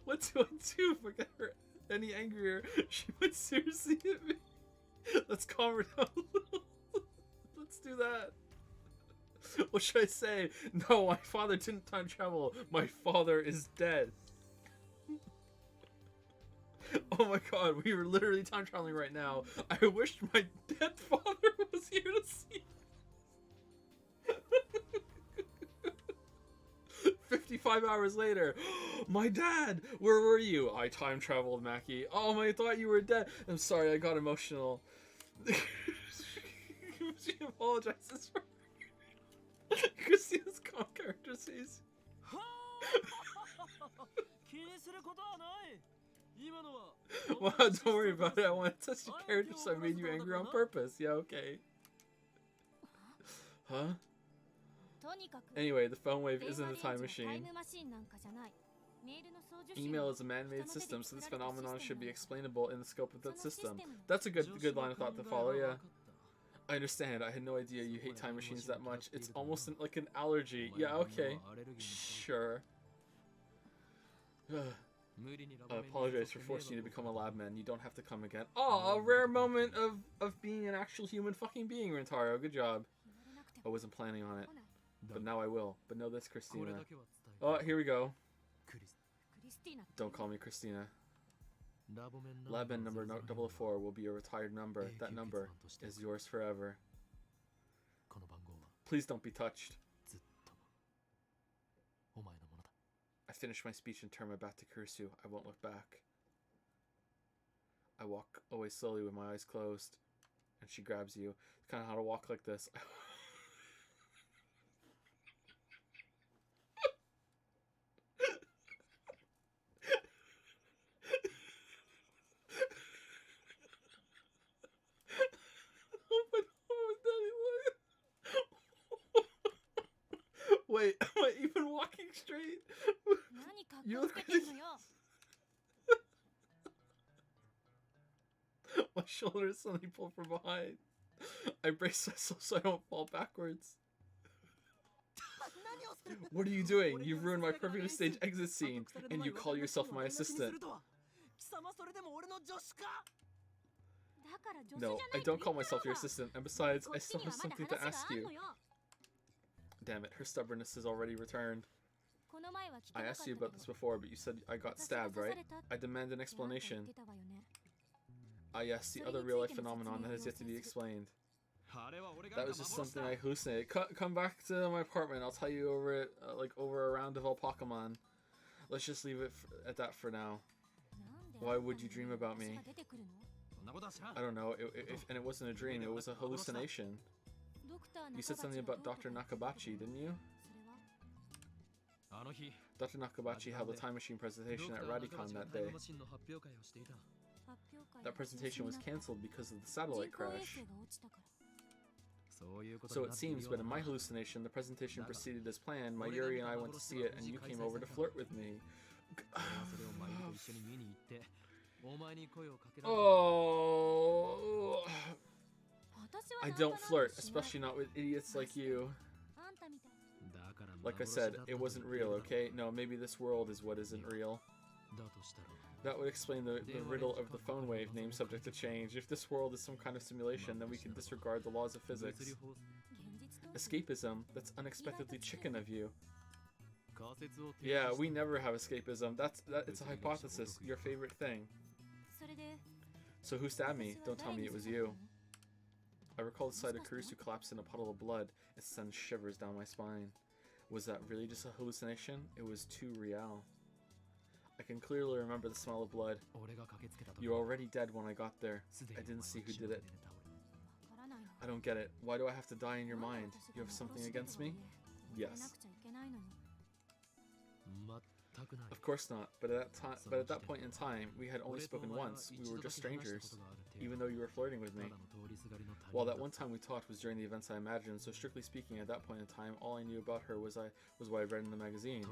B: What do I do if I get her any angrier? She might seriously hit me. Let's calm her down a little. Let's do that. What should I say? No, my father didn't time travel. My father is dead. Oh my god, we were literally time traveling right now. I wish my dead father was here to see. 55 hours later. My dad! Where were you? I time traveled, Mackie. Oh, I thought you were dead. I'm sorry, I got emotional. She apologizes for Christina's character says. Wow, don't worry about it. I want to touch your character, so I made you angry on purpose. Yeah, okay. Huh? Anyway, the phone wave isn't a time machine. Email is a man-made system, so this phenomenon should be explainable in the scope of that system. That's a good line of thought to follow, yeah. I understand. I had no idea you hate time machines that much. It's almost like an allergy. Yeah, okay. Sure. I apologize for forcing you to become a lab man. You don't have to come again. Oh, a rare moment of being an actual human fucking being, Rintaro. Good job. I wasn't planning on it. But now I will. But know this, Christina. Oh, here we go. Don't call me Christina. Labman number 004 will be a retired number. That number is yours forever. Please don't be touched. I finish my speech and turn my back to Kurisu. I won't look back. I walk away slowly with my eyes closed. And she grabs you. It's kind of how to walk like this. Wait, am I even walking straight? You look ridiculous. My shoulders suddenly pull from behind. I brace myself so I don't fall backwards. What are you doing? You've ruined my perfect stage exit scene, and you call yourself my assistant. No, I don't call myself your assistant, and besides, I still have something to ask you. Damn it, her stubbornness has already returned. I asked you about this before, but you said I got stabbed, right? I demand an explanation. Ah yes, the other real-life phenomenon that has yet to be explained. That was just something I hallucinated. Come back to my apartment, I'll tell you over it, over a round of all Pokemon. Let's just leave it at that for now. Why would you dream about me? I don't know, and it wasn't a dream, it was a hallucination. You said something about Dr. Nakabachi, didn't you? Dr. Nakabachi held a time machine presentation at Radicon that day. That presentation was cancelled because of the satellite crash. So it seems, but in my hallucination, the presentation proceeded as planned. My Yuri and I went to see it, and you came over to flirt with me. Oh... I don't flirt, especially not with idiots like you. Like I said, it wasn't real, okay? No, maybe this world is what isn't real. That would explain the riddle of the phone wave name subject to change. If this world is some kind of simulation, then we can disregard the laws of physics. Escapism? That's unexpectedly chicken of you. Yeah, we never have escapism. It's a hypothesis. Your favorite thing. So who stabbed me? Don't tell me it was you. I recall the sight of Kurisu collapsed in a puddle of blood. It sends shivers down my spine. Was that really just a hallucination? It was too real. I can clearly remember the smell of blood. You were already dead when I got there. I didn't see who did it. I don't get it. Why do I have to die in your mind? You have something against me? Yes. Of course not. But at that point in time, we had only spoken once. We were just strangers, even though you were flirting with me. While that one time we talked was during the events I imagined, so strictly speaking, at that point in time, all I knew about her was what I read in the magazine.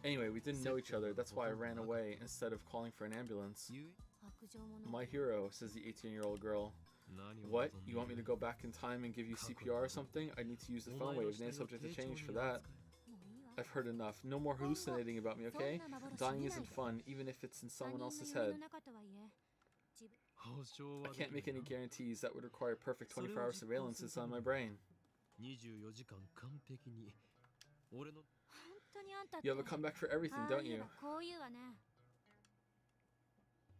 B: Anyway, we didn't know each other. That's why I ran away instead of calling for an ambulance. My hero, says the 18-year-old girl. What? You want me to go back in time and give you CPR or something? I need to use the phone waves. Name subject to change for that. I've heard enough. No more hallucinating about me, okay? Dying isn't fun, even if it's in someone else's head. I can't make any guarantees. That would require perfect 24-hour surveillance inside my brain. You have a comeback for everything, don't you?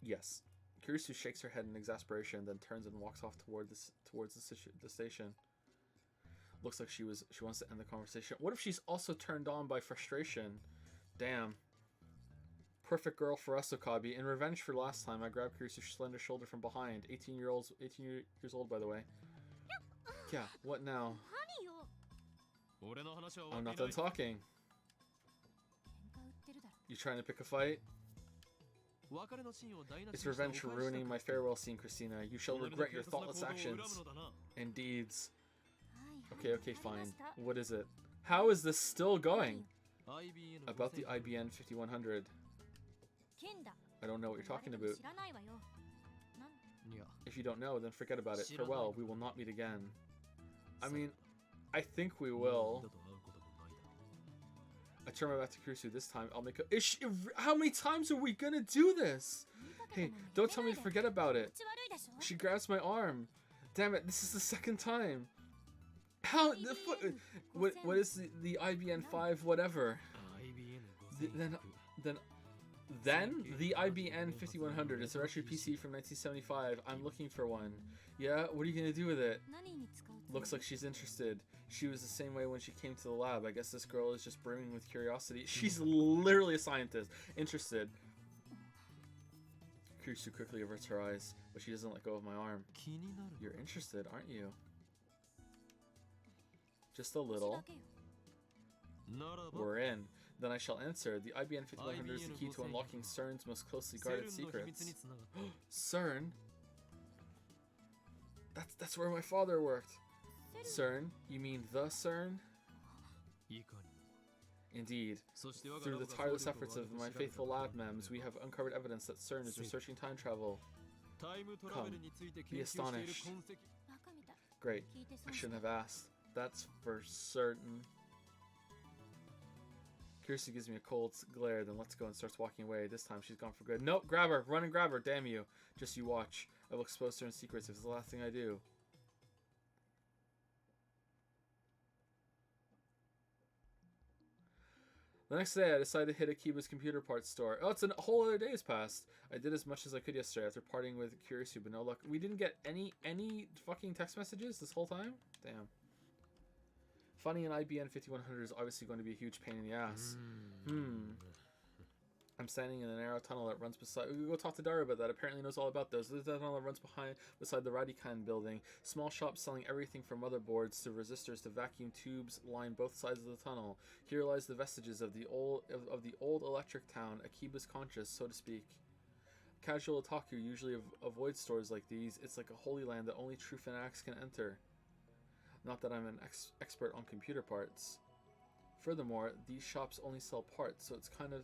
B: Yes. Kurisu shakes her head in exasperation, then turns and walks off towards the station. Looks like she wants to end the conversation. What if she's also turned on by frustration? Damn. Perfect girl for us, Okabe. In revenge for last time, I grabbed Kurisu's slender shoulder from behind. 18 years old, by the way. Yeah, what now? I'm not done talking. You trying to pick a fight? It's revenge for ruining my farewell scene, Christina. You shall regret your thoughtless actions and deeds. Okay, fine. What is it? How is this still going? About the IBN 5100. I don't know what you're talking about. If you don't know, then forget about it. Farewell, we will not meet again. I mean, I think we will. I turn my back to Kurisu. This time, I'll make a... how many times are we gonna do this? Hey, don't tell me to forget about it. She grabs my arm. Damn it, this is the second time. How the what is the IBN 5 whatever? Then the IBN 5100 is a retro PC from 1975. I'm looking for one. Yeah, what are you gonna do with it? Looks like she's interested. She was the same way when she came to the lab. I guess this girl is just brimming with curiosity. She's literally a scientist. Interested. Kurisu quickly averts her eyes, but she doesn't let go of my arm. You're interested, aren't you? Just a little. We're in. Then I shall answer. The IBN 5100 is the key to unlocking CERN's most closely guarded secrets. CERN? That's where my father worked. CERN? You mean the CERN? Indeed. Through the tireless efforts of my faithful lab mems, we have uncovered evidence that CERN is researching time travel. Come, be astonished. Great. I shouldn't have asked. That's for certain. Kurisu gives me a cold glare, then lets go and starts walking away. This time she's gone for good. Nope, grab her! Run and grab her, damn you. Just you watch. I will expose certain secrets if it's the last thing I do. The next day, I decided to hit Akiba's computer parts store. Oh, it's a whole other day has passed. I did as much as I could yesterday after parting with Kurisu, but no luck. We didn't get any fucking text messages this whole time? Damn. Finding an IBN 5100 is obviously going to be a huge pain in the ass. I'm standing in a narrow tunnel that runs beside... We go talk to Daru about that. Apparently knows all about those. There's a tunnel that runs beside the Radikan building. Small shops selling everything from motherboards to resistors to vacuum tubes line both sides of the tunnel. Here lies the vestiges of the old electric town, Akiba's conscious, so to speak. Casual otaku usually avoid stores like these. It's like a holy land that only true fanatics can enter. Not that I'm an expert on computer parts. Furthermore, these shops only sell parts, so it's kind of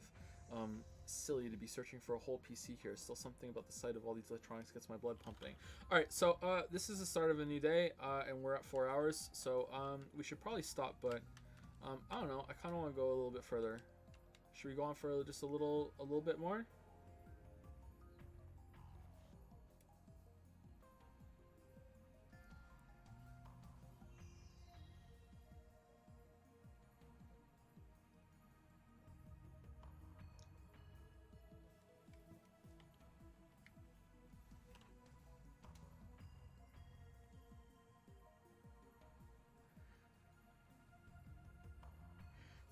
B: silly to be searching for a whole PC here. Still something about the sight of all these electronics gets my blood pumping. Alright, so this is the start of a new day, and we're at 4 hours, so we should probably stop, but I don't know, I kind of want to go a little bit further. Should we go on for just a little bit more?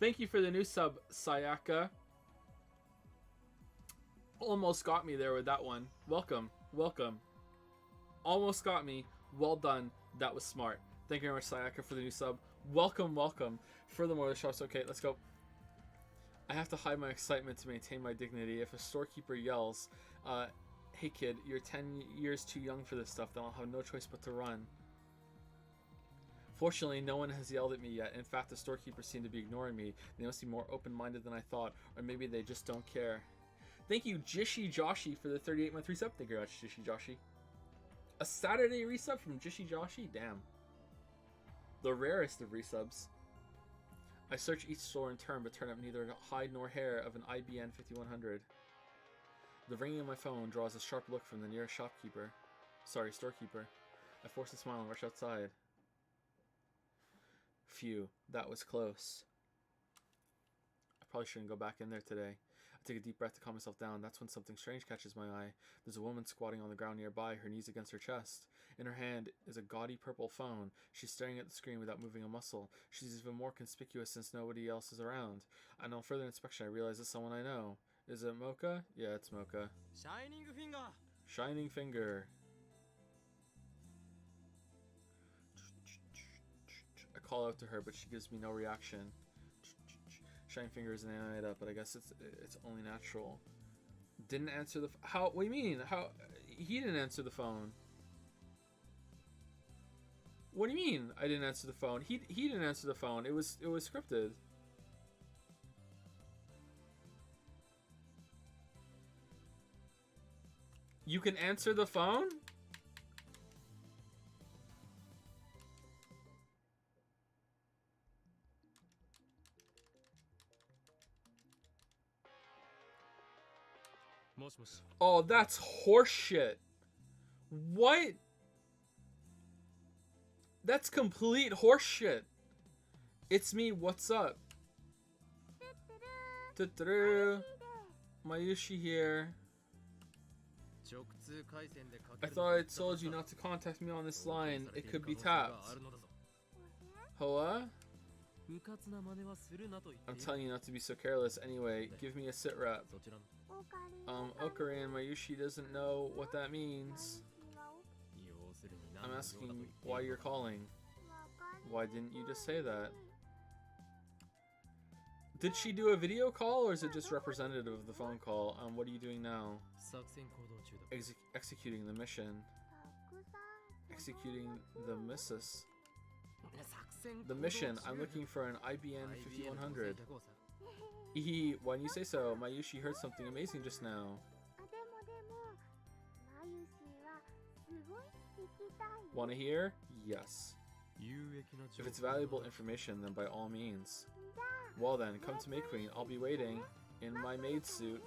B: Thank you for the new sub, Sayaka. Almost got me there with that one. Welcome. Welcome. Almost got me. Well done. That was smart. Thank you very much, Sayaka, for the new sub. Welcome, welcome. Furthermore, the shop's okay. Let's go. I have to hide my excitement to maintain my dignity. If a storekeeper yells, hey kid, you're 10 years too young for this stuff, then I'll have no choice but to run. Fortunately, no one has yelled at me yet. In fact, the storekeepers seem to be ignoring me. They must be more open-minded than I thought, or maybe they just don't care. Thank you, Jishi Joshi, for the 38-month resub. Thank you very much, Jishi Joshi. A Saturday resub from Jishi Joshi? Damn. The rarest of resubs. I search each store in turn, but turn up neither hide nor hair of an IBN 5100. The ringing of my phone draws a sharp look from the nearest storekeeper. I force a smile and rush outside. Phew, that was close. I probably shouldn't go back in there today. I take a deep breath to calm myself down. That's when something strange catches my eye. There's a woman squatting on the ground nearby, her knees against her chest. In her hand is a gaudy purple phone. She's staring at the screen without moving a muscle. She's even more conspicuous since nobody else is around. On further inspection, I realize it's someone I know. Is it Mocha? Yeah, it's Mocha.
H: Shining finger.
B: Shining finger. I call out to her, but she gives me no reaction. Shining finger is an animated up, but I guess it's only natural. Didn't answer the how? What do you mean? How? He didn't answer the phone. What do you mean? I didn't answer the phone. He didn't answer the phone. It was scripted. You can answer the phone? Oh, that's horseshit. What? That's complete horseshit. It's me, what's up? Mayushi here. I thought I told you not to contact me on this line. It could be tapped. Hoa? I'm telling you not to be so careless. Anyway, give me a sit rep. Okarin, Mayushi doesn't know what that means. I'm asking why you're calling. Why didn't you just say that? Did she do a video call, or is it just representative of the phone call? What are you doing now? Executing the mission. Executing the missus. The mission. I'm looking for an IBN 5100. Why didn't you say so? Mayushi heard something amazing just now. Wanna hear? Yes. If it's valuable information, then by all means. Well then, come to May Queen. I'll be waiting in my maid suit.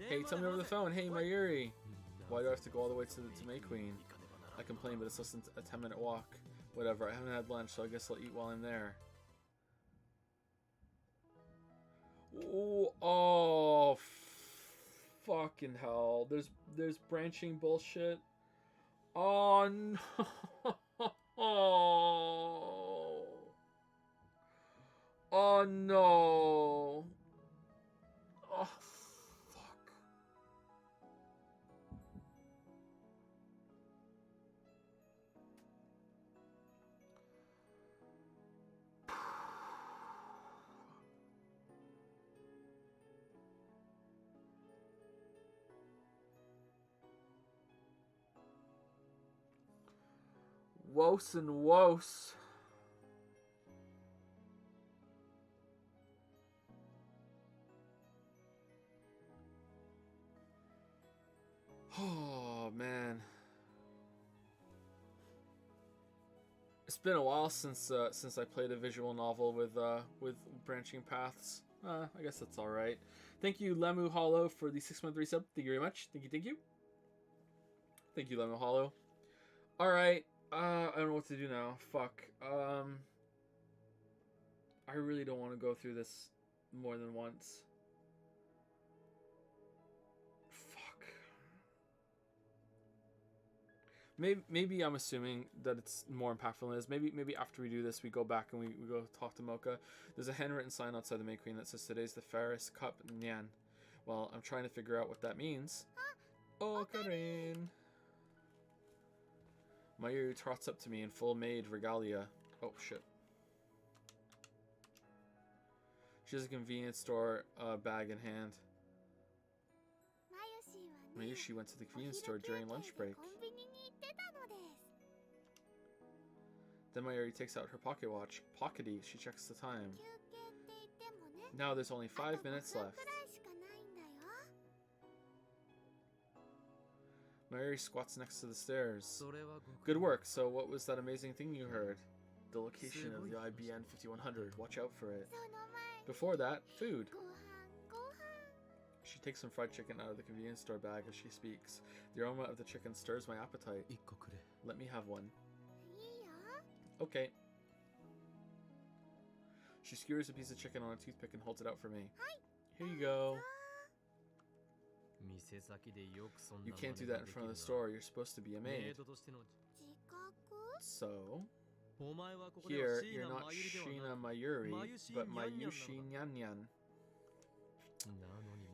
B: Hey, tell me over the phone. Hey, Mayuri. Why do I have to go all the way to May Queen? I complain, but it's less than a 10-minute walk. Whatever, I haven't had lunch, so I guess I'll eat while I'm there. Ooh, oh, fucking hell. There's branching bullshit. Oh, no. Oh, no. Oh, fuck. Wos and wos. Oh man, it's been a while since I played a visual novel with branching paths. I guess that's all right. Thank you, Lemu Hollow, for the 6-month resub. Thank you very much. Thank you, thank you. Thank you, Lemu Hollow. All right. I don't know what to do now. Fuck. I really don't want to go through this more than once. Maybe I'm assuming that it's more impactful than it is. Maybe after we do this, we go back and we go talk to Mocha. There's a handwritten sign outside the May Queen that says today's the Ferris Cup Nyan. Well, I'm trying to figure out what that means. Oh, Karin. Mayuri trots up to me in full maid regalia. Oh, shit. She has a convenience store bag in hand. Mayushi went to the convenience store during lunch break. Then Mayuri takes out her pocket watch. Pockety, she checks the time. Now there's only 5 minutes left. Mayuri squats next to the stairs. Good work. So what was that amazing thing you heard? The location of the IBN 5100. Watch out for it. Before that, food. She takes some fried chicken out of the convenience store bag as she speaks. The aroma of the chicken stirs my appetite. Let me have one. Okay. She skewers a piece of chicken on a toothpick and holds it out for me. Here you go. You can't do that in front of the store. You're supposed to be a maid. So, here, you're not Shina Mayuri, but Mayushi Nyan.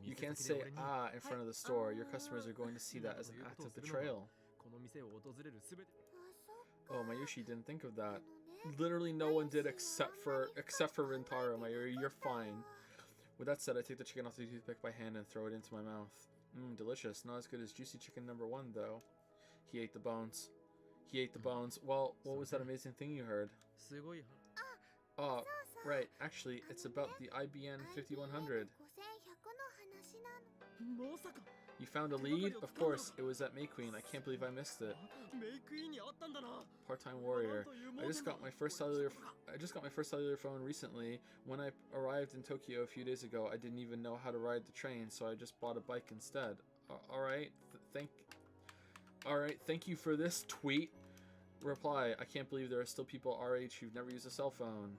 B: You can't say ah in front of the store. Your customers are going to see that as an act of betrayal. Oh, Mayushi didn't think of that. Literally no one did except for Rintaro. Mayuri, you're fine. With that said, I take the chicken off the toothpick by hand and throw it into my mouth. Mmm, delicious. Not as good as juicy chicken number 1, though. He ate the bones. He ate the bones. Well, what was that amazing thing you heard? Oh, right. Actually, it's about the IBN 5100. You found a lead? Of course, it was at May Queen. I can't believe I missed it. Part-time warrior. I just got my first cellular phone recently. When I arrived in Tokyo a few days ago, I didn't even know how to ride the train, so I just bought a bike instead. All right. Thank you for this tweet. Reply. I can't believe there are still people our age who've never used a cell phone.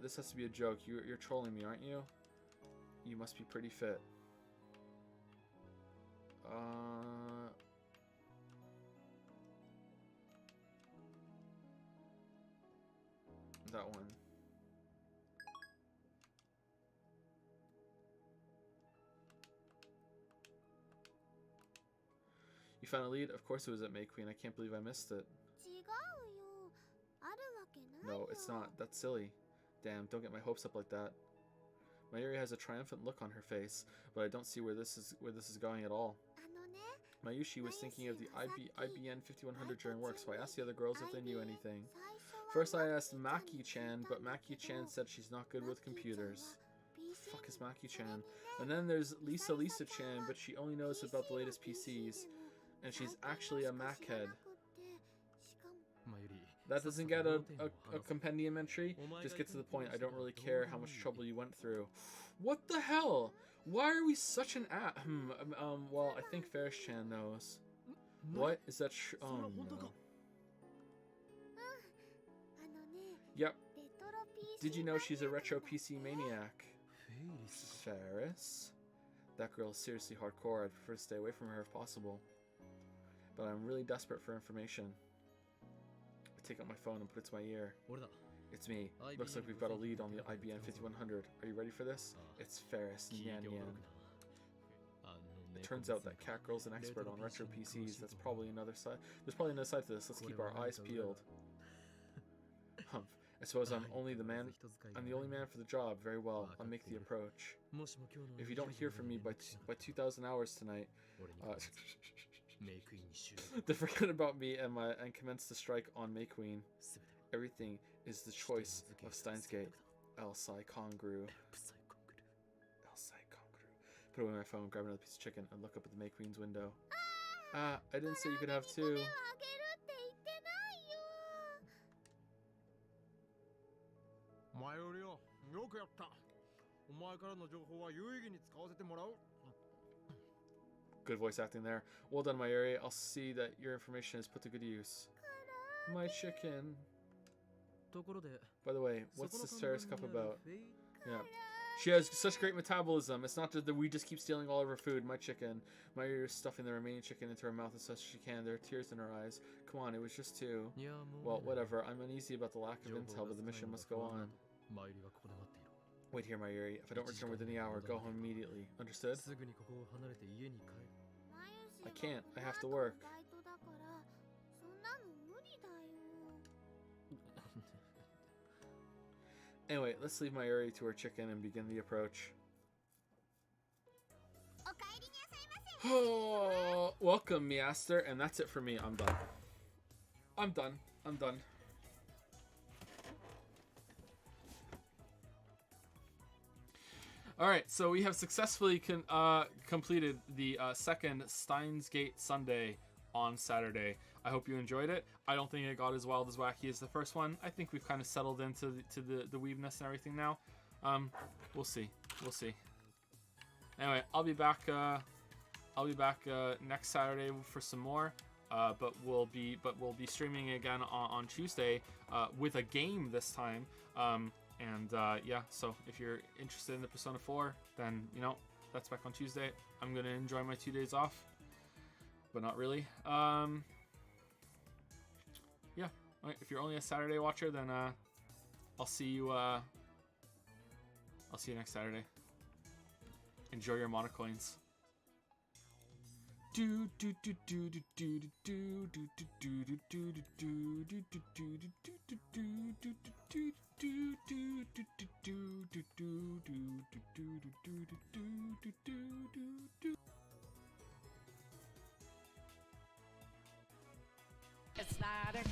B: This has to be a joke. You're trolling me, aren't you? You must be pretty fit. That one. You found a lead? Of course it was at May Queen. I can't believe I missed it. No, it's not. That's silly. Damn, don't get my hopes up like that. Mayuri has a triumphant look on her face, but I don't see where this is going at all. Mayushi was thinking of the IBN 5100 during work, so I asked the other girls if they knew anything. First I asked Maki-chan, but Maki-chan said she's not good with computers. Fuck is Maki-chan? And then there's Lisa-chan, but she only knows about the latest PCs. And she's actually a Mac head. That doesn't get a compendium entry. Just get to the point. I don't really care how much trouble you went through. What the hell? Why are we such an well, I think Ferris-chan knows. What? Is that oh no. Yep. Did you know she's a retro PC maniac? Ferris? That girl is seriously hardcore. I'd prefer to stay away from her if possible. But I'm really desperate for information. I take out my phone and put it to my ear. It's me. Looks like we've got a lead on the IBN 5100. Are you ready for this? It's Ferris Nyan. It turns out that Catgirl's an expert on retro PCs. That's probably another side. There's probably another side to this. Let's keep our eyes peeled. Humph. I suppose I'm the only man for the job. Very well. I'll make the approach. If you don't hear from me by 2,000 hours tonight, then forget about me and commence the strike on May Queen. Everything is the choice of Steins Gate. El Sai Kongru. Put away my phone, grab another piece of chicken, and look up at the May Queen's window. Ah, I didn't say you could have two. Good voice acting there. Well done, Mayuri. I'll see that your information is put to good use. My chicken. By the way, what's this Ferris Cup about? Yeah. She has such great metabolism. It's not that we just keep stealing all of her food. My chicken. My ear is stuffing the remaining chicken into her mouth as best as she can. There are tears in her eyes. Come on, it was just two. Well, whatever. I'm uneasy about the lack of intel, but the mission must go on. Wait here, Mayuri. If I don't return within the hour, go home immediately. Understood? I can't. I have to work. Anyway, let's leave Mayuri to her chicken and begin the approach. Oh, welcome, Miaster, and that's it for me. I'm done. I'm done. I'm done. All right, so we have successfully completed the second Steins Gate Sunday on Saturday. I hope you enjoyed it. I don't think it got as wild as wacky as the first one. I think we've kind of settled into the weebness and everything now. We'll see. We'll see. Anyway, I'll be back next Saturday for some more. But we'll be streaming again on Tuesday with a game this time. Yeah, so if you're interested in the Persona 4, then that's back on Tuesday. I'm gonna enjoy my 2 days off, but not really. Yeah. All right, if you're only a Saturday watcher, then I'll see you next Saturday. Enjoy your monocoins.
A: It's not a